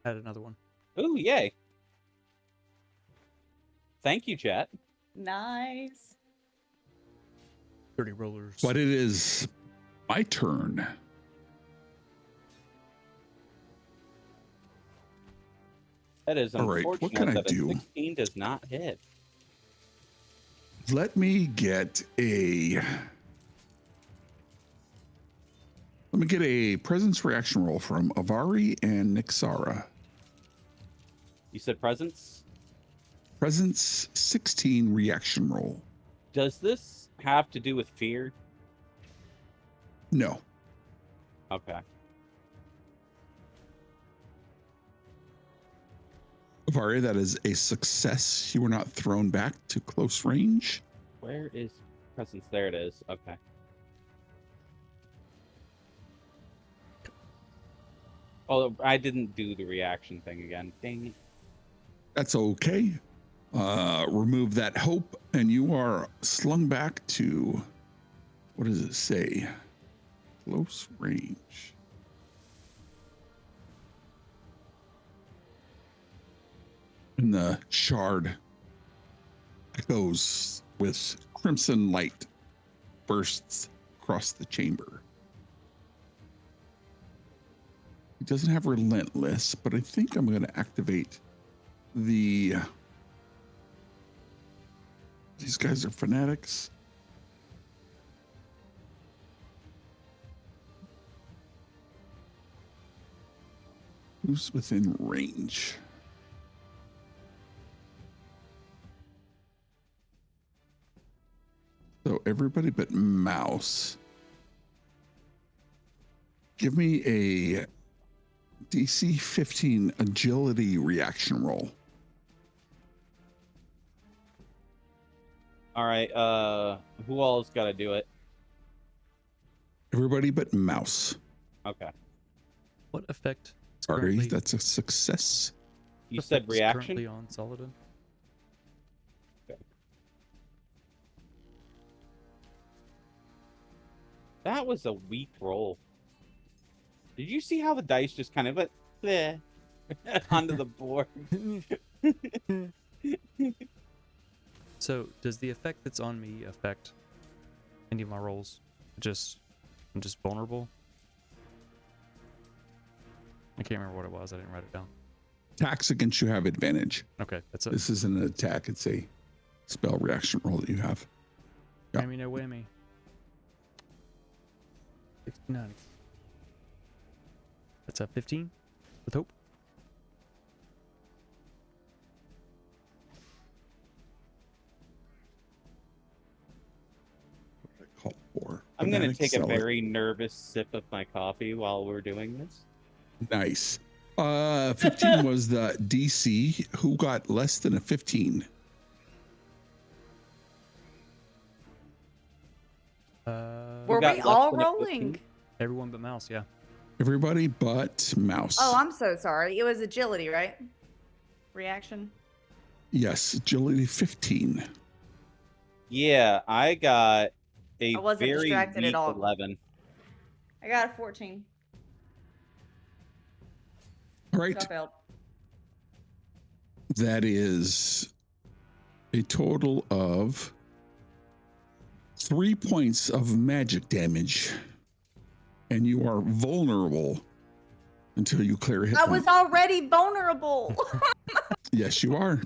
add another one. Ooh, yay! Thank you, chat. Nice. 30 rollers. But it is my turn. That is All right, unfortunate what can I that do? a 16 does not hit. Let me get a presence reaction roll from Avari and Nixara. You said presence? Presence 16 reaction roll. Does this have to do with fear? No. Okay. Avari, that is a success. You were not thrown back to close range. Where is presence? There it is. Okay. Oh, I didn't do the reaction thing again. Dang it. That's okay. Remove that hope, and you are slung back to, what does it say? Close range. And the shard echoes with crimson light bursts across the chamber. It doesn't have relentless, but I think I'm going to activate the. These guys are fanatics. Who's within range? So everybody but Mouse. Give me a DC 15 agility reaction roll. All right. Who all's got to do it? Everybody but Mouse. Okay. What effect is Sorry, currently, that's a success. You what said effect is reaction. currently on Saladin? That was a weak roll. Did you see how the dice just kind of went bleh, onto the board? So, does the effect that's on me affect any of my rolls? I'm just vulnerable? I can't remember what it was. I didn't write it down. Attacks against you have advantage. Okay, that's it. This isn't an attack, it's a spell reaction roll that you have. Yeah. Whammy, no whammy. 69. That's a 15 with hope. Call for I'm going to fanatic take a zealot. very nervous sip of my coffee while we're doing this. Nice. 15 was the DC. Who got less than a 15? Were got we less all than a rolling? 15? Everyone but Mouse, yeah. Everybody but Mouse. Oh, I'm so sorry. It was agility, right? Reaction. Yes, agility 15. Yeah, I got a I wasn't very distracted at weak all. 11. I got a 14. All So right. I failed. That is a total of 3 points of magic damage. And you are vulnerable until you clear a hit I point. was already vulnerable. Yes, you are.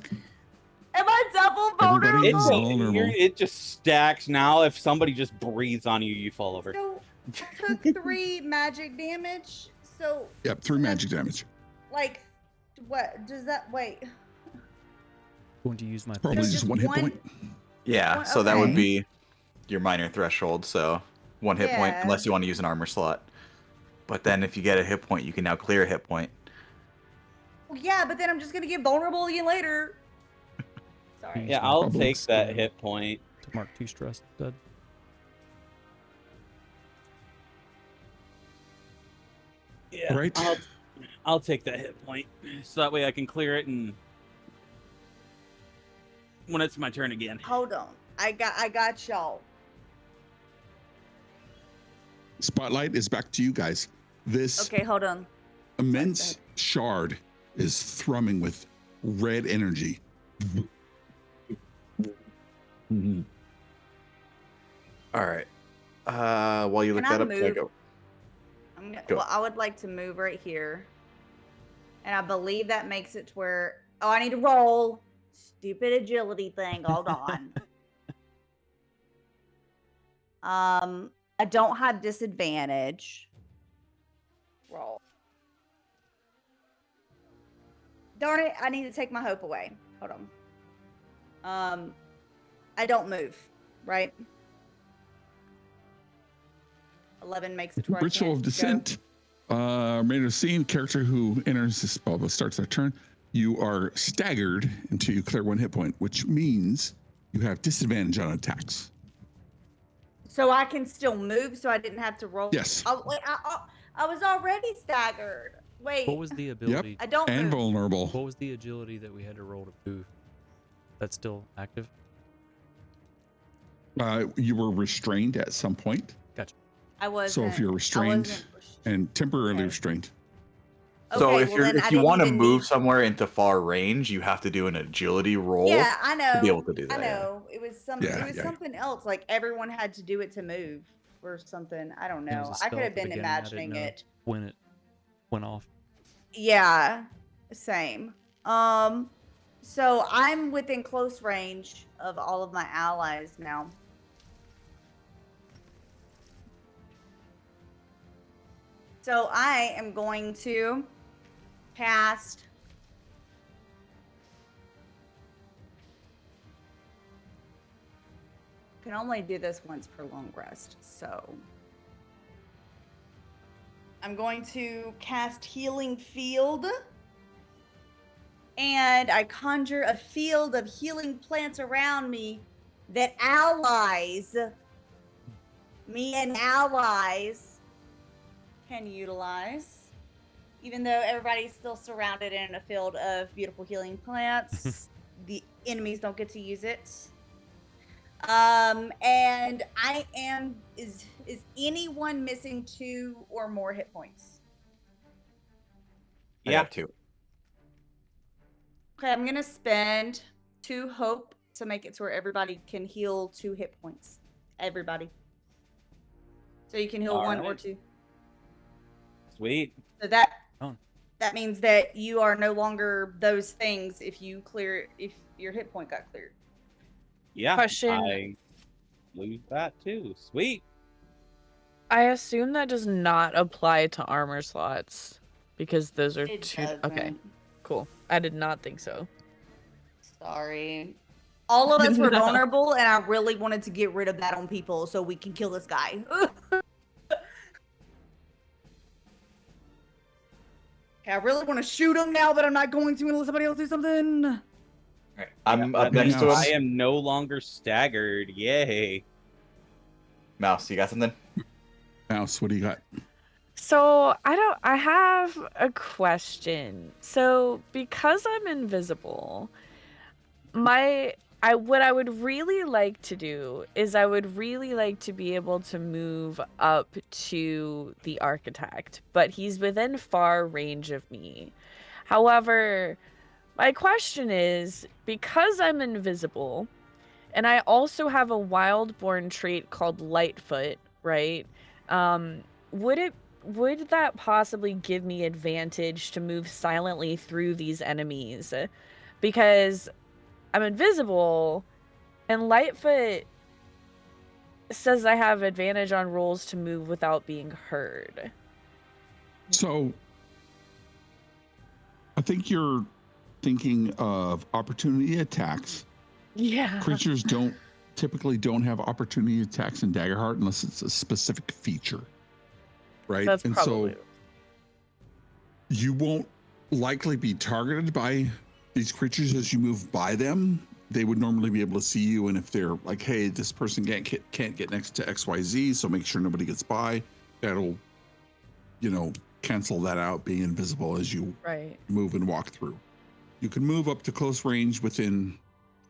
Am I double Everybody vulnerable? is vulnerable. It just stacks now. If somebody just breathes on you, you fall over. So I took 3 magic damage. So Yep, 3 so magic that's, damage. like, what does that? Wait. Going to use my Probably So just just one hit one- point. Yeah, One- so that would okay. be your minor threshold, so 1 hit point, Yeah. unless you want to use an armor slot. But then if you get a hit point, you can now clear a hit point. Well, yeah, but then I'm just gonna get vulnerable again later. Sorry. Yeah, I'll Probably take that scale. hit point. to mark 2 stress dead. Yeah, Right. I'll take that hit point, so that way I can clear it and when it's my turn again. Hold on. I got y'all. Spotlight is back to you guys. This Okay, hold on. immense shard is thrumming with red energy. All right. While you look Can I that up, can I move? go? Go. Well, I would like to move right here. And I believe that makes it to where... Oh, I need to roll. Stupid agility thing. Hold on. I don't have disadvantage. Roll. Darn it, I need to take my hope away. Hold on. I don't move, right? 11 makes it to where I Ritual can't of go. Descent. Remainder scene, character who enters this bubble starts their turn. You are staggered until you clear 1 hit point, which means you have disadvantage on attacks. So I can still move, so I didn't have to roll. Yes. Oh, wait, I was already staggered. Wait, What was the ability? I don't And move. vulnerable. What was the agility that we had to roll to move? That's still active? You were restrained at some point. Gotcha. I wasn't. So if you're I restrained wasn't and temporarily Okay. restrained. So Okay, if well you're then I if you didn't want to even move need. somewhere into far range, you have to do an agility roll Yeah, I know. to be able to do I that. Yeah. know. It was Yeah, It was yeah. something else. Like everyone had to do it to move or something. I don't It was know. a I could spell have at the been beginning. I didn't imagining know it. when it went off. Yeah, same. So I'm within close range of all of my allies now. So I am going to cast can only do this once per long rest, so I'm going to cast Healing Field. And I conjure a field of healing plants around me that allies, me and allies, can utilize. Even though everybody's still surrounded in a field of beautiful healing plants, the enemies don't get to use it. And I am is anyone missing 2 or more hit points? I Yeah. have 2. Okay, I'm gonna spend 2 hope to make it to where everybody can heal 2 hit points. Everybody. So you can heal All 1 or right. 2. Sweet. So that Oh. that means that you are no longer those things if your hit point got cleared. Yeah. Question. I lose that too. Sweet. I assume that does not apply to armor slots because those are It two. doesn't. Okay, cool. I did not think so. Sorry. All of us were No. vulnerable, and I really wanted to get rid of that on people so we can kill this guy. Okay, I really want to shoot him now, but I'm not going to unless somebody else do something. All right. I'm Yeah, up that next to means him. I am no longer staggered. Yay. Mouse, you got something? Mouse, what do you got? So I have a question. So because I'm invisible, what I would really like to do is I would really like to be able to move up to the architect, but he's within far range of me. However, my question is, because I'm invisible, and I also have a wild-born trait called Lightfoot, right? Would that possibly give me advantage to move silently through these enemies? Because I'm invisible, and Lightfoot says I have advantage on rolls to move without being heard. So I think you're thinking of opportunity attacks. Yeah. Creatures typically don't have opportunity attacks in Daggerheart unless it's a specific feature. Right? That's and probably. so you won't likely be targeted by these creatures as you move by them. They would normally be able to see you, and if they're like, hey, this person can't get next to XYZ, so make sure nobody gets by, that'll, cancel that out, being invisible as you move and walk through. You can move up to close range within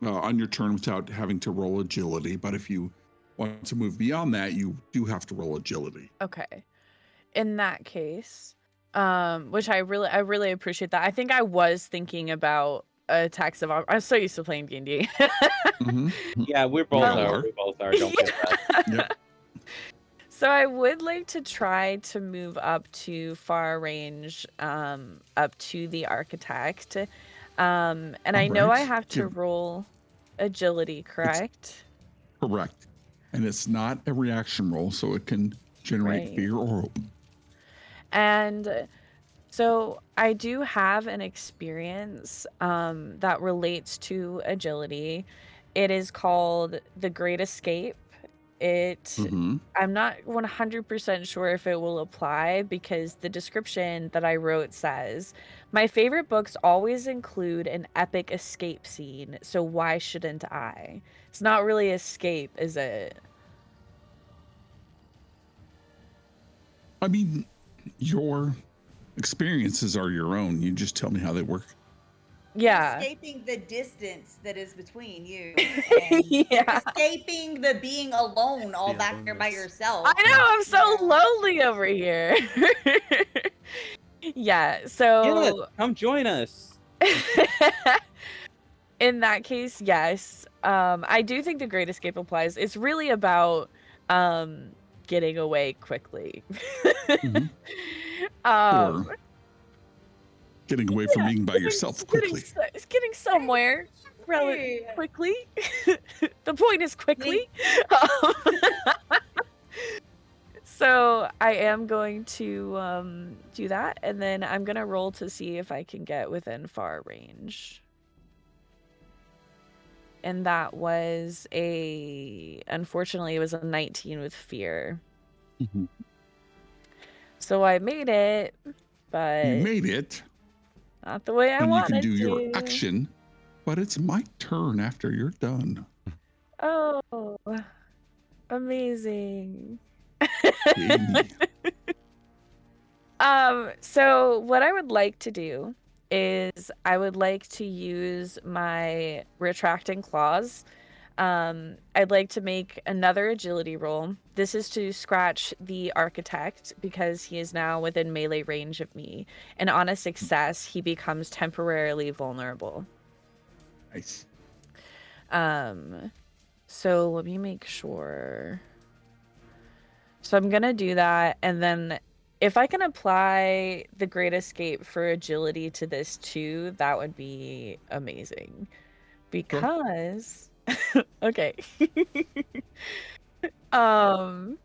on your turn without having to roll agility, but if you want to move beyond that, you do have to roll agility. Okay. In that case, which I really appreciate that. I think I was thinking about attacks of. I'm so used to playing D&D. Mm-hmm. Yeah, we both are. We both are. Don't feel bad. Yep. So I would like to try to move up to far range, up to the architect. And I know I Alright. have to roll agility, correct? Correct. And it's not a reaction roll, so it can generate Right. fear or hope. And so I do have an experience that relates to agility. It is called the Great Escape. Mm-hmm. I'm not 100% sure if it will apply because the description that I wrote says, my favorite books always include an epic escape scene, so why shouldn't I? It's not really escape, is it? I mean, your experiences are your own. You just tell me how they work. Yeah. Escaping the distance that is between you. Yeah. Escaping the being alone all The back there by aloneness. yourself. I know, I'm so Yeah. lonely over here. Yeah, so come join us. in that case, yes. I do think the Great Escape applies. It's really about getting away quickly. Mhm. um Or getting away from being by yourself quickly. getting somewhere Hey. quickly. The point is quickly. So I am going to do that, and then I'm gonna roll to see if I can get within far range. And that was unfortunately, it was a 19 with fear. Mhm. So I made it, but You made it, not the way I and you wanted can do to. your action, but it's my turn after you're done. Oh, amazing. Yay me. So what I would like to do is I would like to use my retracting claws. I'd like to make another agility roll. This is to scratch the architect because he is now within melee range of me. And on a success, he becomes temporarily vulnerable. Nice. So let me make sure. So I'm gonna do that, and then if I can apply the Great Escape for agility to this too, that would be amazing. Because okay. All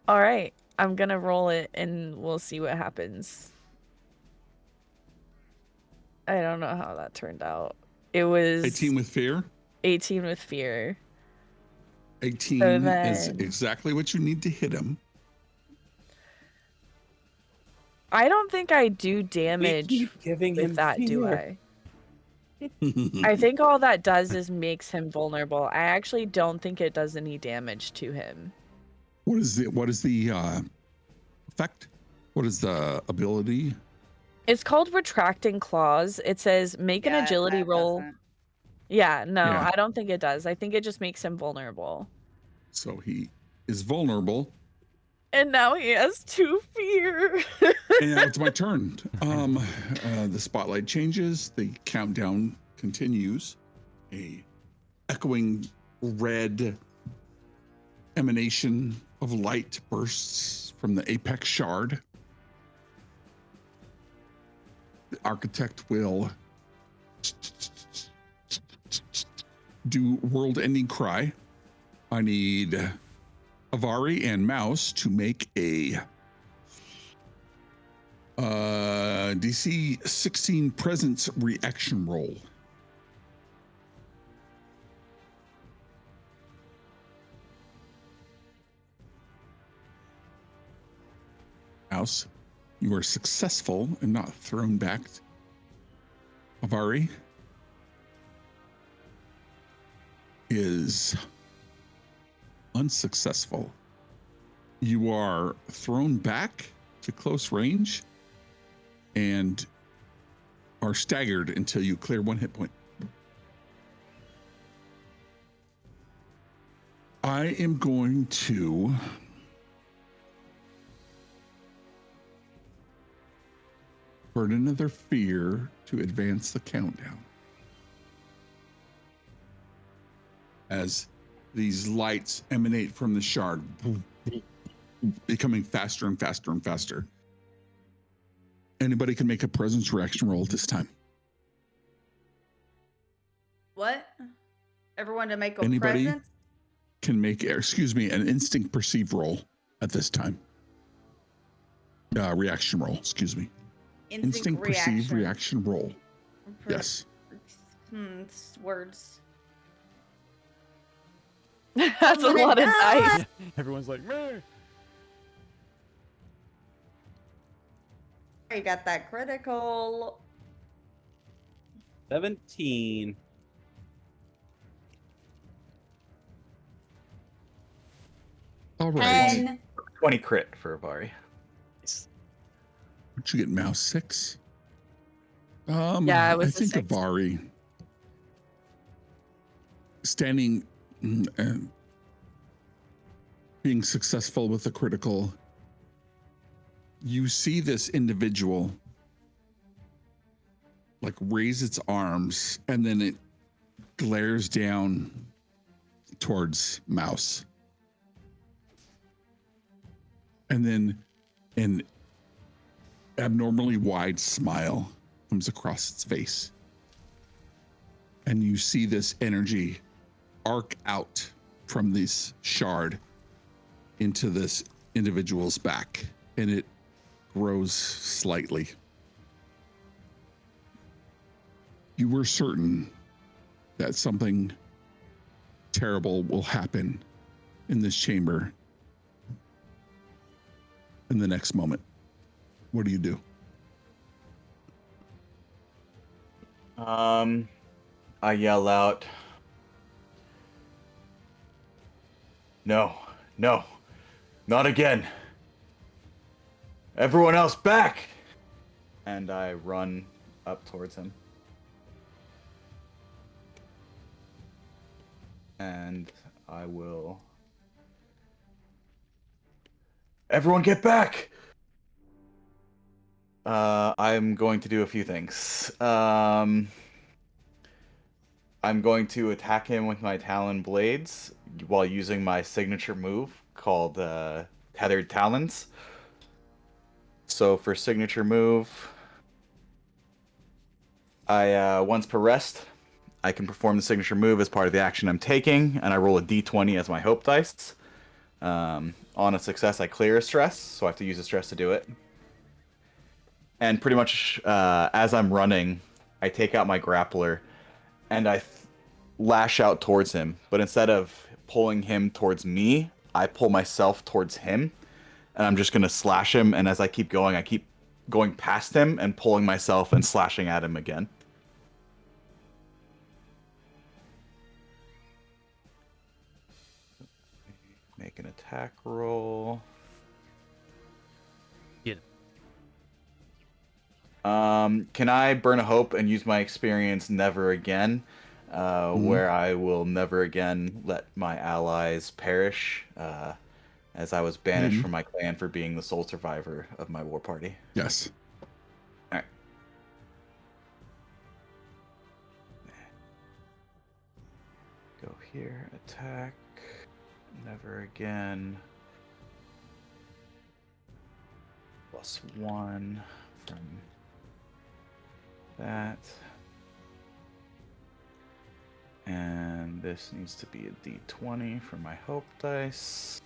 right. I'm gonna roll it and we'll see what happens. I don't know how that turned out. It was 18 with fear. 18 with fear. 18 So is then- exactly what you need to hit him. I don't think I do We damage keep giving him with that, do fear. I? I think all that does is makes him vulnerable. I actually don't think it does any damage to him. What is the effect? What is the ability? It's called retracting claws. It says make an Yeah, agility that roll. doesn't- Yeah, no, Yeah. I don't think it does. I think it just makes him vulnerable. So he is vulnerable. And now he has 2 fear. And now it's my turn. The spotlight changes. The countdown continues. A echoing red emanation of light bursts from the apex shard. The architect will do world-ending cry. I need Avari and Mouse to make a DC 16 presence reaction roll. Mouse, you are successful and not thrown back. Avari is unsuccessful. You are thrown back to close range and are staggered until you clear 1 hit point. I am going to burn another fear to advance the countdown. As these lights emanate from the shard, becoming faster and faster and faster. Anybody can make a presence reaction roll at this time. What? Everyone to make a Anybody? present? Can make, an instinct perceive roll at this time. Reaction roll, excuse me. Instinct perceive reaction roll. Yes. Words. That's a lot of dice. Everyone's like, meh. You got that critical. 17. All right. 10. 20 crit for Avari. What'd you get, Mouse? 6? Yeah, it was I a think 6. Avari standing being successful with the critical you see this individual like raise its arms, and then it glares down towards Mouse. And then an abnormally wide smile comes across its face. And you see this energy arc out from this shard into this individual's back, and it grows slightly. You were certain that something terrible will happen in this chamber in the next moment. What do you do? I yell out, no, not again. Everyone else back! And I run up towards him. And I will... Everyone get back! I'm going to do a few things. I'm going to attack him with my Talon Blades while using my signature move called Tethered Talons. So for signature move, once per rest, I can perform the signature move as part of the action I'm taking, and I roll a d20 as my hope dice. On a success, I clear a stress, so I have to use a stress to do it. And pretty much as I'm running, I take out my grappler, and I lash out towards him. But instead of pulling him towards me, I pull myself towards him, and I'm just going to slash him. And as I keep going past him and pulling myself and slashing at him again. Make an attack roll. Get it. Can I burn a hope and use my experience Never Again, where I will never again let my allies perish, as I was banished from my clan for being the sole survivor of my war party? Yes. All right. Go here, attack, Never Again. +1 from that. And this needs to be a d20 for my hope dice.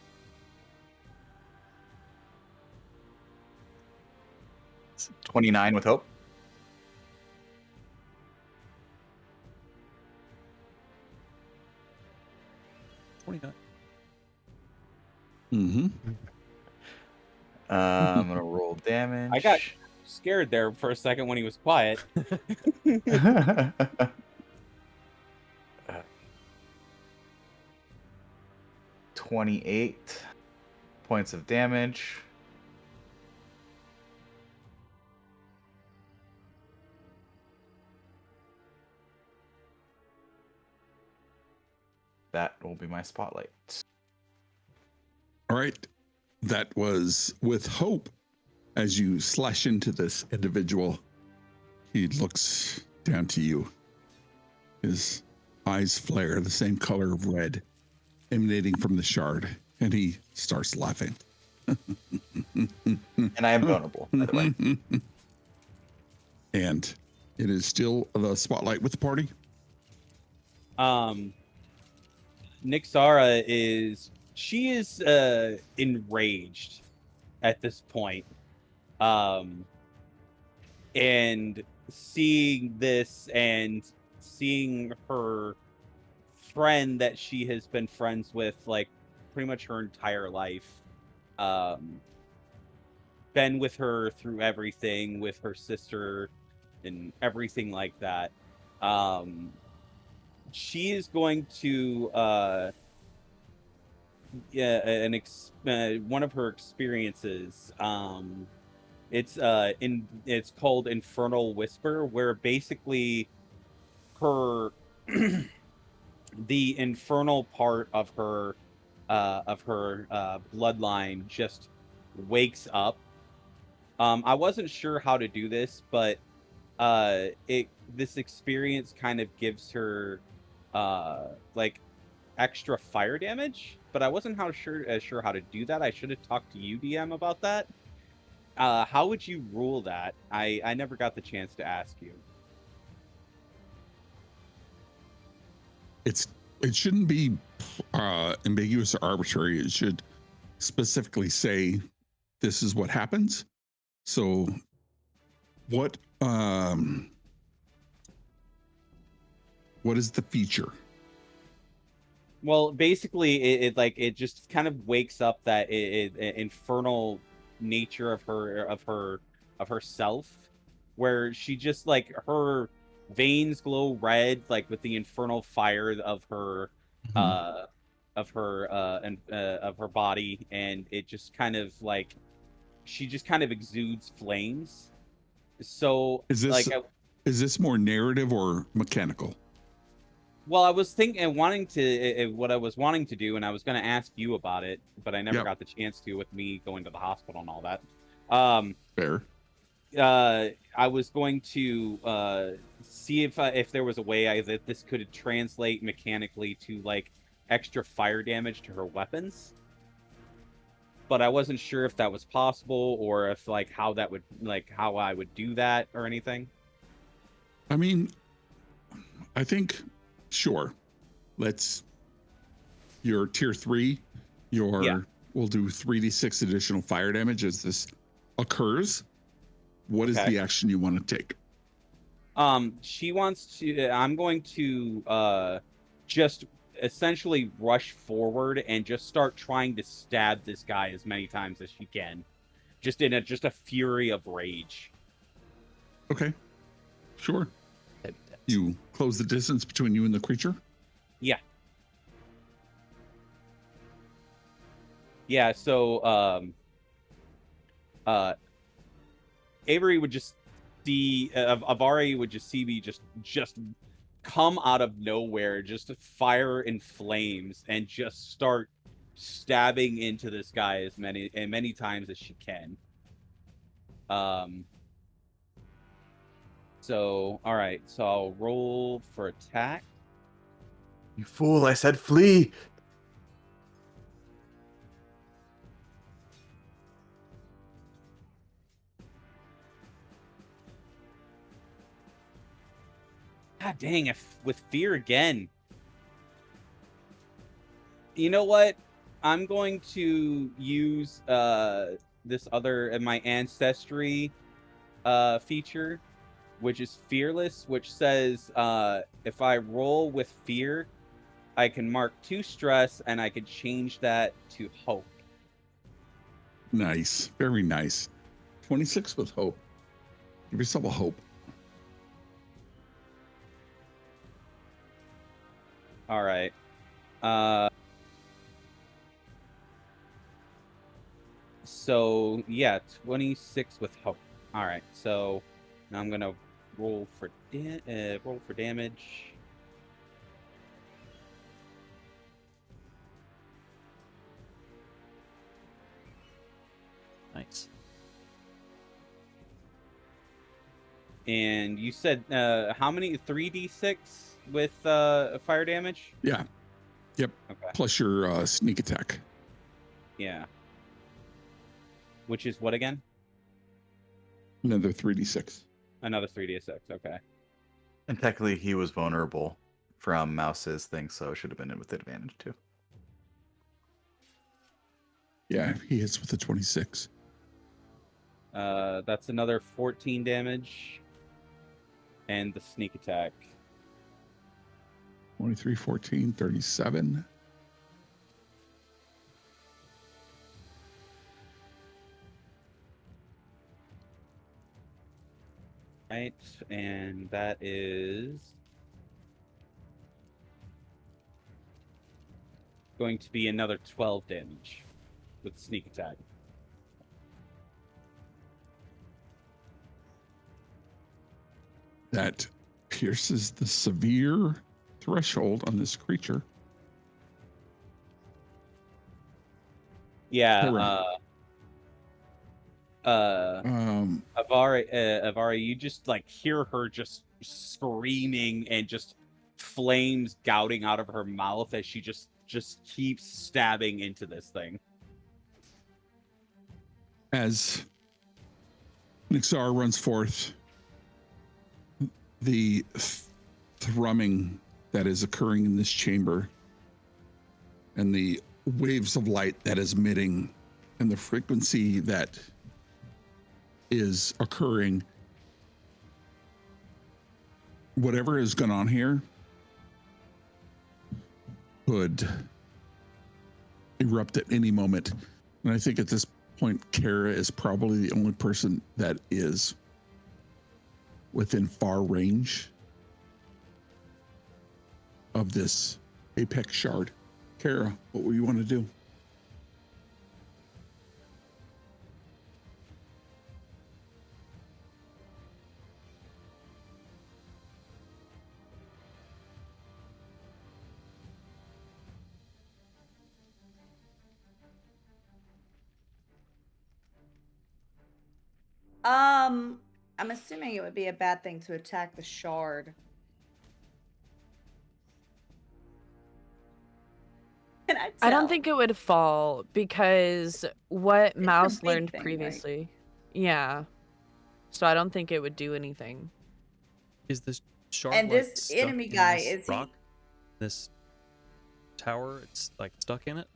It's 29 with hope. Mm-hmm. I'm gonna roll damage. I got scared there for a second when he was quiet. 28 points of damage. That will be my spotlight. All right. That was with hope. As you slash into this individual, he looks down to you. His eyes flare the same color of red emanating from the shard, and he starts laughing. And I am vulnerable, by the way. And it is still the spotlight with the party. Nixara is enraged at this point. And seeing this and seeing her friend that she has been friends with like pretty much her entire life, been with her through everything with her sister and everything like that. She is going to one of her experiences. It's called Infernal Whisper, where basically her the infernal part of her bloodline just wakes up I wasn't sure how to do this, but this experience kind of gives her like extra fire damage, but I wasn't sure how to do that. I should have talked to you, DM, about that. How would you rule that? I never got the chance to ask you. It shouldn't be ambiguous or arbitrary. It should specifically say this is what happens. So what is the feature? Well, basically, it just kind of wakes up that infernal nature of herself, where she just like her veins glow red, like with the infernal fire of her of her body, and it just kind of like she just kind of exudes flames. So Is this more narrative or mechanical? Well, I was thinking, what I was wanting to do, and I was going to ask you about it, but I never got the chance to with me going to the hospital and all that. Fair. I was going to see if there was a way that this could translate mechanically to like extra fire damage to her weapons, but I wasn't sure if that was possible or if like how I would do that or anything. I mean, I think. Sure. Your tier 3, we'll do 3d6 additional fire damage as this occurs. What is the action you want to take? She wants to, I'm going to just essentially rush forward and just start trying to stab this guy as many times as she can. Just in a fury of rage. Okay. Sure. You close the distance between you and the creature? Yeah. Yeah, so Avery would just see Avari would just see me just come out of nowhere, just fire in flames, and just start stabbing into this guy as many times as she can. So, all right. So I'll roll for attack. You fool! I said flee. God dang! With fear again. You know what? I'm going to use this other my ancestry feature, which is fearless, which says if I roll with fear, I can mark 2 stress and I can change that to hope. Nice. Very nice. 26 with hope. Give yourself a hope. All right. So yeah, 26 with hope. All right. So now I'm gonna roll for damage. Nice. And you said how many? 3d6 with fire damage? Yeah. Yep. Okay. Plus your sneak attack. Yeah. Which is what again? Another 3d6. Another 3d6. Okay. And technically, he was vulnerable from Mouse's thing, so it should have been with advantage too. Yeah, he hits with a 26. That's another 14 damage. And the sneak attack. 23, 14, 37. Right, and that is going to be another 12 damage with sneak attack. That pierces the severe threshold on this creature. Yeah. Avari, you just like hear her just screaming and just flames gouting out of her mouth as she just keeps stabbing into this thing. As Nixar runs forth, the thrumming that is occurring in this chamber and the waves of light that is emitting and the frequency that is occurring, whatever is going on here could erupt at any moment. And I think at this point, Kara is probably the only person that is within far range of this apex shard. Kara, what will you want to do? I'm assuming it would be a bad thing to attack the shard. Can I I don't tell? think it would fall because what It's a Mouse big learned thing, right? previously. Yeah. So I don't think it would do anything. Is this shard And like this stuck enemy in guy, this is he- rock? This tower, it's like stuck in it?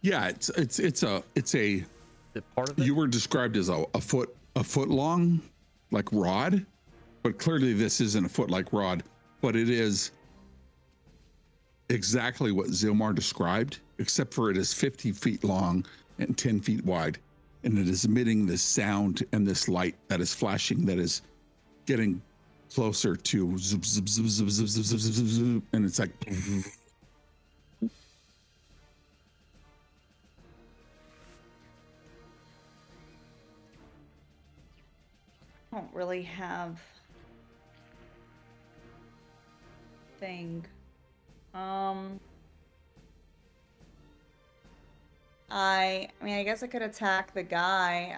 Yeah, it's a Is it part of it? you were described as a foot long, like rod, but clearly this isn't a foot like rod, but it is exactly what Zilmar described, except for it is 50 feet long and 10 feet wide, and it is emitting this sound and this light that is flashing, that is getting closer to zip, zip, zip, zip, zip, zip, zip, zip, zip, zip, and it's like I don't really have thing. I mean, I guess I could attack the guy.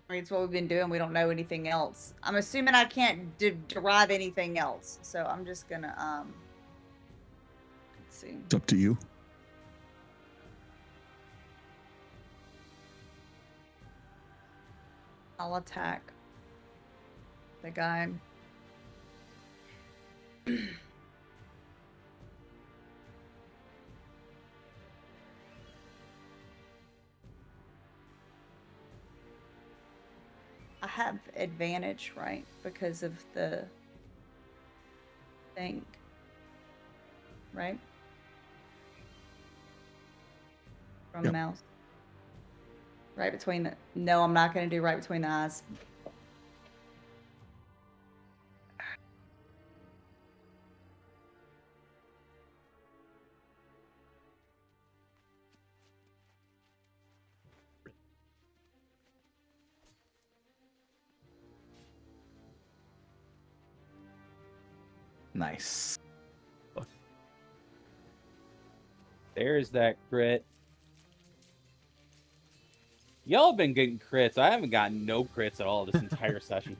I mean, it's what we've been doing. We don't know anything else. I'm assuming I can't derive anything else, so I'm just gonna let's see. it's up to you. I'll attack the guy. I have advantage, right? Because of the thing. Right? From Yep. mouse. Right between the... No, I'm not going to do right between the eyes. Nice. There's that crit. Y'all have been getting crits. I haven't gotten no crits at all this entire session.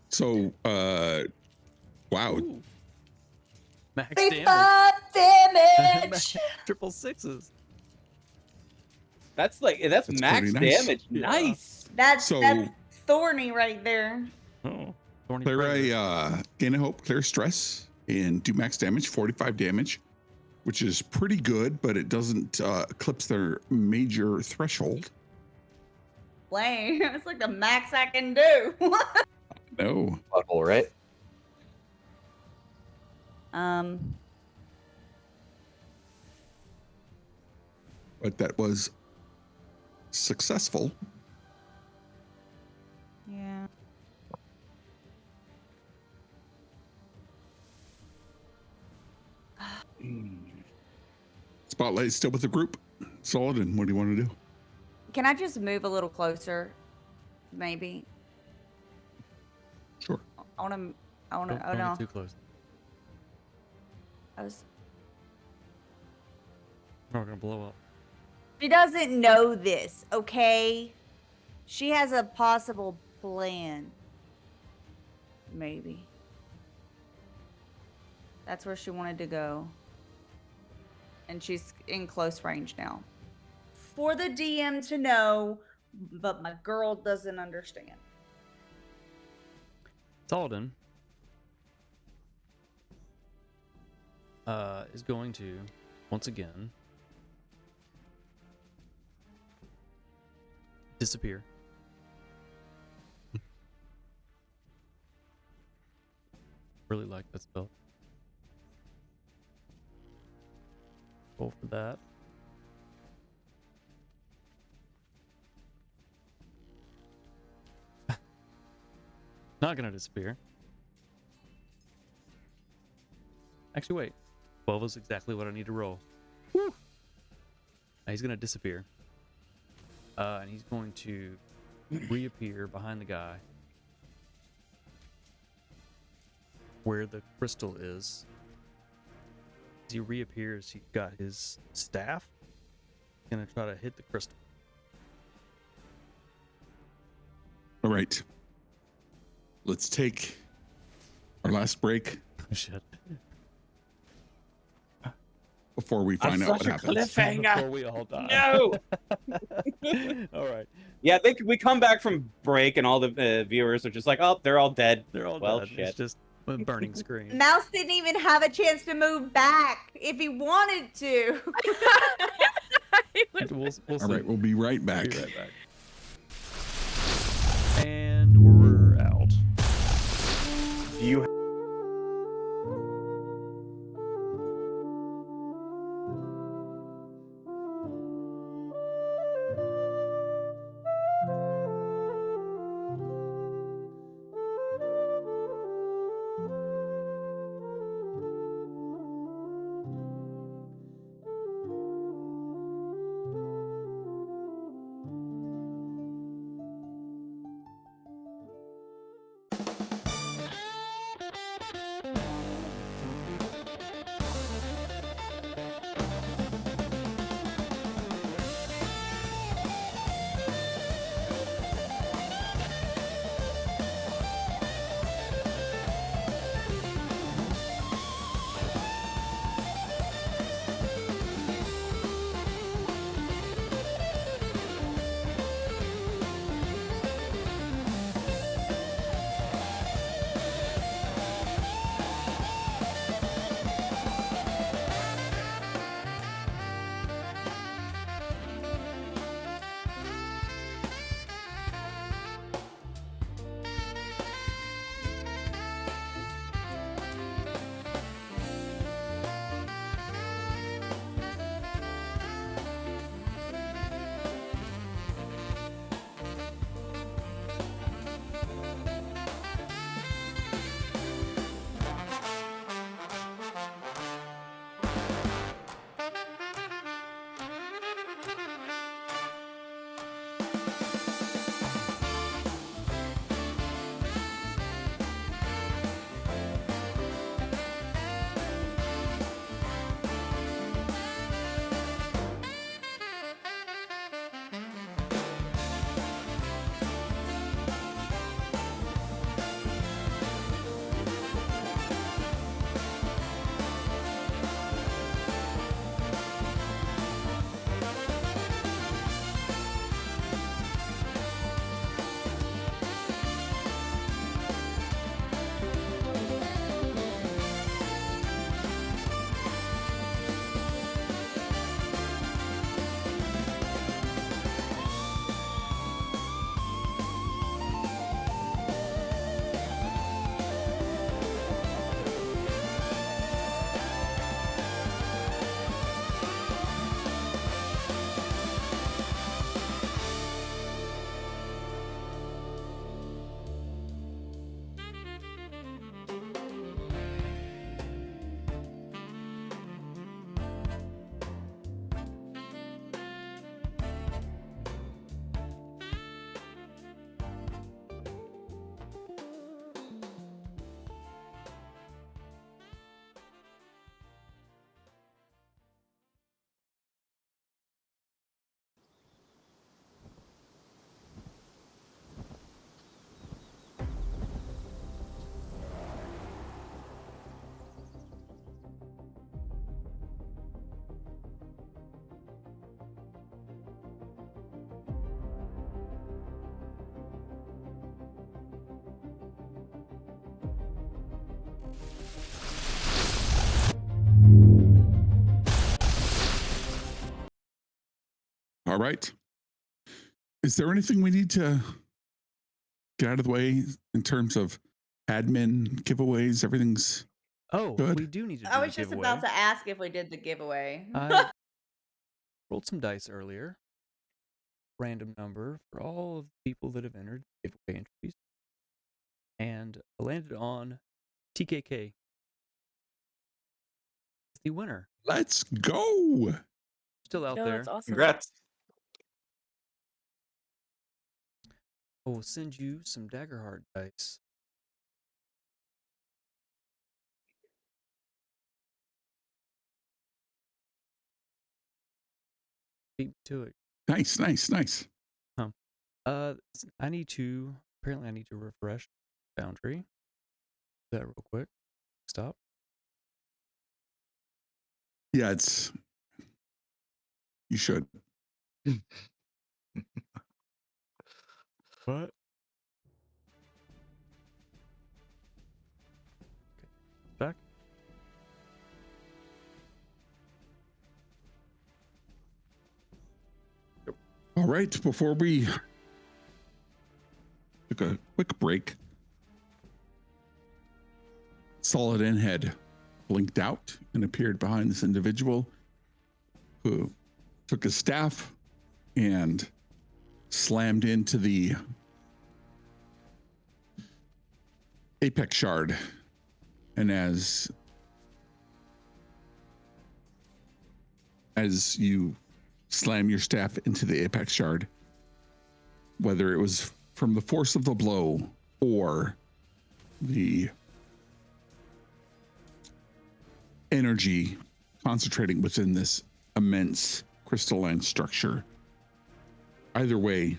So, wow, Ooh. Max 35 damage. damage! Triple sixes. That's That's max pretty nice. damage. Yeah. Nice. That's So- thorny right there. Oh. Thorny clear predator. a gain a hope, clear stress, and do max damage, 45 damage, which is pretty good, but it doesn't eclipse their major threshold. Lame. It's like the max I can do. No. Butthole, right? But that was successful. Yeah. Spotlight is still with the group. Solid, and what do you want to do? Can I just move a little closer? Maybe. Sure. I want to. Oh Don't no. get too close. I was. We're gonna blow up. She doesn't know this, okay? She has a possible plan. Maybe. That's where she wanted to go. And she's in close range now. For the DM to know, but my girl doesn't understand. Saladin is going to once again disappear. Really like that spell. Roll for that. Not gonna disappear. Actually, wait. 12 is exactly what I need to roll. Woo! Now he's gonna disappear. And he's going to reappear behind the guy where the crystal is. As he reappears, he's got his staff. He's gonna try to hit the crystal. All right. Let's take our last break Oh shit. before we find out what happens. Before we all die. No. All right. Yeah, we come back from break and all the viewers are just like, oh, they're all dead. They're all Well, dead. shit. It's just a burning screen. Mouse didn't even have a chance to move back if he wanted to. We'll All see. right, we'll be right back. Be right back. And we're out. Do you All right. Is there anything we need to get out of the way in terms of admin giveaways? Everything's Oh, good. we do need to do I a was just giveaway. about to ask if we did the giveaway. I rolled some dice earlier. Random number for all of the people that have entered giveaway entries. And I landed on TKK. The winner. Let's go. Still out No, there. that's awesome. Congrats. I will send you some Daggerheart dice. Beat me to it. Nice, nice, nice. I need to refresh Boundary. Do that real quick. Stop. Yeah, you should. What? Okay. Back. All right, before we took a quick break, Solid N had blinked out and appeared behind this individual who took his staff and slammed into the apex shard. And as you slam your staff into the apex shard, whether it was from the force of the blow or the energy concentrating within this immense crystalline structure, either way,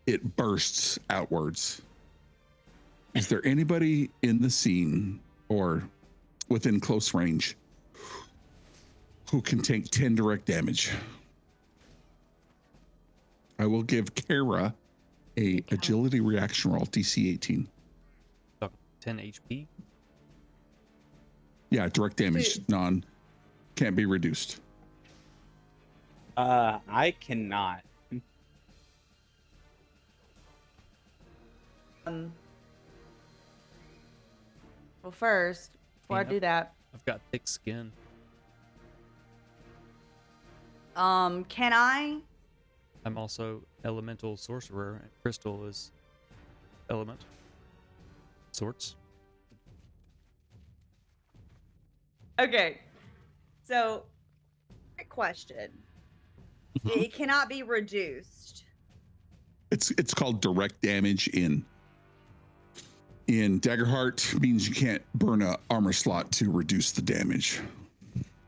it bursts outwards. Is there anybody in the scene or within close range who can take 10 direct damage? I will give Kara a agility reaction roll, DC 18. 10 HP. Yeah, direct damage, can't be reduced. I cannot. Well, first, before I Yeah. do that, I've got thick skin. can I? I'm also elemental sorcerer, and crystal is element. Sorts. Okay. So, quick question. It cannot be reduced. It's called direct damage in Daggerheart. Means you can't burn a armor slot to reduce the damage.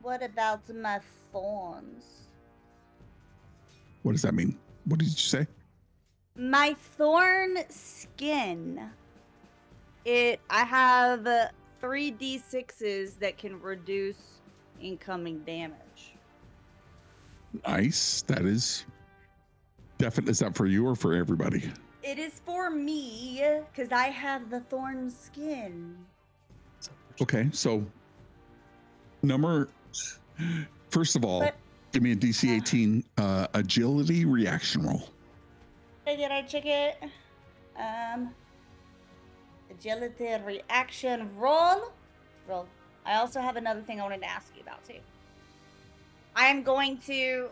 What about my thorns? What does that mean? What did you say? My thorn skin. I have 3d6s that can reduce incoming damage. Nice. That is definitely. Is that for you or for everybody? It is for me because I have the thorn skin. Okay, so first of all, But- give me a DC 18 agility reaction roll. Did I check it? Agility reaction roll. I also have another thing I wanted to ask you about too. I'm going to.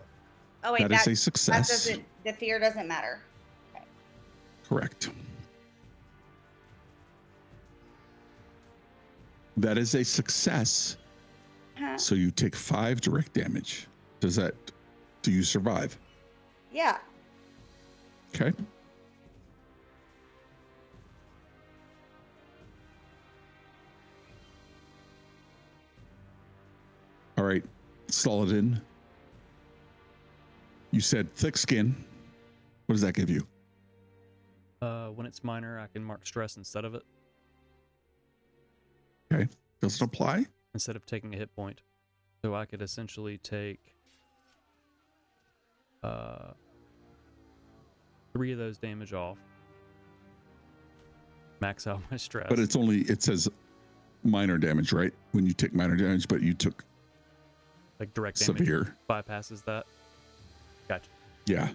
Oh wait, That is a that success. doesn't. The fear doesn't matter. Correct. That is a success. Huh? So you take 5 direct damage. Do you survive? Yeah. Okay. All right, Saladin. You said thick skin. What does that give you? When it's minor, I can mark stress instead of it, Does it apply? instead of taking a hit point. So I could essentially take 3 of those damage off. Max out my stress. But it says minor damage, right? When you take minor damage, but you took like direct damage severe. bypasses that. Yeah.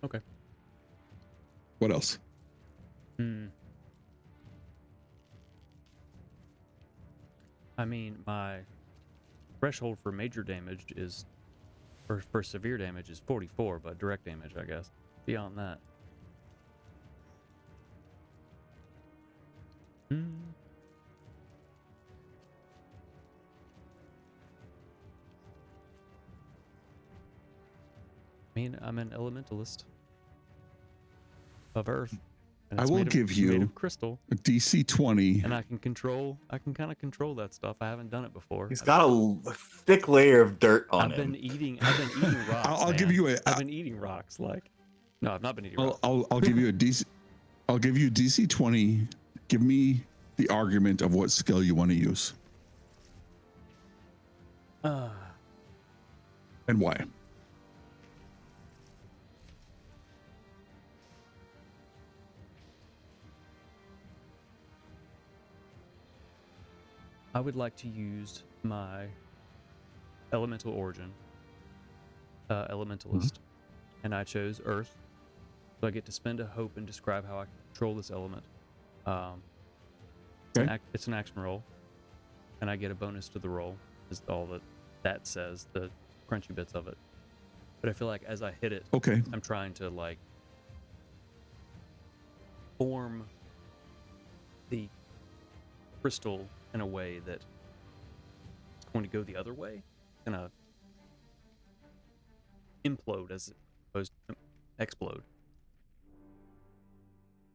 Okay. What else? I mean, my threshold for major damage is, or for severe damage is 44, but direct damage, I guess. Beyond that. I mean, I'm an elementalist of Earth. And I it's will made of- give you made of crystal, a DC 20. and I can kind of control that stuff. I haven't done it before. He's got a thick layer of dirt on I've him. been eating rocks. I'll give man. you a. I've been eating rocks. No, I've not been eating rocks. I'll give you a DC. I'll give you a DC 20. Give me the argument of what skill you want to use and why. I would like to use my elemental origin, elementalist, and I chose Earth. So I get to spend a hope and describe how I control this element. It's an action roll, and I get a bonus to the roll. Is all that says, the crunchy bits of it. But I feel like as I hit it, Okay. I'm trying to like form the crystal in a way that it's going to go the other way, gonna implode as opposed to explode.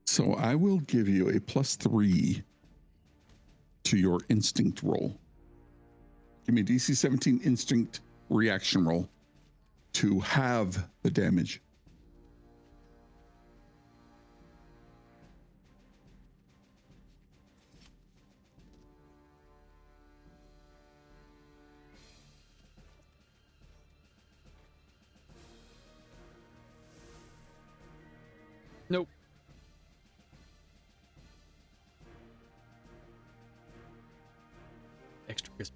So I will give you a +3 to your instinct roll. Give me a DC 17 instinct reaction roll to have the damage. Nope. Extra crisp.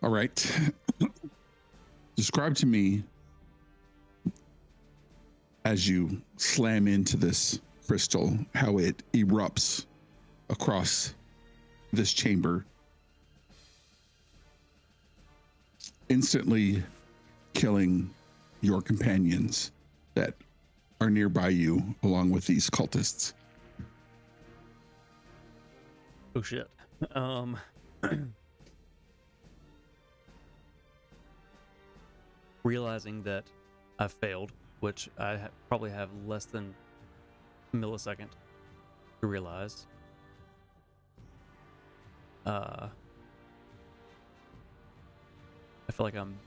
All right. Describe to me as you slam into this crystal how it erupts across this chamber, instantly killing your companions that are nearby you along with these cultists. Oh shit. Realizing that I failed, which I probably have less than a millisecond to realize. I feel like I'm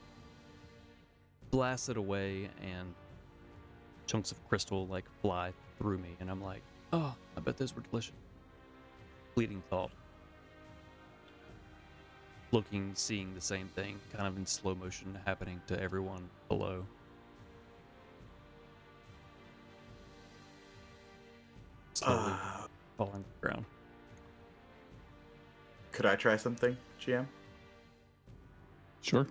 blasted away and chunks of crystal like fly through me, and I'm like, oh, I bet those were delicious. Fleeting thought. Seeing the same thing kind of in slow motion happening to everyone below. Slowly falling to the ground. Could I try something, GM? Sure.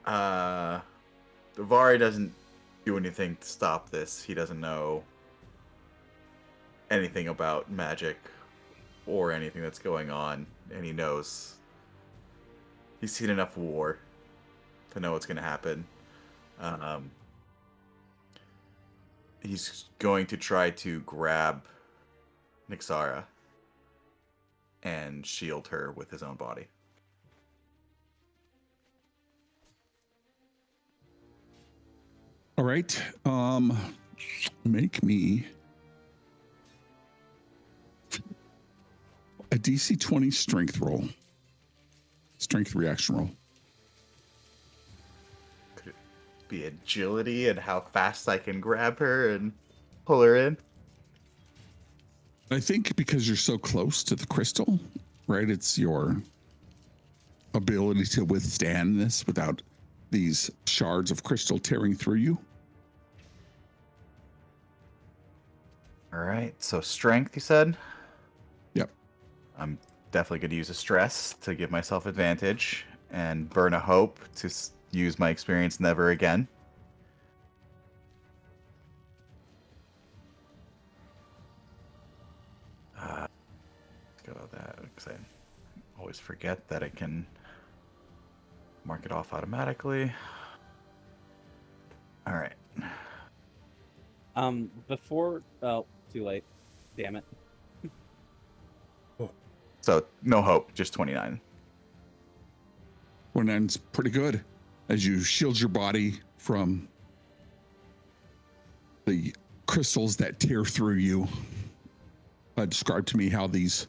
Vari doesn't do anything to stop this. He doesn't know anything about magic or anything that's going on, and he knows he's seen enough war to know what's going to happen. He's going to try to grab Nixara and shield her with his own body. All right. Make me a DC 20 strength roll. Strength reaction roll. Could it be agility and how fast I can grab her and pull her in? I think because you're so close to the crystal, right? It's your ability to withstand this without these shards of crystal tearing through you. All right, so strength, you said? Yep. I'm definitely going to use a stress to give myself advantage. and burn a hope to use my experience never again. Let's go with that, because I always forget that I can mark it off automatically. All right. Too late. Damn it. So no hope, just 29. 29's pretty good as you shield your body from the crystals that tear through you. Describe to me how these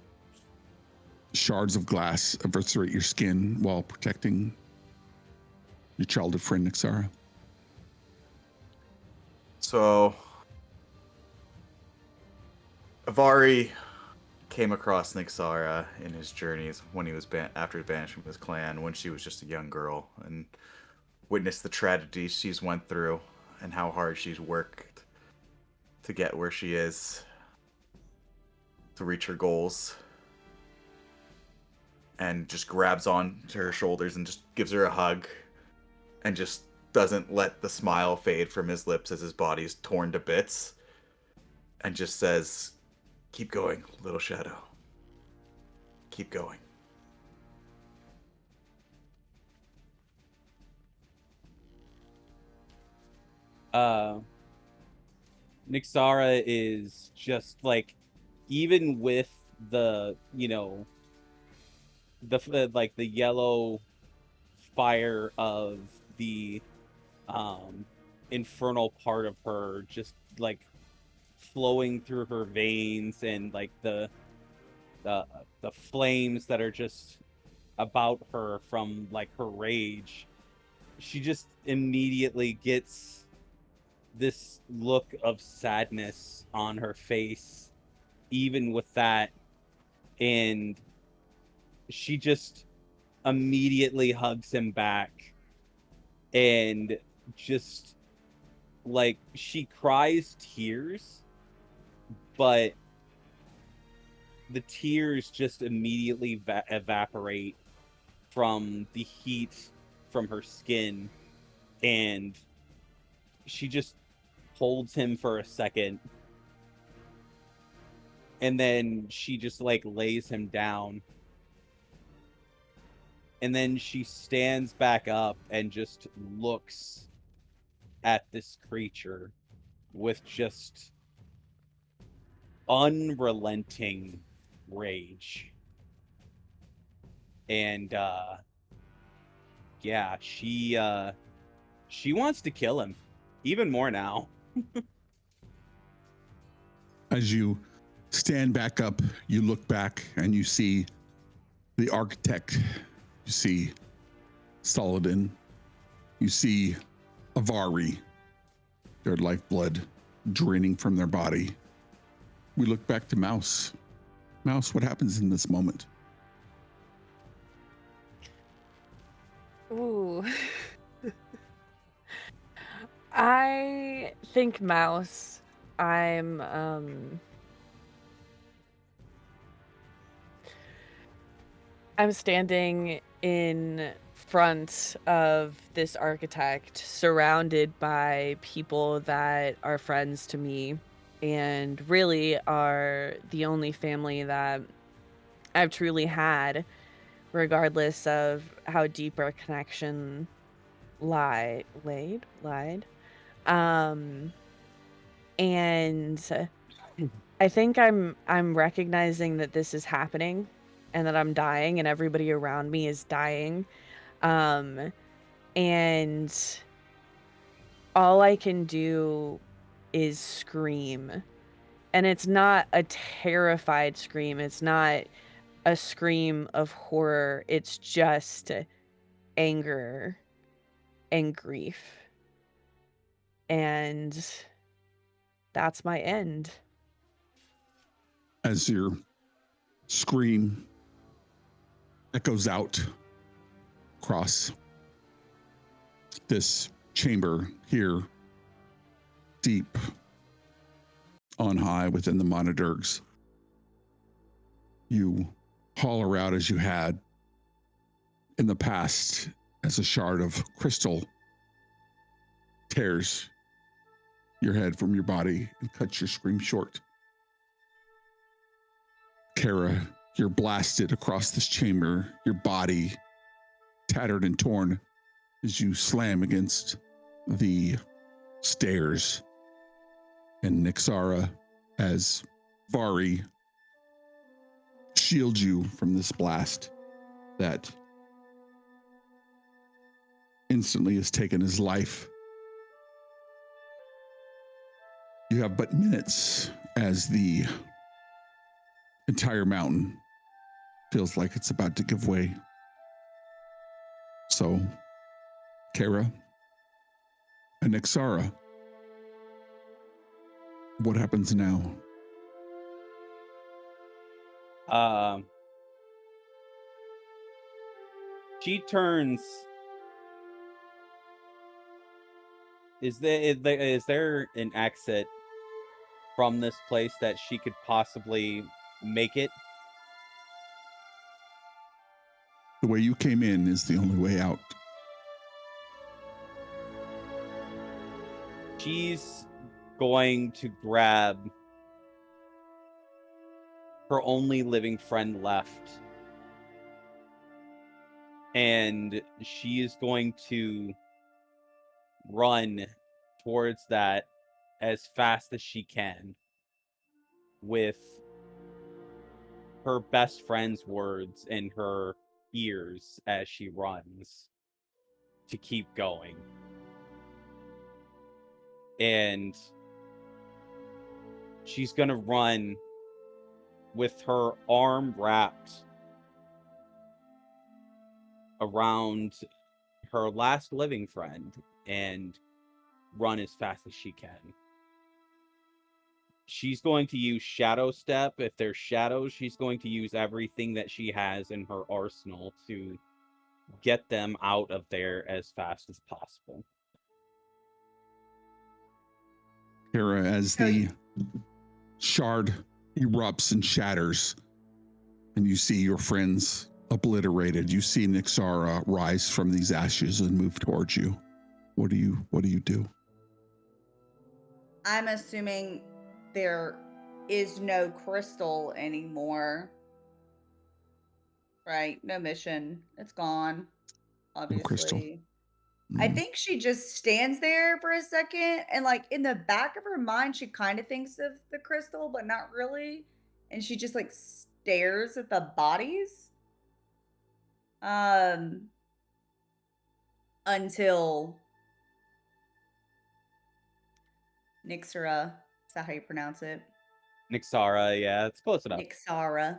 shards of glass eviscerate your skin while protecting your childhood friend Nixara. So Avari came across Nixara in his journeys when he was after his banished from his clan, when she was just a young girl, and witnessed the tragedies she's went through and how hard she's worked to get where she is, to reach her goals, and just grabs on to her shoulders and just gives her a hug, and just doesn't let the smile fade from his lips as his body's torn to bits, and just says, "Keep going, little shadow. Keep going." Nixara is just like, even with the, the yellow fire of the infernal part of her just like flowing through her veins, and like the flames that are just about her from like her rage, she just immediately gets this look of sadness on her face even with that, and she just immediately hugs him back, and just like she cries tears, but the tears just immediately evaporate from the heat from her skin, and she just holds him for a second, and then she just like lays him down, and then she stands back up and just looks at this creature with just unrelenting rage. And yeah, she wants to kill him even more now. As you stand back up, you look back and you see the architect, you see Saladin, you see Avari, their lifeblood draining from their body. We look back to Mouse. Mouse, what happens in this moment? Ooh. I think Mouse, I'm standing in front of this architect, surrounded by people that are friends to me and really are the only family that I've truly had, regardless of how deep our connection lied. And I think I'm recognizing that this is happening and that I'm dying and everybody around me is dying. And all I can do is scream. And it's not a terrified scream. It's not a scream of horror. It's just anger and grief. And that's my end. As your scream echoes out across this chamber here, deep on high within the Monadh Deargs, you holler out as you had in the past as a shard of crystal tears your head from your body and cuts your scream short. Kara, you're blasted across this chamber, your body tattered and torn as you slam against the stairs. And Nixara, as Vari shields you from this blast that instantly has taken his life. You have but minutes as the entire mountain feels like it's about to give way. So, Kara and Nixara, what happens now? She turns. Is there an exit from this place that she could possibly make it? The way you came in is the only way out. She's going to grab her only living friend left, and she is going to run towards that as fast as she can with her best friend's words in her ears as she runs to keep going. And she's gonna run with her arm wrapped around her last living friend and run as fast as she can. She's going to use Shadow Step. If there's shadows, she's going to use everything that she has in her arsenal to get them out of there as fast as possible. Kara, as the shard erupts and shatters, and you see your friends obliterated, you see Nixara rise from these ashes and move towards you. What do you do? I'm assuming there is no crystal anymore. Right? No mission. It's gone. Obviously. No crystal. I think she just stands there for a second, and like in the back of her mind, she kind of thinks of the crystal, but not really. And she just like stares at the bodies. Until Nixara, is that how you pronounce it? Nixara, yeah, it's close enough. Nixara.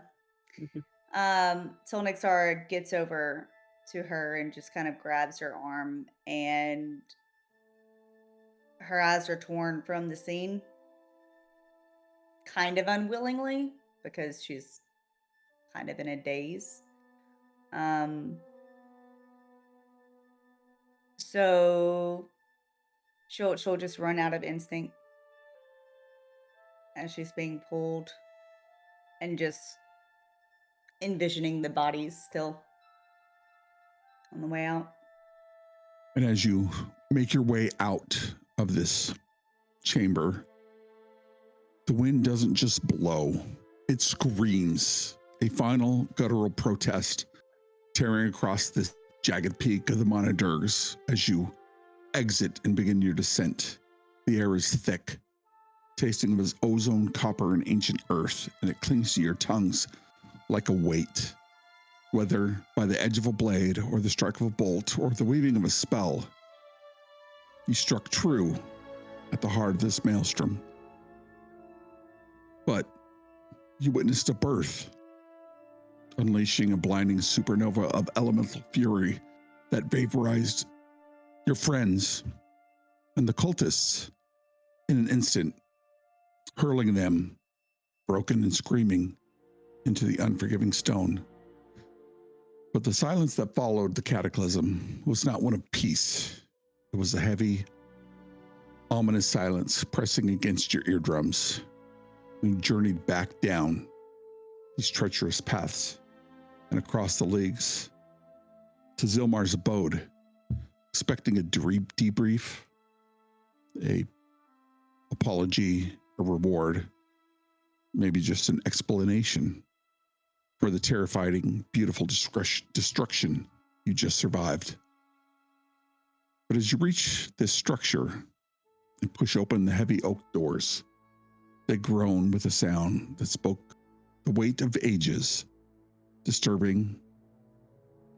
Till Nixara gets over to her and just kind of grabs her arm, and her eyes are torn from the scene, kind of unwillingly, because she's kind of in a daze. So she'll just run out of instinct as she's being pulled and just envisioning the bodies still on the way out. And as you make your way out of this chamber, the wind doesn't just blow, it screams a final guttural protest, tearing across this jagged peak of the Monadh Deargs as you exit and begin your descent. The air is thick, tasting of its ozone, copper, and ancient earth, and it clings to your tongues like a weight. Whether by the edge of a blade, or the strike of a bolt, or the weaving of a spell, you struck true at the heart of this maelstrom. But you witnessed a birth, unleashing a blinding supernova of elemental fury that vaporized your friends and the cultists in an instant, hurling them, broken and screaming, into the unforgiving stone. But the silence that followed the cataclysm was not one of peace. It was a heavy, ominous silence pressing against your eardrums. We journeyed back down these treacherous paths and across the leagues to Zilmar's abode, expecting a debrief, a apology, a reward, maybe just an explanation for the terrifying, beautiful destruction you just survived. But as you reach this structure and push open the heavy oak doors, they groan with a sound that spoke the weight of ages, disturbing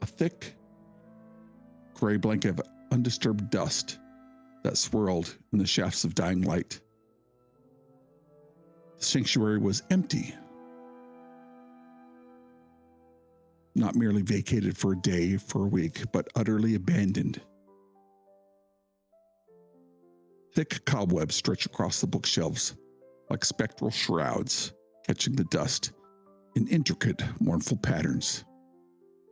a thick, gray blanket of undisturbed dust that swirled in the shafts of dying light. The sanctuary was empty, not merely vacated for a day, for a week, but utterly abandoned. Thick cobwebs stretch across the bookshelves like spectral shrouds, catching the dust in intricate, mournful patterns.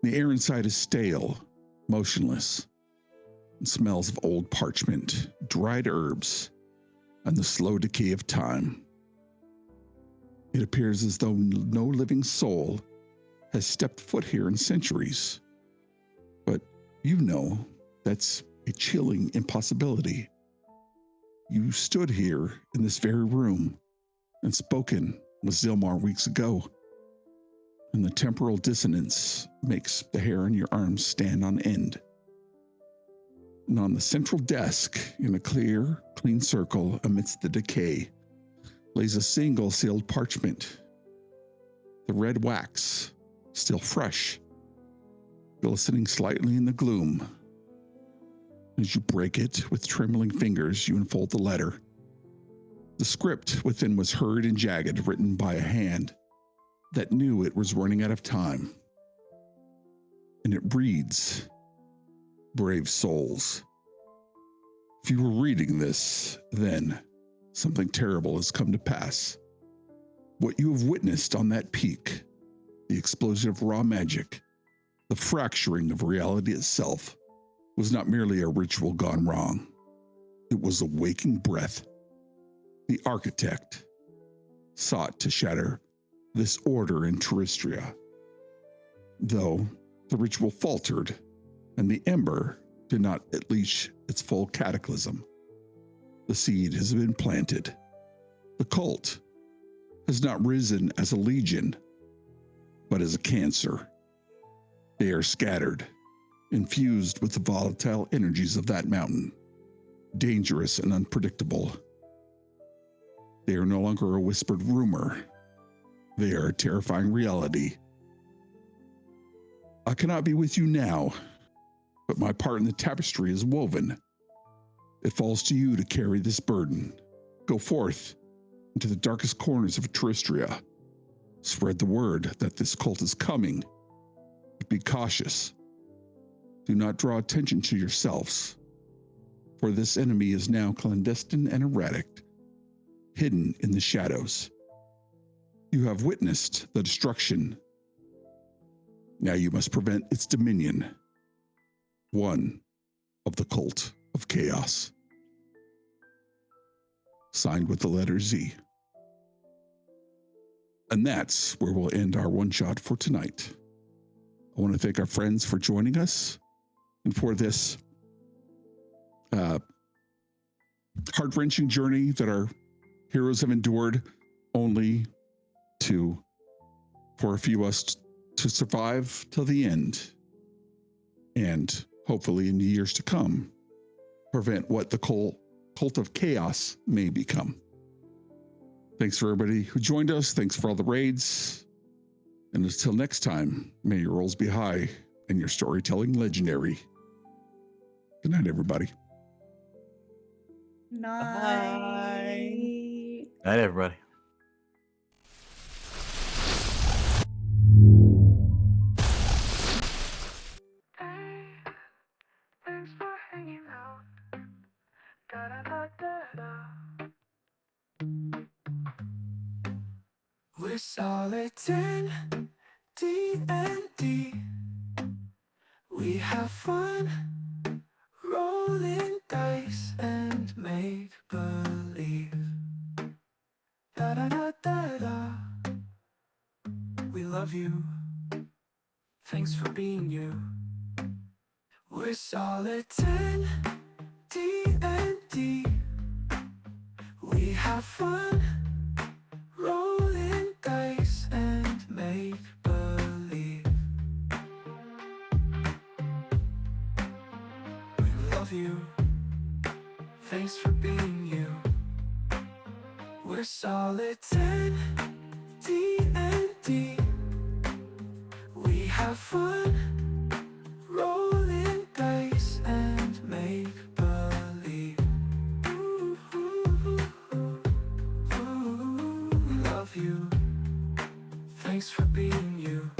The air inside is stale, motionless, and smells of old parchment, dried herbs, and the slow decay of time. It appears as though no living soul has stepped foot here in centuries. But you know that's a chilling impossibility. You stood here in this very room and spoken with Zilmar weeks ago, and the temporal dissonance makes the hair on your arms stand on end. And on the central desk, in a clear, clean circle amidst the decay, lays a single sealed parchment. The red wax, still fresh, glistening slightly in the gloom. As you break it with trembling fingers, you unfold the letter. The script within was hurried and jagged, written by a hand that knew it was running out of time. And it reads, "Brave souls, if you were reading this, then something terrible has come to pass. What you have witnessed on that peak, the explosion of raw magic, the fracturing of reality itself, was not merely a ritual gone wrong. It was a waking breath. The architect sought to shatter this order in Terrestria. Though the ritual faltered and the ember did not unleash its full cataclysm, the seed has been planted. The cult has not risen as a legion, but as a cancer. They are scattered, infused with the volatile energies of that mountain, dangerous and unpredictable. They are no longer a whispered rumor. They are a terrifying reality. I cannot be with you now, but my part in the tapestry is woven. It falls to you to carry this burden. Go forth into the darkest corners of Terrestria. Spread the word that this cult is coming. But be cautious. Do not draw attention to yourselves, for this enemy is now clandestine and erratic, hidden in the shadows. You have witnessed the destruction. Now you must prevent its dominion. One of the cult of chaos." Signed with the letter Z. And that's where we'll end our one-shot for tonight. I want to thank our friends for joining us and for this heart-wrenching journey that our heroes have endured, only for a few of us to survive till the end, and hopefully in the years to come, prevent what the cult of chaos may become. Thanks for everybody who joined us. Thanks for all the raids. And until next time, may your rolls be high and your storytelling legendary. Good night, everybody. Night. Night, everybody. Thanks for hanging out. Da da da da da. We're solid 10 D&D. We have fun rolling dice and make believe. Da da da da da. We love you. Thanks for being you. We're solid 10 D&D. We have fun, rolling dice and make believe. We love you, thanks for being you. We're solid 10 D&D. We have fun, rolling dice and make believe. We love you, thanks for being you.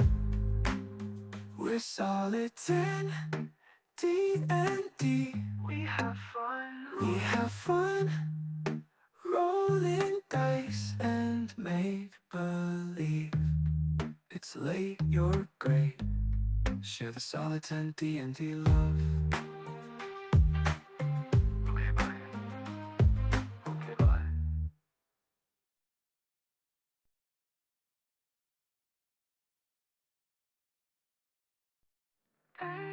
We're solid 10 D&D. We have fun, rolling dice and make believe. It's late, you're great. Share the solid 10 D&D love. Okay, bye. Okay, bye. Hey.